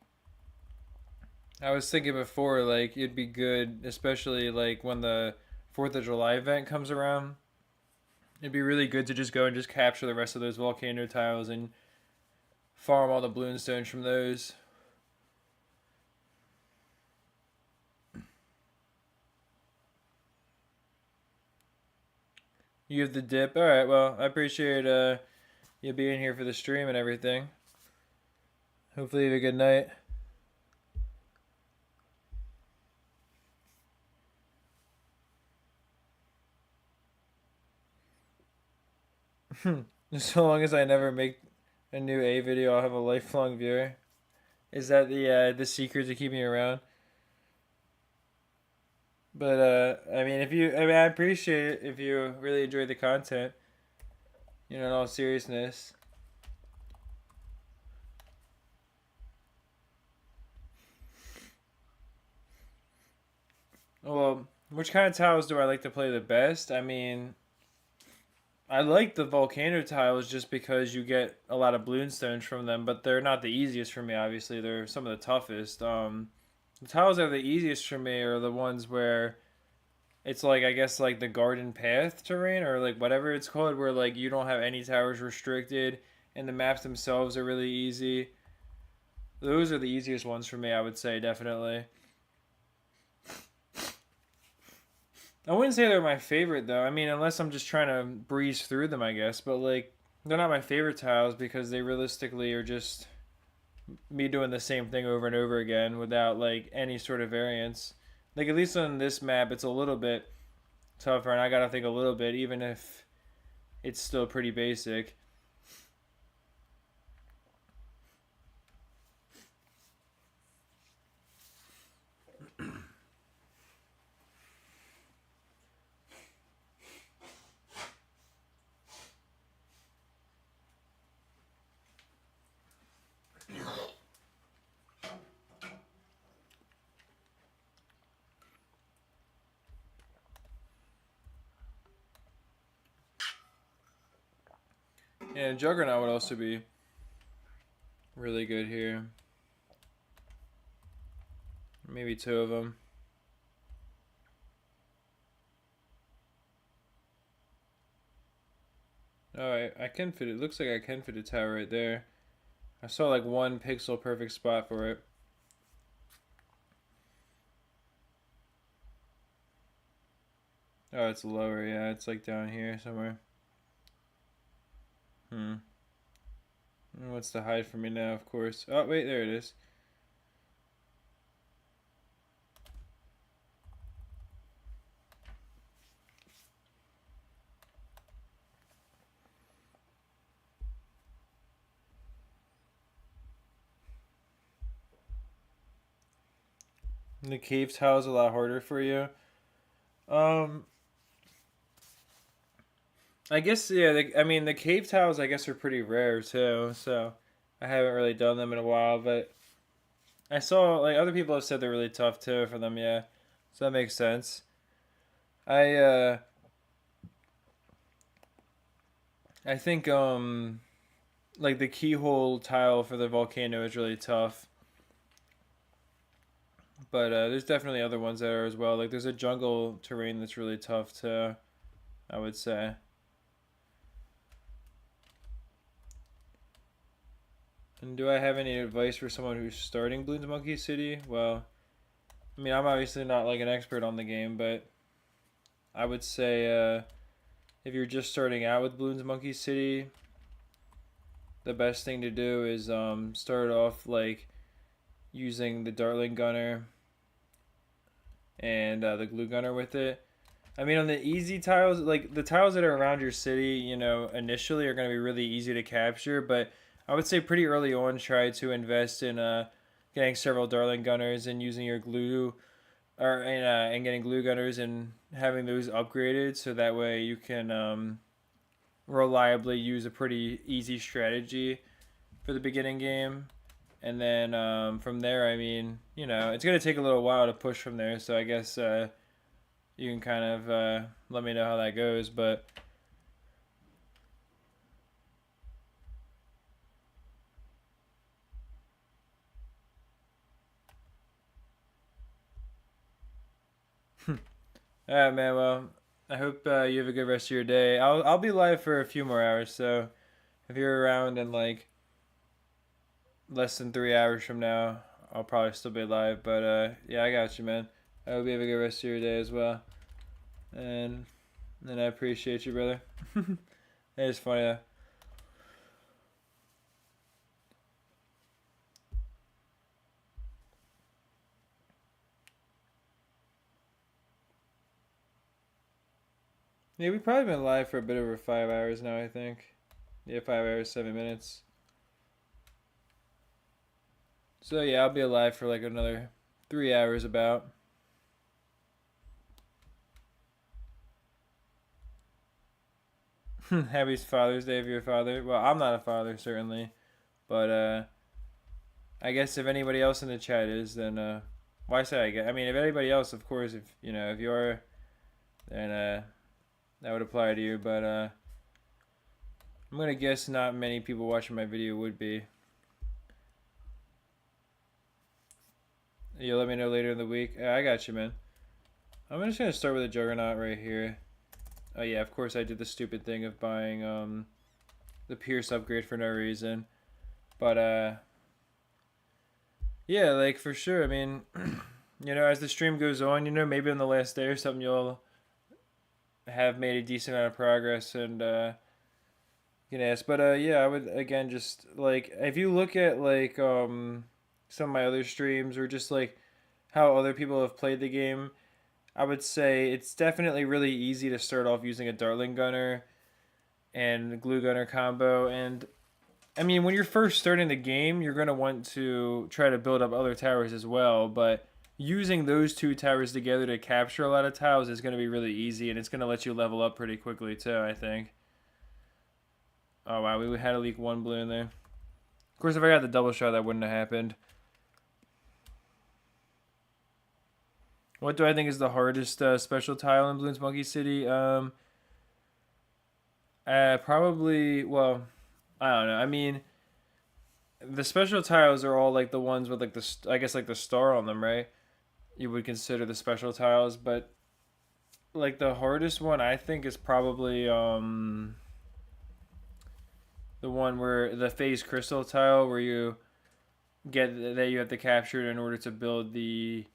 I was thinking before, like it'd be good, especially like when the 4th of July event comes around. It'd be really good to just go and just capture the rest of those volcano tiles and farm all the bloon stones from those. You have the dip. All right. Well, I appreciate you being here for the stream and everything. Hopefully, you have a good night. So long as I never make a new A video, I'll have a lifelong viewer. Is that the secret to keep me around? But I mean, I appreciate it if you really enjoy the content. You know, in all seriousness. Well, which kind of tiles do I like to play the best? I mean, I like the volcano tiles just because you get a lot of bloon stones from them, but they're not the easiest for me. Obviously, they're some of the toughest. The tiles that are the easiest for me are the ones where it's like, I guess, like the garden path terrain, or like whatever it's called, where like you don't have any towers restricted and the maps themselves are really easy. Those are the easiest ones for me, I would say, definitely. I wouldn't say they're my favorite though. I mean, unless I'm just trying to breeze through them, I guess. But like, they're not my favorite tiles because they realistically are just me doing the same thing over and over again without like any sort of variance. Like, at least on this map, it's a little bit tougher, and I gotta think a little bit, even if it's still pretty basic. And Juggernaut would also be really good here. Maybe 2 of them. Alright, I can fit it. Looks like I can fit a tower right there. I saw like 1 pixel perfect spot for it. Oh, it's lower. Yeah, it's like down here somewhere. What's to hide from me now, of course. Oh, wait, there it is. The cave tile is a lot harder for you. I guess, yeah, I mean, the cave tiles, I guess, are pretty rare, too, so I haven't really done them in a while, but I saw, like, other people have said they're really tough, too, for them, yeah, so that makes sense. I think, like, the keyhole tile for the volcano is really tough, but there's definitely other ones that are as well. Like, there's a jungle terrain that's really tough, too, I would say. And do I have any advice for someone who's starting Bloons Monkey City? Well, I mean, I'm obviously not like an expert on the game, but I would say if you're just starting out with Bloons Monkey City, the best thing to do is start off like using the Dartling Gunner and the Glue Gunner with it. I mean, on the easy tiles, like the tiles that are around your city, you know, initially are going to be really easy to capture. But I would say pretty early on, try to invest in getting several Darling Gunners and using your glue, or and getting glue gunners and having those upgraded, so that way you can reliably use a pretty easy strategy for the beginning game. And then from there, I mean, you know, it's going to take a little while to push from there. So I guess you can kind of let me know how that goes. But all right, man. Well, I hope you have a good rest of your day. I'll be live for a few more hours. So if you're around in like less than 3 hours from now, I'll probably still be live. But yeah, I got you, man. I hope you have a good rest of your day as well. And then I appreciate you, brother. It's funny though. Yeah, we've probably been live for a bit over 5 hours now, I think. Yeah, 5 hours, 7 minutes. So yeah, I'll be alive for like another 3 hours about. Happy Father's Day if you're a father. Well, I'm not a father, certainly. But I guess if anybody else in the chat is, then why say I guess? I mean, if anybody else, of course, if you know, if you are, then that would apply to you. But I'm gonna guess not many people watching my video would be. You'll let me know later in the week. I got you, man. I'm just gonna start with a Juggernaut right here. Oh yeah, of course I did the stupid thing of buying the Pierce upgrade for no reason. But yeah, like for sure. I mean, you know, as the stream goes on, you know, maybe on the last day or something, you'll have made a decent amount of progress and you can ask. But yeah, I would again just like if you look at like some of my other streams or just like how other people have played the game, I would say it's definitely really easy to start off using a Dartling Gunner and Glue Gunner combo. And I mean, when you're first starting the game, you're going to want to try to build up other towers as well. But using those two towers together to capture a lot of tiles is going to be really easy, and it's going to let you level up pretty quickly too, I think. Oh wow, we had to leak one balloon there. Of course, if I got the double shot, that wouldn't have happened. What do I think is the hardest special tile in Bloons Monkey City? Probably. Well, I don't know. I mean, the special tiles are all like the ones with like the I guess like the star on them, right? You would consider the special tiles, but like the hardest one I think is probably the one where the phase crystal tile where you get that you have to capture it in order to build the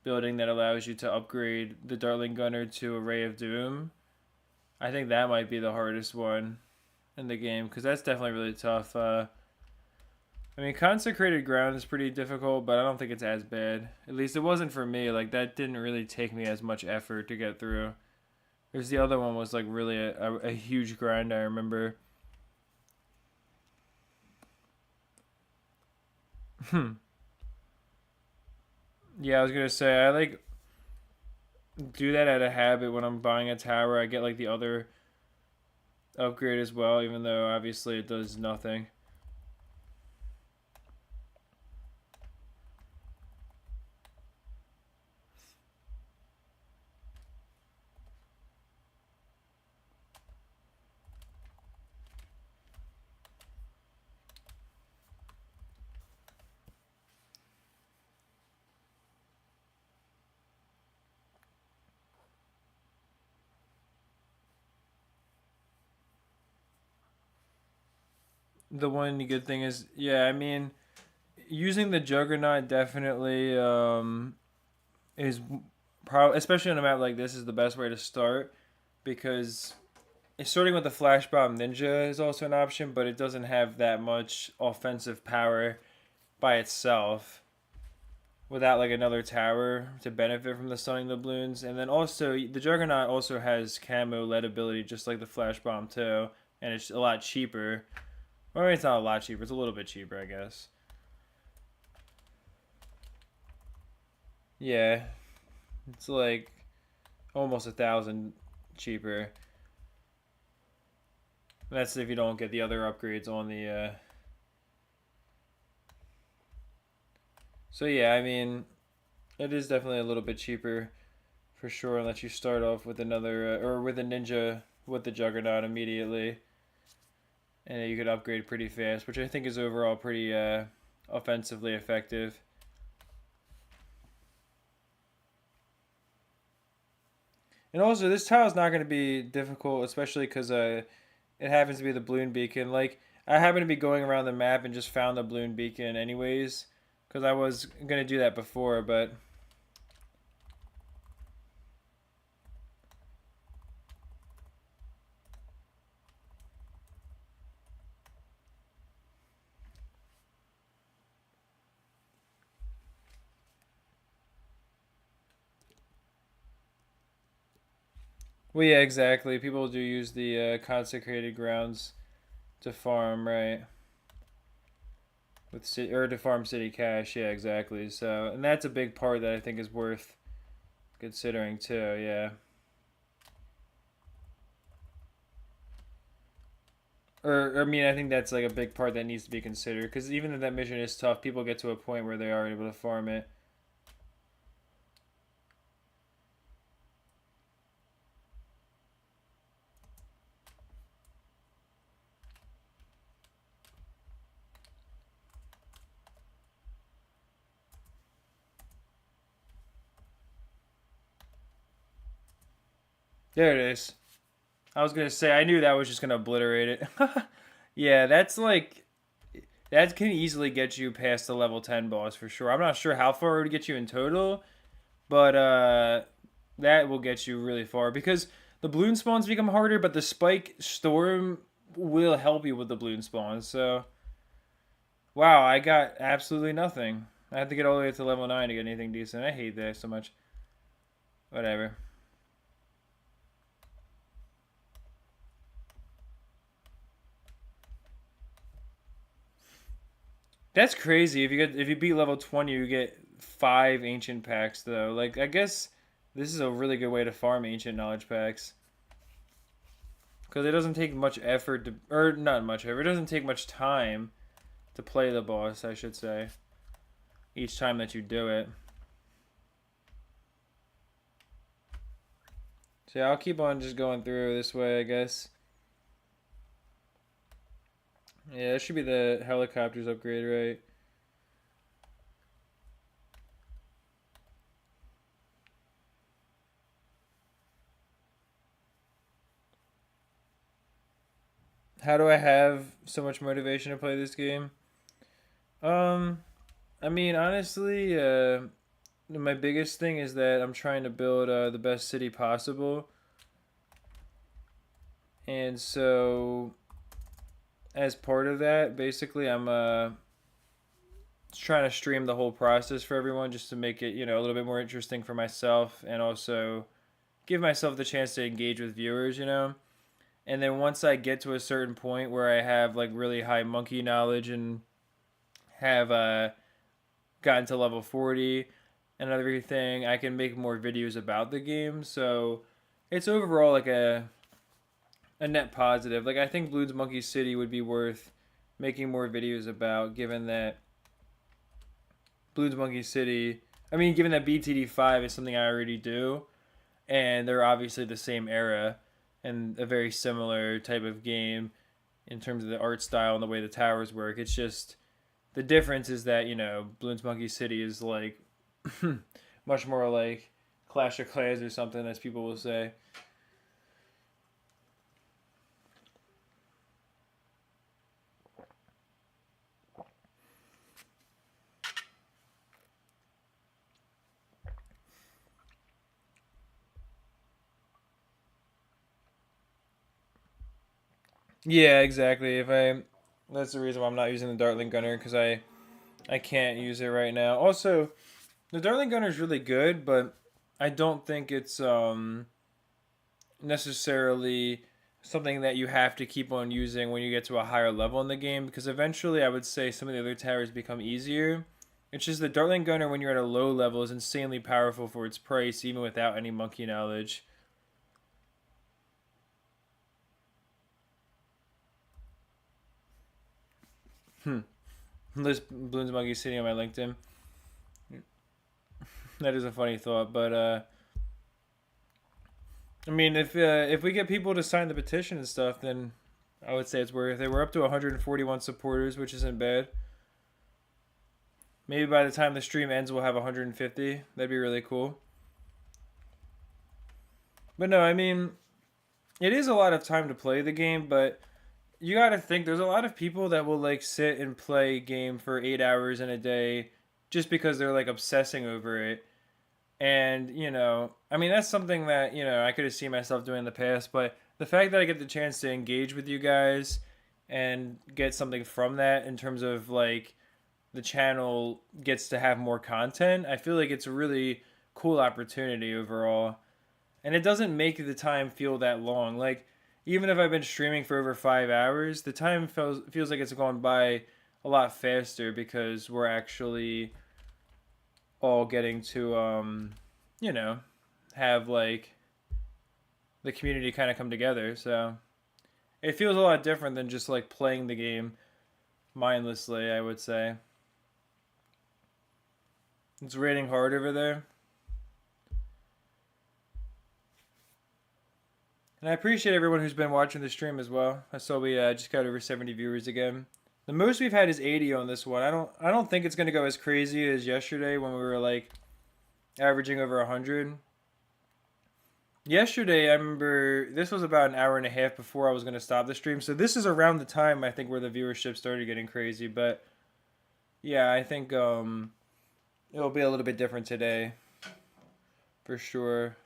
building that allows you to upgrade the Dartling Gunner to a Ray of Doom. I think that might be the hardest one in the game because that's definitely really tough. I mean, Consecrated Ground is pretty difficult, but I don't think it's as bad. At least it wasn't for me. Like, that didn't really take me as much effort to get through. There's the other one was, like, really a huge grind, I remember. Yeah, I was gonna say, I, like, do that out of habit when I'm buying a tower. I get, like, the other upgrade as well, even though, obviously, it does nothing. The one good thing is, yeah, I mean, using the Juggernaut definitely is probably, especially on a map like this, is the best way to start because starting with the Flash Bomb Ninja is also an option, but it doesn't have that much offensive power by itself. without like another tower to benefit from the stunning the balloons. And then also the Juggernaut also has camo lead ability just like the Flash Bomb too, and it's a lot cheaper. Or it's not a lot cheaper, it's a little bit cheaper, I guess. Yeah, it's like almost 1,000 cheaper. That's if you don't get the other upgrades on the. So yeah, I mean, it is definitely a little bit cheaper, for sure. Unless you start off with another or with a ninja with the Juggernaut immediately, and you could upgrade pretty fast, which I think is overall pretty offensively effective. And also, this tile is not going to be difficult, especially because it happens to be the balloon beacon. Like, I happen to be going around the map and just found the balloon beacon anyways, because I was going to do that before, but... Well, yeah, exactly. People do use the consecrated grounds to farm, right? With city, or to farm city cash, yeah, exactly. So, and that's a big part that I think is worth considering too, yeah. Or I mean, I think that's like a big part that needs to be considered because even though that mission is tough, people get to a point where they are able to farm it. There it is. I was gonna say I knew that was just gonna obliterate it. Yeah, that's like that can easily get you past the level 10 boss for sure. I'm not sure how far it would get you in total, but that will get you really far because the balloon spawns become harder, but the spike storm will help you with the balloon spawns. So, wow, I got absolutely nothing. I had to get all the way to level 9 to get anything decent. I hate that so much. Whatever. That's crazy. If you beat level 20, you get 5 ancient packs though. Like I guess this is a really good way to farm ancient knowledge packs because it doesn't take much effort to, or not much effort. It doesn't take much time to play the boss, I should say. Each time that you do it. So yeah, I'll keep on just going through this way, I guess. Yeah, it should be the helicopters upgrade, right? How do I have so much motivation to play this game? Um, I mean, honestly, my biggest thing is that I'm trying to build the best city possible. And so, as part of that, basically, I'm trying to stream the whole process for everyone just to make it, a little bit more interesting for myself and also give myself the chance to engage with viewers. And then once I get to a certain point where I have like really high monkey knowledge and have gotten to level 40 and everything, I can make more videos about the game. So it's overall like a net positive. Like I think Bloons Monkey City would be worth making more videos about, given that Bloons Monkey City. I mean, given that BTD5 is something I already do, and they're obviously the same era and a very similar type of game in terms of the art style and the way the towers work. It's just the difference is that Bloons Monkey City is like much more like Clash of Clans or something, as people will say. Yeah, exactly. If I That's the reason why I'm not using the Dartling Gunner because I can't use it right now. Also, The Darling Gunner is really good, but I don't think it's necessarily something that you have to keep on using when you get to a higher level in the game, because eventually I would say some of the other towers become easier. It's just the Dartling Gunner when you're at a low level is insanely powerful for its price, even without any monkey knowledge. List Bloons Monkey City on my LinkedIn. That is a funny thought, but I mean, if we get people to sign the petition and stuff, then I would say it's worth it. We're up to 141 supporters, which isn't bad. Maybe by the time the stream ends, we'll have 150. That'd be really cool. But no, I mean, it is a lot of time to play the game, but you got to think there's a lot of people that will like sit and play a game for 8 hours in a day just because they're like obsessing over it. And, you know, I mean, that's something that, you know, I could have seen myself doing in the past, but the fact that I get the chance to engage with you guys and get something from that in terms of like the channel gets to have more content, I feel like it's a really cool opportunity overall. And it doesn't make the time feel that long. Like, even if I've been streaming for over 5 hours, the time feels like it's gone by a lot faster because we're actually all getting to, you know, have like the community kind of come together. So it feels a lot different than just like playing the game mindlessly, I would say. It's raining hard over there. And I appreciate everyone who's been watching the stream as well. I saw we just got over 70 viewers again. The most we've had is 80 on this one. I don't think it's gonna go as crazy as yesterday when we were like averaging over 100. Yesterday, I remember this was about an hour and a half before I was gonna stop the stream. So this is around the time I think where the viewership started getting crazy. But yeah, I think it'll be a little bit different today, for sure.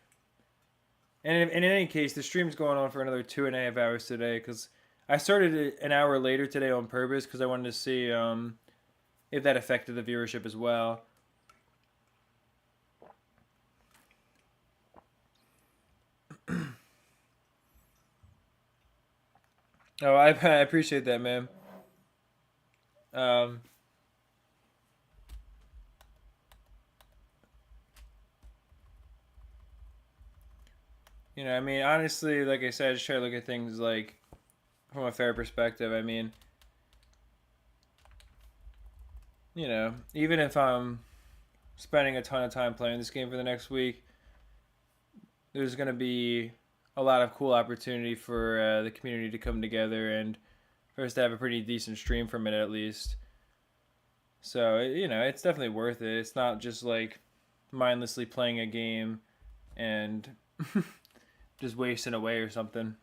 And in any case, the stream's going on for another 2.5 hours today because I started it an hour later today on purpose because I wanted to see if that affected the viewership as well. Oh, I appreciate that, man. Um, you know, I mean, honestly, like I said, I just try to look at things like from a fair perspective. I mean, you know, even if I'm spending a ton of time playing this game for the next week, there's going to be a lot of cool opportunity for the community to come together and for us to have a pretty decent stream from it at least. So, you know, it's definitely worth it. It's not just like mindlessly playing a game and just wasting away or something.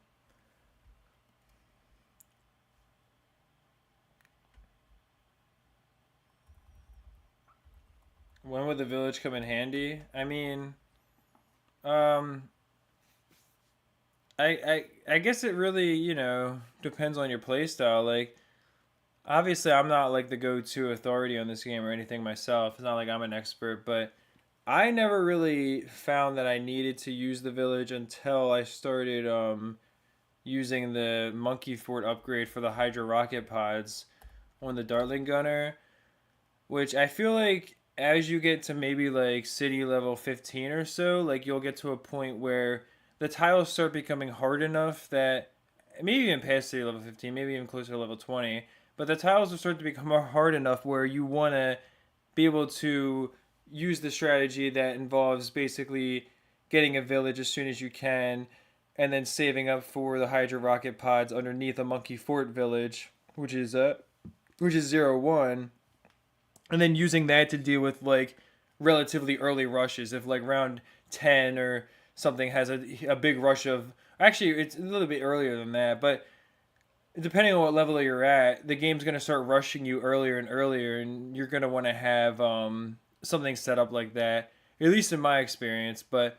When would the village come in handy? I mean, um, I guess it really, you know, depends on your playstyle. Like, obviously, I'm not like the go-to authority on this game or anything myself. It's not like I'm an expert, but I never really found that I needed to use the village until I started using the Monkey Fort upgrade for the Hydra rocket pods on the Dartling Gunner, which I feel like as you get to maybe like city level 15 or so, like you'll get to a point where the tiles start becoming hard enough that maybe even past city level 15, maybe even closer to level 20, but the tiles will start to become hard enough where you want to be able to use the strategy that involves basically getting a village as soon as you can and then saving up for the Hydra rocket pods underneath a Monkey Fort village, which is 0-1, and then using that to deal with like relatively early rushes. If like round 10 or something has a big rush of, actually it's a little bit earlier than that, but depending on what level you're at, the game's going to start rushing you earlier and earlier, and you're going to want to have something set up like that, at least in my experience. But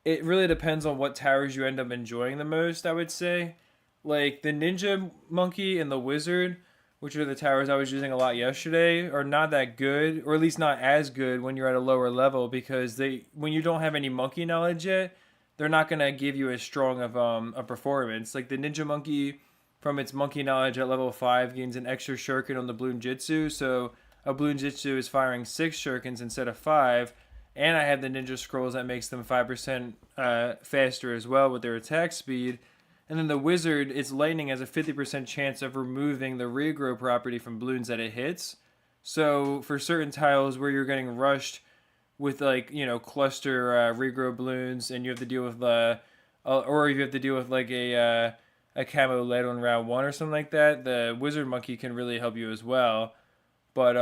it really depends on what towers you end up enjoying the most, I would say. Like the ninja monkey and the wizard which are the towers I was using a lot yesterday, are not that good, or at least not as good when you're at a lower level, because when you don't have any monkey knowledge yet, they're not gonna give you as strong of a performance. Like the Ninja Monkey, from its monkey knowledge at level 5, gains an extra shuriken on the Bloon Jitsu, so a Bloon Jitsu is firing 6 shurikens instead of 5, and I have the Ninja Scrolls that makes them 5% faster as well with their attack speed. And then the Wizard, its lightning has a 50% chance of removing the regrow property from balloons that it hits. So for certain tiles where you're getting rushed with like, you know, cluster regrow balloons, and you have to deal with or you have to deal with like a camo lead on round 1 or something like that, the Wizard Monkey can really help you as well. But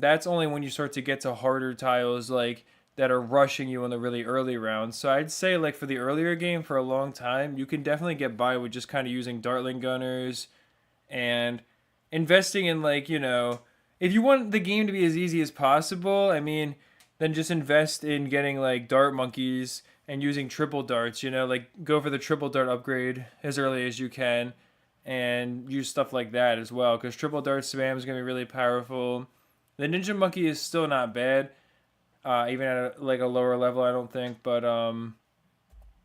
that's only when you start to get to harder tiles like that are rushing you in the really early rounds. So I'd say like for the earlier game, for a long time, you can definitely get by with just kind of using Dartling Gunners and investing in, like, you know, if you want the game to be as easy as possible, I mean, then just invest in getting like Dart Monkeys and using triple darts, you know, like go for the triple dart upgrade as early as you can and use stuff like that as well, because triple dart spam is going to be really powerful. The Ninja Monkey is still not bad, even at like a lower level, I don't think. But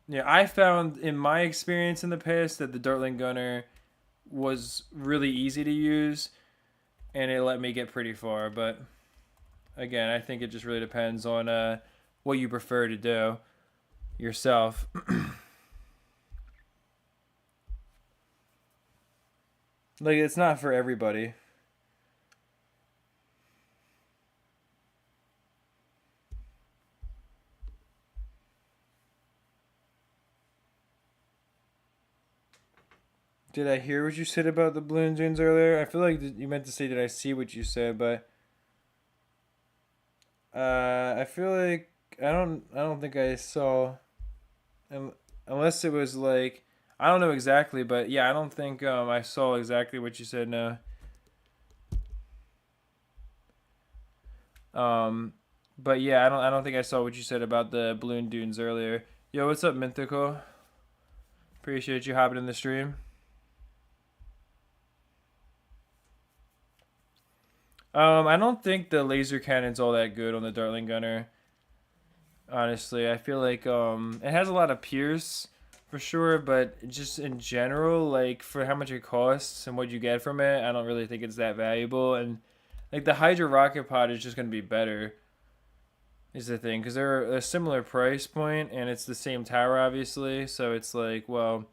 yeah, I found in my experience in the past that the Dartling Gunner was really easy to use, and it let me get pretty far. But again, I think it just really depends on what you prefer to do yourself. Like, it's not for everybody. Did I hear what you said about the balloon dunes earlier? I feel like you meant to say, did I see what you said? But I feel like I don't think I saw, unless it was like, I don't know exactly, but yeah, I don't think I saw exactly what you said. No. Um, but yeah, I don't think I saw what you said about the balloon dunes earlier. Yo, what's up, Mythical? Appreciate you hopping in the stream. I don't think the laser cannon's all that good on the Dartling Gunner. Honestly, I feel like it has a lot of pierce for sure, but just in general, like for how much it costs and what you get from it, I don't really think it's that valuable. And like the Hydra Rocket Pod is just gonna be better, is the thing, because they're a similar price point and it's the same tower, obviously. So it's like, well,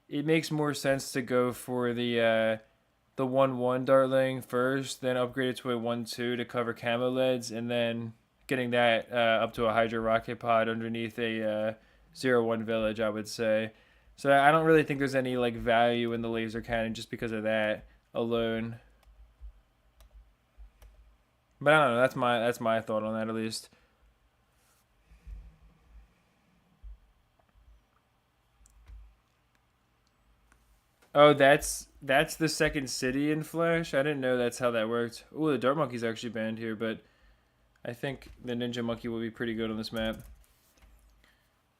it makes more sense to go for the 1-1 Dartling first, then upgrade it to a 1-2 to cover camo leads, and then getting that up to a Hydra Rocket Pod underneath a 0-1 village, I would say. So I don't really think there's any like value in the laser cannon just because of that alone. But I don't know. That's my thought on that, at least. Oh, that's the second city in Flash. I didn't know that's how that worked. Oh, the Dart Monkey's actually banned here, but I think the Ninja Monkey will be pretty good on this map.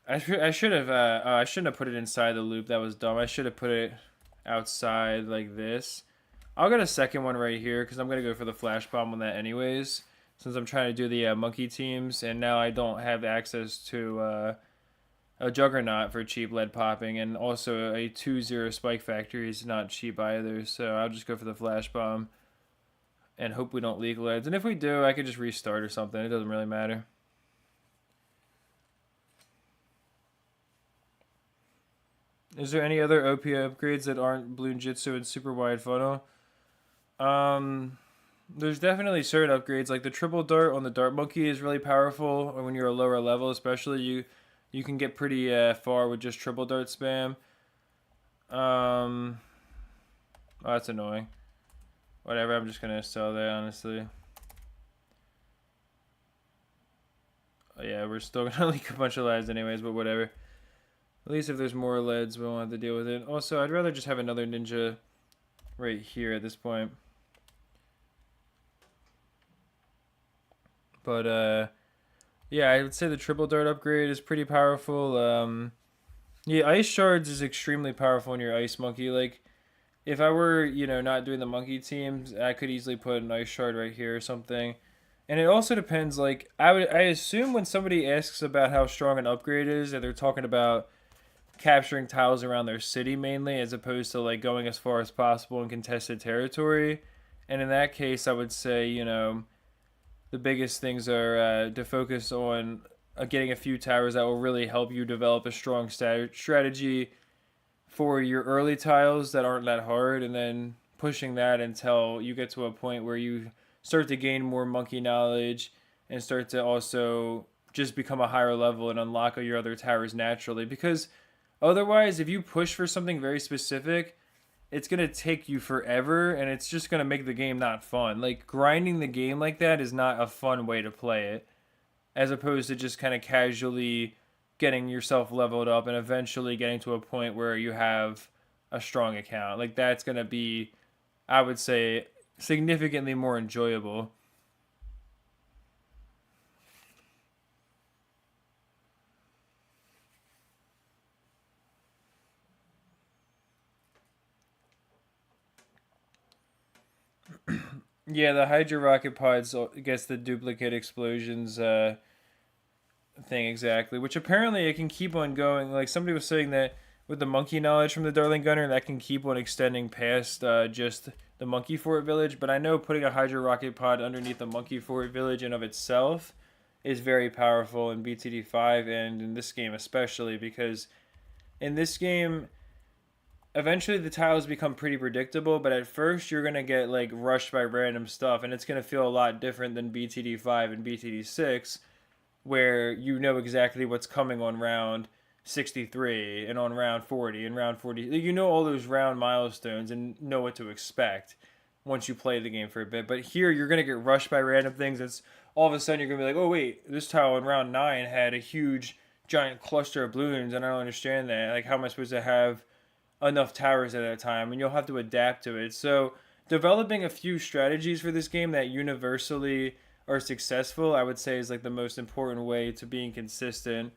I should have I shouldn't have put it inside the loop. That was dumb. I should have put it outside like this. I'll get a second one right here because I'm gonna go for the flash bomb on that anyways. Since I'm trying to do the monkey teams, and now I don't have access to a Juggernaut for cheap lead popping, and also a 2-0 Spike Factory is not cheap either. So I'll just go for the flash bomb and hope we don't leak leads. And if we do, I could just restart or something. It doesn't really matter. Is there any other OP upgrades that aren't Bloon Jitsu and Super Wide Funnel? There's definitely certain upgrades, like the triple dart on the Dart Monkey is really powerful when you're a lower level, especially. You can get pretty far with just triple dart spam. Oh, that's annoying. Whatever, I'm just gonna sell that, honestly. Oh, yeah, we're still gonna leak a bunch of lives anyways, but whatever. At least if there's more leads, we won't have to deal with it. Also, I'd rather just have another ninja right here at this point. But, yeah, I would say the triple dart upgrade is pretty powerful. Yeah, ice shards is extremely powerful in your ice monkey. Like, if I were, you know, not doing the monkey teams, I could easily put an ice shard right here or something. And it also depends. Like I assume when somebody asks about how strong an upgrade is, that they're talking about capturing tiles around their city mainly, as opposed to like going as far as possible in contested territory. And in that case, I would say, you know, the biggest things are to focus on getting a few towers that will really help you develop a strong strategy for your early tiles that aren't that hard, and then pushing that until you get to a point where you start to gain more monkey knowledge and start to also just become a higher level and unlock all your other towers naturally. Because otherwise, if you push for something very specific, it's going to take you forever and it's just going to make the game not fun. Like, grinding the game like that is not a fun way to play it, as opposed to just kind of casually getting yourself leveled up and eventually getting to a point where you have a strong account. Like, that's going to be, I would say, significantly more enjoyable. Yeah, the Hydra rocket pods gets the duplicate explosions thing exactly, which apparently it can keep on going. Like, somebody was saying that with the monkey knowledge from the Darling Gunner, that can keep on extending past just the Monkey Fort Village. But I know putting a Hydra rocket pod underneath the Monkey Fort Village in of itself is very powerful in BTD5 and in this game especially, because in this game eventually the tiles become pretty predictable, but at first you're going to get like rushed by random stuff, and it's going to feel a lot different than BTD5 and BTD6, where you know exactly what's coming on round 63 and on round 40 and round 40. You know all those round milestones and know what to expect once you play the game for a bit. But here you're going to get rushed by random things. It's all of a sudden you're going to be like, oh wait, this tile in round 9 had a huge giant cluster of balloons and I don't understand that. Like, how am I supposed to have enough towers at a time? And you'll have to adapt to it. So developing a few strategies for this game that universally are successful, I would say, is like the most important way to being consistent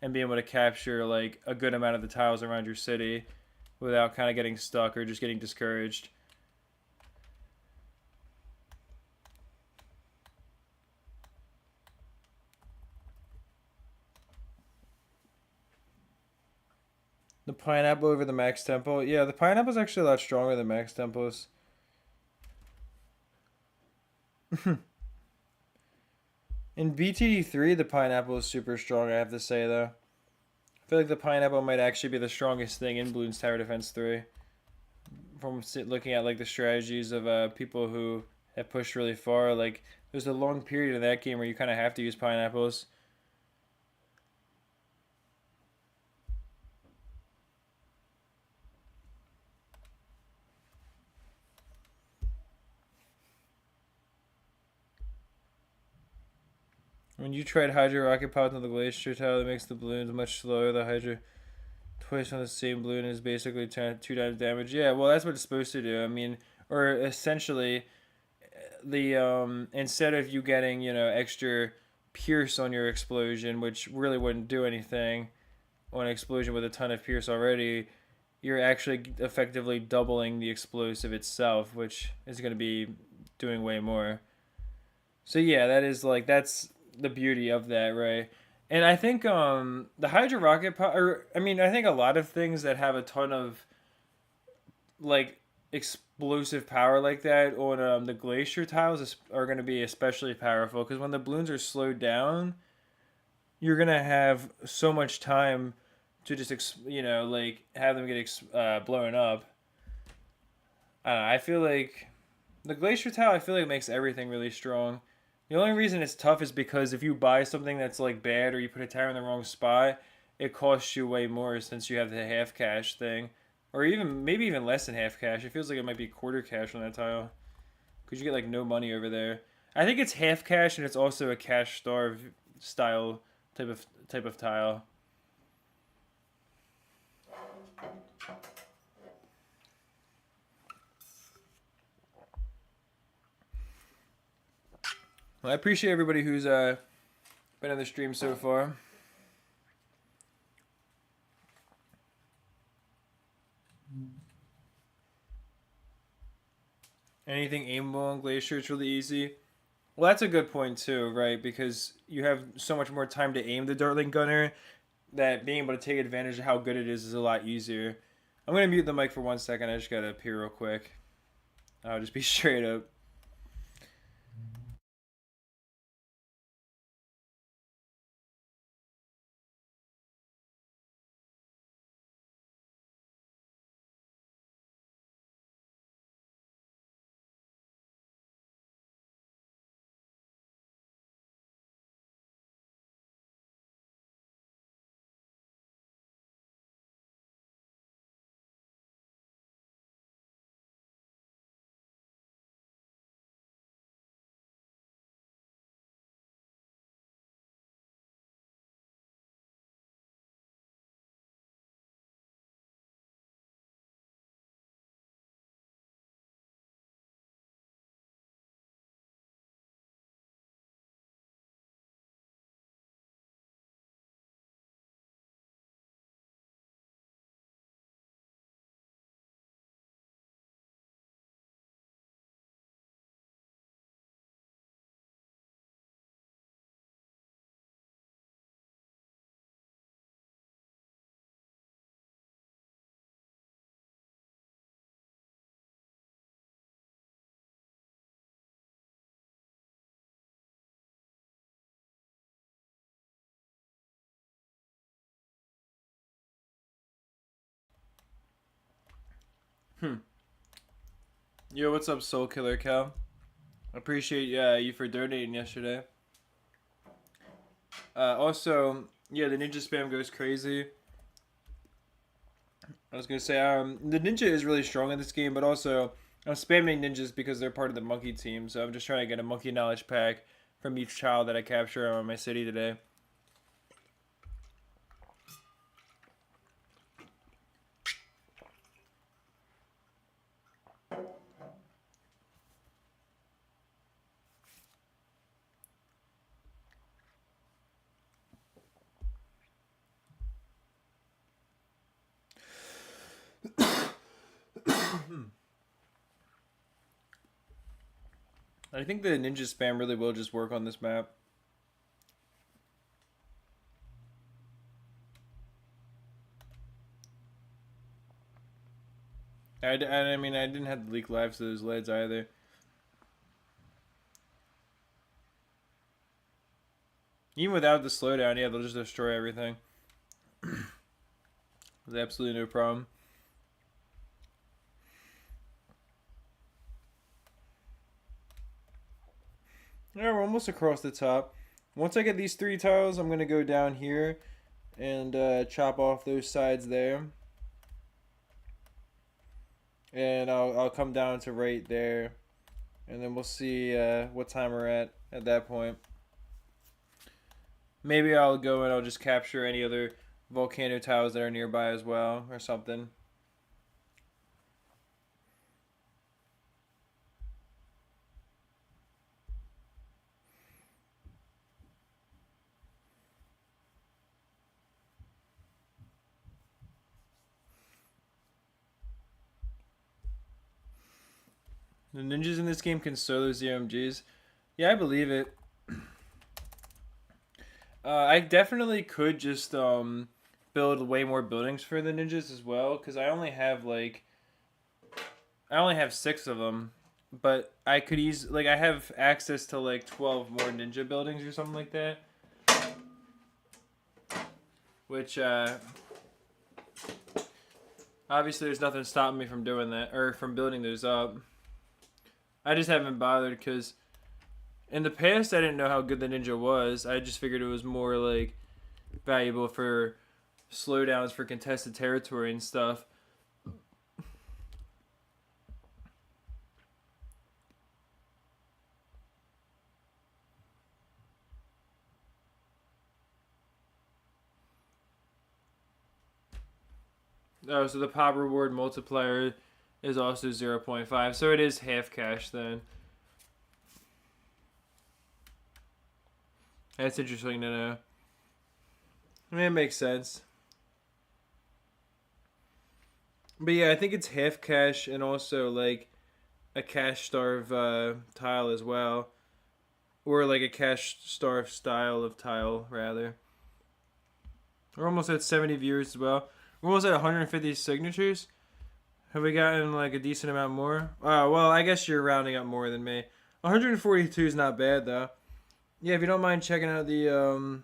and being able to capture like a good amount of the tiles around your city without kind of getting stuck or just getting discouraged. The pineapple over the max tempo. Yeah, the pineapple's actually a lot stronger than max tempos. In BTD3, the pineapple is super strong, I have to say, though. I feel like the pineapple might actually be the strongest thing in Bloons Tower Defense 3. From looking at like the strategies of people who have pushed really far, like there's a long period in that game where you kind of have to use pineapples. When you tried Hydra Rocket Pods on the Glacier tile, it makes the balloons much slower. The Hydra twice on the same balloon is basically 2 times damage. Yeah, well, that's what it's supposed to do. I mean, or essentially, the instead of you getting, you know, extra pierce on your explosion, which really wouldn't do anything on an explosion with a ton of pierce already, you're actually effectively doubling the explosive itself, which is going to be doing way more. So yeah, that is like, that's the beauty of that, right? And I think the Hydra rocket or I mean, I think a lot of things that have a ton of like explosive power like that on the glacier tiles are going to be especially powerful, because when the balloons are slowed down, you're going to have so much time to just you know, like have them get blown up. I don't know, I feel like the glacier tile, I feel like, makes everything really strong. The only reason it's tough is because if you buy something that's like bad, or you put a tower in the wrong spot, it costs you way more since you have the half cash thing, or even maybe even less than half cash. It feels like it might be quarter cash on that tile because you get like no money over there. I think it's half cash and it's also a cash starve style type of tile. Well, I appreciate everybody who's been on the stream so far. Anything aimable on Glacier is really easy. Well, that's a good point too, right? Because you have so much more time to aim the Dartling Gunner that being able to take advantage of how good it is a lot easier. I'm gonna mute the mic for 1 second. I just gotta pee real quick. I'll just be straight up. Yo, what's up, Soul Killer Cal? Appreciate you for donating yesterday. Also, yeah, the ninja spam goes crazy. I was gonna say, the ninja is really strong in this game, but also I'm spamming ninjas because they're part of the monkey team. So I'm just trying to get a monkey knowledge pack from each child that I capture on my city today. I think the ninja spam really will just work on this map. I mean, I didn't have to leak lives to those leads either. Even without the slowdown, yeah, they'll just destroy everything. There's absolutely no problem. Yeah, we're almost across the top. Once I get these 3 tiles, I'm going to go down here and chop off those sides there. And I'll come down to right there. And then we'll see what time we're at that point. Maybe I'll go and I'll just capture any other volcano tiles that are nearby as well or something. The ninjas in this game can solo ZMGs. Yeah, I believe it. I definitely could just build way more buildings for the ninjas as well, because I only have 6 of them, but I could I have access to like 12 more ninja buildings or something like that, which obviously there's nothing stopping me from doing that or from building those up. I just haven't bothered because in the past I didn't know how good the ninja was. I just figured it was more like valuable for slowdowns for contested territory and stuff. Oh, so the pop reward multiplier is also 0.5, so it is half cash then. That's interesting to know. I mean, it makes sense. But yeah, I think it's half cash and also like a cash starve tile as well, or like a cash starve style of tile rather. We're almost at 70 viewers as well. We're almost at 150 signatures. Have we gotten like a decent amount more? Oh, well, I guess you're rounding up more than me. 142 is not bad though. Yeah, if you don't mind checking out the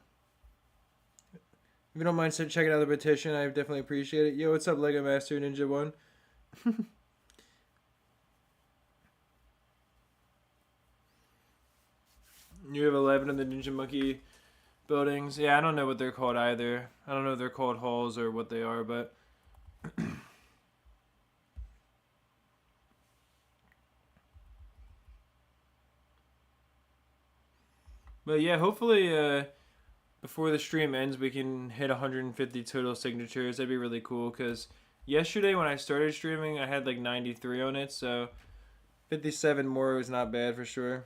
if you don't mind checking out the petition, I definitely appreciate it. Yo, what's up, Lego Master Ninja 1? You have 11 of the Ninja Monkey buildings. Yeah, I don't know what they're called either. I don't know if they're called halls or what they are, but but yeah, hopefully before the stream ends we can hit 150 total signatures. That'd be really cool because yesterday when I started streaming I had like 93 on it, so 57 more was not bad for sure.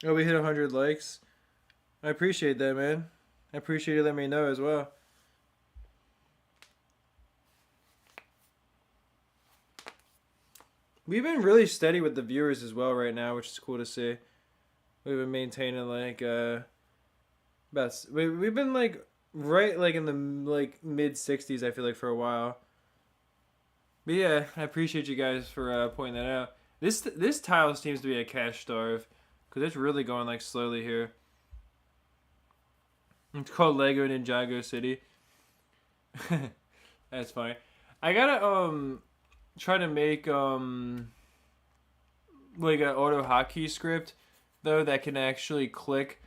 Oh, we hit 100 likes. I appreciate that, man. I appreciate you letting me know as well. We've been really steady with the viewers as well right now, which is cool to see. We've been maintaining like we've been like right like in the like mid 60s I feel like for a while. But yeah, I appreciate you guys for pointing that out. This tile seems to be a cash starve because it's really going like slowly here. It's called Lego Ninjago City. That's funny. I gotta try to make like an auto hotkey script though that can actually click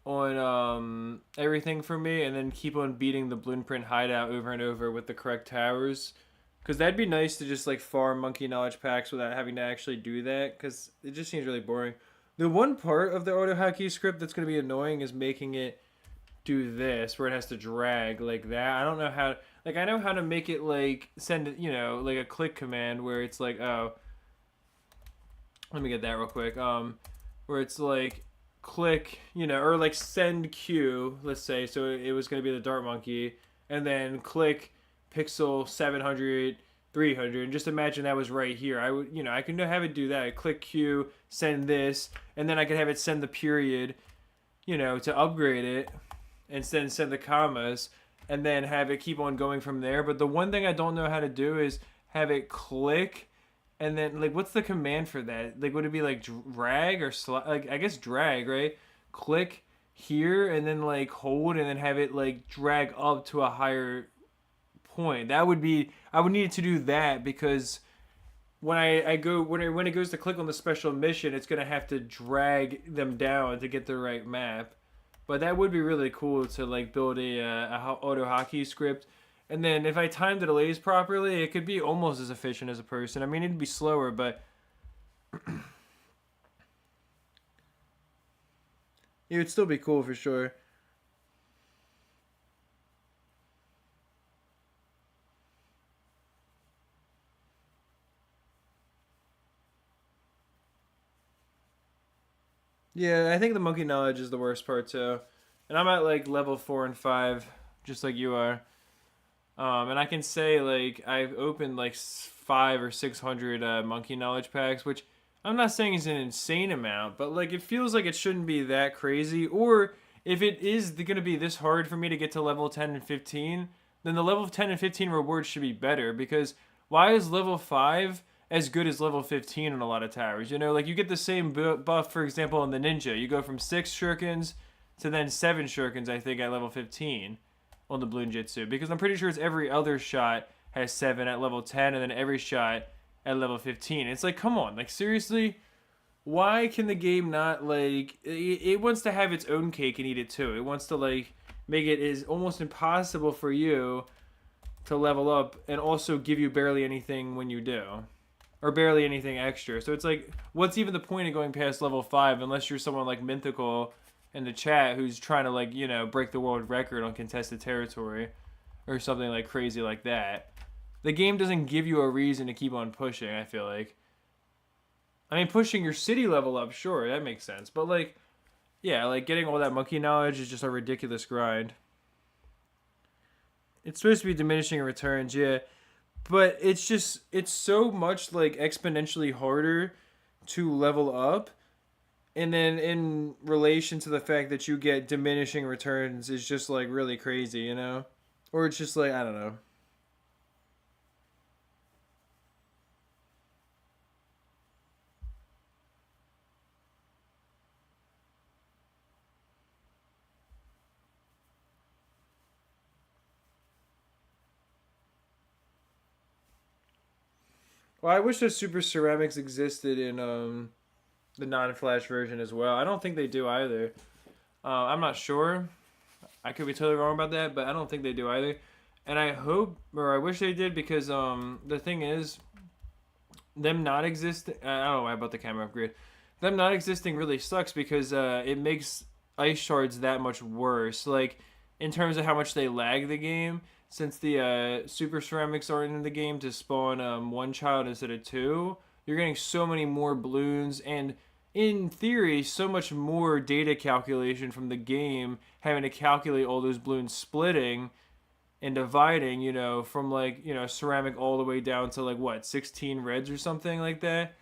on everything for me and then keep on beating the Blueprint hideout over and over with the correct towers. Because that'd be nice to just like farm monkey knowledge packs without having to actually do that, because it just seems really boring. The one part of the auto hotkey script that's going to be annoying is making it do this, where it has to drag like that. I don't know how, like I know how to make it like send it, you know, like a click command where it's like, oh, let me get that real quick. Where it's like click, you know, or like send Q, let's say. So it was going to be the dart monkey, and then click pixel 700, 300, and just imagine that was right here. I would, you know, I can have it do that. I click Q, send this, and then I could have it send the period, you know, to upgrade it, and then send the commas, and then have it keep on going from there. But the one thing I don't know how to do is have it click, and then like what's the command for that? Like would it be like drag or like I guess drag, right? Click here and then like hold and then have it like drag up to a higher point. That would be, I would need to do that because when when it goes to click on the special mission, it's gonna have to drag them down to get the right map. But that would be really cool to like build a auto hotkey script, and then if I time the delays properly, it could be almost as efficient as a person. I mean, it'd be slower, but it would still be cool for sure. Yeah, I think the monkey knowledge is the worst part too. And I'm at like level 4 and 5, just like you are. And I can say like I've opened like 500 or 600 monkey knowledge packs, which I'm not saying is an insane amount, but like it feels like it shouldn't be that crazy. Or if it is going to be this hard for me to get to level 10 and 15, then the level 10 and 15 rewards should be better, because why is level 5 as good as level 15 on a lot of towers? You know, like you get the same buff, for example, on the ninja. You go from 6 shurikens to then 7 shurikens, I think, at level 15 on the Bloon Jitsu, because I'm pretty sure it's every other shot has 7 at level 10 and then every shot at level 15. It's like, come on, like seriously, why can the game not like it wants to have its own cake and eat it too? It wants to like make it is almost impossible for you to level up and also give you barely anything when you do, or barely anything extra. So it's like, what's even the point of going past level 5 unless you're someone like Mythical in the chat who's trying to like, you know, break the world record on contested territory or something like crazy like that. The game doesn't give you a reason to keep on pushing, I feel like. I mean, pushing your city level up, sure, that makes sense. But like, yeah, like getting all that monkey knowledge is just a ridiculous grind. It's supposed to be diminishing returns, yeah. But it's so much like exponentially harder to level up. And then in relation to the fact that you get diminishing returns is just like really crazy, you know? Or it's just like, I don't know. Well, I wish that Super Ceramics existed in the non-flash version as well. I don't think they do either. I'm not sure. I could be totally wrong about that, but I don't think they do either. And I hope, or I wish they did, because the thing is, them not existing. I don't know why about the camera upgrade. Them not existing really sucks because it makes ice shards that much worse. Like in terms of how much they lag the game, since the super ceramics aren't in the game to spawn one child instead of two, you're getting so many more balloons and in theory so much more data calculation from the game having to calculate all those balloons splitting and dividing, you know, from like, you know, ceramic all the way down to like what, 16 reds or something like that.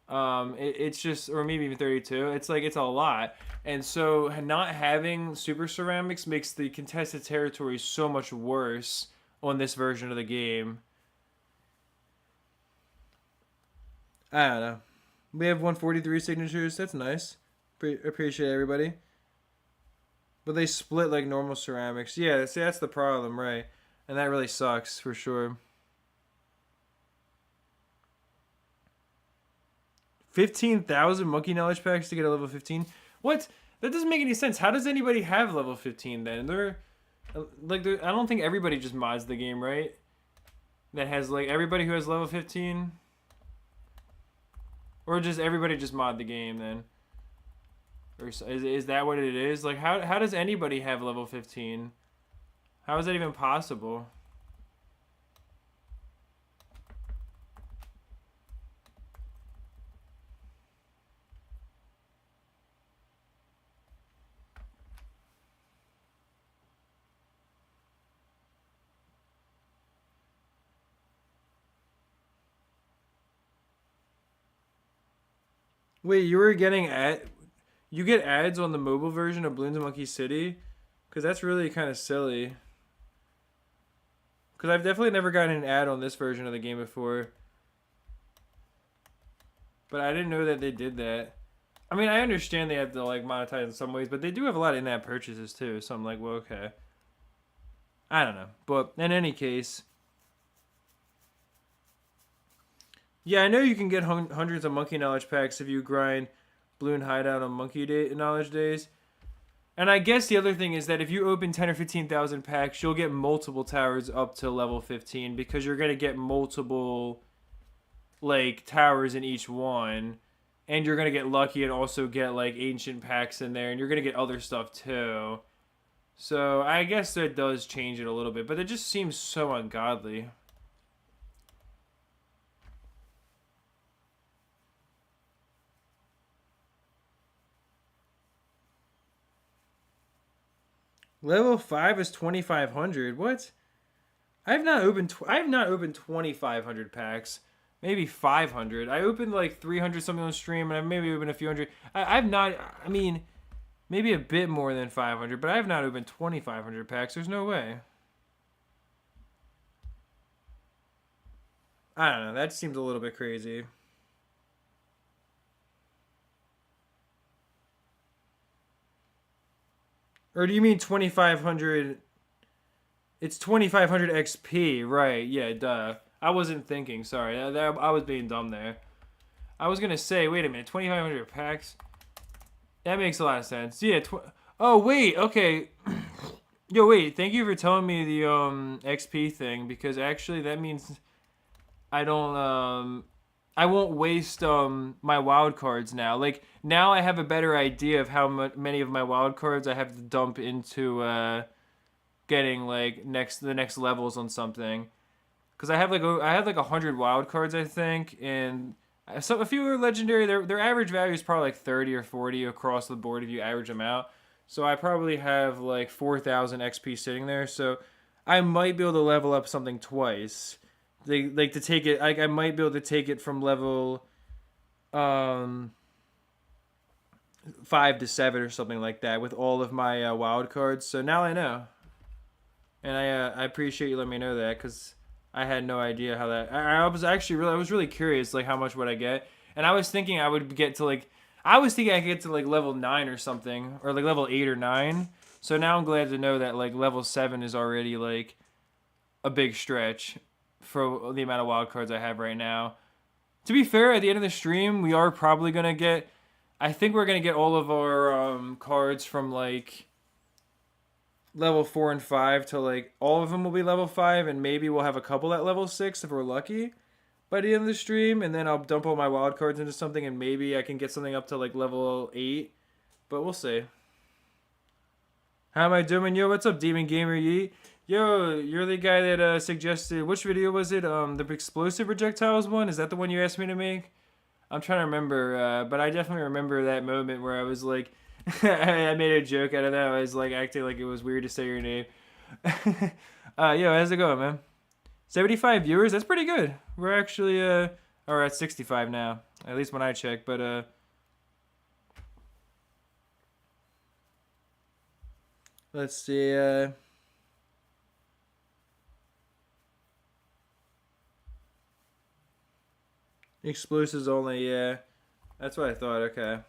It's just, or maybe even 32. It's like, it's a lot. And so not having super ceramics makes the contested territory so much worse on this version of the game. I don't know. We have 143 signatures. That's nice. Appreciate everybody. But they split like normal ceramics. Yeah, see, that's the problem, right? And that really sucks for sure. 15,000 monkey knowledge packs to get a level 15? What? That doesn't make any sense. How does anybody have level 15 then? I don't think everybody just mods the game, right? That has like everybody who has level 15? Or just everybody just mod the game then? Or is that what it is? Like how does anybody have level 15? How is that even possible? Wait, you get ads on the mobile version of Bloons Monkey City? Because that's really kind of silly. Because I've definitely never gotten an ad on this version of the game before. But I didn't know that they did that. I mean, I understand they have to like monetize in some ways, but they do have a lot of in-app purchases too. So I'm like, well, okay. I don't know. But in any case, yeah, I know you can get hundreds of monkey knowledge packs if you grind Bloon Hideout on knowledge days. And I guess the other thing is that if you open 10 or 15,000 packs, you'll get multiple towers up to level 15 because you're going to get multiple like towers in each one. And you're going to get lucky and also get like ancient packs in there and you're going to get other stuff too. So I guess that does change it a little bit, but it just seems so ungodly. Level 5 is 2,500. What? I've not opened 2,500 packs. Maybe 500. I opened like 300 something on stream, and I've maybe opened a few hundred. I've not. I mean, maybe a bit more than 500, but I've not opened 2,500 packs. There's no way. I don't know. That seems a little bit crazy. Or do you mean 2,500? It's 2,500 XP, right? Yeah, duh. I wasn't thinking. Sorry, I was being dumb there. I was gonna say, wait a minute, 2,500 packs. That makes a lot of sense. Yeah. Oh wait, okay. Yo, wait. Thank you for telling me the XP thing because actually that means I don't I won't waste my wild cards now. Like now I have a better idea of how many of my wild cards I have to dump into getting like the next levels on something. Cuz I have like 100 wild cards I think and so a few are legendary. Their average value is probably like 30 or 40 across the board if you average them out. So I probably have like 4,000 XP sitting there. So I might be able to level up something twice. Like to take it, I might be able to take it from level um 5 to 7 or something like that with all of my wild cards. So now I know, and I appreciate you letting me know that because I had no idea how that. I was actually really I was really curious like how much would I get, and I was thinking I would get to like I was thinking I could get to like level 9 or something or like level 8 or 9. So now I'm glad to know that like level 7 is already like a big stretch for the amount of wild cards I have right now. To be fair, at the end of the stream, we are probably gonna get. I think we're gonna get all of our cards from like level 4 and 5 to like all of them will be level 5, and maybe we'll have a couple at level 6 if we're lucky by the end of the stream, and then I'll dump all my wild cards into something, and maybe I can get something up to like level 8, but we'll see. How am I doing? Yo, what's up, Demon Gamer Yeet? Yo, you're the guy that suggested, which video was it? The explosive projectiles one? Is that the one you asked me to make? I'm trying to remember, but I definitely remember that moment where I was like, I made a joke out of that. I was like acting like it was weird to say your name. Yo, how's it going, man? 75 viewers? That's pretty good. We're actually, or at 65 now, at least when I check, but, let's see, explosives only, yeah. That's what I thought, okay.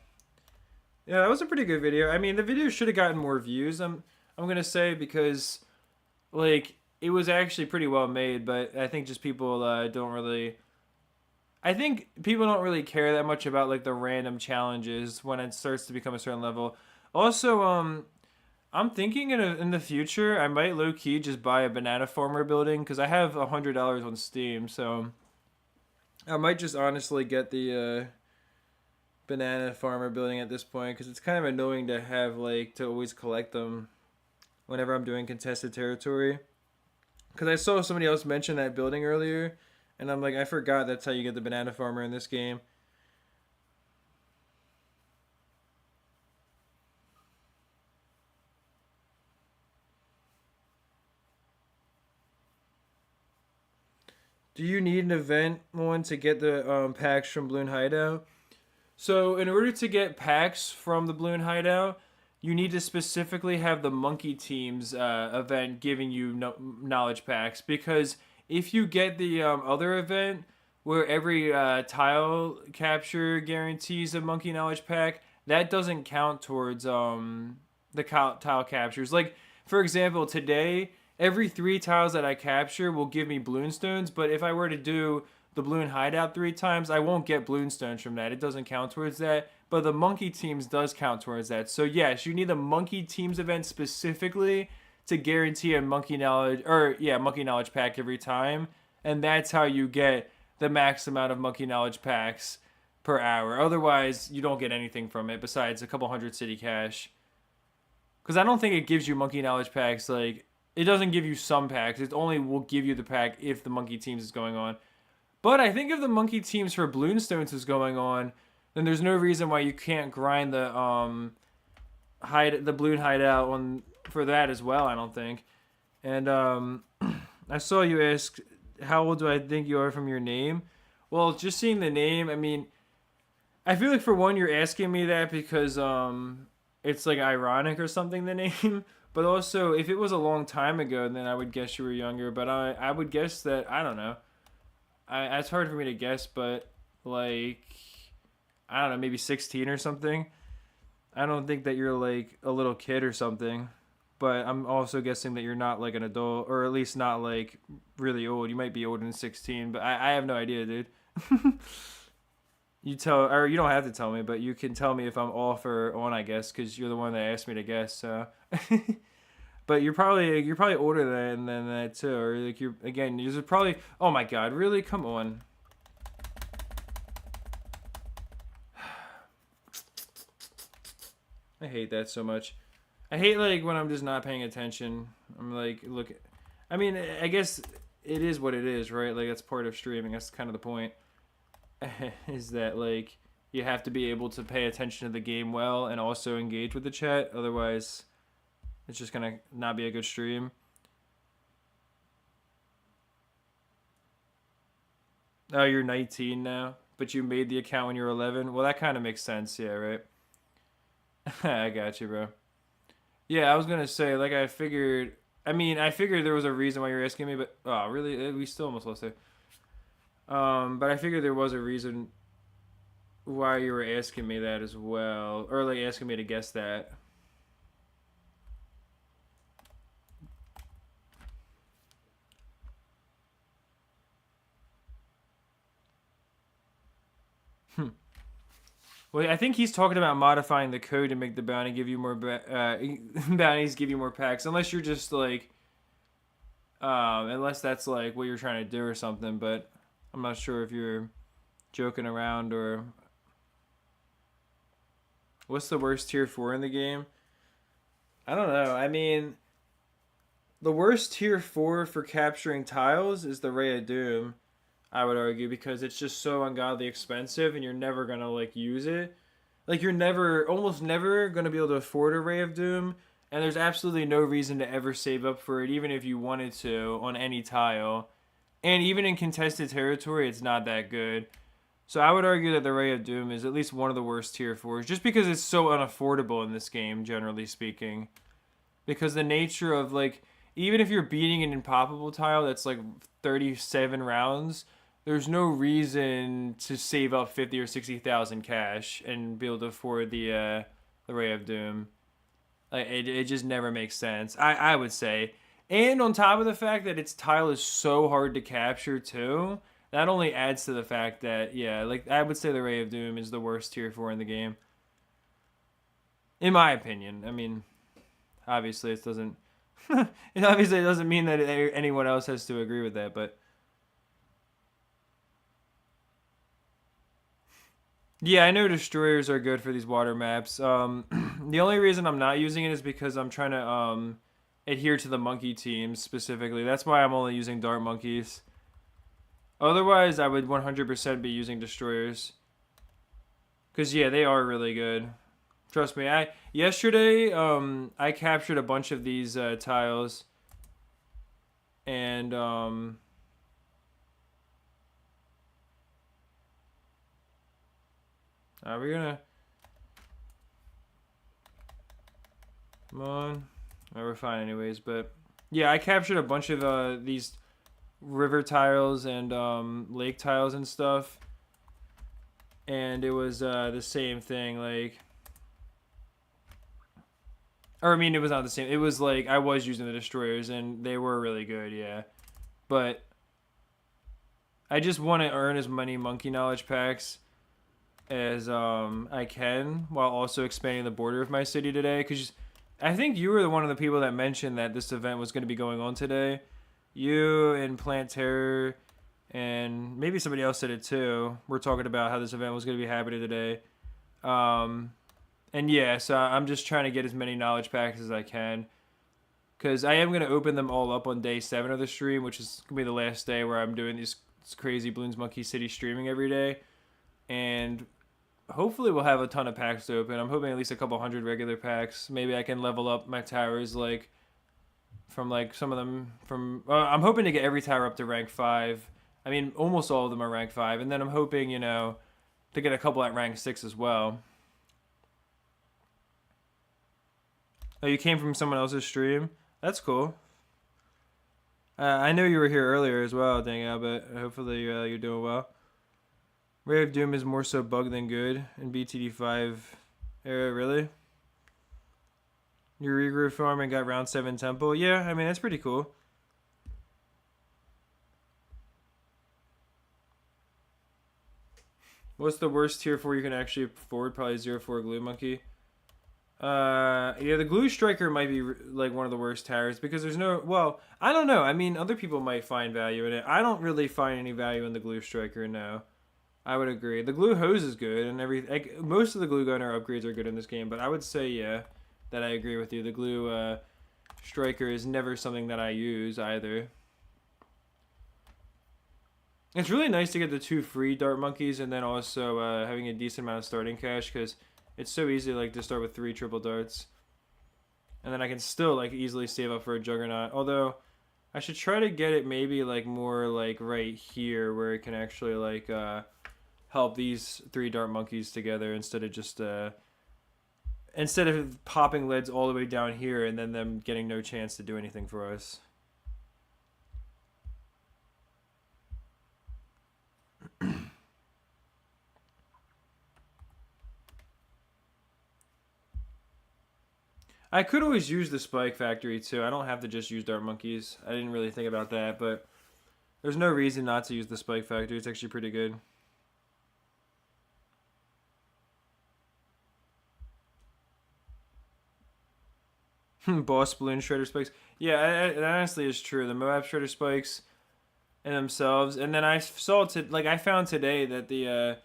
Yeah, that was a pretty good video. I mean, the video should have gotten more views, I'm gonna say, because, like, it was actually pretty well made, but I think just people don't really... I think people don't really care that much about, like, the random challenges when it starts to become a certain level. Also, I'm thinking in the future, I might low-key just buy a banana farmer building, because I have $100 on Steam, so... I might just honestly get the banana farmer building at this point because it's kind of annoying to have like to always collect them whenever I'm doing contested territory. Because I saw somebody else mention that building earlier, and I'm like, I forgot that's how you get the banana farmer in this game. Do you need an event one to get the packs from Bloon Hideout? So in order to get packs from the Bloon Hideout, you need to specifically have the Monkey Teams event giving you knowledge packs. Because if you get the other event where every tile capture guarantees a Monkey knowledge pack, that doesn't count towards the tile captures. Like, for example, today, every 3 tiles that I capture will give me Bloonstones, but if I were to do the Bloon Hideout 3 times, I won't get Bloonstones from that. It doesn't count towards that. But the Monkey Teams does count towards that. So yes, you need the Monkey Teams event specifically to guarantee a Monkey Knowledge, Monkey Knowledge pack every time. And that's how you get the max amount of Monkey Knowledge packs per hour. Otherwise, you don't get anything from it besides a couple hundred city cash. Because I don't think it gives you Monkey Knowledge packs. Like, it doesn't give you some packs. It only will give you the pack if the Monkey Teams is going on. But I think if the Monkey Teams for Bloonstones is going on, then there's no reason why you can't grind the Bloon Hideout on for that as well. I don't think. And I saw you ask, how old do I think you are from your name? Well, just seeing the name, I mean, I feel like for one you're asking me that because it's like ironic or something, the name. But also, if it was a long time ago, then I would guess you were younger. But I would guess that, I don't know. It's hard for me to guess, but like, I don't know, maybe 16 or something. I don't think that you're like a little kid or something, but I'm also guessing that you're not like an adult, or at least not like really old. You might be older than 16, but I have no idea, dude. You don't have to tell me, but you can tell me if I'm off or on, I guess, because you're the one that asked me to guess. So. But you're probably older than that too, or like you're probably. Oh my God, really? Come on. I hate that so much. I hate like when I'm just not paying attention. I'm like, look. I mean, I guess it is what it is, right? Like that's part of streaming. That's kind of the point. Is that like you have to be able to pay attention to the game well and also engage with the chat, otherwise. It's just gonna not be a good stream. Oh, you're 19 now, but you made the account when you were 11. Well, that kind of makes sense. Yeah, right. I got you, bro. Yeah, I was gonna say, like, I figured. I mean, I figured there was a reason why you're asking me, but oh, really? We still almost lost it. But I figured there was a reason why you were asking me that as well, or like asking me to guess that. Well, I think he's talking about modifying the code to make the bounty give you more bounties, give you more packs. Unless you're just like, unless that's like what you're trying to do or something. But I'm not sure if you're joking around or. What's the worst tier 4 in the game? I don't know. I mean, the worst tier 4 for capturing tiles is the Ray of Doom. I would argue, because it's just so ungodly expensive and you're never gonna like use it. Like, you're almost never gonna be able to afford a Ray of Doom, and there's absolutely no reason to ever save up for it, even if you wanted to on any tile. And even in contested territory, it's not that good. So I would argue that the Ray of Doom is at least one of the worst tier 4s, just because it's so unaffordable in this game, generally speaking. Because the nature of, like, even if you're beating an impoppable tile that's like 37 rounds, there's no reason to save up 50 or 60,000 cash and be able to afford the Ray of Doom. Like, it just never makes sense, I would say. And on top of the fact that its tile is so hard to capture too, that only adds to the fact that, yeah, like, I would say the Ray of Doom is the worst tier 4 in the game. In my opinion. I mean, obviously it doesn't it obviously doesn't mean that anyone else has to agree with that, but yeah, I know destroyers are good for these water maps. The only reason I'm not using it is because I'm trying to adhere to the monkey teams specifically. That's why I'm only using dart monkeys. Otherwise, I would 100% be using destroyers. Cause yeah, they are really good. Trust me. Yesterday I captured a bunch of these tiles, and we're gonna. Come on. We're fine anyways, but yeah, I captured a bunch of these river tiles and lake tiles and stuff. And it was the same thing, like, or I mean, it was not the same. It was like I was using the destroyers and they were really good, yeah. But I just want to earn as many monkey knowledge packs as I can, while also expanding the border of my city today. Because I think you were one of the people that mentioned that this event was going to be going on today. You and Plant Terror, and maybe somebody else said it too. We're talking about how this event was going to be happening today. And yeah, so I'm just trying to get as many knowledge packs as I can. Because I am going to open them all up on day 7 of the stream, which is going to be the last day where I'm doing this crazy Bloons Monkey City streaming every day. And hopefully we'll have a ton of packs to open. I'm hoping at least a couple hundred regular packs. Maybe I can level up my towers, like, from like some of them from... I'm hoping to get every tower up to rank 5. I mean, almost all of them are rank 5. And then I'm hoping, you know, to get a couple at rank 6 as well. Oh, you came from someone else's stream? That's cool. I know you were here earlier as well, dang it, but hopefully you're doing well. Ray of Doom is more so bug than good in BTD5 era, really? You regrew farm and got round 7 temple? Yeah, I mean, that's pretty cool. What's the worst tier 4 you can actually afford? Probably 0-4 Glue Monkey. Yeah, the Glue Striker might be like one of the worst towers because there's no... Well, I don't know. I mean, other people might find value in it. I don't really find any value in the Glue Striker, no. I would agree. The Glue Hose is good, and like, most of the Glue Gunner upgrades are good in this game, but I would say, yeah, that I agree with you. The Glue Striker is never something that I use either. It's really nice to get the 2 free Dart Monkeys and then also having a decent amount of starting cash, because it's so easy like to start with 3 triple darts. And then I can still like easily save up for a Juggernaut. Although, I should try to get it maybe like more like right here where it can actually like help these 3 dart monkeys together instead of just instead of popping lids all the way down here and then them getting no chance to do anything for us. I could always use the spike factory too. I don't have to just use dart monkeys. I didn't really think about that, but there's no reason not to use the spike factory. It's actually pretty good. Boss balloon shredder spikes. Yeah, it honestly is true. The Moab shredder spikes in themselves, and then I found today that the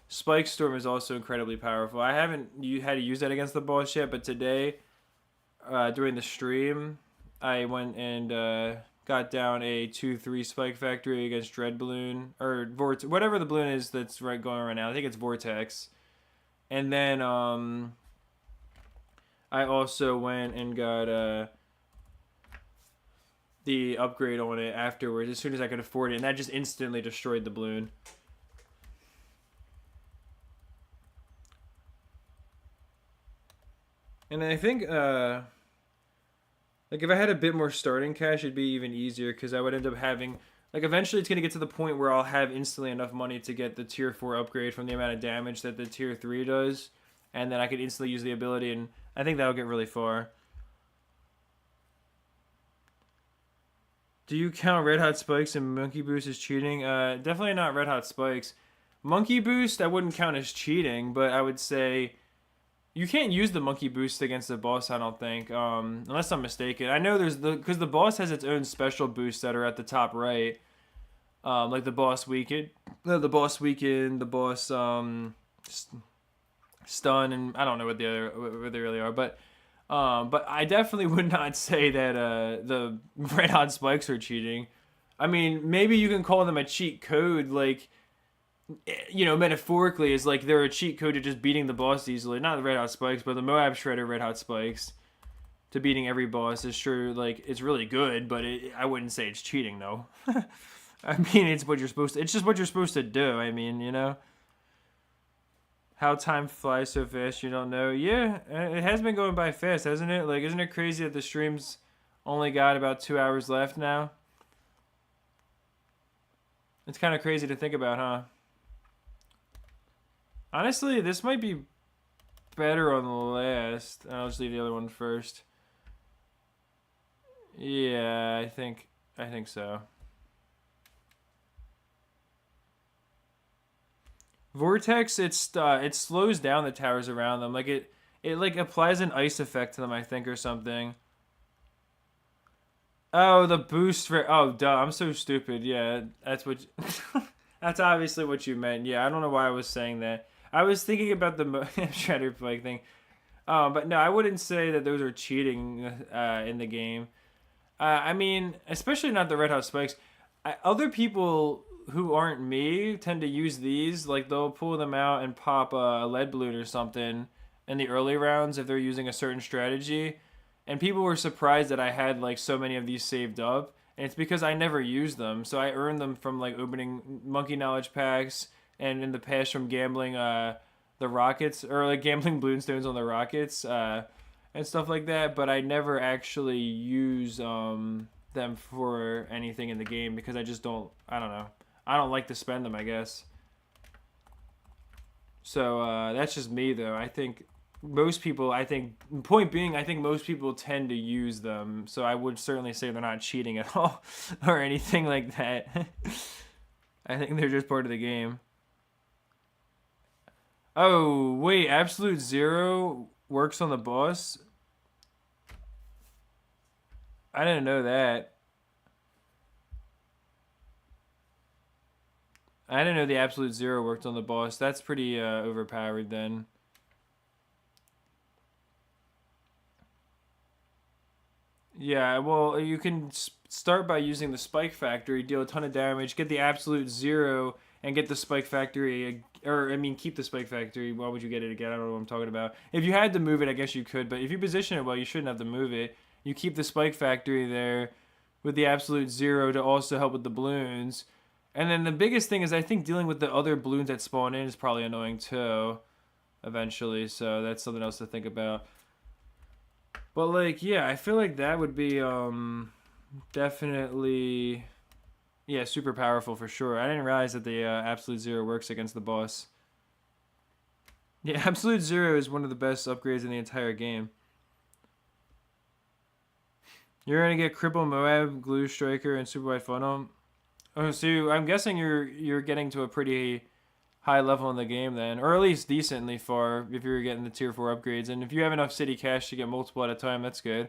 spike storm is also incredibly powerful. I haven't had to use that against the boss yet, but today during the stream, I went and got down a 2-3 spike factory against Dread Balloon or Vortex, whatever the balloon is that's going right now. I think it's Vortex, and then I also went and got the upgrade on it afterwards as soon as I could afford it, and that just instantly destroyed the balloon. And I think like if I had a bit more starting cash, it'd be even easier because I would end up having like eventually it's gonna get to the point where I'll have instantly enough money to get the tier 4 upgrade from the amount of damage that the tier 3 does, and then I could instantly use the ability, and I think that'll get really far. Do you count Red Hot Spikes and Monkey Boost as cheating? Definitely not Red Hot Spikes. Monkey Boost I wouldn't count as cheating, but I would say you can't use the Monkey Boost against the boss, I don't think, unless I'm mistaken. I know because the boss has its own special boosts that are at the top right, like the boss weaken, the boss stun, and I don't know what they really are, but I definitely would not say that the Red Hot Spikes are cheating. I mean, maybe you can call them a cheat code, like, you know, metaphorically, is like they're a cheat code to just beating the boss easily. Not the Red Hot Spikes, but the Moab Shredder Red Hot Spikes to beating every boss is sure, like, it's really good, but I wouldn't say it's cheating, though. I mean, it's just what you're supposed to do. I mean, you know. How time flies so fast, you don't know. Yeah, it has been going by fast, hasn't it? Like, isn't it crazy that the stream's only got about 2 hours left now? It's kind of crazy to think about, huh? Honestly, this might be better on the last. I'll just leave the other one first. Yeah, I think so. Vortex, it slows down the towers around them. Like it like applies an ice effect to them, I think, or something. Oh, the boost for duh, I'm so stupid. Yeah, that's what that's obviously what you meant. Yeah, I don't know why I was saying that. I was thinking about the Shredder Flake thing. But no, I wouldn't say that those are cheating in the game. I mean, especially not the Red Hot Spikes. Other people who aren't me tend to use these. Like, they'll pull them out and pop a lead balloon or something in the early rounds if they're using a certain strategy. And people were surprised that I had, like, so many of these saved up. And it's because I never used them. So I earned them from, like, opening Monkey Knowledge packs, and in the past from gambling the rockets, or like gambling Bloonstones on the rockets and stuff like that. But I never actually use them for anything in the game because I just don't, I don't know. I don't like to spend them, I guess. So that's just me, though. I think most people, point being, I think most people tend to use them. So I would certainly say they're not cheating at all or anything like that. I think they're just part of the game. Oh, wait, Absolute Zero works on the boss? I didn't know that. I didn't know the Absolute Zero worked on the boss. That's pretty overpowered then. Yeah, well, you can start by using the Spike Factory, deal a ton of damage, get the Absolute Zero, and get the Spike Factory, or, I mean, keep the Spike Factory. Why would you get it again? I don't know what I'm talking about. If you had to move it, I guess you could, but if you position it well, you shouldn't have to move it. You keep the Spike Factory there, with the absolute zero to also help with the balloons. And then the biggest thing is I think dealing with the other balloons that spawn in is probably annoying too, eventually. So that's something else to think about. But like, yeah, I feel like that would be definitely, yeah, super powerful for sure. I didn't realize that the absolute zero works against the boss. Yeah, absolute zero is one of the best upgrades in the entire game. You're gonna get Cripple Moab, Glue Striker, and Super White Funnel. Oh, so I'm guessing you're getting to a pretty high level in the game then, or at least decently far if you're getting the tier 4 upgrades. And if you have enough city cash to get multiple at a time, that's good.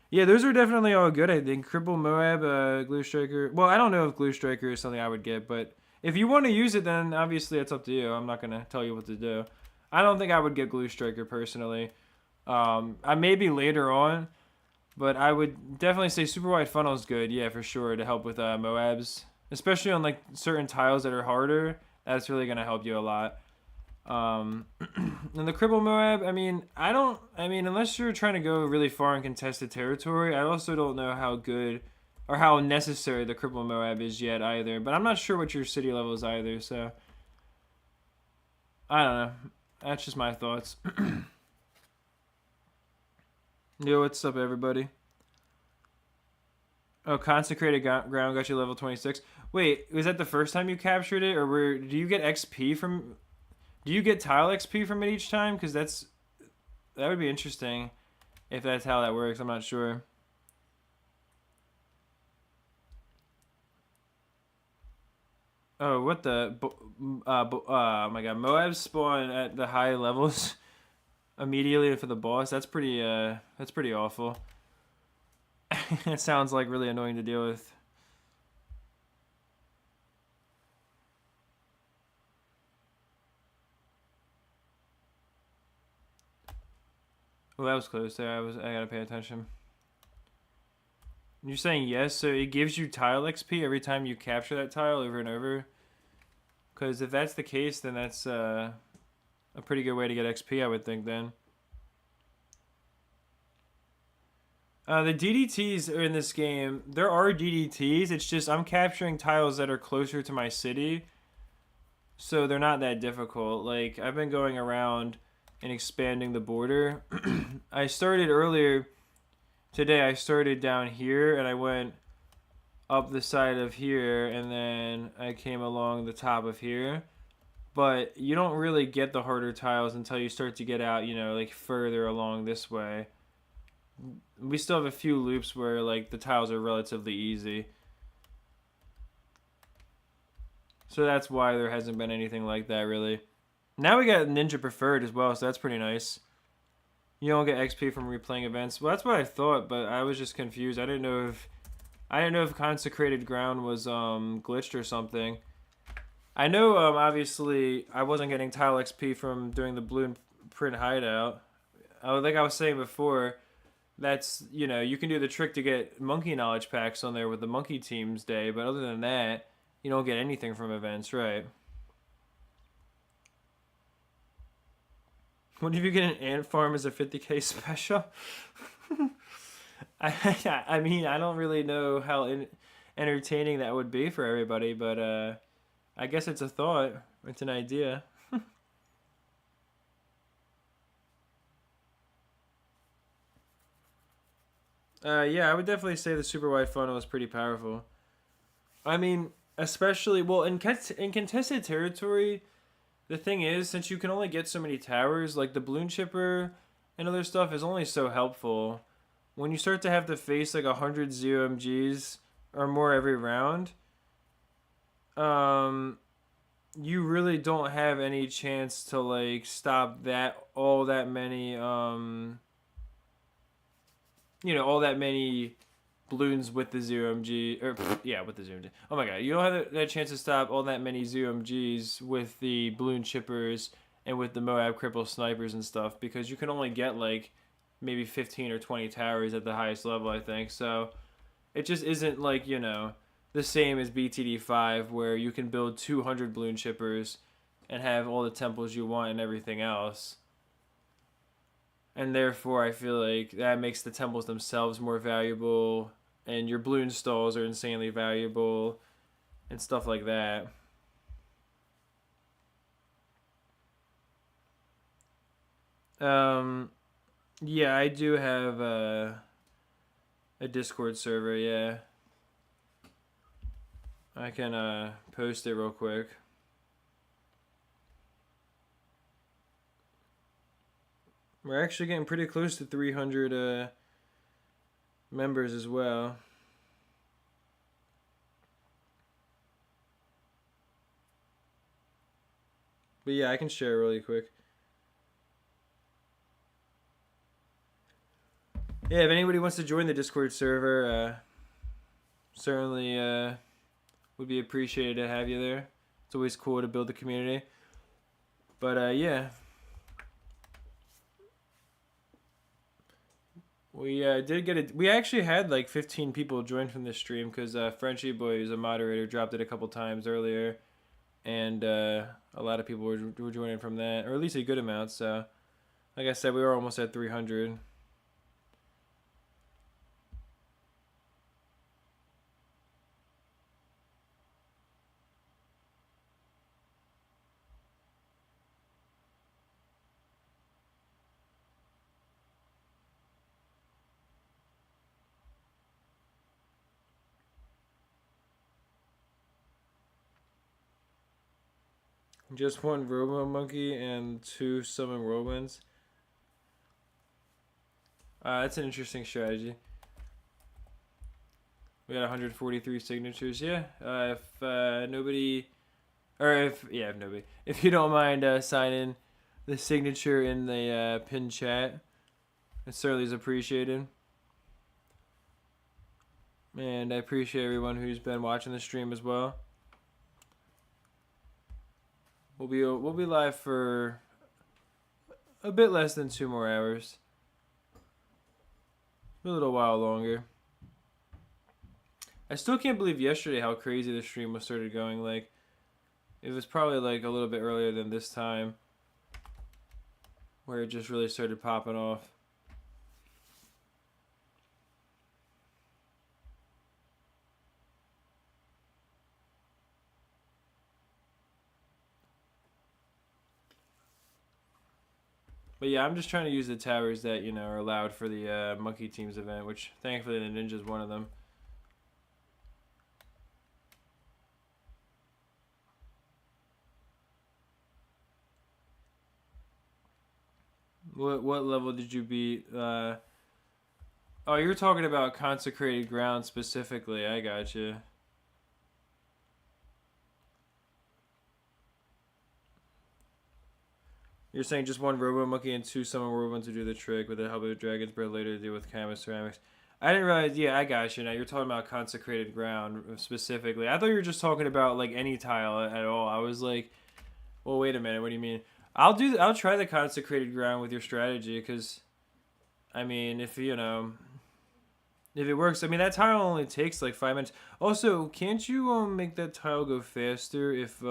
Yeah, those are definitely all good. I think Cripple Moab, Glue Striker. Well, I don't know if Glue Striker is something I would get, but if you want to use it, then obviously it's up to you. I'm not gonna tell you what to do. I don't think I would get Glue Striker personally. I maybe later on, but I would definitely say Super Wide Funnel is good. Yeah, for sure to help with Moabs, especially on like certain tiles that are harder. That's really gonna help you a lot. And the Cripple Moab, I mean, unless you're trying to go really far in contested territory, I also don't know how good or how necessary the Cripple Moab is yet either. But I'm not sure what your city level is either, so I don't know. That's just my thoughts. Yo, what's up, everybody? Oh, Consecrated Ground got you level 26. Wait, was that the first time you captured it, or do you get XP from? Do you get tile XP from it each time? Because that would be interesting if that's how that works. I'm not sure. Oh, what the? Oh my god, Moabs spawn at the high levels immediately for the boss. That's pretty awful. It sounds like really annoying to deal with. Oh, that was close there. I gotta pay attention. You're saying yes, so it gives you tile XP every time you capture that tile over and over? Because if that's the case, then that's a pretty good way to get XP, I would think, then. The DDTs are in this game. There are DDTs. It's just I'm capturing tiles that are closer to my city. So they're not that difficult. Like, I've been going around and expanding the border. I started earlier today. I started down here and I went up the side of here and then I came along the top of here. But you don't really get the harder tiles until you start to get out, like further along this way. We still have a few loops where like the tiles are relatively easy. So that's why there hasn't been anything like that really. Now we got Ninja Preferred as well, so that's pretty nice. You don't get XP from replaying events. Well, that's what I thought, but I was just confused. I didn't know if Consecrated Ground was glitched or something. I know obviously I wasn't getting tile XP from doing the Bloon Print Hideout. Like I was saying before, that's, you can do the trick to get monkey knowledge packs on there with the monkey teams day, but other than that, you don't get anything from events, right? What if you get an ant farm as a 50k special? I mean, I don't really know how entertaining that would be for everybody, but I guess it's a thought. It's an idea. Yeah, I would definitely say the super wide funnel is pretty powerful. I mean, especially, well, in contested territory, the thing is, since you can only get so many towers, like the balloon chipper and other stuff is only so helpful. When you start to have to face like 100 ZOMGs or more every round, you really don't have any chance to like stop all that many all that many balloons with the ZOMG, or yeah, with the ZOMG. Oh my god, you don't have that chance to stop all that many ZOMGs with the balloon chippers and with the Moab cripple snipers and stuff, because you can only get like maybe 15 or 20 towers at the highest level, I think. So it just isn't like, the same as BTD5 where you can build 200 balloon chippers and have all the temples you want and everything else. And therefore, I feel like that makes the temples themselves more valuable. and your balloon stalls are insanely valuable and stuff like that. Yeah, I do have a Discord server. Yeah, I can post it real quick. We're actually getting pretty close to 300 members as well. But yeah, I can share really quick. Yeah, if anybody wants to join the Discord server, certainly would be appreciated to have you there. It's always cool to build the community. But yeah. We did get it. We actually had like 15 people join from this stream because Frenchy Boy, who's a moderator, dropped it a couple times earlier, and a lot of people were joining from that, or at least a good amount. So, like I said, we were almost at 300. Just one Robo Monkey and 2 Summon Whirlwinds. That's an interesting strategy. We got 143 signatures. Yeah. If nobody, or if nobody, if you don't mind signing the signature in the pinned chat, it certainly is appreciated. And I appreciate everyone who's been watching the stream as well. We'll be live for a bit less than 2 more hours. A little while longer. I still can't believe yesterday how crazy the stream was started going. Like, it was probably like a little bit earlier than this time, where it just really started popping off. But yeah, I'm just trying to use the towers that, you know, are allowed for the Monkey Teams event, which thankfully the Ninja's one of them. What level did you beat? Oh, you're talking about Consecrated Ground specifically. I got you. You're saying just one Robo Monkey and 2 Summon Whirlwinds to do the trick with the help of Dragon's Breath later to deal with Canvas Ceramics. I didn't realize. Yeah, I got you. Now you're talking about Consecrated Ground specifically. I thought you were just talking about like any tile at all. I was like, well, wait a minute. What do you mean? I'll try the Consecrated Ground with your strategy because, I mean, if you know, if it works, I mean that tile only takes like 5 minutes. Also, can't you make that tile go faster if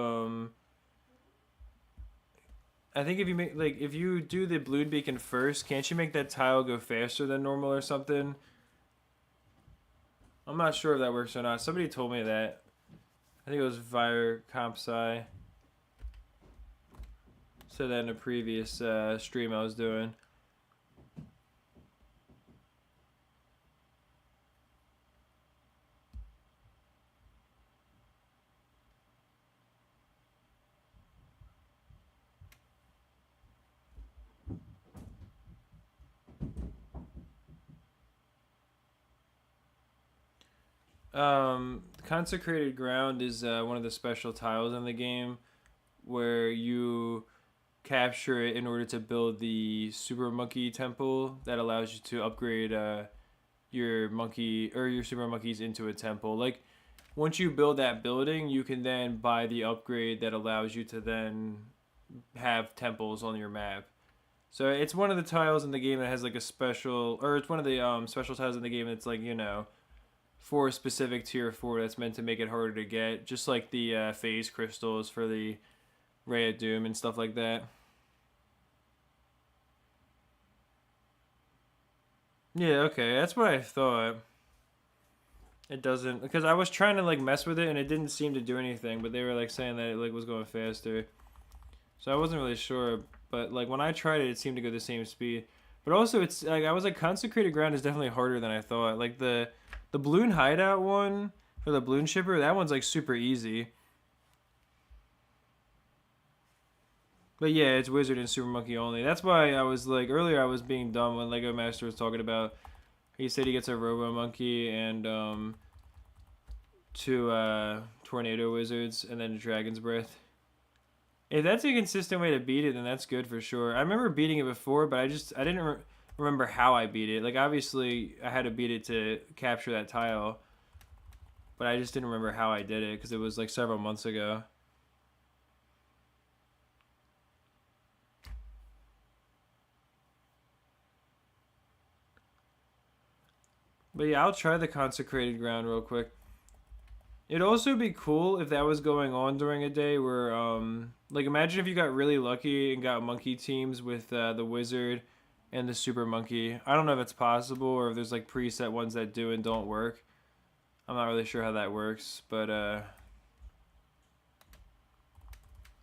I think if you make like if you do the balloon beacon first, can't you make that tile go faster than normal or something? I'm not sure if that works or not. Somebody told me that. I think it was Vire Compsci. Said that in a previous stream I was doing. Consecrated Ground is one of the special tiles in the game where you capture it in order to build the Super Monkey Temple that allows you to upgrade your monkey or your Super Monkeys into a temple. Like, once you build that building, you can then buy the upgrade that allows you to then have temples on your map. So it's one of the tiles in the game that has like a special, or it's one of the special tiles in the game that's like, you know, for a specific tier 4 that's meant to make it harder to get, just like the phase crystals for the Ray of Doom and stuff like that. Yeah, okay, that's what I thought. It doesn't, because I was trying to like mess with it and it didn't seem to do anything, but they were like saying that it like was going faster. So I wasn't really sure, but like when I tried it, it seemed to go the same speed. But also, it's like I was like consecrated ground is definitely harder than I thought. Like the balloon hideout one for the balloon shipper, that one's like super easy. But yeah, it's wizard and super monkey only. That's why I was like earlier I was being dumb when Lego Master was talking about. He said he gets a robo monkey and two tornado wizards and then a dragon's breath. If that's a consistent way to beat it, then that's good for sure. I remember beating it before, but I didn't remember how I beat it. Like obviously I had to beat it to capture that tile, but I just didn't remember how I did it because it was like several months ago. But yeah, I'll try the consecrated ground real quick. It'd also be cool if that was going on during a day where, like, imagine if you got really lucky and got monkey teams with the wizard and the super monkey. I don't know if it's possible or if there's like preset ones that do and don't work. I'm not really sure how that works, but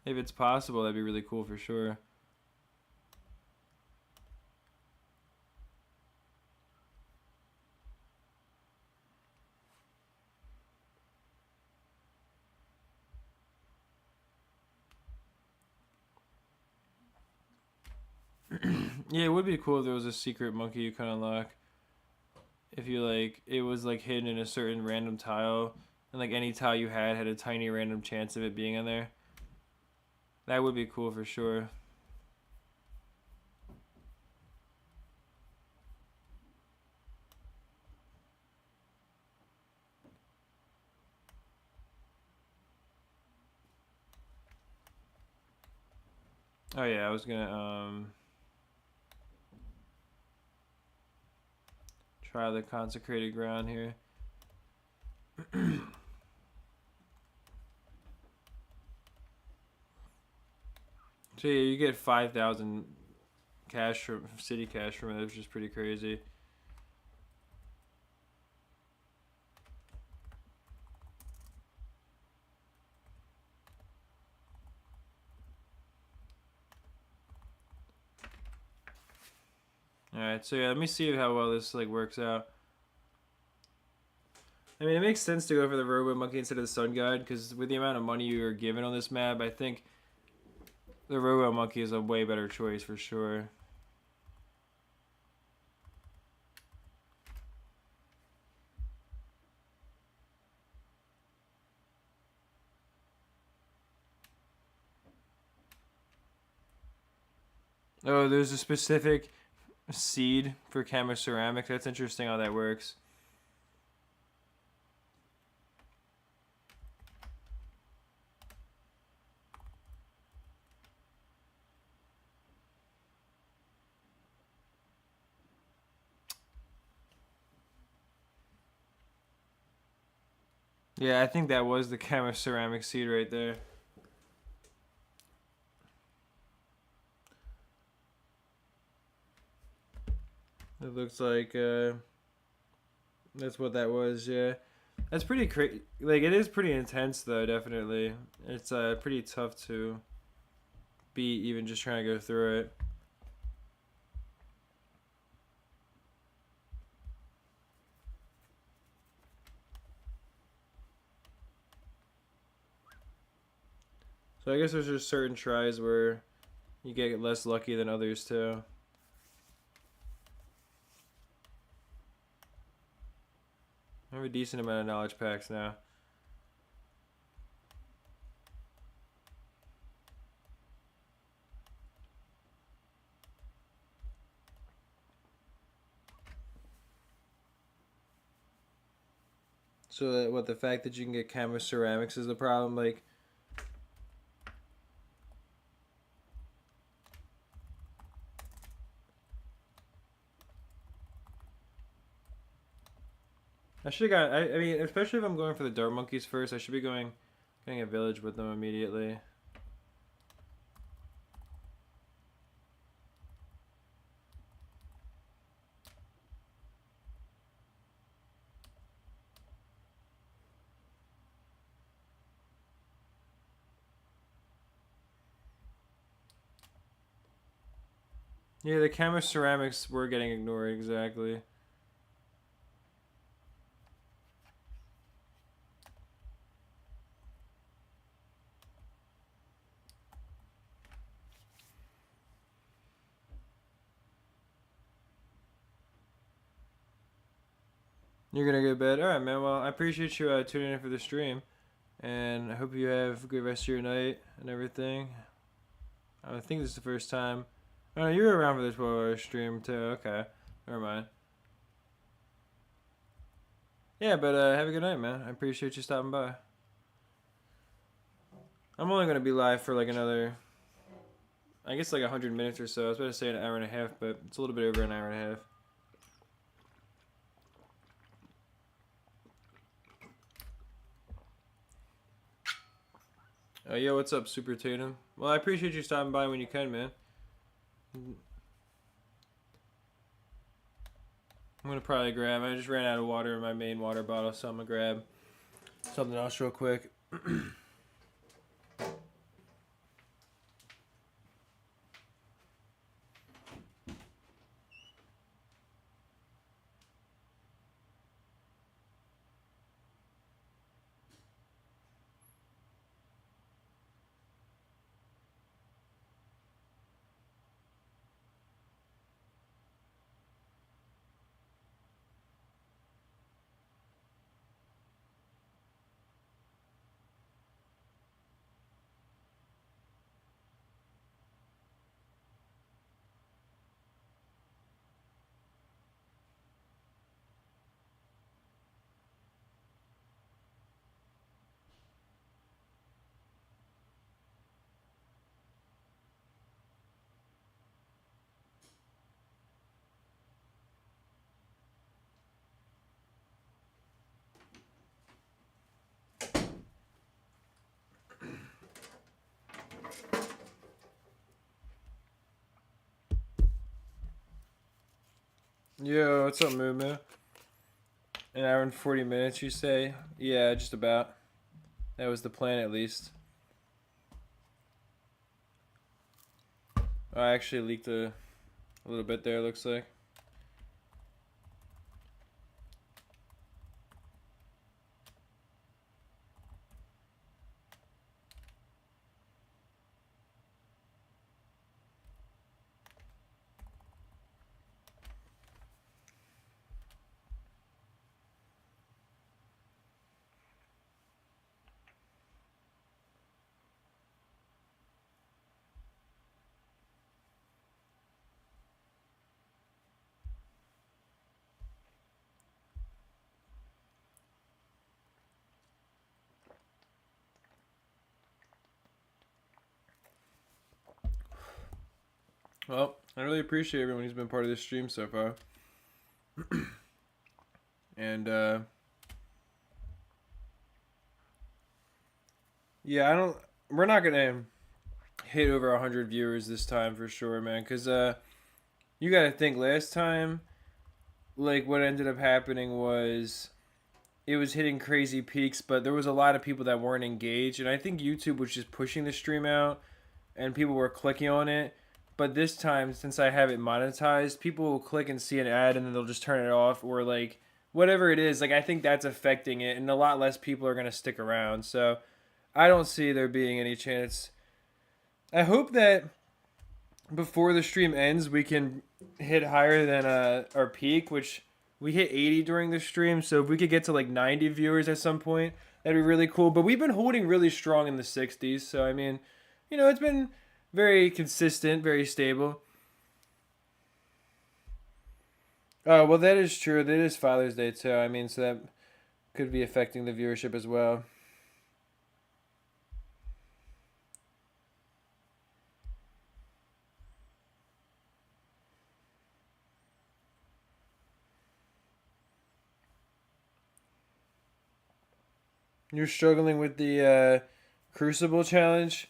if it's possible, that'd be really cool for sure. Yeah, it would be cool if there was a secret monkey you could unlock. If you like, it was like hidden in a certain random tile, and like any tile you had a tiny random chance of it being in there. That would be cool for sure. Oh yeah, I was gonna try the consecrated ground here. So yeah, you get 5,000 cash from city cash from it, which is pretty crazy. All right, so yeah, let me see how well this like works out. I mean, it makes sense to go for the Robo Monkey instead of the Sun God because with the amount of money you are given on this map, I think the Robo Monkey is a way better choice for sure. Oh, there's a specific seed for Camo Ceramic. That's interesting how that works. Yeah, I think that was the Camo Ceramic seed right there. It looks like that's what that was. Yeah, that's pretty crazy. Like it is pretty intense though. Definitely, it's pretty tough to beat even just trying to go through it. So I guess there's just certain tries where you get less lucky than others too. I have a decent amount of knowledge packs now. So that, what, the fact that you can get Camo Ceramics is the problem? Like, I should have got. I mean, especially if I'm going for the Dart Monkeys first, I should be getting a village with them immediately. Yeah, the camera ceramics were getting ignored, exactly. You're gonna go to bed? Alright, man. Well, I appreciate you tuning in for the stream. And I hope you have a good rest of your night and everything. I think this is the first time. Oh, you were around for the 12-hour stream, too. Okay. Never mind. Yeah, but have a good night, man. I appreciate you stopping by. I'm only going to be live for like another, I guess like 100 minutes or so. I was about to say an hour and a half, but it's a little bit over an hour and a half. Yo, what's up, Super Tatum? Well, I appreciate you stopping by when you can, man. I'm going to probably grab, I just ran out of water in my main water bottle, so I'm going to grab something else real quick. Yo, what's up, Moo Moo? An hour and 40 minutes, you say? Yeah, just about. That was the plan, at least. I actually leaked a little bit there, looks like. Well, I really appreciate everyone who's been part of this stream so far. And, yeah, we're not gonna hit over 100 viewers this time for sure, man, because, you gotta think, last time, like, what ended up happening was it was hitting crazy peaks, but there was a lot of people that weren't engaged, and I think YouTube was just pushing the stream out, and people were clicking on it. But this time, since I have it monetized, people will click and see an ad, and then they'll just turn it off, or like whatever it is. Like I think that's affecting it, and a lot less people are gonna stick around. So I don't see there being any chance. I hope that before the stream ends, we can hit higher than our peak, which we hit 80 during the stream. So if we could get to like 90 viewers at some point, that'd be really cool. But we've been holding really strong in the 60s. So I mean, it's been very consistent, very stable. Oh, well, that is true. That is Father's Day, too. I mean, so that could be affecting the viewership as well. You're struggling with the Crucible challenge?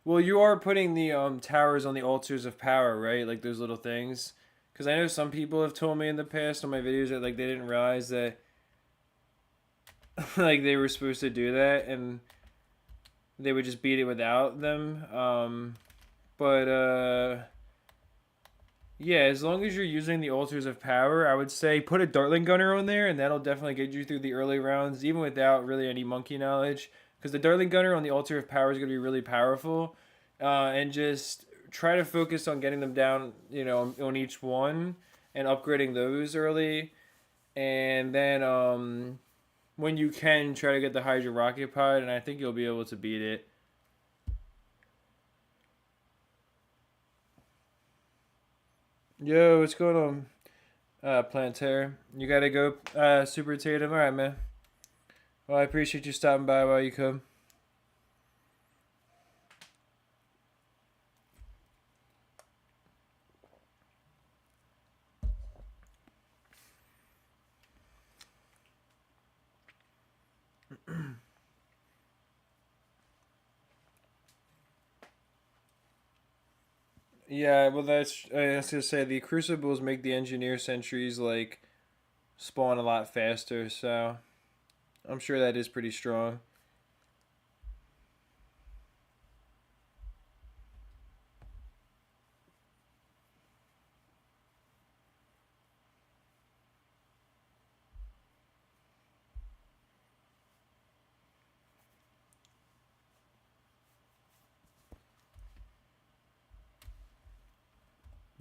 Well, you are putting the towers on the altars of power, right? Like those little things. Because I know some people have told me in the past on my videos that like they didn't realize that like they were supposed to do that and they would just beat it without them. But Yeah, as long as you're using the altars of power, I would say put a Dartling Gunner on there, and that'll definitely get you through the early rounds, even without really any monkey knowledge. Because the Dartling Gunner on the altar of power is going to be really powerful, and just try to focus on getting them down, on each one and upgrading those early, and then when you can, try to get the Hydra Rocket Pod, and I think you'll be able to beat it. Yo, what's going on? Plantair. You gotta go, Super Tatum. Alright, man. Well, I appreciate you stopping by while you come. Yeah, well, I was gonna say, the Crucibles make the Engineer Sentries, like, spawn a lot faster, so I'm sure that is pretty strong.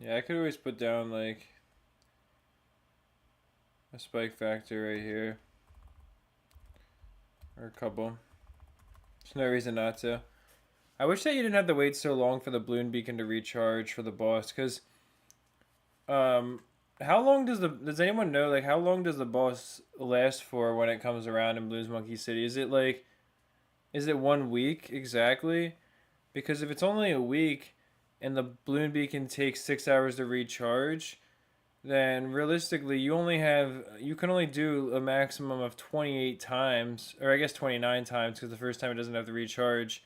Yeah, I could always put down, like, a spike factor right here. Or a couple. There's no reason not to. I wish that you didn't have to wait so long for the Bloon Beacon to recharge for the boss, because, um, how long does anyone know, like, how long does the boss last for when it comes around in Bloons Monkey City? Is it 1 week exactly? Because if it's only a week and the Bloon Beacon takes 6 hours to recharge, then realistically you can only do a maximum of 28 times, or I guess 29 times, because the first time it doesn't have to recharge,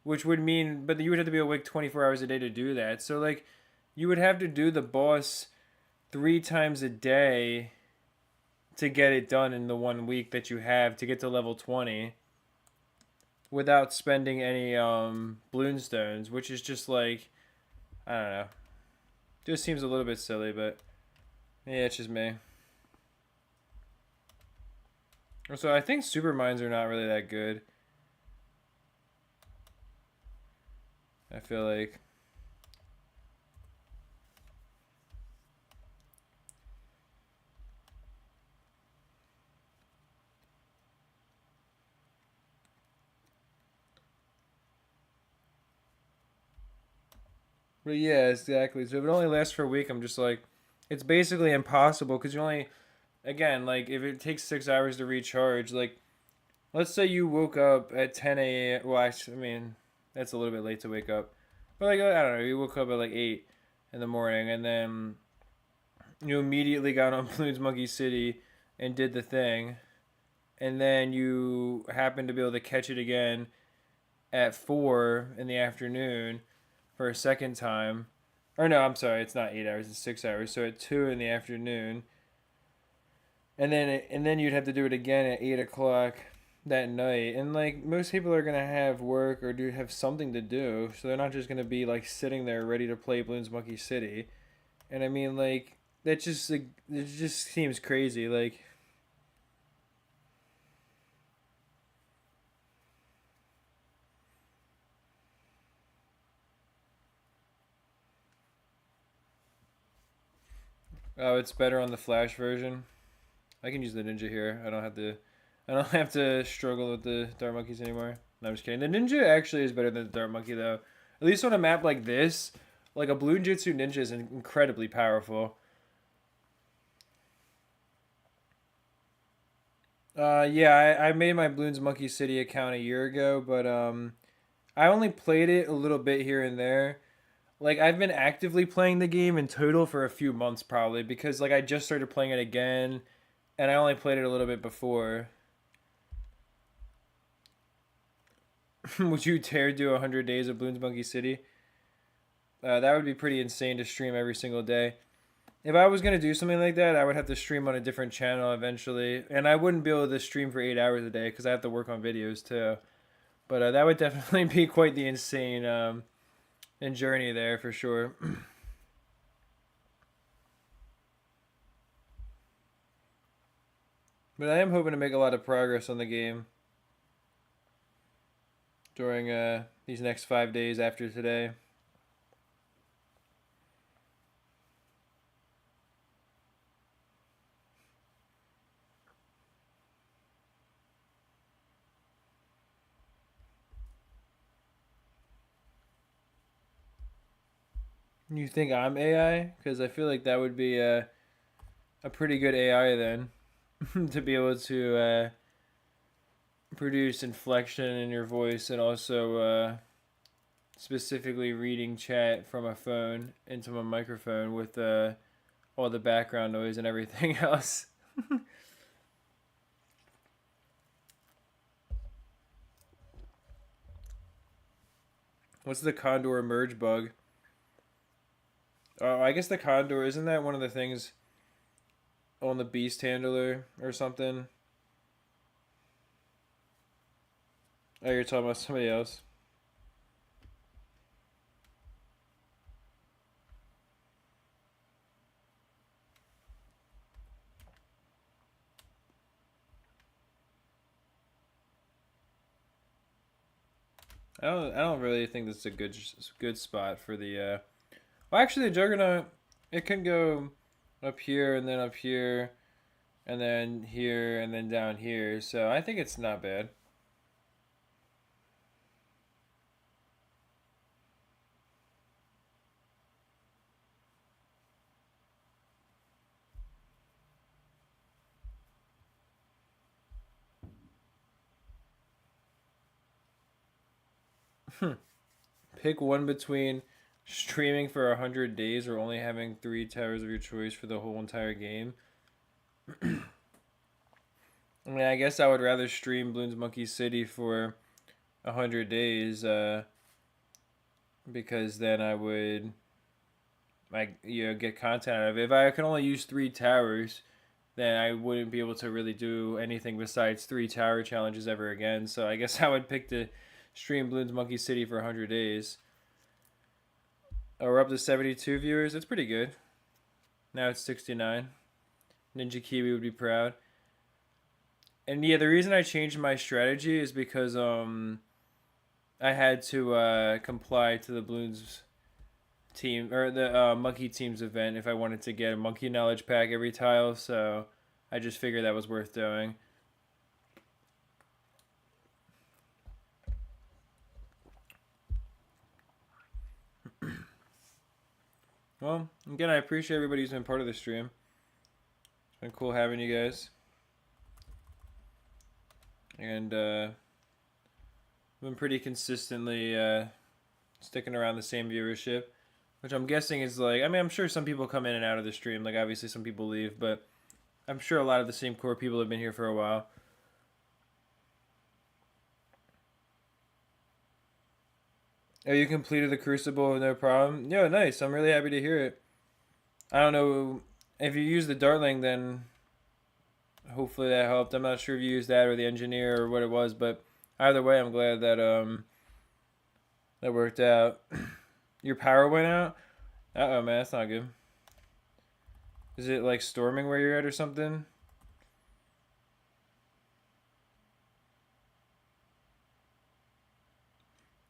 which would mean, but you would have to be awake 24 hours a day to do that. So, like, you would have to do the boss 3 times a day to get it done in the 1 week that you have to get to level 20 without spending any Bloon Stones, which is just like, I don't know. Just seems a little bit silly, but yeah, it's just me. So I think super mines are not really that good. I feel like. But yeah, exactly. So if it only lasts for a week, I'm just like, it's basically impossible because you only, again, like, if it takes 6 hours to recharge, like, let's say you woke up at 10 a.m. Well, I mean, that's a little bit late to wake up. But, like, I don't know, you woke up at like 8 in the morning, and then you immediately got on Bloons Monkey City and did the thing, and then you happened to be able to catch it again at 4 in the afternoon for a second time. Or no, I'm sorry, it's not 8 hours, it's 6 hours. So at 2 in the afternoon, and then you'd have to do it again at 8 o'clock that night. And like most people are gonna have work or do have something to do, so they're not just gonna be like sitting there ready to play Bloons Monkey City. And I mean, like, that just, like, it just seems crazy. Like, oh, it's better on the Flash version. I can use the Ninja here. I don't have to struggle with the Dart Monkeys anymore. No, I'm just kidding. The Ninja actually is better than the Dart Monkey though. At least on a map like this, like a Bloon Jutsu Ninja is incredibly powerful. Yeah, I made my Bloons Monkey City account a year ago, but I only played it a little bit here and there. Like, I've been actively playing the game in total for a few months probably, because like I just started playing it again, and I only played it a little bit before. Would you dare do 100 days of Bloons Monkey City? That would be pretty insane to stream every single day. If I was gonna do something like that, I would have to stream on a different channel eventually, and I wouldn't be able to stream for 8 hours a day because I have to work on videos too. But that would definitely be quite the insane and journey there for sure. But I am hoping to make a lot of progress on the game during these next 5 days after today. You think I'm AI? Because I feel like that would be a pretty good AI then to be able to produce inflection in your voice and also specifically reading chat from a phone into a microphone with all the background noise and everything else. What's the condor merge bug? I guess the condor, isn't that one of the things on the beast handler or something? Oh, you're talking about somebody else. I don't really think this is a good spot for the well, actually the juggernaut, it can go up here and then up here and then here and then down here. So I think it's not bad. Pick one between streaming for 100 days or only having 3 towers of your choice for the whole entire game. I mean, I guess I would rather stream Bloons Monkey City for 100 days because then I would get content out of it. If I could only use 3 towers, then I wouldn't be able to really do anything besides 3 tower challenges ever again. So I guess I would pick to stream Bloons Monkey City for 100 days. Oh, we're up to 72 viewers. That's pretty good. Now it's 69. Ninja Kiwi would be proud. And yeah, the reason I changed my strategy is because I had to comply to the Bloons team or the Monkey Teams event if I wanted to get a monkey knowledge pack every tile. So I just figured that was worth doing. Well, again, I appreciate everybody who's been part of the stream. It's been cool having you guys. And been pretty consistently sticking around the same viewership, which I'm guessing is like, I mean, I'm sure some people come in and out of the stream. Like, obviously some people leave, but I'm sure a lot of the same core people have been here for a while. Oh, you completed the Crucible with no problem? Yeah, nice. I'm really happy to hear it. I don't know if you use the Dartling, then hopefully that helped. I'm not sure if you used that or the Engineer or what it was, but either way, I'm glad that that worked out. Your power went out? Uh-oh, man, that's not good. Is it like storming where you're at or something?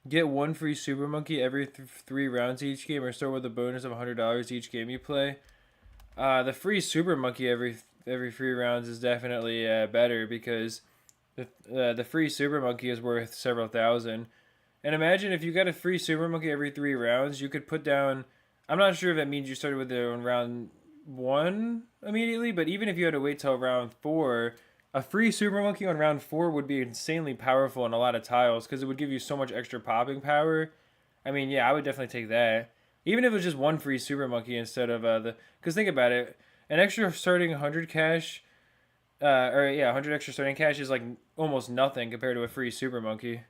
Get one free Super Monkey every 3 rounds each game, or start with a bonus of $100 each game you play. The free Super Monkey every 3 rounds is definitely better because the free Super Monkey is worth several thousand. And imagine if you got a free Super Monkey every 3 rounds, you could put down. I'm not sure if that means you started with it on round 1 immediately, but even if you had to wait till round 4, a free Super Monkey on round 4 would be insanely powerful in a lot of tiles because it would give you so much extra popping power. I mean, yeah, I would definitely take that. Even if it was just one free Super Monkey instead of the. Because think about it, an extra starting 100 cash, 100 extra starting cash is like almost nothing compared to a free Super Monkey.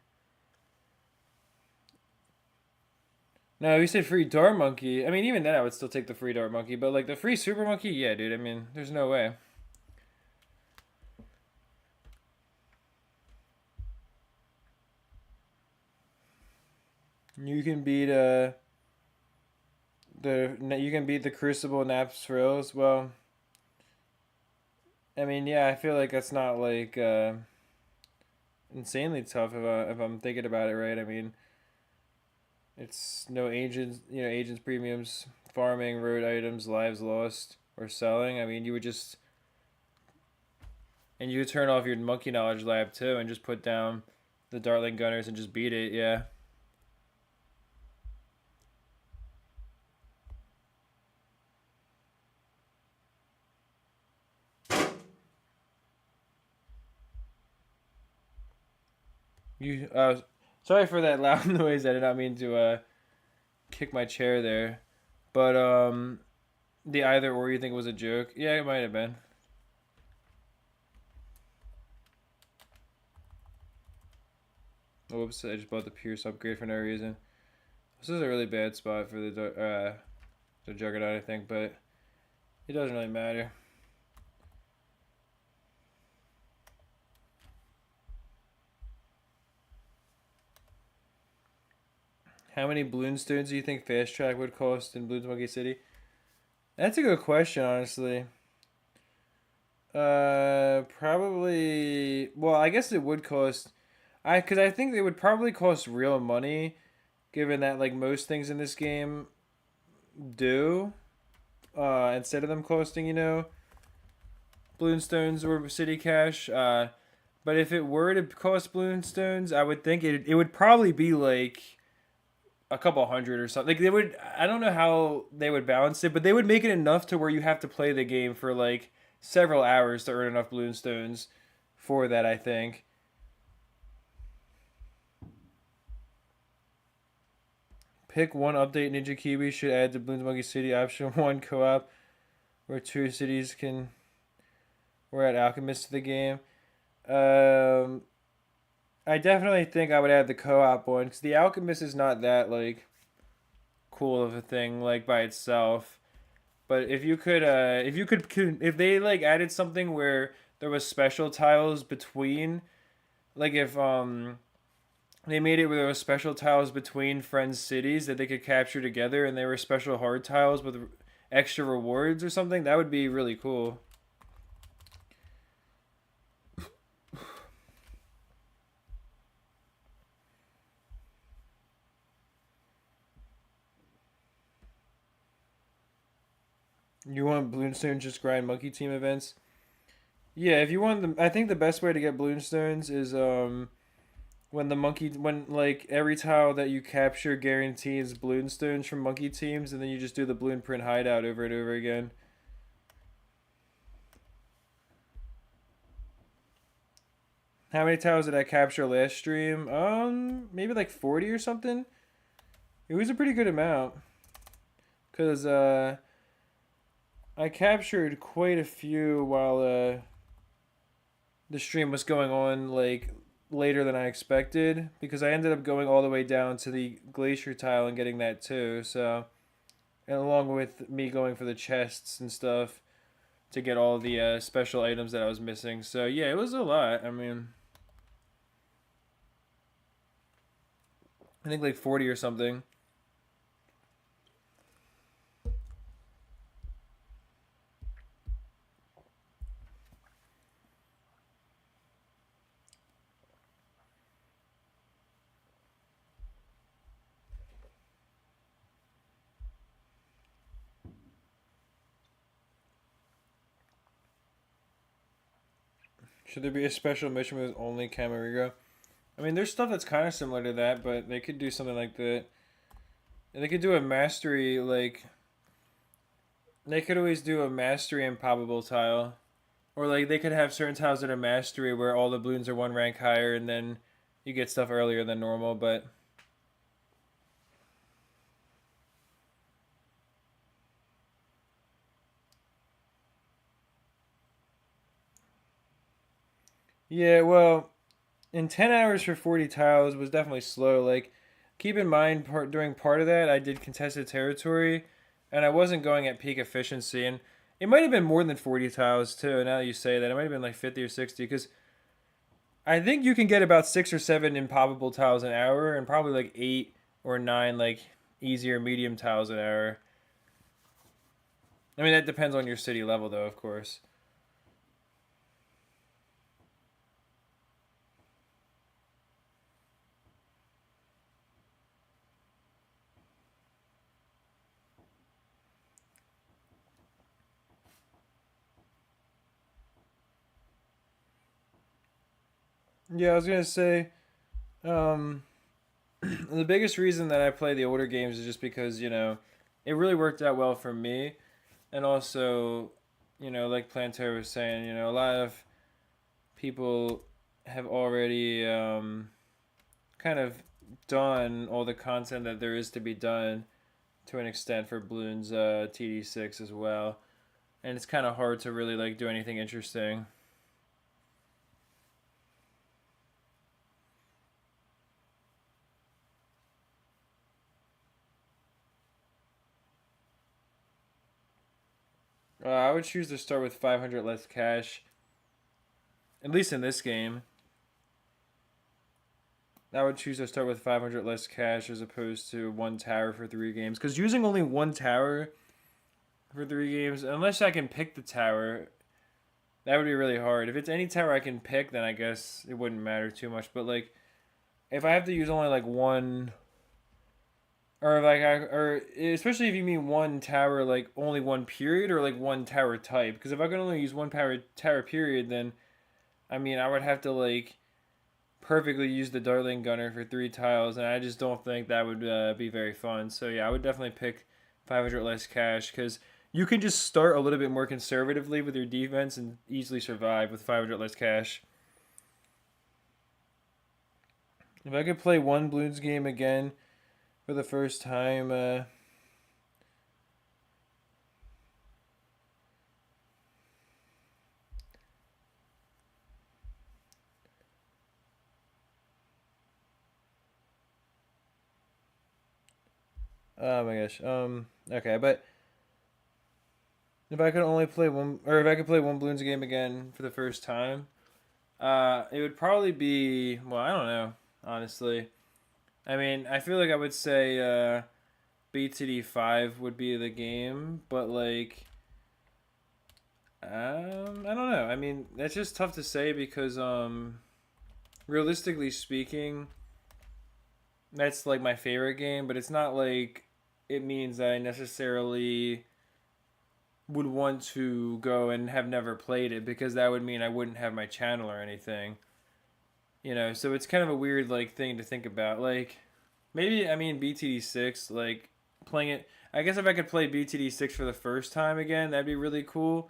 No, you said free Dart Monkey. I mean, even then I would still take the free Dart Monkey, but like the free Super Monkey, yeah, dude. I mean, there's no way. You can beat you can beat the Crucible Naps Frills. Well, I mean, yeah, I feel like that's not like insanely tough if I'm thinking about it right. I mean, it's no agents, agents premiums, farming, road items, lives lost, or selling. I mean, you would just and you would turn off your monkey knowledge lab too, and just put down the Dartling Gunners and just beat it. Yeah. You. Sorry for that loud noise. I did not mean to kick my chair there, but the either or you think was a joke? Yeah, it might have been. Oops, I just bought the Pierce upgrade for no reason. This is a really bad spot for the Juggernaut, I think, but it doesn't really matter. How many Bloons stones do you think Fast Track would cost in Bloons Monkey City? That's a good question, honestly. Probably. Well, I guess it would cost. Because I think it would probably cost real money, given that like most things in this game do. Instead of them costing, Bloonstones or City Cash. But if it were to cost Bloonstones, I would think it would probably be like a couple hundred or something. Like they would, I don't know how they would balance it, but they would make it enough to where you have to play the game for like several hours to earn enough Bloonstones for that. I think. Pick one update Ninja Kiwi should add to Bloons Monkey City. Option 1 co-op, where two cities can. We're at Alchemist to the game. I definitely think I would add the co-op one because the Alchemist is not that like cool of a thing like by itself. But if they like added something where there was special tiles between, like if they made it where there was special tiles between friends' cities that they could capture together, and they were special hard tiles with extra rewards or something, that would be really cool. You want Bloonstone just grind monkey team events? Yeah, if you want them, I think the best way to get Bloonstones is when like every tile that you capture guarantees Bloonstones from monkey teams, and then you just do the Bloon print hideout over and over again. How many tiles did I capture last stream? Maybe like 40 or something. It was a pretty good amount. Cause I captured quite a few while the stream was going on like later than I expected, because I ended up going all the way down to the glacier tile and getting that too. So, and along with me going for the chests and stuff to get all the special items that I was missing. So yeah, it was a lot. I mean, I think like 40 or something. Should there be a special mission with only Camarilla? I mean, there's stuff that's kind of similar to that, but they could do something like that. And they could do a mastery, like. They could always do a mastery improbable tile. Or, like, they could have certain tiles that are mastery where all the balloons are one rank higher, and then you get stuff earlier than normal, but. Yeah, well, in 10 hours for 40 tiles was definitely slow. Like, keep in mind, during part of that, I did contested territory, and I wasn't going at peak efficiency. And it might have been more than 40 tiles, too, now that you say that. It might have been like 50 or 60, because I think you can get about 6 or 7 improbable tiles an hour, and probably like 8 or 9, like, easier medium tiles an hour. I mean, that depends on your city level, though, of course. Yeah, I was gonna say, um, the biggest reason that I play the older games is just because it really worked out well for me, and also, like Planter was saying, a lot of people have already kind of done all the content that there is to be done to an extent for Bloons TD6 as well, and it's kind of hard to really like do anything interesting. I would choose to start with 500 less cash, at least in this game. I would choose to start with 500 less cash as opposed to one tower for 3 games. Because using only one tower for 3 games, unless I can pick the tower, that would be really hard. If it's any tower I can pick, then I guess it wouldn't matter too much. But like, if I have to use only like one, or like or especially if you mean one tower, like only one period, or like one tower type. Because if I can only use one tower period, then I mean I would have to like perfectly use the Darling Gunner for 3 tiles, and I just don't think that would be very fun. So yeah, I would definitely pick 500 less cash because you can just start a little bit more conservatively with your defense and easily survive with 500 less cash. If I could play one Bloons game again for the first time, oh my gosh, okay, but if I could only play one, or if I could play one Bloons game again for the first time, it would probably be, well, I don't know, honestly. I mean, I feel like I would say BTD5 would be the game, but like, I don't know. I mean, that's just tough to say because, realistically speaking, that's like my favorite game, but it's not like it means that I necessarily would want to go and have never played it because that would mean I wouldn't have my channel or anything. So it's kind of a weird like thing to think about. Like maybe I mean BTD6 like playing it. I guess if I could play BTD6 for the first time again, that'd be really cool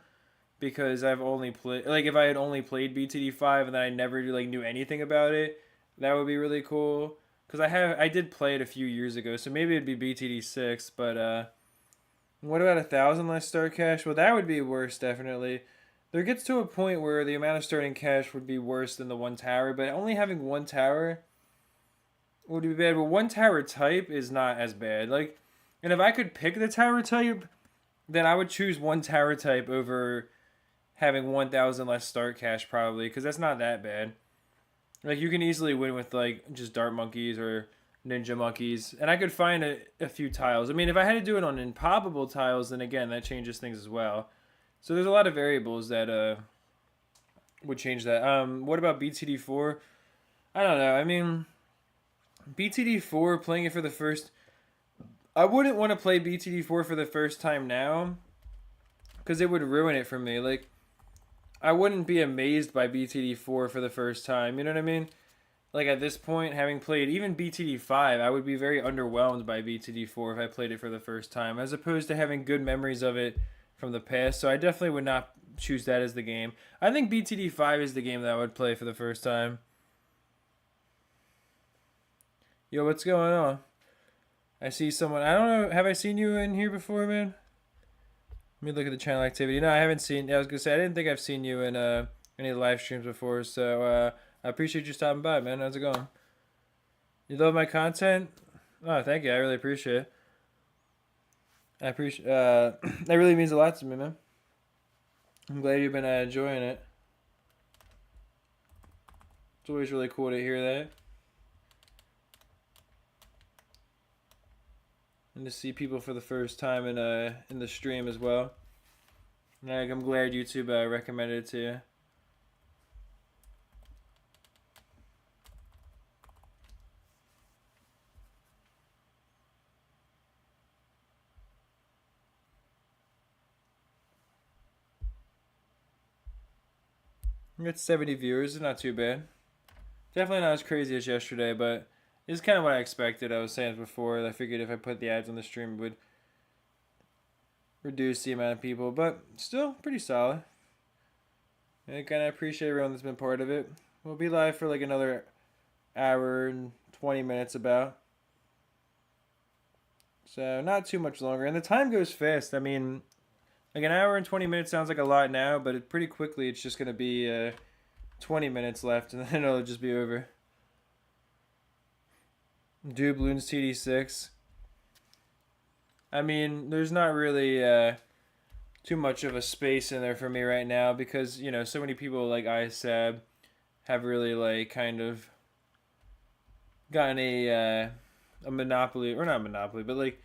because I've only played like if I had only played BTD5 and then I never like knew anything about it, that would be really cool. Cuz I did play it a few years ago, so maybe it'd be BTD6, but what about 1,000 less start cash? Well, that would be worse definitely. There gets to a point where the amount of starting cash would be worse than the one tower, but only having one tower would be bad. But one tower type is not as bad. Like, and if I could pick the tower type, then I would choose one tower type over having 1,000 less start cash probably, because that's not that bad. Like you can easily win with like just dart monkeys or ninja monkeys, and I could find a few tiles. I mean, if I had to do it on impoppable tiles, then again that changes things as well. So there's a lot of variables that would change that. What about BTD4? I don't know. I mean, BTD4 playing it for the first. I wouldn't want to play BTD4 for the first time now, because it would ruin it for me. Like I wouldn't be amazed by BTD4 for the first time. You know what I mean? Like at this point, having played even BTD5, I would be very underwhelmed by BTD4 if I played it for the first time, as opposed to having good memories of it from the past. So I definitely would not choose that as the game. I think BTD5 is the game that I would play for the first time. Yo, what's going on? I see someone. I don't know. Have I seen you in here before, man? Let me look at the channel activity. No, I haven't seen. I was gonna say I didn't think I've seen you in any live streams before. So I appreciate you stopping by, man. How's it going? You love my content? Oh, thank you. I really appreciate it. I appreciate. That really means a lot to me, man. I'm glad you've been enjoying it. It's always really cool to hear that, and to see people for the first time in the stream as well. Like, I'm glad YouTube recommended it to you. We got 70 viewers. It's not too bad. Definitely not as crazy as yesterday, but it's kind of what I expected. I was saying before. I figured if I put the ads on the stream, it would reduce the amount of people, but still pretty solid. I kind of appreciate everyone that's been part of it. We'll be live for like another hour and 20 minutes about. So not too much longer. And the time goes fast. I mean, like an hour and 20 minutes sounds like a lot now, but pretty quickly it's just going to be 20 minutes left and then it'll just be over. Do Bloons TD6. I mean, there's not really too much of a space in there for me right now because, you know, so many people like ISAB have really like kind of gotten a monopoly, or not monopoly, but like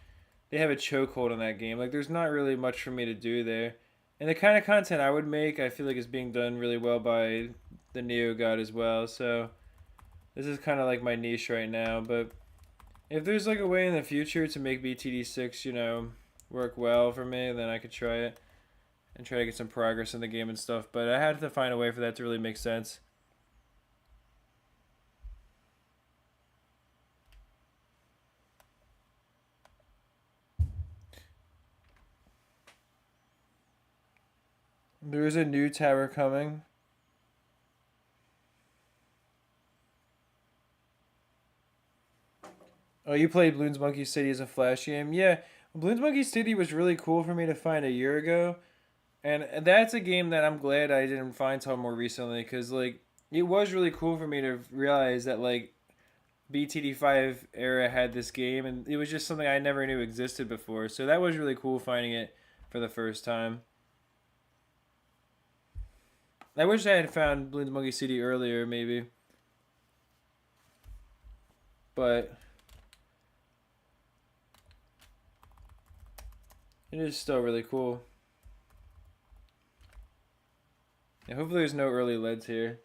they have a chokehold on that game. Like there's not really much for me to do there. And the kind of content I would make, I feel like is being done really well by the Neo God as well. So this is kind of like my niche right now, but if there's like a way in the future to make BTD6, you know, work well for me, then I could try it and try to get some progress in the game and stuff. But I had to find a way for that to really make sense. There is a new tower coming. Oh, you played Bloons Monkey City as a Flash game? Yeah, Bloons Monkey City was really cool for me to find a year ago. And that's a game that I'm glad I didn't find till more recently because, like, it was really cool for me to realize that, like, BTD5 era had this game and it was just something I never knew existed before. So that was really cool finding it for the first time. I wish I had found Bloons Monkey City earlier, maybe. But it is still really cool. Yeah, hopefully there's no early leads here.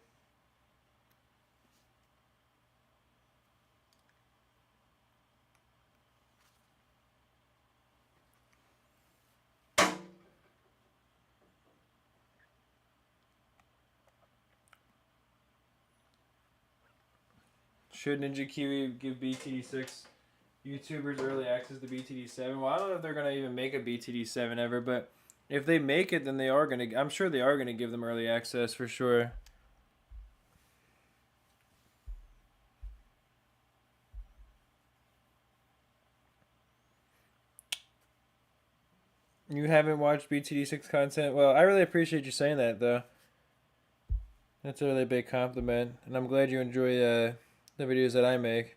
Should Ninja Kiwi give BTD6 YouTubers early access to BTD7? Well, I don't know if they're going to even make a BTD7 ever, but if they make it, then they are going to, I'm sure they are going to give them early access for sure. You haven't watched BTD6 content? Well, I really appreciate you saying that, though. That's a really big compliment, and I'm glad you enjoy the videos that I make.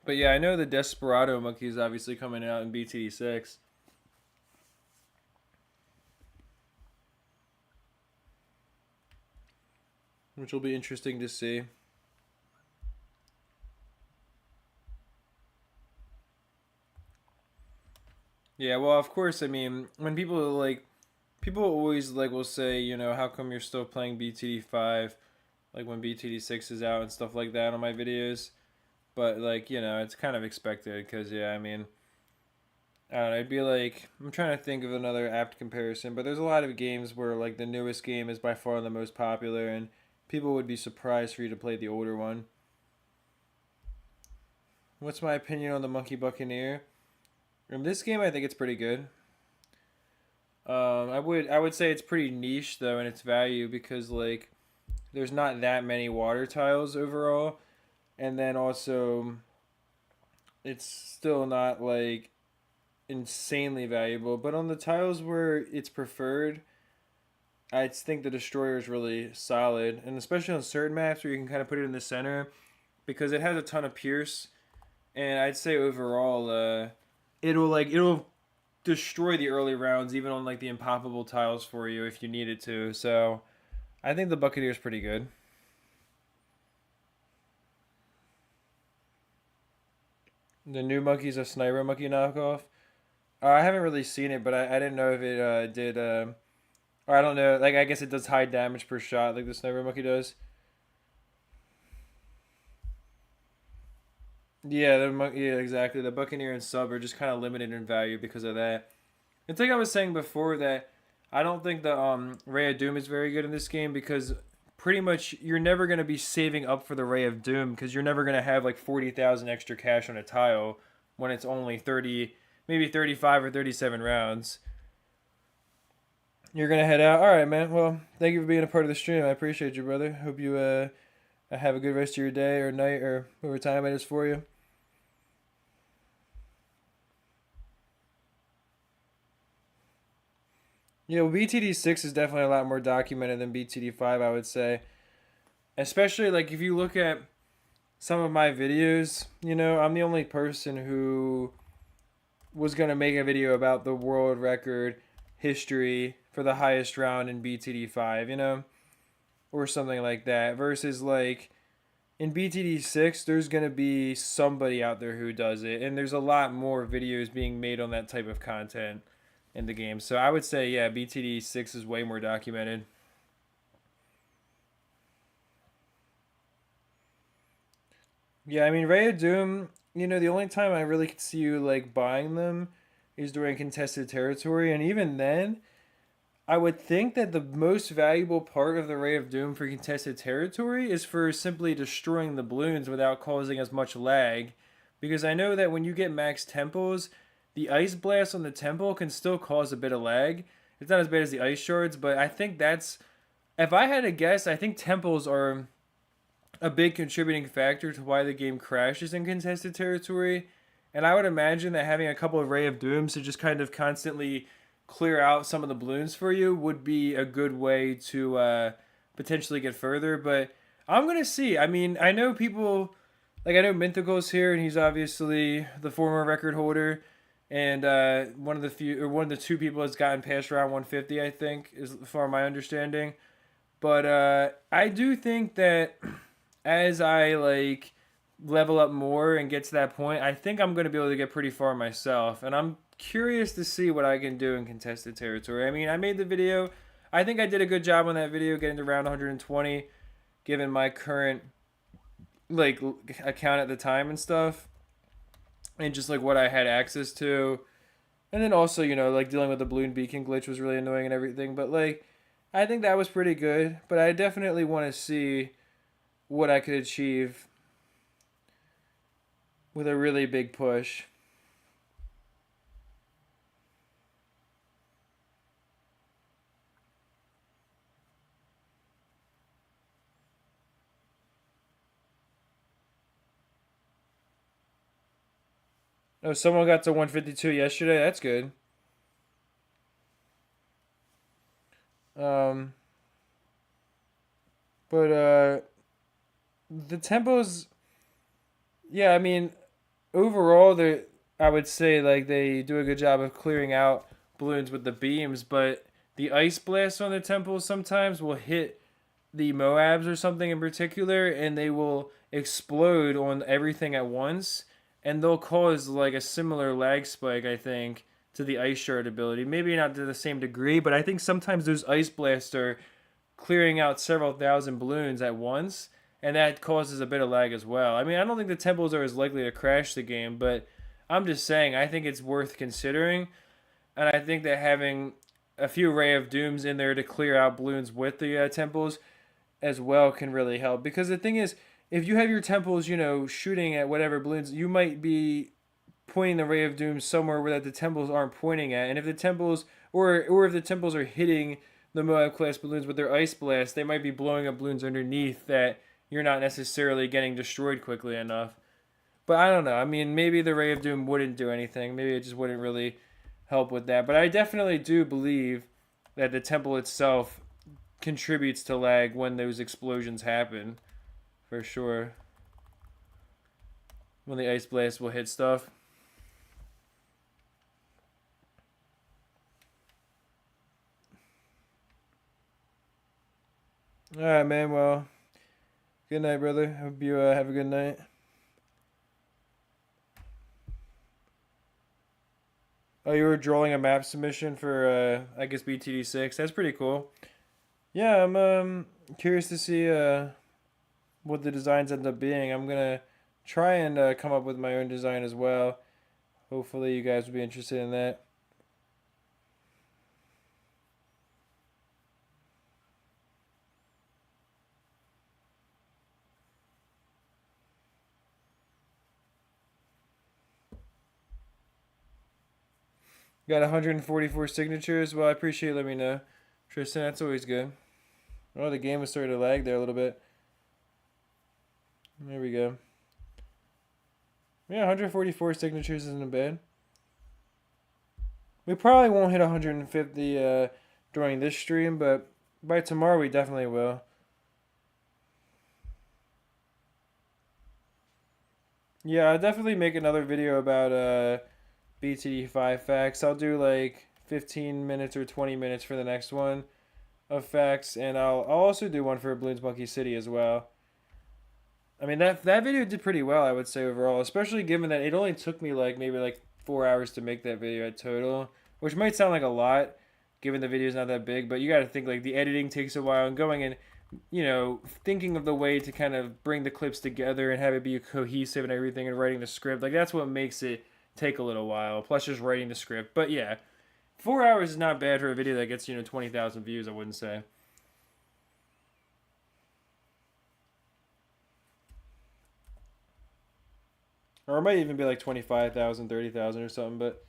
But yeah, I know the Desperado monkey is obviously coming out in BTD6. Which will be interesting to see. Yeah, well, of course, I mean, when people always like will say, you know, how come you're still playing BTD5 like when BTD6 is out and stuff like that on my videos? But like, you know, it's kind of expected cuz yeah, I mean, I don't know, it'd be like I'm trying to think of another apt comparison, but there's a lot of games where like the newest game is by far the most popular and people would be surprised for you to play the older one. What's my opinion on the Monkey Buccaneer? In this game, I think it's pretty good. I would say it's pretty niche though in its value because like there's not that many water tiles overall, and then also it's still not like insanely valuable. But on the tiles where it's preferred, I think the destroyer is really solid, and especially on certain maps where you can kind of put it in the center because it has a ton of pierce, and I'd say overall, it'll destroy the early rounds even on like the impoppable tiles for you if you needed to. So I think the Buccaneer is pretty good. The new monkey's a sniper monkey knockoff. I haven't really seen it, but I didn't know if it did. Or I don't know. Like I guess it does high damage per shot, like the sniper monkey does. Yeah, yeah, exactly. The Buccaneer and sub are just kind of limited in value because of that. It's like I was saying before that I don't think the Ray of Doom is very good in this game because pretty much you're never going to be saving up for the Ray of Doom because you're never going to have like 40,000 extra cash on a tile when it's only 30, maybe 35 or 37 rounds. You're going to head out. All right, man. Well, thank you for being a part of the stream. I appreciate you, brother. Hope you have a good rest of your day or night or whatever time it is for you. Yeah, well, BTD6 is definitely a lot more documented than BTD5, I would say. Especially like if you look at some of my videos, I'm the only person who was going to make a video about the world record history for the highest round in BTD5, or something like that. Versus like in BTD6, there's going to be somebody out there who does it, and there's a lot more videos being made on that type of content in the game. So I would say, yeah, BTD6 is way more documented. Yeah, I mean, Ray of Doom, the only time I really could see you like buying them is during contested territory, and even then, I would think that the most valuable part of the Ray of Doom for contested territory is for simply destroying the balloons without causing as much lag. Because I know that when you get max temples, the ice blast on the temple can still cause a bit of lag. It's not as bad as the ice shards, but I think that's. If I had to guess, I think temples are a big contributing factor to why the game crashes in contested territory. And I would imagine that having a couple of Ray of Dooms to just kind of constantly clear out some of the balloons for you would be a good way to potentially get further. But I'm going to see. I mean, I know people, like I know Mythical's here, and he's obviously the former record holder. And one of the two people that's gotten past round 150, I think, is far my understanding. But I do think that as I like level up more and get to that point, I think I'm going to be able to get pretty far myself. And I'm curious to see what I can do in contested territory. I mean, I made the video. I think I did a good job on that video getting to round 120 given my current like account at the time and stuff. And just like what I had access to. And then also, like dealing with the balloon beacon glitch was really annoying and everything, but like I think that was pretty good, but I definitely want to see what I could achieve with a really big push. Oh, someone got to 152 yesterday. That's good. Um, but the tempos, yeah, I mean, overall, they I would say like they do a good job of clearing out balloons with the beams, but the ice blast on the temples sometimes will hit the Moabs or something in particular, and they will explode on everything at once, and they'll cause like a similar lag spike, I think, to the ice shard ability. Maybe not to the same degree, but I think sometimes those ice blasts are clearing out several thousand balloons at once, and that causes a bit of lag as well. I mean, I don't think the temples are as likely to crash the game, but I'm just saying I think it's worth considering, and I think that having a few Ray of Dooms in there to clear out balloons with the temples as well can really help. Because the thing is, if you have your temples, shooting at whatever balloons, you might be pointing the Ray of Doom somewhere where that the temples aren't pointing at. And if the temples, or if the temples are hitting the Moab class balloons with their ice blast, they might be blowing up balloons underneath that you're not necessarily getting destroyed quickly enough. But I don't know. I mean, maybe the Ray of Doom wouldn't do anything. Maybe it just wouldn't really help with that. But I definitely do believe that the temple itself contributes to lag when those explosions happen, for sure. When the ice blast will hit stuff. All right, man. Well, good night, brother. Hope you have a good night. Oh, you were drawing a map submission for, I guess, BTD6. That's pretty cool. Yeah, I'm curious to see what the designs end up being. I'm gonna try and come up with my own design as well. Hopefully, you guys will be interested in that. Got 144 signatures. Well, I appreciate it. Let me know. Tristan, that's always good. Oh, the game was starting to lag there a little bit. There we go. Yeah, 144 signatures isn't bad. We probably won't hit 150 during this stream, but by tomorrow we definitely will. Yeah, I'll definitely make another video about BTD5 facts. I'll do like 15 minutes or 20 minutes for the next one of facts, and I'll also do one for Bloons Monkey City as well. I mean that video did pretty well, I would say overall, especially given that it only took me like maybe like 4 hours to make that video at total, which might sound like a lot, given the video's not that big. But you got to think like the editing takes a while, and going and thinking of the way to kind of bring the clips together and have it be cohesive and everything, and writing the script, like that's what makes it take a little while. Plus just writing the script. But yeah, 4 hours is not bad for a video that gets 20,000 views, I wouldn't say. Or it might even be like 25,000, 30,000 or something, but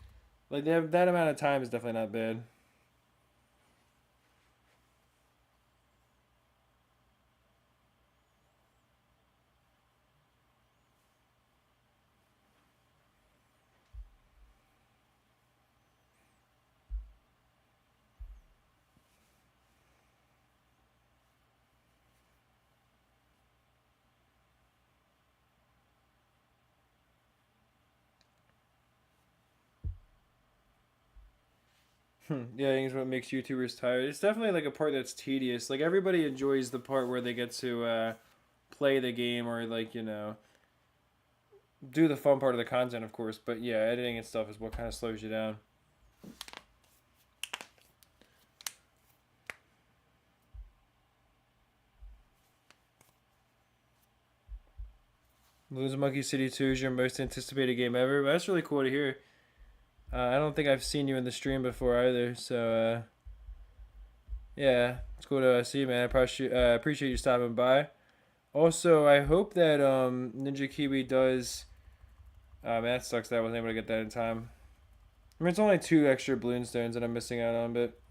like that amount of time is definitely not bad. Yeah, I think it's what makes YouTubers tired. It's definitely like a part that's tedious. Like everybody enjoys the part where they get to play the game, or like do the fun part of the content, of course. But yeah, editing and stuff is what kind of slows you down. Bloons Monkey City 2 is your most anticipated game ever. But that's really cool to hear. I don't think I've seen you in the stream before either, so yeah, it's cool to see you, man. I appreciate you stopping by. Also, I hope that Ninja Kiwi does. Man, that sucks that I wasn't able to get that in time. I mean, it's only 2 extra balloon stones that I'm missing out on, but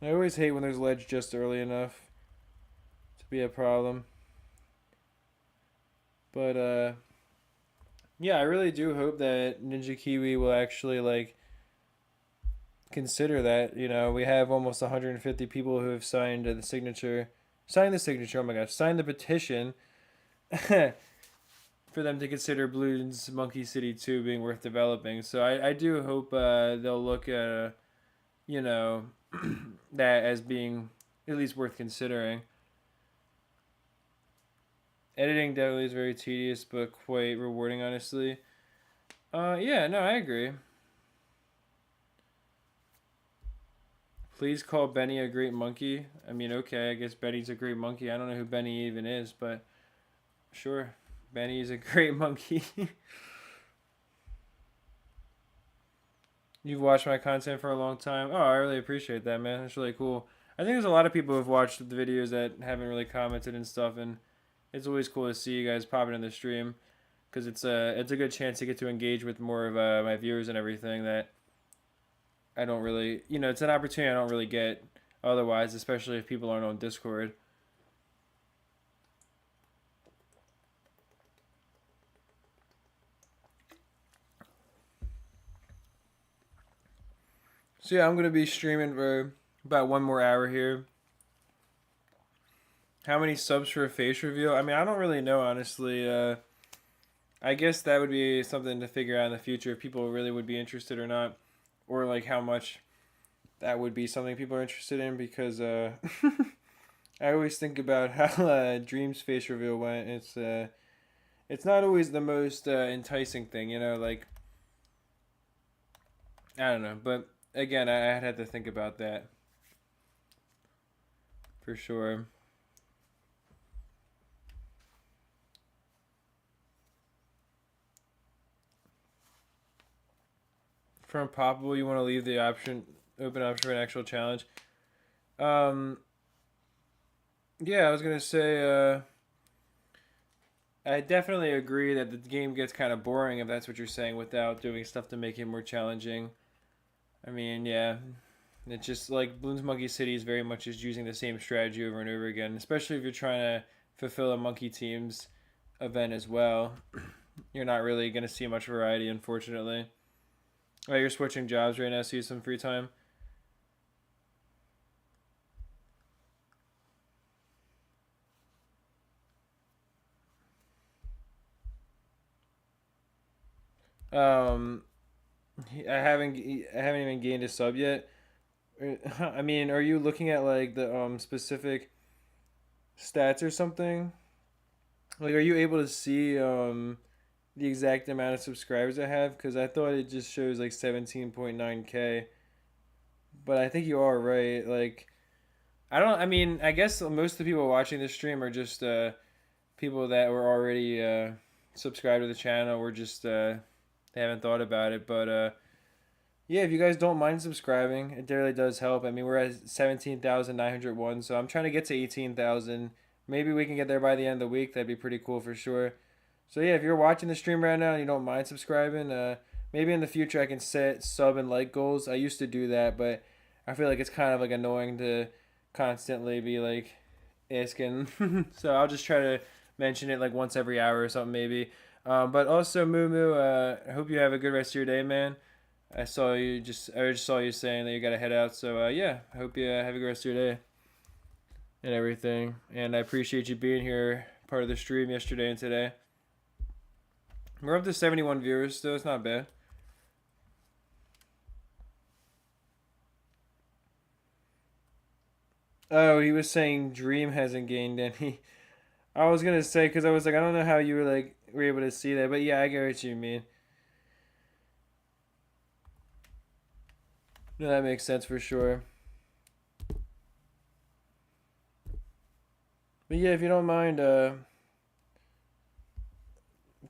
I always hate when there's ledge just early enough to be a problem. But yeah, I really do hope that Ninja Kiwi will actually like consider that. We have almost 150 people who have signed the signature. Signed the signature. Oh my gosh, signed the petition. For them to consider Bloons Monkey City 2 being worth developing. So I do hope they'll look at, that as being at least worth considering. Editing definitely is very tedious, but quite rewarding, honestly. Yeah, no, I agree. Please call Benny a great monkey. I mean, okay, I guess Benny's a great monkey. I don't know who Benny even is, but sure. Benny's a great monkey. You've watched my content for a long time. Oh, I really appreciate that, man. That's really cool. I think there's a lot of people who've watched the videos that haven't really commented and stuff, and it's always cool to see you guys popping in the stream, because it's a good chance to get to engage with more of my viewers and everything that I don't really, it's an opportunity I don't really get otherwise, especially if people aren't on Discord. So yeah, I'm going to be streaming for about 1 more hour here. How many subs for a face reveal? I mean, I don't really know, honestly. I guess that would be something to figure out in the future if people really would be interested or not. Or like how much that would be something people are interested in, because I always think about how Dream's face reveal went. It's not always the most enticing thing, like, I don't know, but again, I had to think about that for sure. From Poppable, you want to leave the open option for an actual challenge. Yeah, I was gonna say. I definitely agree that the game gets kind of boring if that's what you're saying without doing stuff to make it more challenging. I mean, yeah, it's just like Bloons Monkey City is very much just using the same strategy over and over again, especially if you're trying to fulfill a Monkey Team's event as well. You're not really going to see much variety, unfortunately. Oh, you're switching jobs right now, so you have some free time. Um, I haven't even gained a sub yet. I mean, are you looking at like the specific stats or something? Like, are you able to see the exact amount of subscribers I have? Because I thought it just shows like 17.9K, but I think you are right. Like, I don't. I mean, I guess most of the people watching this stream are just people that were already subscribed to the channel. Or just they haven't thought about it, but yeah, if you guys don't mind subscribing, it really does help. I mean, we're at 17,901, so I'm trying to get to 18,000. Maybe we can get there by the end of the week. That'd be pretty cool for sure. So yeah, if you're watching the stream right now and you don't mind subscribing, maybe in the future I can set sub and like goals. I used to do that, but I feel like it's kind of like annoying to constantly be like asking. So I'll just try to mention it like once every hour or something maybe. But also Moo Moo, I hope you have a good rest of your day, man. I just saw you saying that you got to head out. So yeah, I hope you have a good rest of your day and everything. And I appreciate you being here, part of the stream yesterday and today. We're up to 71 viewers, so it's not bad. Oh, he was saying Dream hasn't gained any. I was gonna say because I was like, I don't know how you were able to see that, but yeah, I get what you mean. No, that makes sense for sure. But yeah, if you don't mind, of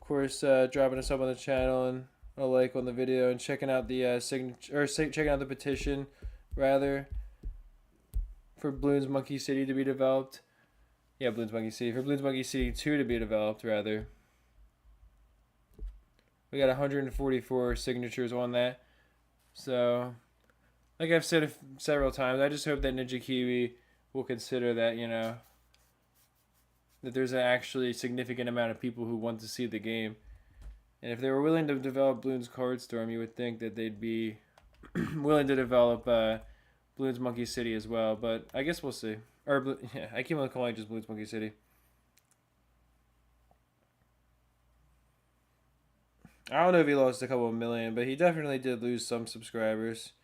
course, dropping us up on the channel and a like on the video and checking out the signature or checking out the petition, rather, for Bloons Monkey City to be developed. Yeah, Bloons Monkey City for Bloons Monkey City 2 to be developed, rather. We got 144 signatures on that, so like I've said several times, I just hope that Ninja Kiwi will consider that, that there's an actually significant amount of people who want to see the game. And if they were willing to develop Bloons Card Storm, you would think that they'd be willing to develop Bloons Monkey City as well. But I guess we'll see. Or yeah, I keep on calling it just Bloons Monkey City. I don't know if he lost a couple of million, but he definitely did lose some subscribers.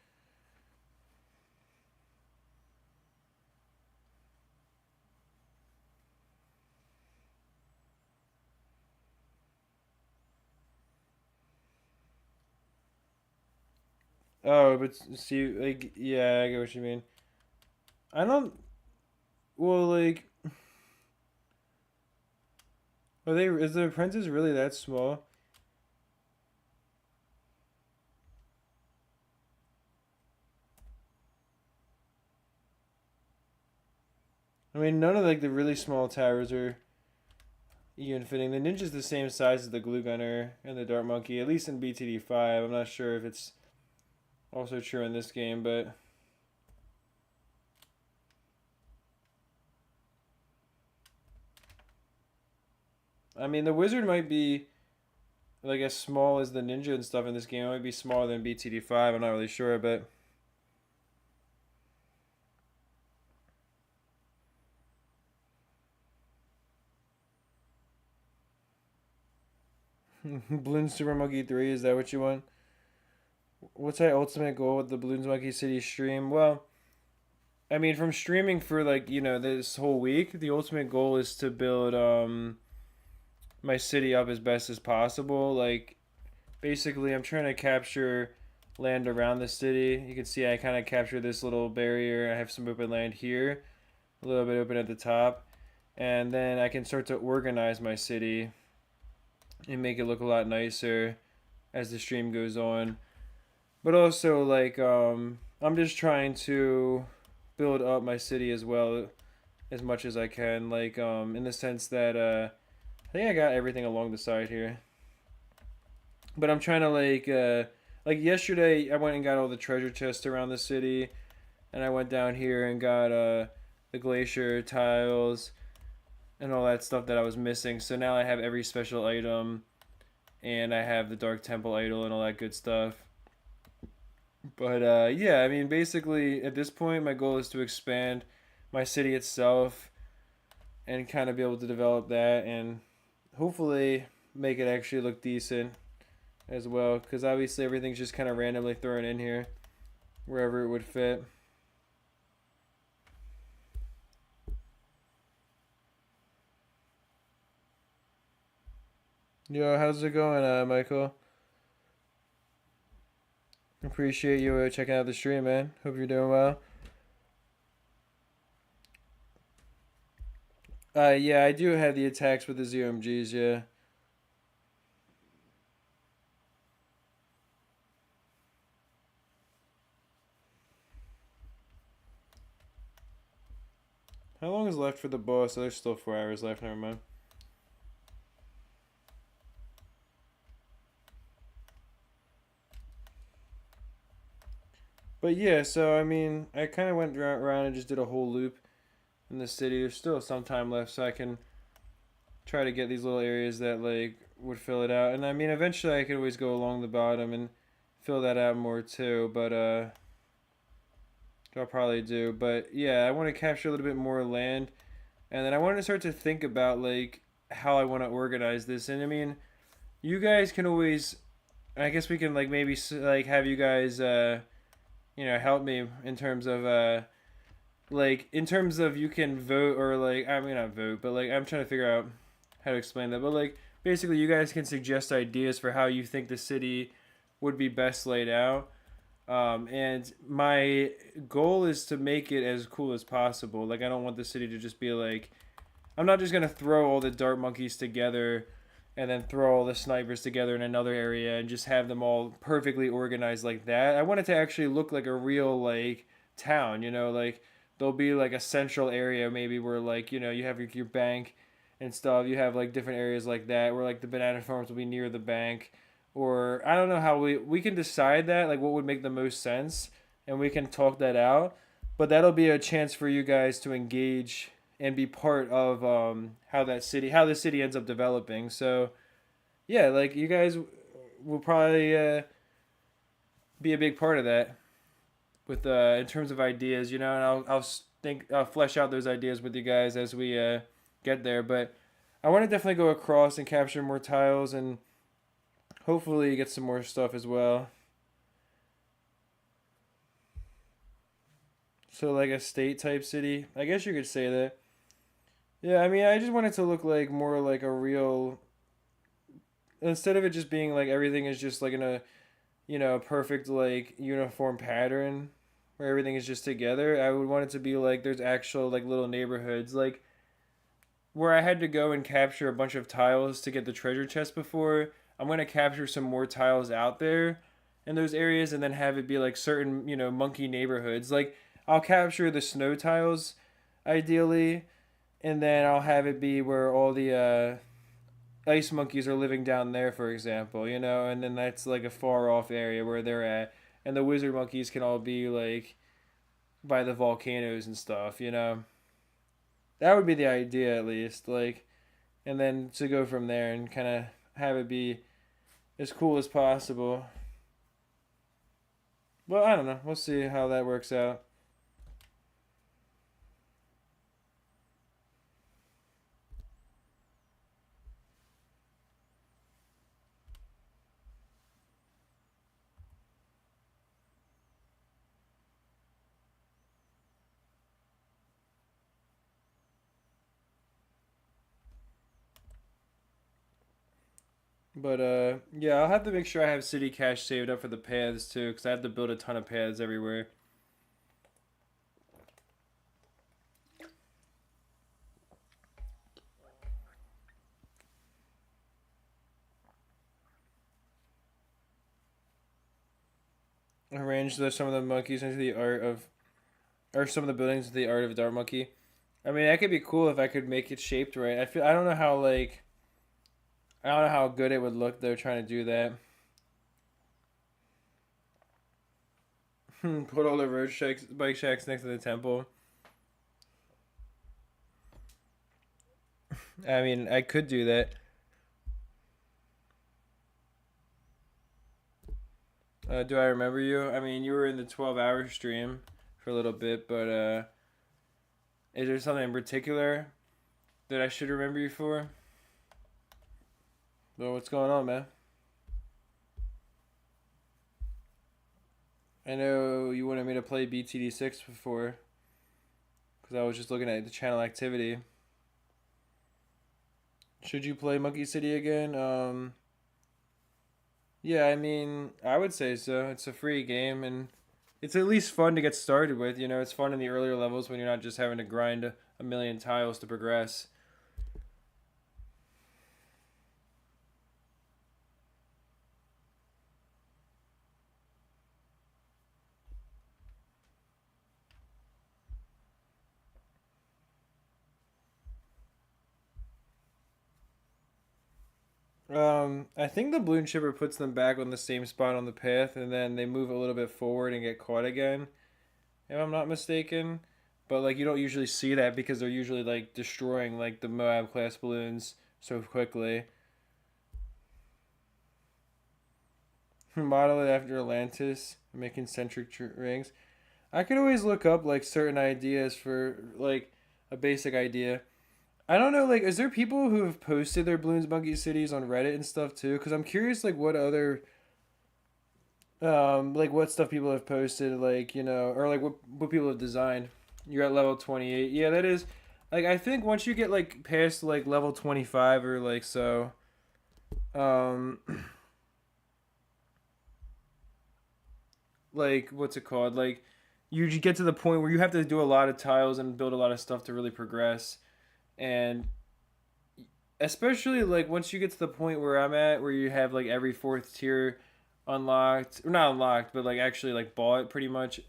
Oh, but see, like, yeah, I get what you mean. I don't. Well, like, are they? Is the apprentice really that small? I mean, none of like the really small towers are even fitting. The ninja's the same size as the glue gunner and the dart monkey, at least in BTD5. I'm not sure if it's also true in this game, but I mean, the wizard might be like as small as the ninja and stuff in this game. It might be smaller than BTD5. I'm not really sure, but Bloons Super Monkey 3, is that what you want? What's my ultimate goal with the Bloons Monkey City stream? Well, I mean, from streaming for like, this whole week, the ultimate goal is to build my city up as best as possible. Like, basically, I'm trying to capture land around the city. You can see I kind of capture this little barrier. I have some open land here, a little bit open at the top, and then I can start to organize my city and make it look a lot nicer as the stream goes on. But also, like, I'm just trying to build up my city as well as much as I can. Like, in the sense that think I got everything along the side here. But I'm trying to like yesterday I went and got all the treasure chests around the city, and I went down here and got the glacier tiles and all that stuff that I was missing. So now I have every special item, and I have the Dark Temple idol and all that good stuff. But yeah, I mean, basically at this point, my goal is to expand my city itself and kind of be able to develop that and hopefully make it actually look decent as well. Because obviously everything's just kind of randomly thrown in here wherever it would fit. Yo, how's it going, Michael? Appreciate you checking out the stream, man. Hope you're doing well. Yeah, I do have the attacks with the ZOMGs, yeah. How long is left for the boss? Oh, there's still 4 hours left, never mind. But yeah, so I mean, I kind of went around and just did a whole loop in the city. There's still some time left, so I can try to get these little areas that like would fill it out. And I mean, eventually I could always go along the bottom and fill that out more too. But I'll probably do. But yeah, I want to capture a little bit more land, and then I want to start to think about like how I want to organize this. And I mean, you guys can always. I guess we can like maybe like have you guys help me in terms of like in terms of you can vote or like I mean not vote but like I'm trying to figure out how to explain that, but like basically you guys can suggest ideas for how you think the city would be best laid out, and my goal is to make it as cool as possible. Like I don't want the city to just be like I'm not just gonna throw all the dart monkeys together and then throw all the snipers together in another area and just have them all perfectly organized like that. I want it to actually look like a real like town, like there'll be like a central area maybe where like, you have your bank and stuff. You have like different areas like that where like the banana farms will be near the bank, or I don't know how we can decide that like what would make the most sense, and we can talk that out. But that'll be a chance for you guys to engage and be part of how the city ends up developing. So yeah, like you guys will probably be a big part of that with in terms of ideas, and I'll flesh out those ideas with you guys as we get there. But I want to definitely go across and capture more tiles and hopefully get some more stuff as well. So like a state type city, I guess you could say that. Yeah, I mean, I just want it to look like more like a real, instead of it just being like everything is just like in a, perfect like uniform pattern where everything is just together. I would want it to be like there's actual like little neighborhoods like where I had to go and capture a bunch of tiles to get the treasure chest before. I'm going to capture some more tiles out there in those areas and then have it be like certain, monkey neighborhoods. Like I'll capture the snow tiles ideally, and then I'll have it be where all the ice monkeys are living down there, for example, and then that's like a far off area where they're at, and the wizard monkeys can all be like by the volcanoes and stuff. That would be the idea at least, like, and then to go from there and kind of have it be as cool as possible. Well, I don't know. We'll see how that works out. But yeah, I'll have to make sure I have city cash saved up for the paths too, because I have to build a ton of paths everywhere. Arrange some of the monkeys into the art of, or some of the buildings into the art of a dart monkey. I mean, that could be cool if I could make it shaped right. I don't know how like I don't know how good it would look though trying to do that. Put all the bike shacks next to the temple. I mean, I could do that. Do I remember you? I mean, you were in the 12-hour stream for a little bit, but is there something in particular that I should remember you for? Well, what's going on, man? I know you wanted me to play BTD6 before, because I was just looking at the channel activity. Should you play Monkey City again? Yeah, I mean, I would say so. It's a free game, and it's at least fun to get started with. You know, it's fun in the earlier levels when you're not just having to grind a million tiles to progress. I think the balloon shipper puts them back on the same spot on the path, and then they move a little bit forward and get caught again, if I'm not mistaken. But like you don't usually see that because they're usually like destroying like the Moab class balloons so quickly. Model it after Atlantis, making centric rings. I could always look up like certain ideas for like a basic idea. I don't know, like, is there people who have posted their Bloons Monkey Cities on Reddit and stuff too? Because I'm curious, like, what other, like, what stuff people have posted, like, you know, or like what people have designed. You're at level 28. Yeah, that is, like, I think once you get like past like level 25 or like so, um, like, what's it called? Like, you get to the point where you have to do a lot of tiles and build a lot of stuff to really progress. And especially like once you get to the point where I'm at, where you have like every fourth tier unlocked, or not unlocked, but like actually like bought pretty much.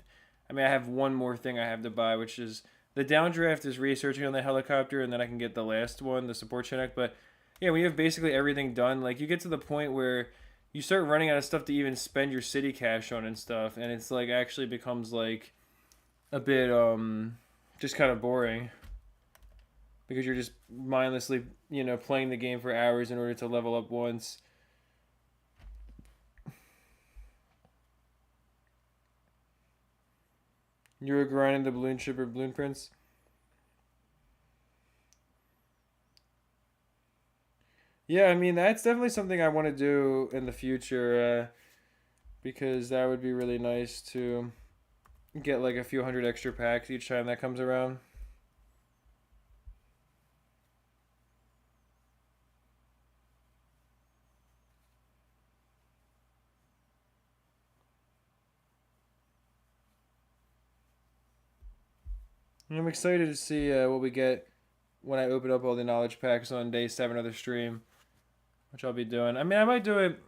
I mean, I have one more thing I have to buy, which is the downdraft is researching on the helicopter, and then I can get the last one, the support Chinook. But yeah, we have basically everything done. Like you get to the point where you start running out of stuff to even spend your city cash on and stuff, and it's like actually becomes like a bit just kind of boring because you're just mindlessly, you know, playing the game for hours in order to level up once. You were grinding the balloon shipper balloon prince. Yeah, I mean that's definitely something I want to do in the future because that would be really nice to get like a few hundred extra packs each time that comes around. And I'm excited to see what we get when I open up all the knowledge packs on day 7 of the stream, which I'll be doing. I mean, I might do it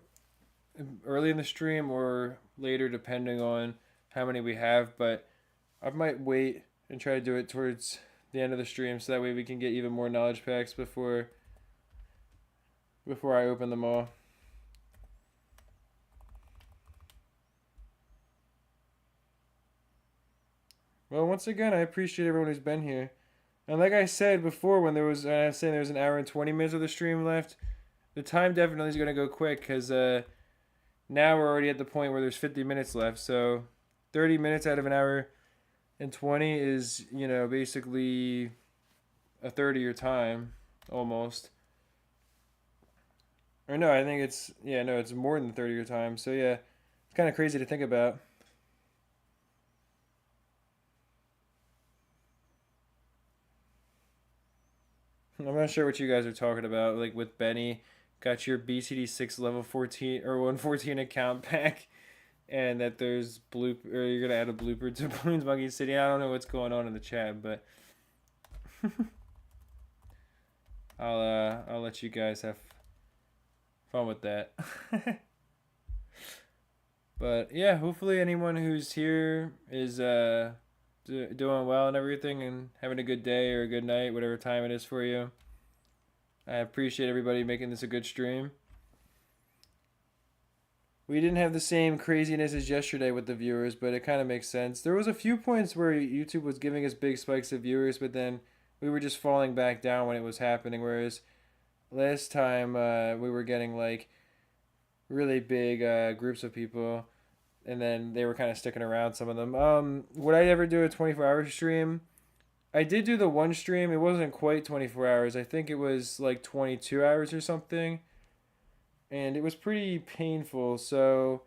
early in the stream or later, depending on how many we have, but I might wait and try to do it towards the end of the stream so that way we can get even more knowledge packs before I open them all. Well, once again, I appreciate everyone who's been here. And like I said before, when I was saying there was an hour and 20 minutes of the stream left, the time definitely is going to go quick because now we're already at the point where there's 50 minutes left. So 30 minutes out of an hour and 20 is, you know, basically a third of your time almost. Or no, I think it's, yeah, no, it's more than a third of your time. So yeah, it's kind of crazy to think about. I'm not sure what you guys are talking about. Like with Benny, got your BTD6 level 14 or 114 account pack, and that there's or you're gonna add a blooper to Bloons Monkey City. I don't know what's going on in the chat, but I'll let you guys have fun with that. But yeah, hopefully anyone who's here is doing well and everything and having a good day or a good night, whatever time it is for you. I appreciate everybody making this a good stream. We didn't have the same craziness as yesterday with the viewers, but it kind of makes sense. There was a few points where YouTube was giving us big spikes of viewers, but then we were just falling back down when it was happening. Whereas last time we were getting like really big groups of people, and then they were kind of sticking around. Some of them. Would I ever do a 24-hour stream? I did do the one stream. It wasn't quite 24 hours. I think it was like 22 hours or something, and it was pretty painful. So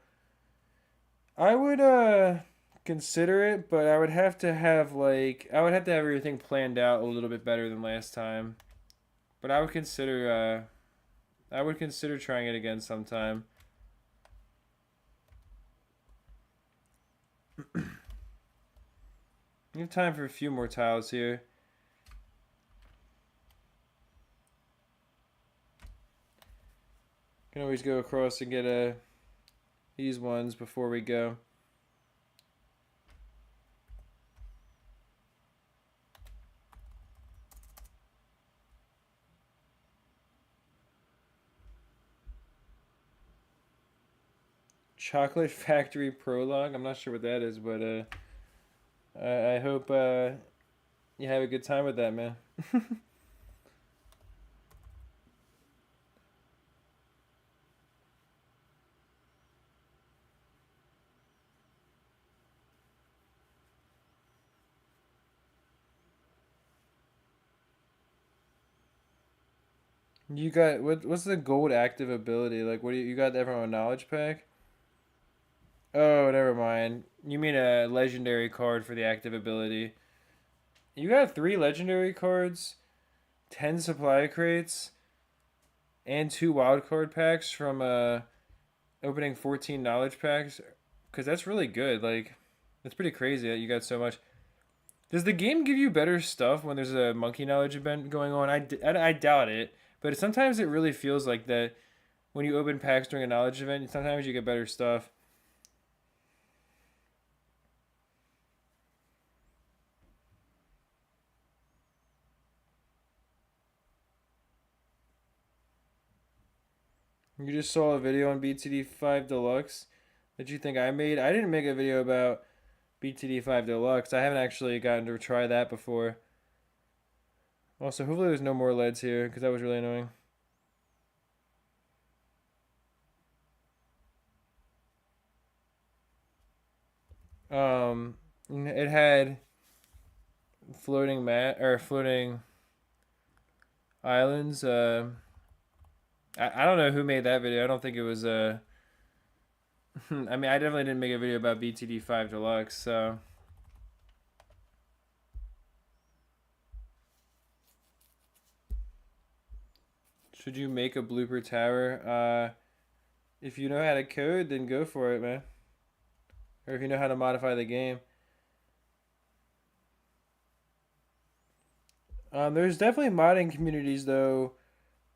I would consider it, but I would have to have everything planned out a little bit better than last time. But I would consider trying it again sometime. We have time for a few more tiles here. Can always go across and get these ones before we go. Chocolate Factory Prologue. I'm not sure what that is, but I hope you have a good time with that, man. You got what's the gold active ability? Like what do you got everyone knowledge pack? Oh, never mind. You mean a legendary card for the active ability. You got 3 legendary cards, 10 supply crates, and 2 wild card packs from opening 14 knowledge packs. Cause that's really good. Like that's pretty crazy that you got so much. Does the game give you better stuff when there's a monkey knowledge event going on? I doubt it, but sometimes it really feels like that when you open packs during a knowledge event. Sometimes you get better stuff. You just saw a video on BTD5 Deluxe that you think I made. I didn't make a video about BTD5 Deluxe. I haven't actually gotten to try that before. Also, hopefully there's no more leads here because that was really annoying. It had floating floating islands. I don't know who made that video. I don't think it was I mean, I definitely didn't make a video about BTD5 Deluxe, so. Should you make a blooper tower? If you know how to code, then go for it, man. Or if you know how to modify the game. There's definitely modding communities, though,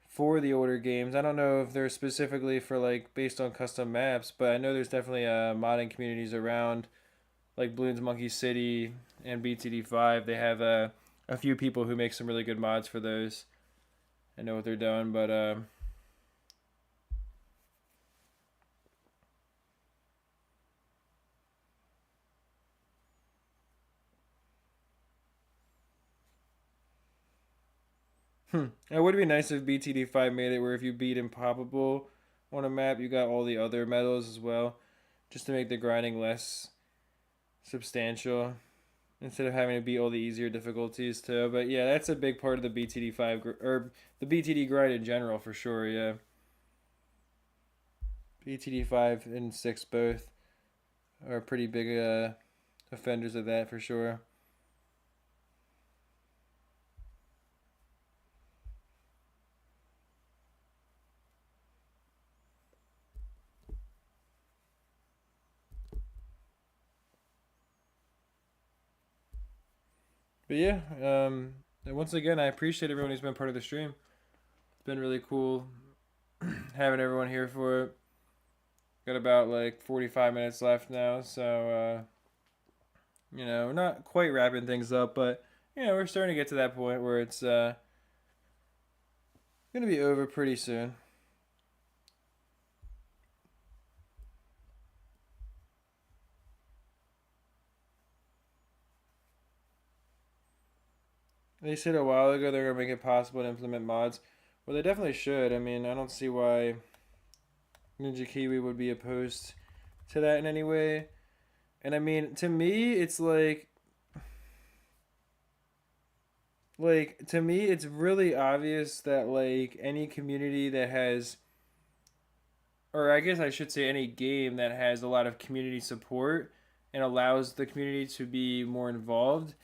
for the older games. I don't know if they're specifically for, like, based on custom maps, but I know there's definitely modding communities around, like Bloons Monkey City and BTD5. They have a few people who make some really good mods for those. I know what they're doing, but it would be nice if BTD5 made it where if you beat Impoppable on a map, you got all the other medals as well, just to make the grinding less substantial instead of having to beat all the easier difficulties too. But yeah, that's a big part of the BTD5 or the BTD grind in general for sure. Yeah, BTD5 and 6 both are pretty big offenders of that for sure. But yeah, and once again, I appreciate everyone who's been part of the stream. It's been really cool having everyone here for it. Got about like 45 minutes left now, so you know, not quite wrapping things up, but you know, we're starting to get to that point where it's gonna be over pretty soon. They said a while ago they're gonna make it possible to implement mods. Well, they definitely should. I mean, I don't see why Ninja Kiwi would be opposed to that in any way. And I mean, to me, it's like to me, it's really obvious that like any community that has, or I guess I should say any game that has a lot of community support and allows the community to be more involved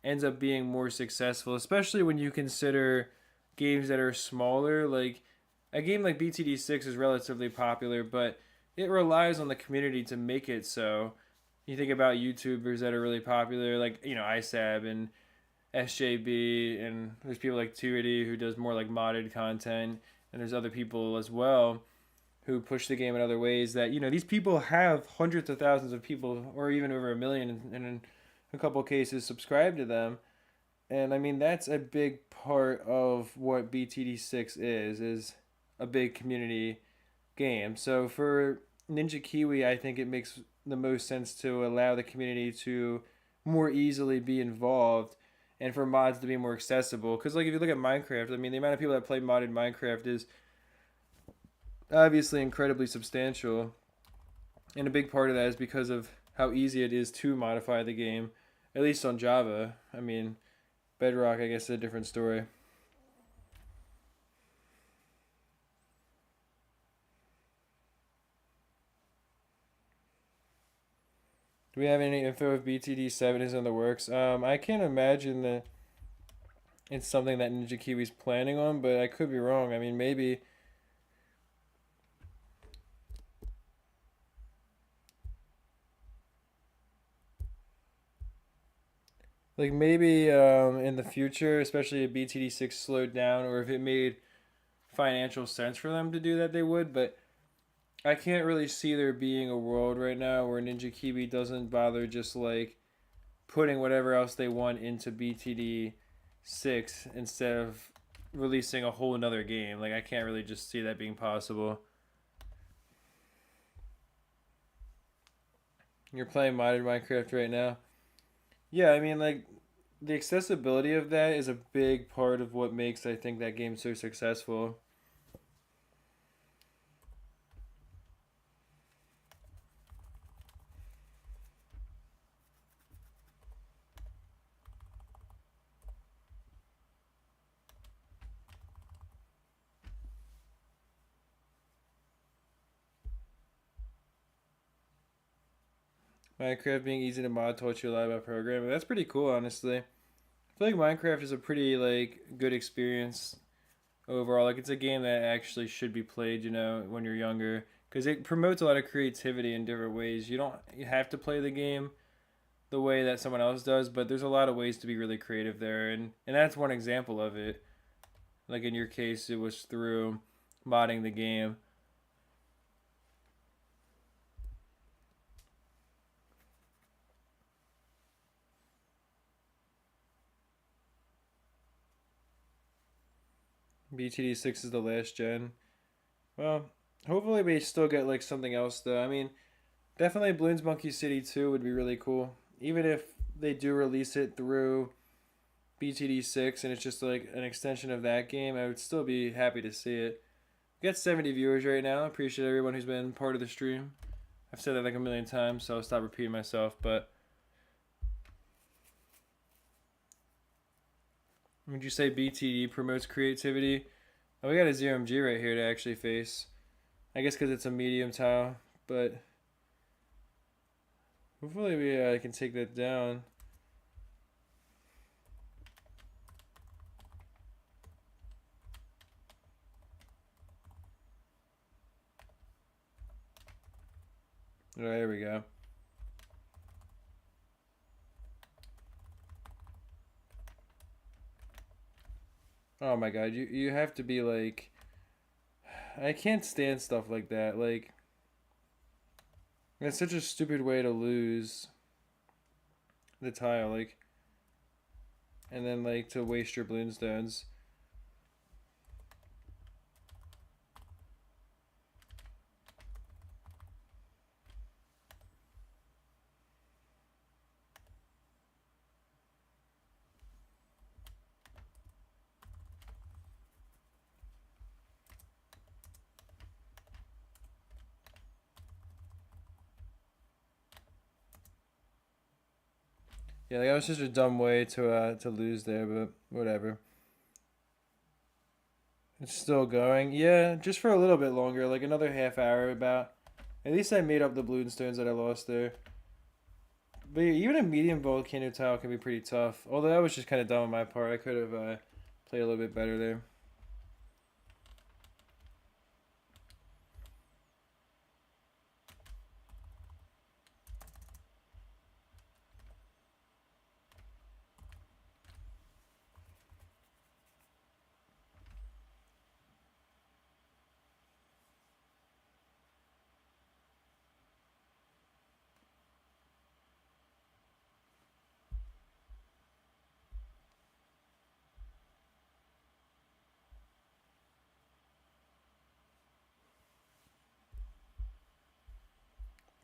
ends up being more successful, especially when you consider games that are smaller. Like a game like BTD6 is relatively popular, but it relies on the community to make it so. You think about YouTubers that are really popular, like, you know, ISAB and SJB, and there's people like Tuity who does more like modded content, and there's other people as well who push the game in other ways that, you know, these people have hundreds of thousands of people or even over a million, and in a couple of cases subscribe to them. And I mean, that's a big part of what BTD6 is a big community game. So for Ninja Kiwi, I think it makes the most sense to allow the community to more easily be involved and for mods to be more accessible. Because like if you look at Minecraft, I mean, the amount of people that play modded Minecraft is obviously incredibly substantial, and a big part of that is because of how easy it is to modify the game, at least on Java. I mean, Bedrock, I guess, is a different story. Do we have any info if BTD7 is in the works? I can't imagine that it's something that Ninja Kiwi's planning on, but I could be wrong. I mean, maybe. Like maybe in the future, especially if BTD6 slowed down, or if it made financial sense for them to do that, they would. But I can't really see there being a world right now where Ninja Kiwi doesn't bother just like putting whatever else they want into BTD6 instead of releasing a whole another game. Like I can't really just see that being possible. You're playing modded Minecraft right now. Yeah, I mean like the accessibility of that is a big part of what makes I think that game so successful. Minecraft being easy to mod taught you a lot about programming. That's pretty cool, honestly. I feel like Minecraft is a pretty like good experience overall. Like it's a game that actually should be played, you know, when you're younger, because it promotes a lot of creativity in different ways. You have to play the game the way that someone else does, but there's a lot of ways to be really creative there, and that's one example of it. Like in your case, it was through modding the game. BTD6 is the last gen. Well, hopefully we still get like something else though. I mean, definitely Bloons Monkey City 2 would be really cool. Even if they do release it through BTD6 and it's just like an extension of that game, I would still be happy to see it. We got 70 viewers right now. I appreciate everyone who's been part of the stream. I've said that like a million times, so I'll stop repeating myself. But would you say BTD promotes creativity? Oh, we got a 0MG right here to actually face. I guess because it's a medium tile, but hopefully we can take that down. All right, here we go. Oh my god, you have to be like, I can't stand stuff like that. Like that's such a stupid way to lose the tile, like, and then like to waste your bloon stones. Yeah, like that was just a dumb way to lose there, but whatever. It's still going. Yeah, just for a little bit longer, like another half hour about. At least I made up the balloon stones that I lost there. But yeah, even a medium volcano tile can be pretty tough. Although that was just kind of dumb on my part. I could have played a little bit better there.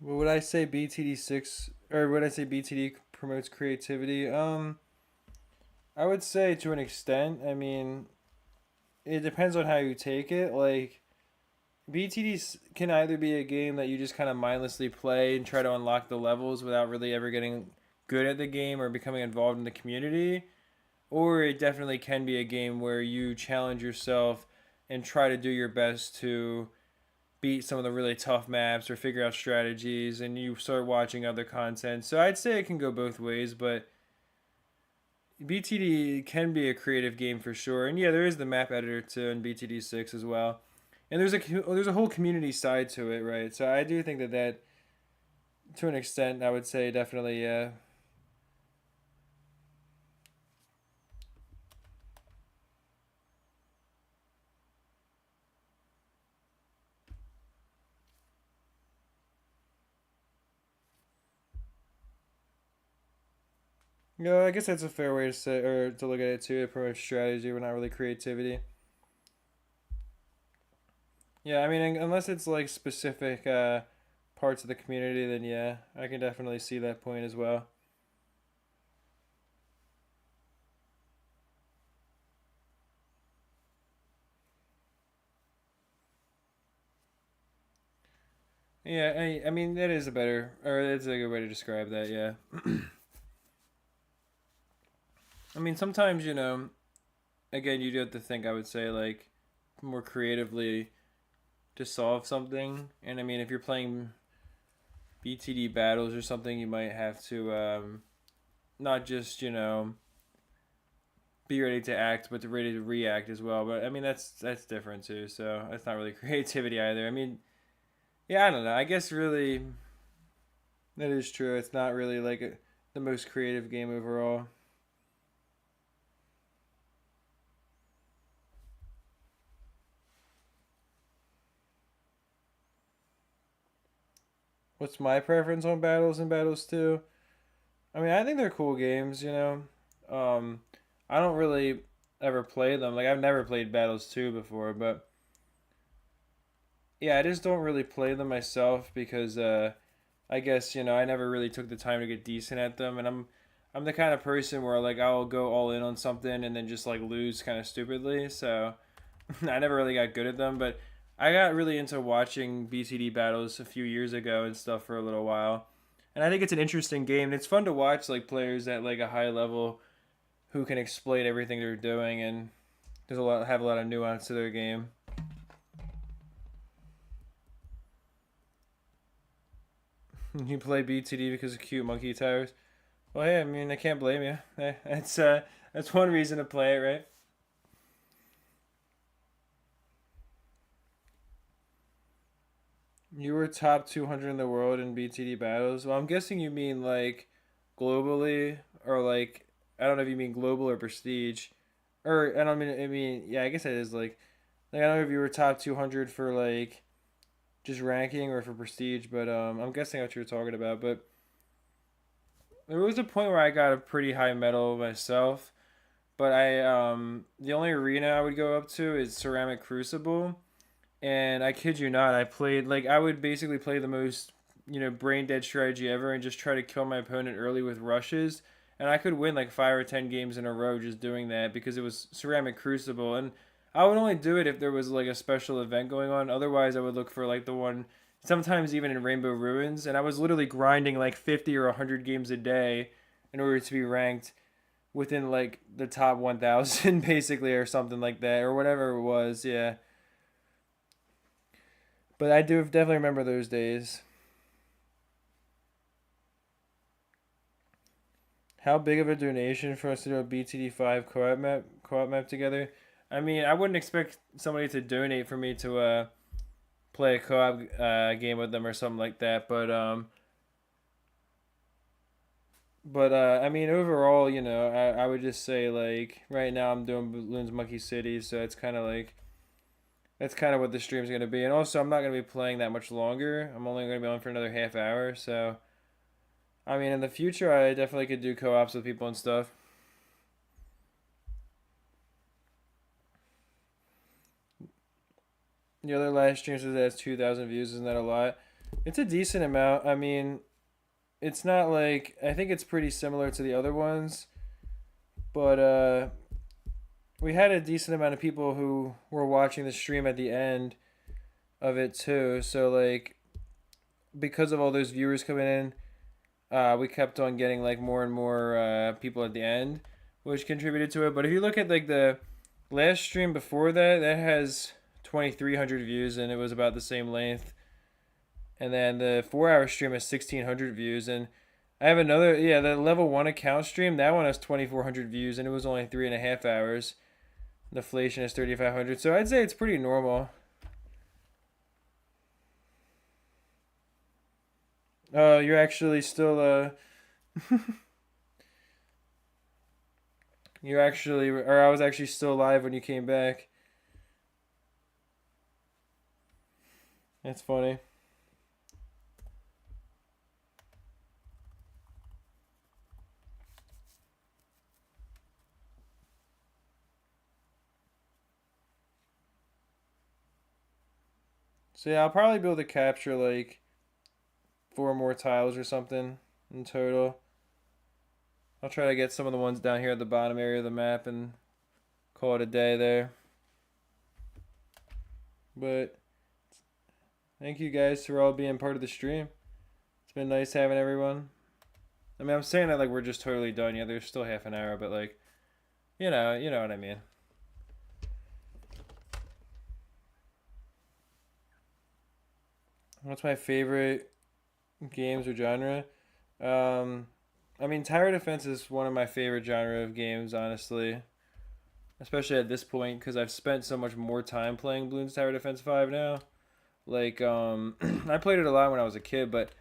Well, would I say BTD6 or would I say BTD promotes creativity? I would say to an extent. I mean, it depends on how you take it. Like BTD can either be a game that you just kind of mindlessly play and try to unlock the levels without really ever getting good at the game or becoming involved in the community, or it definitely can be a game where you challenge yourself and try to do your best to beat some of the really tough maps or figure out strategies and you start watching other content. So I'd say it can go both ways, but BTD can be a creative game for sure. And yeah, there is the map editor too in BTD6 as well. And there's a whole community side to it, right? So I do think that to an extent I would say definitely yeah. No, I guess that's a fair way to say or to look at it too. It promotes strategy, but not really creativity. Yeah, I mean, unless it's like specific parts of the community, then yeah, I can definitely see that point as well. Yeah, I mean that is a better, or that's a good way to describe that. Yeah, I mean sometimes again you do have to think. I would say like more creatively to solve something, and I mean if you're playing BTD battles or something, you might have to not just be ready to act, but to ready to react as well. But I mean that's different too. So that's not really creativity either. I mean, yeah, I don't know. I guess really that is true. It's not really like the most creative game overall. What's my preference on battles and battles too? I mean, I think they're cool games. Um, I don't really ever play them. Like I've never played battles 2 before, but yeah, I just don't really play them myself because I guess I never really took the time to get decent at them, and I'm the kind of person where like I'll go all in on something and then just like lose kind of stupidly. So I never really got good at them, but I got really into watching BTD battles a few years ago and stuff for a little while. And I think it's an interesting game. And it's fun to watch like players at like a high level who can explain everything they're doing and have a lot of nuance to their game. You play BTD because of cute monkey towers. Well, hey, I mean, I can't blame you. That's one reason to play it, right? You were top 200 in the world in BTD battles. Well, I'm guessing you mean like globally or like I don't know if you mean global or prestige, or I don't mean I mean yeah I guess it is like I don't know if you were top 200 for like just ranking or for prestige, but I'm guessing what you're talking about. But there was a point where I got a pretty high medal myself, but I the only arena I would go up to is Ceramic Crucible, and I kid you not, I played like I would basically play the most brain dead strategy ever and just try to kill my opponent early with rushes, and I could win like 5 or 10 games in a row just doing that because it was Ceramic Crucible, and I would only do it if there was like a special event going on. Otherwise, I would look for like the one. Sometimes even in Rainbow Ruins, and I was literally grinding like 50 or 100 games a day in order to be ranked within like the top 1,000 basically, or something like that, or whatever it was. Yeah, but I do definitely remember those days. How big of a donation for us to do a BTD5 co-op map together? I mean, I wouldn't expect somebody to donate for me to play a co-op game with them or something like that, but I mean, overall, I would just say like right now I'm doing Bloons Monkey City, so it's kind of like that's kind of what the stream's gonna be. And also, I'm not gonna be playing that much longer. I'm only gonna be on for another half hour, so I mean, in the future, I definitely could do co-ops with people and stuff. The other live stream says it has 2,000 views. Isn't that a lot? It's a decent amount. I mean, it's not like I think it's pretty similar to the other ones, but we had a decent amount of people who were watching the stream at the end of it too. So like, because of all those viewers coming in, we kept on getting like more and more people at the end, which contributed to it. But if you look at like the last stream before that, that has 2,300 views and it was about the same length. And then the 4 hour stream has 1,600 views. And I have another, yeah, the level 1 account stream, that one has 2,400 views and it was only 3.5 hours. Deflation is 3,500. So I'd say it's pretty normal. Oh, you're actually still you're actually, or I was actually still live when you came back. That's funny. So yeah, I'll probably be able to capture like 4 more tiles or something in total. I'll try to get some of the ones down here at the bottom area of the map and call it a day there. But thank you guys for all being part of the stream. It's been nice having everyone. I mean, I'm saying that like we're just totally done. Yeah, there's still half an hour, but like, you know what I mean. What's my favorite games or genre? Um, I mean, tower defense is one of my favorite genre of games, honestly. Especially at this point, because I've spent so much more time playing Bloons Tower Defense 5 now. Like, I played it a lot when I was a kid, but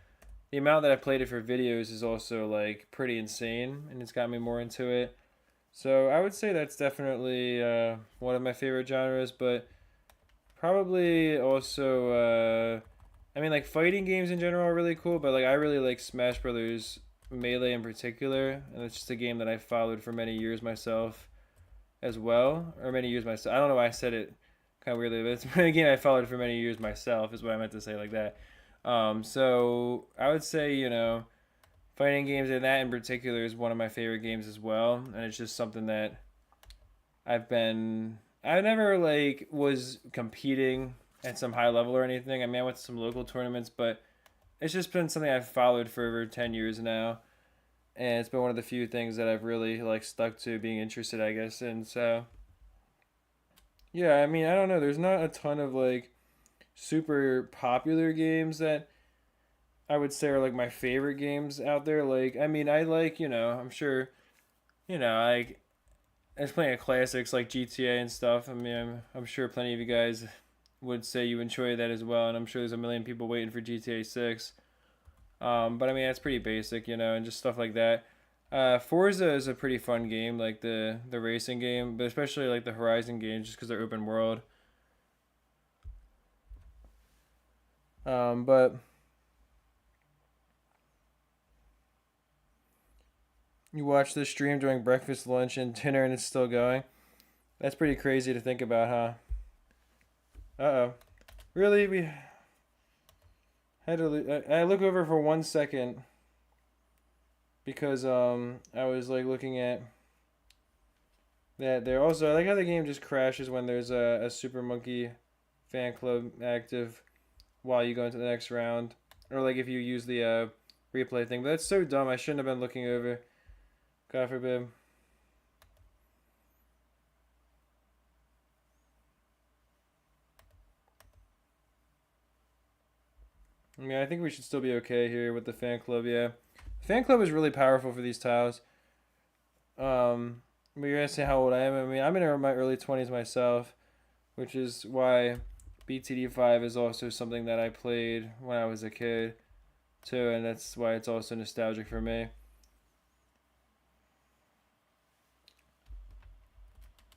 the amount that I played it for videos is also like pretty insane, and it's got me more into it. So I would say that's definitely one of my favorite genres, but probably also, I mean, like fighting games in general are really cool, but like I really like Smash Brothers Melee in particular, and it's just a game that I followed for many years myself as well, or many years myself. I don't know why I said it kind of weirdly, but it's a game I followed for many years myself, is what I meant to say like that. So I would say, fighting games and that in particular is one of my favorite games as well, and it's just something that I never like was competing at some high level or anything. I mean, I went to some local tournaments, but it's just been something I've followed for over 10 years now, and it's been one of the few things that I've really like stuck to being interested, I guess. And so yeah, I mean, I don't know, there's not a ton of like super popular games that I would say are like my favorite games out there. Like, I mean, I like, I'm sure, like I was playing classics like GTA and stuff. I mean, I'm sure plenty of you guys would say you enjoy that as well, and I'm sure there's a million people waiting for GTA 6. But I mean, that's pretty basic, and just stuff like that. Forza is a pretty fun game, like the racing game, but especially like the Horizon games, just because they're open world. But you watch this stream during breakfast, lunch, and dinner, and it's still going. That's pretty crazy to think about, huh? Uh oh. Really? We had to. I look over for 1 second because I was like looking at that there. Also, I like how the game just crashes when there's a Super Monkey fan club active while you go into the next round, or like if you use the replay thing. But that's so dumb. I shouldn't have been looking over. God forbid. I mean, I think we should still be okay here with the fan club, yeah. The fan club is really powerful for these tiles. But you're gonna say how old I am. I mean, I'm in my early 20s myself, which is why BTD5 is also something that I played when I was a kid, too, and that's why it's also nostalgic for me.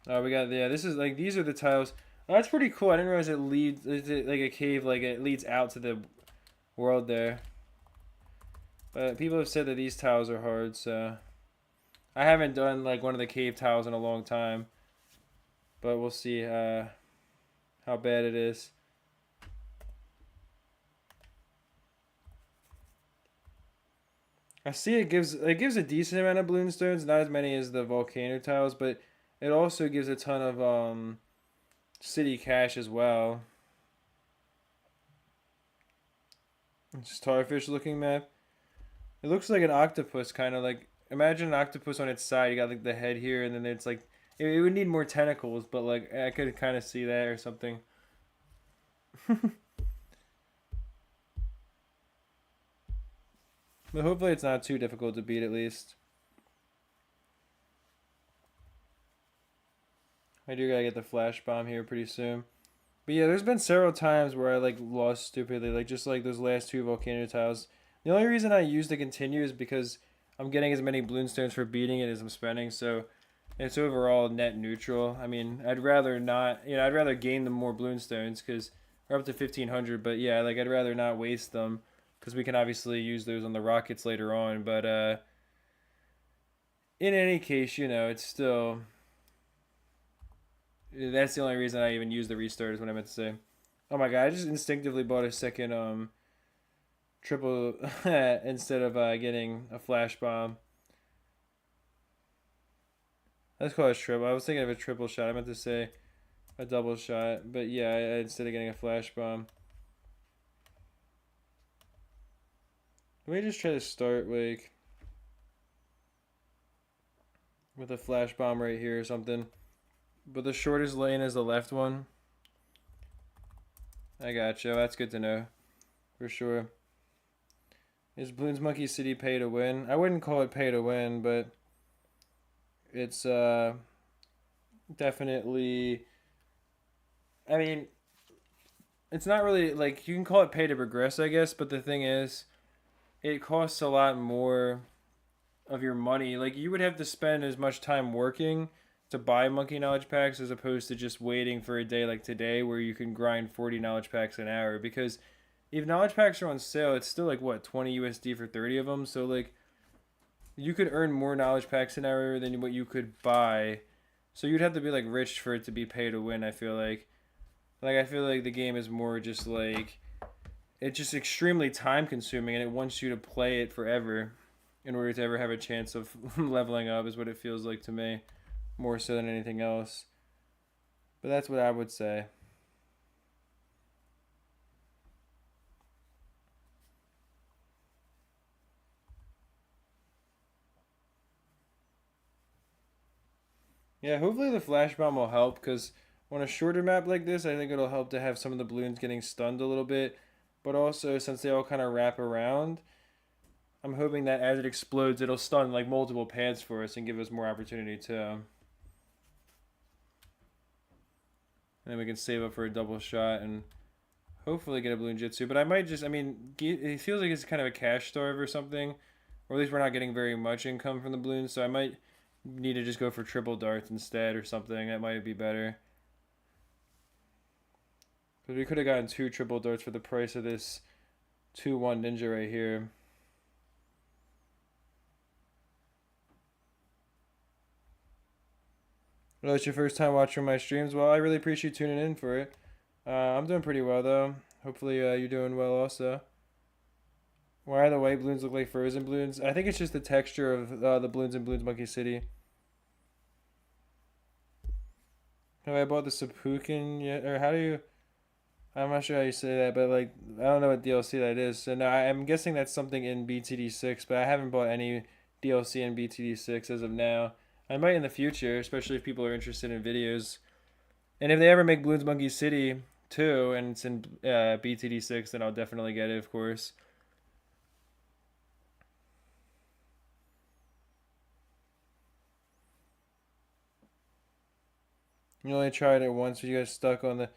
Oh, we got, yeah, this is like, these are the tiles. Oh, that's pretty cool. I didn't realize it leads, it's like a cave, like it leads out to the world there. But people have said that these tiles are hard, so I haven't done like one of the cave tiles in a long time. But we'll see how bad it is. I see it gives a decent amount of balloon stones, not as many as the volcano tiles, but it also gives a ton of city cash as well. It's a starfish looking map. It looks like an octopus, kind of like, imagine an octopus on its side. You got like the head here, and then it's like it would need more tentacles, but like I could kind of see that or something. But hopefully it's not too difficult to beat at least. I do gotta get the flash bomb here pretty soon. But yeah, there's been several times where I like lost stupidly, like just like those last two volcano tiles. The only reason I use to continue is because I'm getting as many balloon stones for beating it as I'm spending, so it's overall net neutral. I mean, I'd rather not, I'd rather gain the more balloon stones because we're up to 1,500. But yeah, like I'd rather not waste them because we can obviously use those on the rockets later on. But in any case, it's still, that's the only reason I even use the restart is what I meant to say. Oh my god, I just instinctively bought a second triple instead of getting a flash bomb. Let's call it a triple. I was thinking of a triple shot. I meant to say a double shot, but yeah, instead of getting a flash bomb. Let me just try to start like with a flash bomb right here or something. But the shortest lane is the left one. I gotcha. That's good to know for sure. Is Bloons Monkey City pay to win? I wouldn't call it pay to win, but it's definitely, I mean, it's not really like you can call it pay to progress, I guess, but the thing is it costs a lot more of your money. Like you would have to spend as much time working to buy monkey knowledge packs as opposed to just waiting for a day like today where you can grind 40 knowledge packs an hour, because if knowledge packs are on sale, it's still like what, 20 USD for 30 of them. So like you could earn more knowledge packs an hour than what you could buy. So you'd have to be like rich for it to be pay to win, I feel like. Like I feel like the game is more just like it's just extremely time consuming and it wants you to play it forever in order to ever have a chance of leveling up is what it feels like to me, more so than anything else. But that's what I would say. Yeah, hopefully the flash bomb will help because on a shorter map like this, I think it'll help to have some of the balloons getting stunned a little bit. But also, since they all kind of wrap around, I'm hoping that as it explodes, it'll stun like multiple pads for us and give us more opportunity to. And then we can save up for a double shot and hopefully get a balloon jitsu. But I might just, I mean, it feels like it's kind of a cash starve or something. Or at least we're not getting very much income from the balloons. So I might need to just go for triple darts instead or something. That might be better. Because we could have gotten 2 triple darts for the price of this 2-1 ninja right here. Well, it's your first time watching my streams. Well, I really appreciate you tuning in for it. I'm doing pretty well, though. Hopefully, you're doing well also. Why do the white balloons look like frozen balloons? I think it's just the texture of the balloons in Bloons Monkey City. Have I bought the Seppukin yet? Or how do you... I'm not sure how you say that, but like, I don't know what DLC that is. So now I'm guessing that's something in BTD6, but I haven't bought any DLC and BTD6 as of now. I might in the future, especially if people are interested in videos. And if they ever make Bloons Monkey City too, and it's in BTD6, then I'll definitely get it, of course. You only tried it once, but you got stuck on the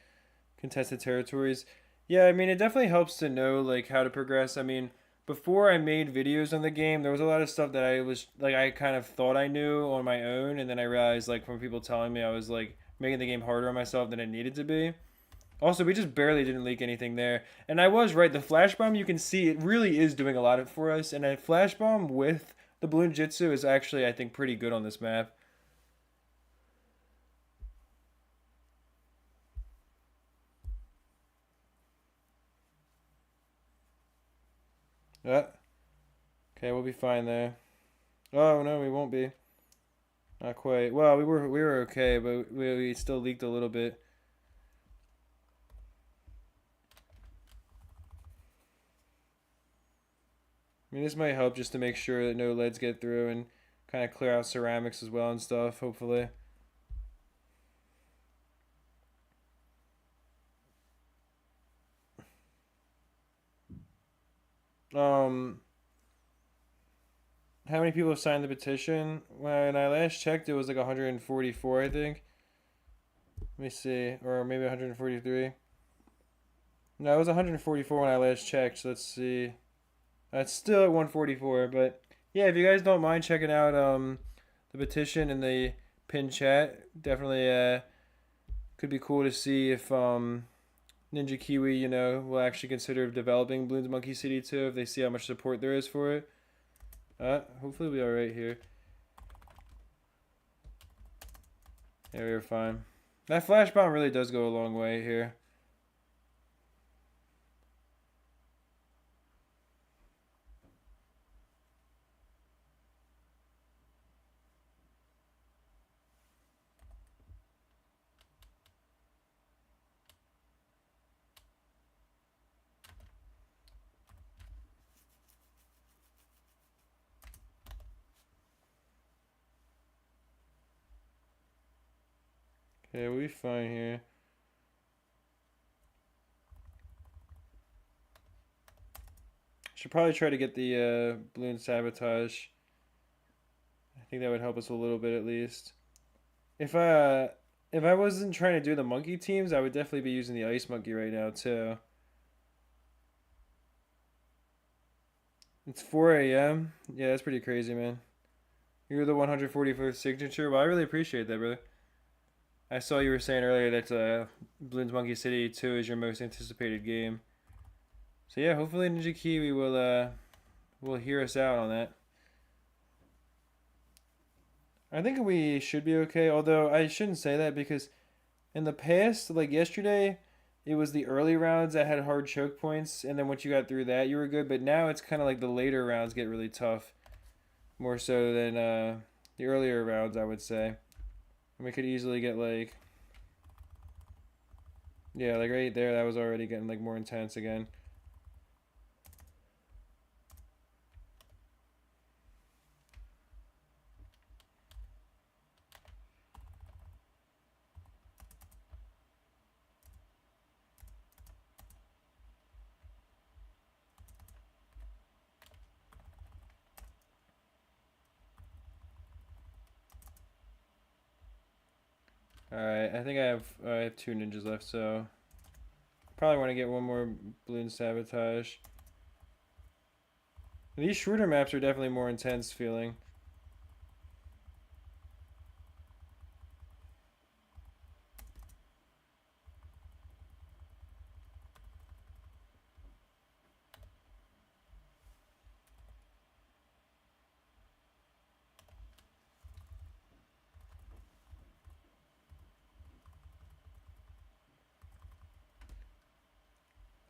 contested territories. Yeah, I mean, it definitely helps to know like how to progress. I mean, before I made videos on the game, there was a lot of stuff that I was like I kind of thought I knew on my own, and then I realized like from people telling me I was like making the game harder on myself than it needed to be. Also, we just barely didn't leak anything there. And I was right, the flash bomb you can see it really is doing a lot for us, and a flash bomb with the balloon jitsu is actually I think pretty good on this map. Yeah. Okay, we'll be fine there. Oh no, we won't be. Not quite. Well, we were okay, but we still leaked a little bit. I mean, this might help just to make sure that no leads get through and kind of clear out ceramics as well and stuff, hopefully. Um, how many people have signed the petition? When I last checked, it was like 144, I think. Let me see, or maybe 143. No, it was 144 when I last checked. So let's see. It's still at 144, but yeah, if you guys don't mind checking out the petition in the pin chat, definitely could be cool to see if Ninja Kiwi, will actually consider developing Bloons Monkey City too if they see how much support there is for it. Hopefully we'll be alright here. Yeah, we were fine. That flash bomb really does go a long way here. Okay, we'll be fine here. Should probably try to get the balloon sabotage. I think that would help us a little bit at least. If I wasn't trying to do the monkey teams, I would definitely be using the ice monkey right now too. It's 4 a.m. Yeah, that's pretty crazy, man. You're the 144th signature. Well, I really appreciate that, brother. I saw you were saying earlier that Bloons Monkey City 2 is your most anticipated game. So yeah, hopefully Ninja Kiwi will hear us out on that. I think we should be okay, although I shouldn't say that because in the past, like yesterday, it was the early rounds that had hard choke points, and then once you got through that, you were good. But now it's kind of like the later rounds get really tough, more so than the earlier rounds, I would say. And we could easily get like, yeah, like right there, that was already getting like more intense again. Alright, I think I have two ninjas left, so probably want to get one more balloon sabotage. These shorter maps are definitely more intense feeling.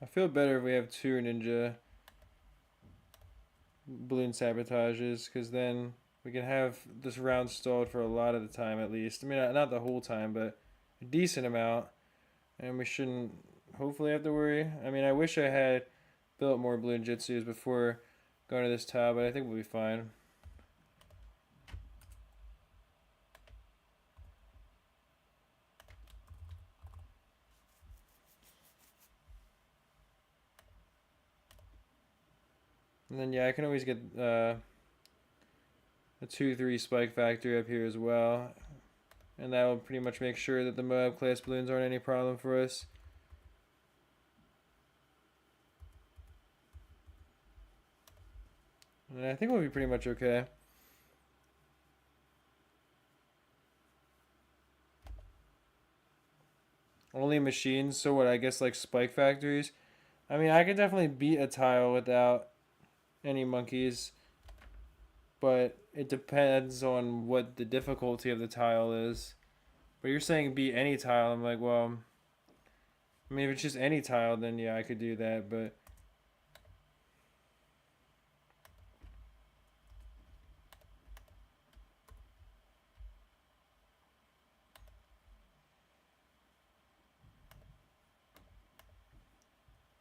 I feel better if we have two ninja balloon sabotages, because then we can have this round stalled for a lot of the time at least. I mean, not the whole time, but a decent amount. And we shouldn't hopefully have to worry. I mean, I wish I had built more balloon jitsus before going to this tab, but I think we'll be fine. And then yeah, I can always get a 2-3 spike factory up here as well. And that will pretty much make sure that the Moab class balloons aren't any problem for us. And I think we'll be pretty much okay. Only machines, so what, I guess like spike factories? I mean, I could definitely beat a tile without any monkeys. But it depends on what the difficulty of the tile is. But you're saying beat any tile. I'm like, well, I mean, if it's just any tile, then yeah, I could do that. But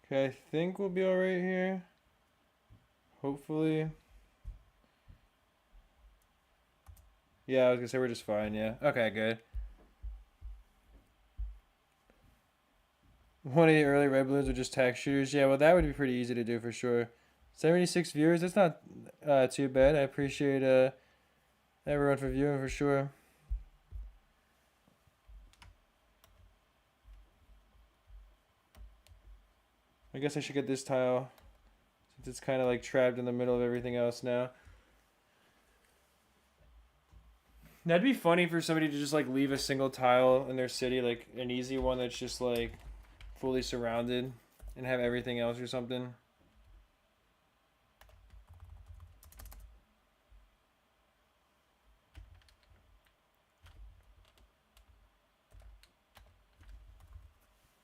okay, I think we'll be all right here. Hopefully. Yeah, I was gonna say we're just fine. Yeah. Okay, good. One of the early red balloons were just tax shooters. Yeah, well, that would be pretty easy to do for sure. 76 viewers. That's not too bad. I appreciate everyone for viewing for sure. I guess I should get this tile since it's kind of like trapped in the middle of everything else now. That'd be funny for somebody to just like leave a single tile in their city, like an easy one that's just like fully surrounded, and have everything else or something.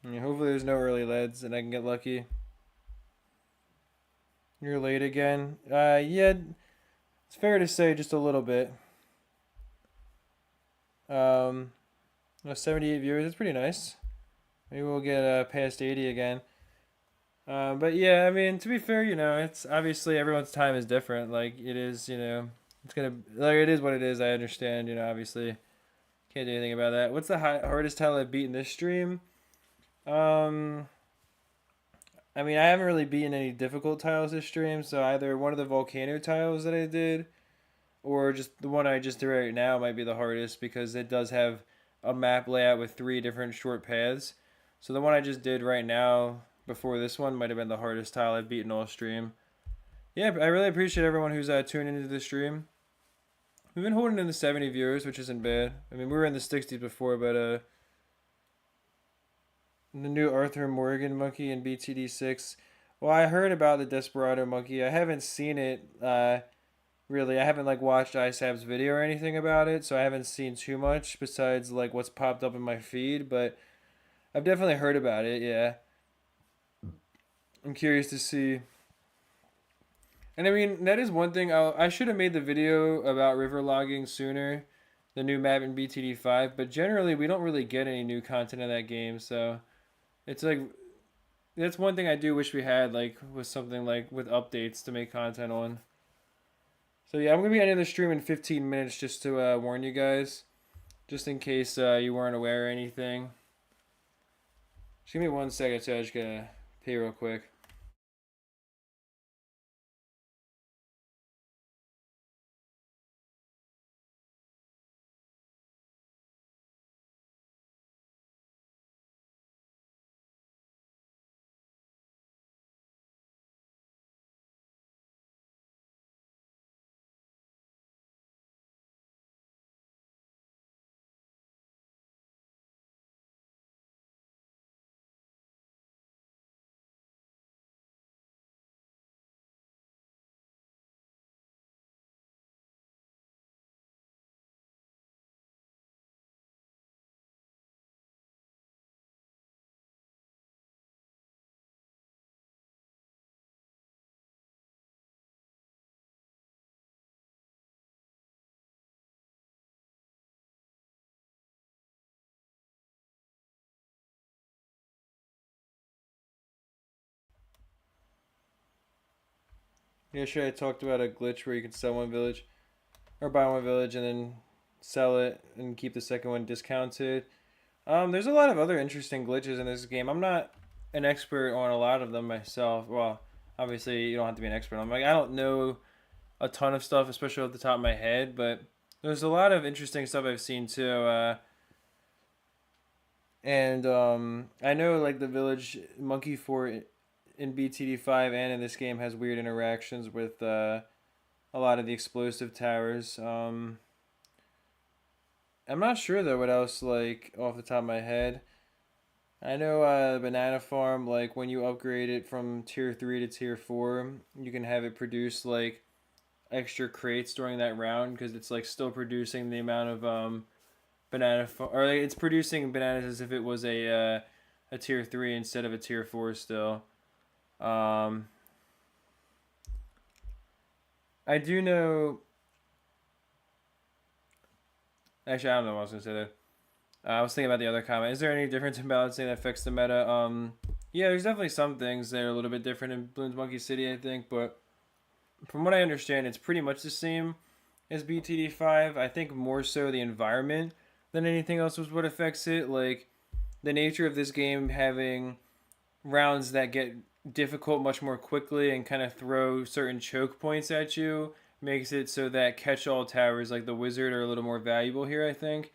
Yeah, hopefully there's no early leads and I can get lucky. You're late again. Yeah, it's fair to say just a little bit. 78 viewers. That's pretty nice. Maybe we'll get past 80 again. But yeah, I mean, to be fair, you know, it's obviously everyone's time is different. Like it is, you know, it's gonna like it is what it is. I understand, you know, obviously can't do anything about that. What's the hardest tile I've beaten this stream? I mean, I haven't really beaten any difficult tiles this stream, so either one of the volcano tiles that I did, or just the one I just did right now might be the hardest because it does have a map layout with 3 different short paths. So the one I just did right now before this one might have been the hardest tile I've beaten all stream. Yeah, I really appreciate everyone who's tuned into the stream. We've been holding in the 70 viewers, which isn't bad. I mean, we were in the 60s before, but the new Arthur Morgan monkey in BTD6. Well, I heard about the Desperado monkey. I haven't seen it. Really, I haven't like watched ISAB's video or anything about it, so I haven't seen too much besides like what's popped up in my feed. But I've definitely heard about it. Yeah, I'm curious to see. And I mean, that is one thing. I should have made the video about river logging sooner, the new map in BTD5. But generally, we don't really get any new content in that game, so it's like that's one thing I do wish we had, like with something like with updates to make content on. So yeah, I'm gonna be ending the stream in 15 minutes just to warn you guys, just in case you weren't aware or anything. Just give me 1 second, so I just gotta pee real quick. Yeah, sure. I talked about a glitch where you can sell one village or buy one village and then sell it and keep the second one discounted. There's a lot of other interesting glitches in this game. I'm not an expert on a lot of them myself. Well, Obviously, you don't have to be an expert. I'm like, I don't know a ton of stuff, especially off the top of my head, but there's a lot of interesting stuff I've seen too. And I know like the village monkey fort in BTD5 and in this game has weird interactions with a lot of the explosive towers. I'm not sure though what else like off the top of my head. I know Banana Farm, like when you upgrade it from tier 3 to tier 4, you can have it produce like extra crates during that round because it's like still producing the amount of or like, it's producing bananas as if it was a tier 3 instead of a tier 4 still. Um, I do know. Actually, I don't know what I was gonna say there. I was thinking about the other comment. Is there any difference in balancing that affects the meta? Yeah, there's definitely some things that are a little bit different in Bloons Monkey City, I think, but from what I understand, it's pretty much the same as BTD5. I think more so the environment than anything else was what affects it. Like the nature of this game having rounds that get difficult much more quickly and kind of throw certain choke points at you makes it so that catch-all towers like the wizard are a little more valuable here, I think.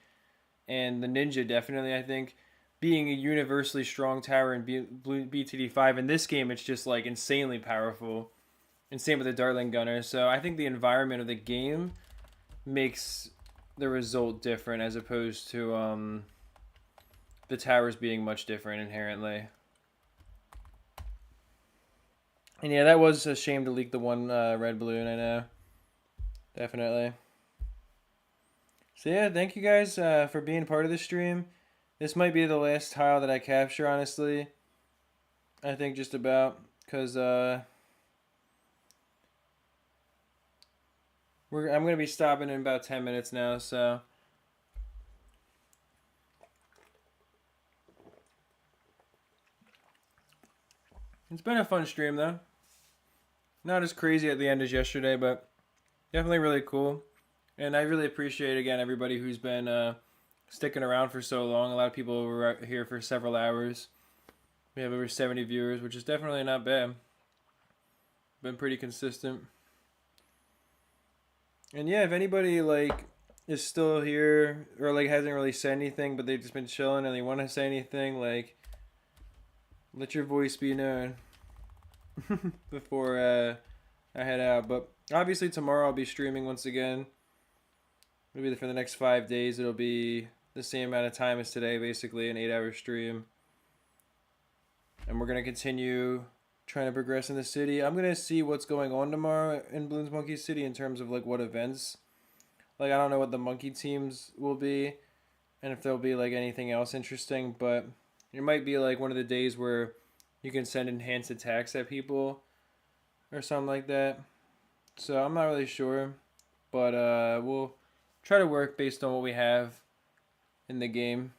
And the ninja definitely, I think, being a universally strong tower in BTD5 in this game, it's just like insanely powerful. And same with the Dartling Gunner. So I think the environment of the game makes the result different as opposed to the towers being much different inherently. And yeah, that was a shame to leak the one red balloon, I know. Definitely. So yeah, thank you guys for being part of the stream. This might be the last tile that I capture, honestly. I think just about. Because I'm going to be stopping in about 10 minutes now, so... It's been a fun stream, though. Not as crazy at the end as yesterday, but definitely really cool. And I really appreciate, again, everybody who's been sticking around for so long. A lot of people were here for several hours. We have over 70 viewers, which is definitely not bad. Been pretty consistent. And yeah, if anybody, like, is still here or, like, hasn't really said anything, but they've just been chilling and they want to say anything, like, let your voice be known before I head out. But obviously tomorrow I'll be streaming once again. Maybe for the next 5 days it'll be the same amount of time as today, basically an 8-hour stream. And we're going to continue trying to progress in the city. I'm going to see what's going on tomorrow in Bloons Monkey City in terms of like what events. Like I don't know what the monkey teams will be and if there'll be like anything else interesting, but it might be like one of the days where you can send enhanced attacks at people or something like that. So I'm not really sure, but we'll try to work based on what we have in the game.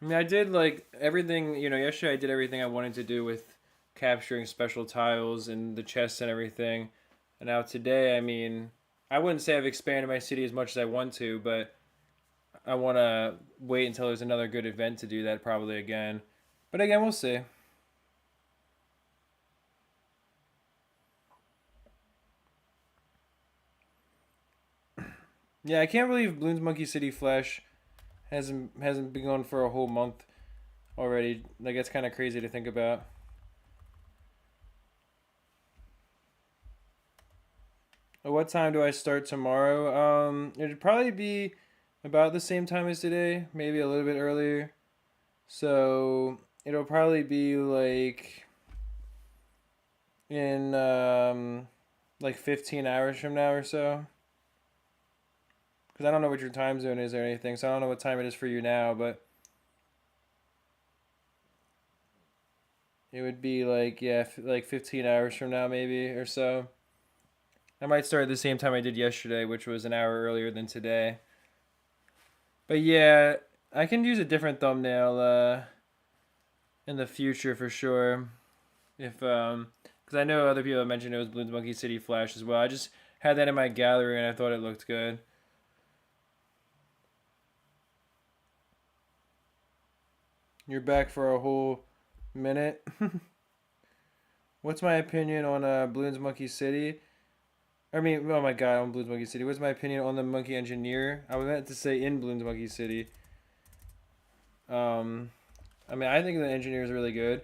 I mean, I did like everything, yesterday I did everything I wanted to do with capturing special tiles and the chests and everything. And now today, I mean, I wouldn't say I've expanded my city as much as I want to, but I want to wait until there's another good event to do that probably again. But again, we'll see. Yeah, I can't believe Bloons Monkey City Flash hasn't been going for a whole month already. Like it's kind of crazy to think about. What time do I start tomorrow? It'd probably be about the same time as today, maybe a little bit earlier. So it'll probably be like in like 15 hours from now or so. Because I don't know what your time zone is or anything, so I don't know what time it is for you now, but it would be like, yeah, like 15 hours from now maybe or so. I might start at the same time I did yesterday, which was an hour earlier than today. But yeah, I can use a different thumbnail in the future for sure. If because I know other people have mentioned it was Bloons Monkey City Flash as well. I just had that in my gallery and I thought it looked good. You're back for a whole minute. What's my opinion on Bloons Monkey City? I mean, oh my god, on Bloons Monkey City. What's my opinion on the Monkey Engineer? I was meant to say in Bloons Monkey City. Um, I mean, I think the engineer is really good.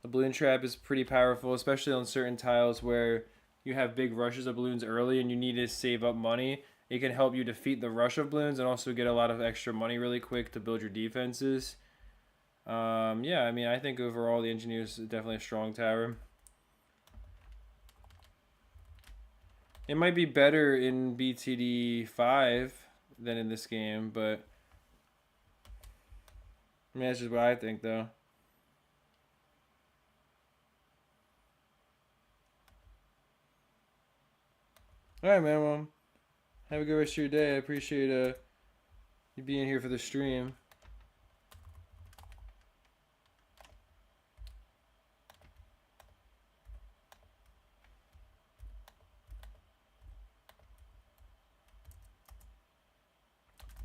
The balloon trap is pretty powerful, especially on certain tiles where you have big rushes of balloons early and you need to save up money. It can help you defeat the rush of balloons and also get a lot of extra money really quick to build your defenses. Yeah, I mean, I think overall the engineer is definitely a strong tower. It might be better in BTD5 than in this game, but I mean, that's just what I think, though. All right, man. Well, have a good rest of your day. I appreciate you being here for the stream.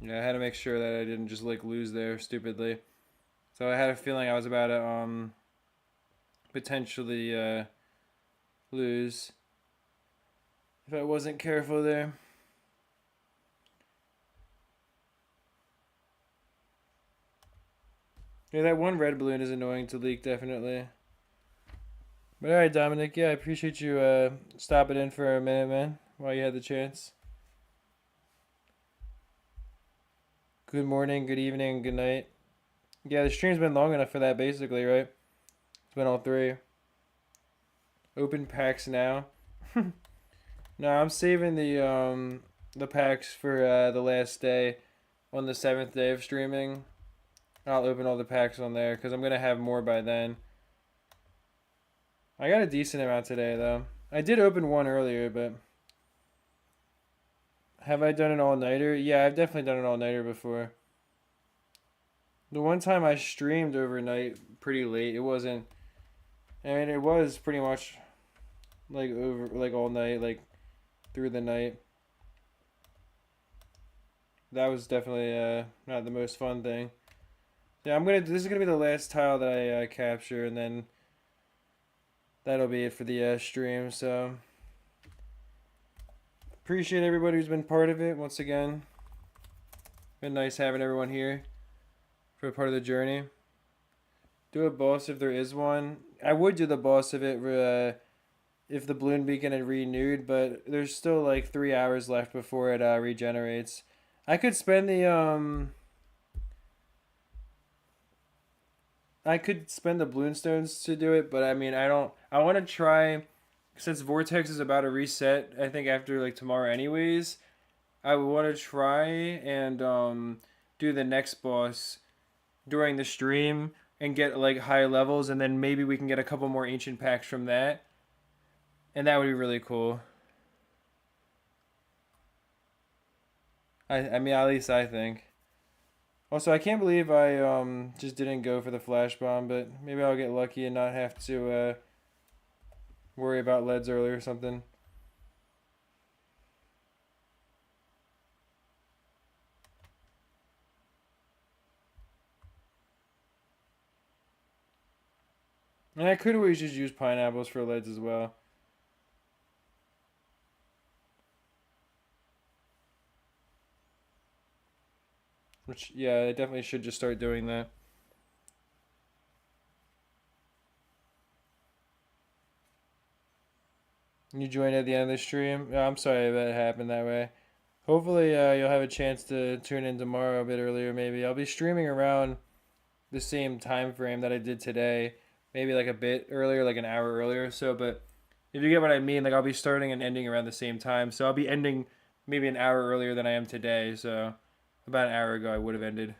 Yeah, I had to make sure that I didn't just like lose there stupidly. So I had a feeling I was about to potentially lose if I wasn't careful there. Yeah, that one red balloon is annoying to leak, definitely. But alright, Dominic, yeah, I appreciate you stopping in for a minute, man, while you had the chance. Good morning, good evening, good night. Yeah, the stream's been long enough for that, basically, right? It's been all three. Open packs now. No, I'm saving the packs for the last day on the 7th day of streaming. I'll open all the packs on there because I'm gonna have more by then. I got a decent amount today though. I did open one earlier, but have I done an all-nighter? Yeah, I've definitely done an all-nighter before. The one time I streamed overnight pretty late, it wasn't. I mean, it was pretty much like over like all night, like through the night. That was definitely not the most fun thing. Yeah, I'm gonna. This is gonna be the last tile that I capture, and then that'll be it for the stream. So appreciate everybody who's been part of it. Once again, been nice having everyone here for part of the journey. Do a boss if there is one. I would do the boss if it if the balloon beacon had renewed, but there's still like 3 hours left before it regenerates. I could spend the balloon stones to do it, but I mean I don't. I want to try since Vortex is about to reset. I think after like tomorrow, anyways. I would want to try and do the next boss during the stream and get like high levels, and then maybe we can get a couple more ancient packs from that, and that would be really cool. I mean, at least I think. Also, I can't believe I just didn't go for the flash bomb, but maybe I'll get lucky and not have to worry about leads early or something. And I could always just use pineapples for leads as well. Which, yeah, I definitely should just start doing that. You joined at the end of the stream? Oh, I'm sorry that it happened that way. Hopefully, you'll have a chance to tune in tomorrow a bit earlier, maybe. I'll be streaming around the same time frame that I did today. Maybe like a bit earlier, like an hour earlier or so. But if you get what I mean, like I'll be starting and ending around the same time. So I'll be ending maybe an hour earlier than I am today. So about an hour ago, I would have ended.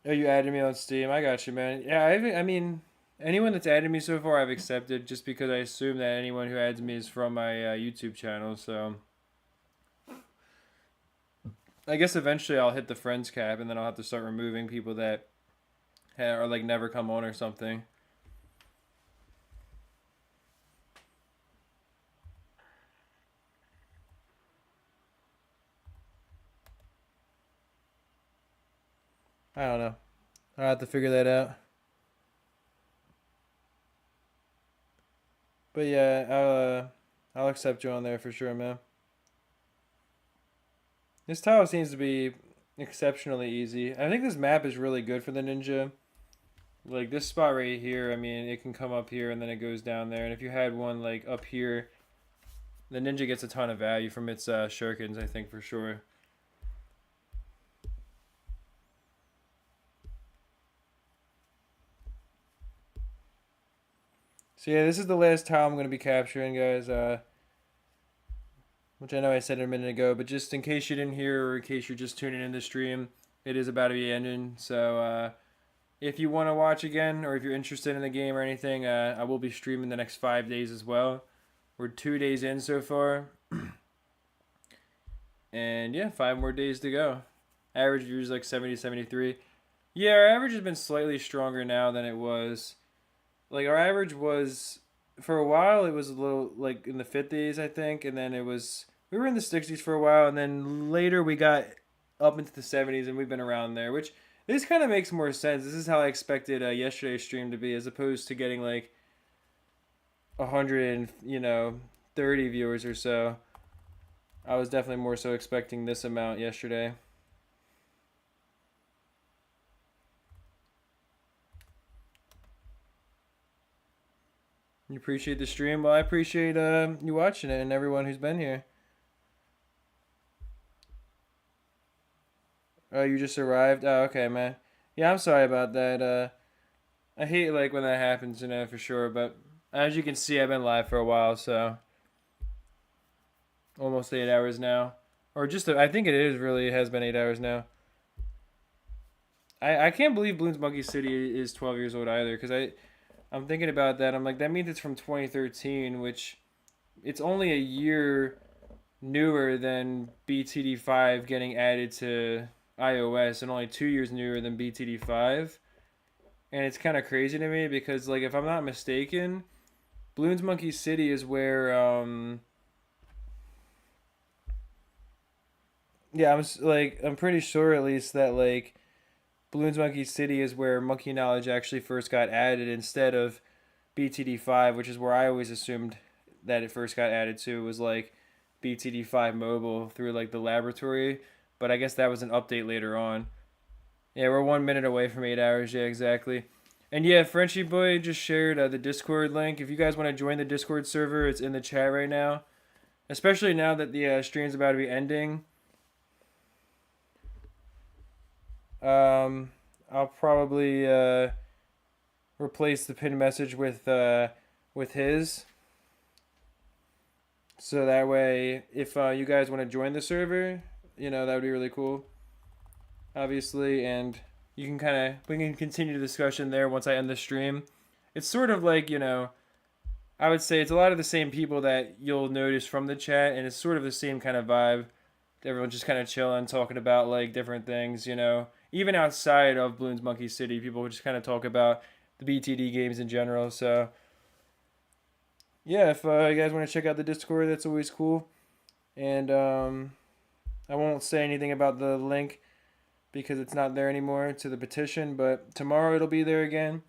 Oh, you added me on Steam. I got you, man. Yeah, I mean, anyone that's added me so far, I've accepted just because I assume that anyone who adds me is from my YouTube channel. So I guess eventually I'll hit the friends cap, and then I'll have to start removing people that are like never come on or something. I don't know. I'll have to figure that out. But yeah, I'll accept you on there for sure, man. This tile seems to be exceptionally easy. I think this map is really good for the ninja. Like this spot right here, I mean, it can come up here and then it goes down there. And if you had one like up here, the ninja gets a ton of value from its shurikens, I think, for sure. So yeah, this is the last tile I'm going to be capturing, guys. Which I know I said a minute ago, but just in case you didn't hear or in case you're just tuning in the stream, it is about to be ending. So if you want to watch again or if you're interested in the game or anything, I will be streaming the next 5 days as well. We're 2 days in so far. And yeah, 5 more days to go. Average views like 70, 73. Yeah, our average has been slightly stronger now than it was. Like our average was, for a while it was a little like in the 50s, I think, and then we were in the 60s for a while, and then later we got up into the 70s, and we've been around there, which this kind of makes more sense. This is how I expected yesterday's stream to be, as opposed to getting like 130 viewers or so. I was definitely more so expecting this amount yesterday. You appreciate the stream? Well, I appreciate you watching it and everyone who's been here. Oh, you just arrived? Oh, okay, man. Yeah, I'm sorry about that. I hate like when that happens, for sure. But as you can see, I've been live for a while, so almost 8 hours now, or just I think it has been 8 hours now. I can't believe Bloons Monkey City is 12 years old either, because I'm thinking about that. I'm like, that means it's from 2013, which it's only a year newer than BTD5 getting added to iOS, and only 2 years newer than BTD5. And it's kind of crazy to me because, like, if I'm not mistaken, Bloons Monkey City is where, yeah, I'm pretty sure at least that, like, Bloons Monkey City is where Monkey Knowledge actually first got added instead of BTD5, which is where I always assumed that it first got added to, was like BTD5 mobile through like the laboratory, but I guess that was an update later on. Yeah, we're 1 minute away from 8 hours. Yeah, exactly. And yeah, Frenchie Boy just shared the Discord link. If you guys want to join the Discord server, it's in the chat right now. Especially now that the stream's about to be ending. I'll probably replace the pinned message with his. So that way, if you guys want to join the server, that would be really cool. Obviously, and we can continue the discussion there once I end the stream. It's sort of like, I would say it's a lot of the same people that you'll notice from the chat, and it's sort of the same kind of vibe. Everyone's just kind of chilling, talking about like different things, Even outside of Bloons Monkey City, people would just kind of talk about the BTD games in general. So, yeah, if you guys want to check out the Discord, that's always cool. And I won't say anything about the link because it's not there anymore to the petition, but tomorrow it'll be there again.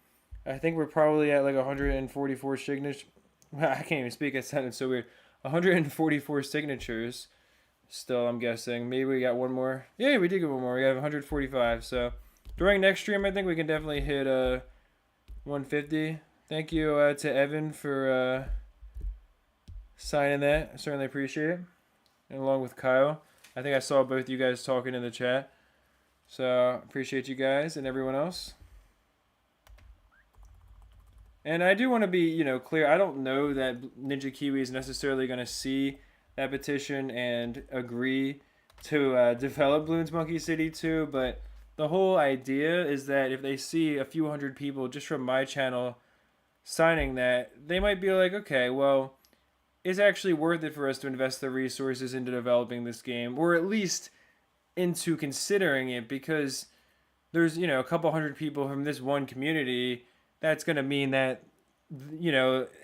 I think we're probably at like 144 signatures. I can't even speak. It sounded so weird. 144 signatures. Still, I'm guessing. Maybe we got one more. Yeah, we did get one more. We have 145. So during next stream, I think we can definitely hit 150. Thank you to Evan for signing that. I certainly appreciate it. And along with Kyle. I think I saw both you guys talking in the chat. So appreciate you guys and everyone else. And I do want to be, clear. I don't know that Ninja Kiwi is necessarily going to see that petition and agree to develop Bloons Monkey City 2, but the whole idea is that if they see a few hundred people just from my channel signing that, they might be like, okay, well, it's actually worth it for us to invest the resources into developing this game, or at least into considering it, because there's, a couple hundred people from this one community. That's going to mean that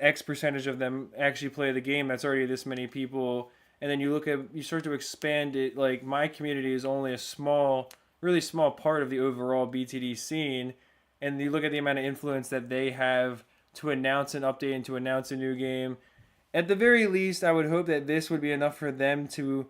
X percentage of them actually play the game. That's already this many people. And then you start to expand it. Like, my community is only a really small part of the overall BTD scene. And you look at the amount of influence that they have to announce an update and to announce a new game. At the very least, I would hope that this would be enough for them to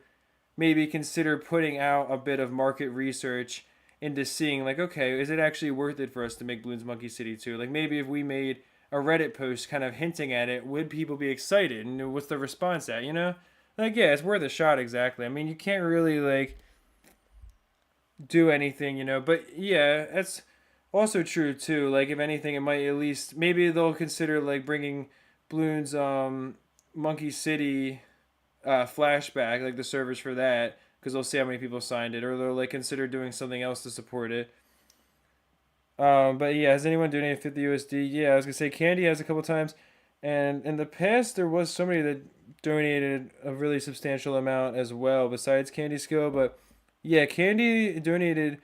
maybe consider putting out a bit of market research into seeing, like, okay, is it actually worth it for us to make Bloons Monkey City 2? Like, maybe if we made a Reddit post kind of hinting at it, would people be excited? And what's the response at, you know? Like, yeah, it's worth a shot, exactly. I mean, you can't really, like, do anything, you know? But, yeah, that's also true, too. Like, if anything, it might at least, maybe they'll consider, like, bringing Bloons, Monkey City flashback, like the servers for that, because they'll see how many people signed it, or they'll like consider doing something else to support it. But yeah, has anyone donated 50 USD? Yeah, I was gonna say Candy has a couple times, and in the past there was somebody that donated a really substantial amount as well, besides Candy Skill. But yeah, Candy donated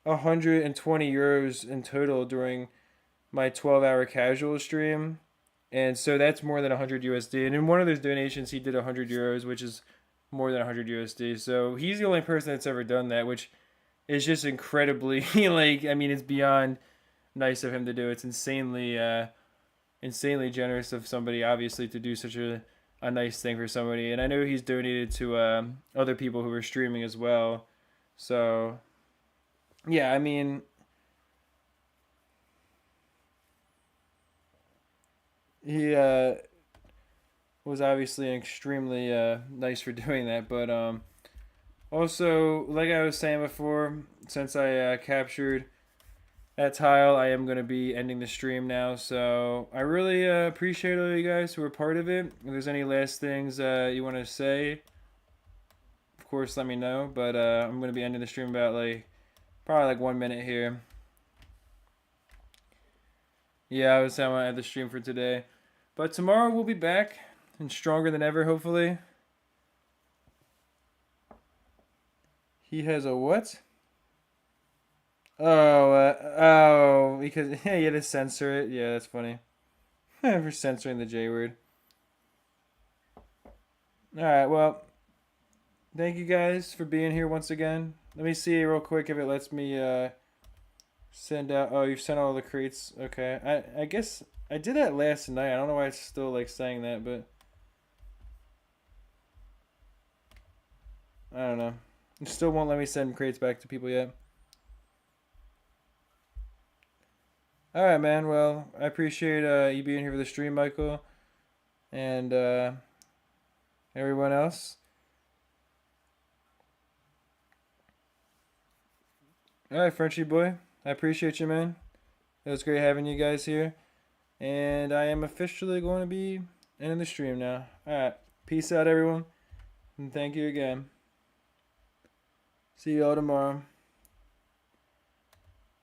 120 euros in total during my 12-hour casual stream. And so that's more than 100 USD. And in one of those donations, he did 100 euros, which is more than 100 USD. So he's the only person that's ever done that, which is just incredibly, like, I mean, it's beyond nice of him to do. It's insanely generous of somebody, obviously, to do such a nice thing for somebody. And I know he's donated to other people who are streaming as well. So, yeah, I mean, he was obviously extremely nice for doing that. But also, like I was saying before, since I captured that tile, I am going to be ending the stream now. So I really appreciate all you guys who were part of it. If there's any last things you want to say, of course, let me know. But I'm going to be ending the stream about probably 1 minute here. Yeah, I was saying I want to end the stream for today. But tomorrow we'll be back and stronger than ever, hopefully. He has a what? Oh, because yeah, you had to censor it. Yeah, that's funny. For censoring the J word. Alright, well, thank you guys for being here once again. Let me see real quick if it lets me send out. Oh, you've sent all the crates. Okay. I guess I did that last night. I don't know why it's still saying that, but I don't know. It still won't let me send crates back to people yet. Alright, man. Well, I appreciate you being here for the stream, Michael. And everyone else. Alright, Frenchy boy. I appreciate you, man. It was great having you guys here. And I am officially going to be ending the stream now. Alright. Peace out, everyone. And thank you again. See you all tomorrow.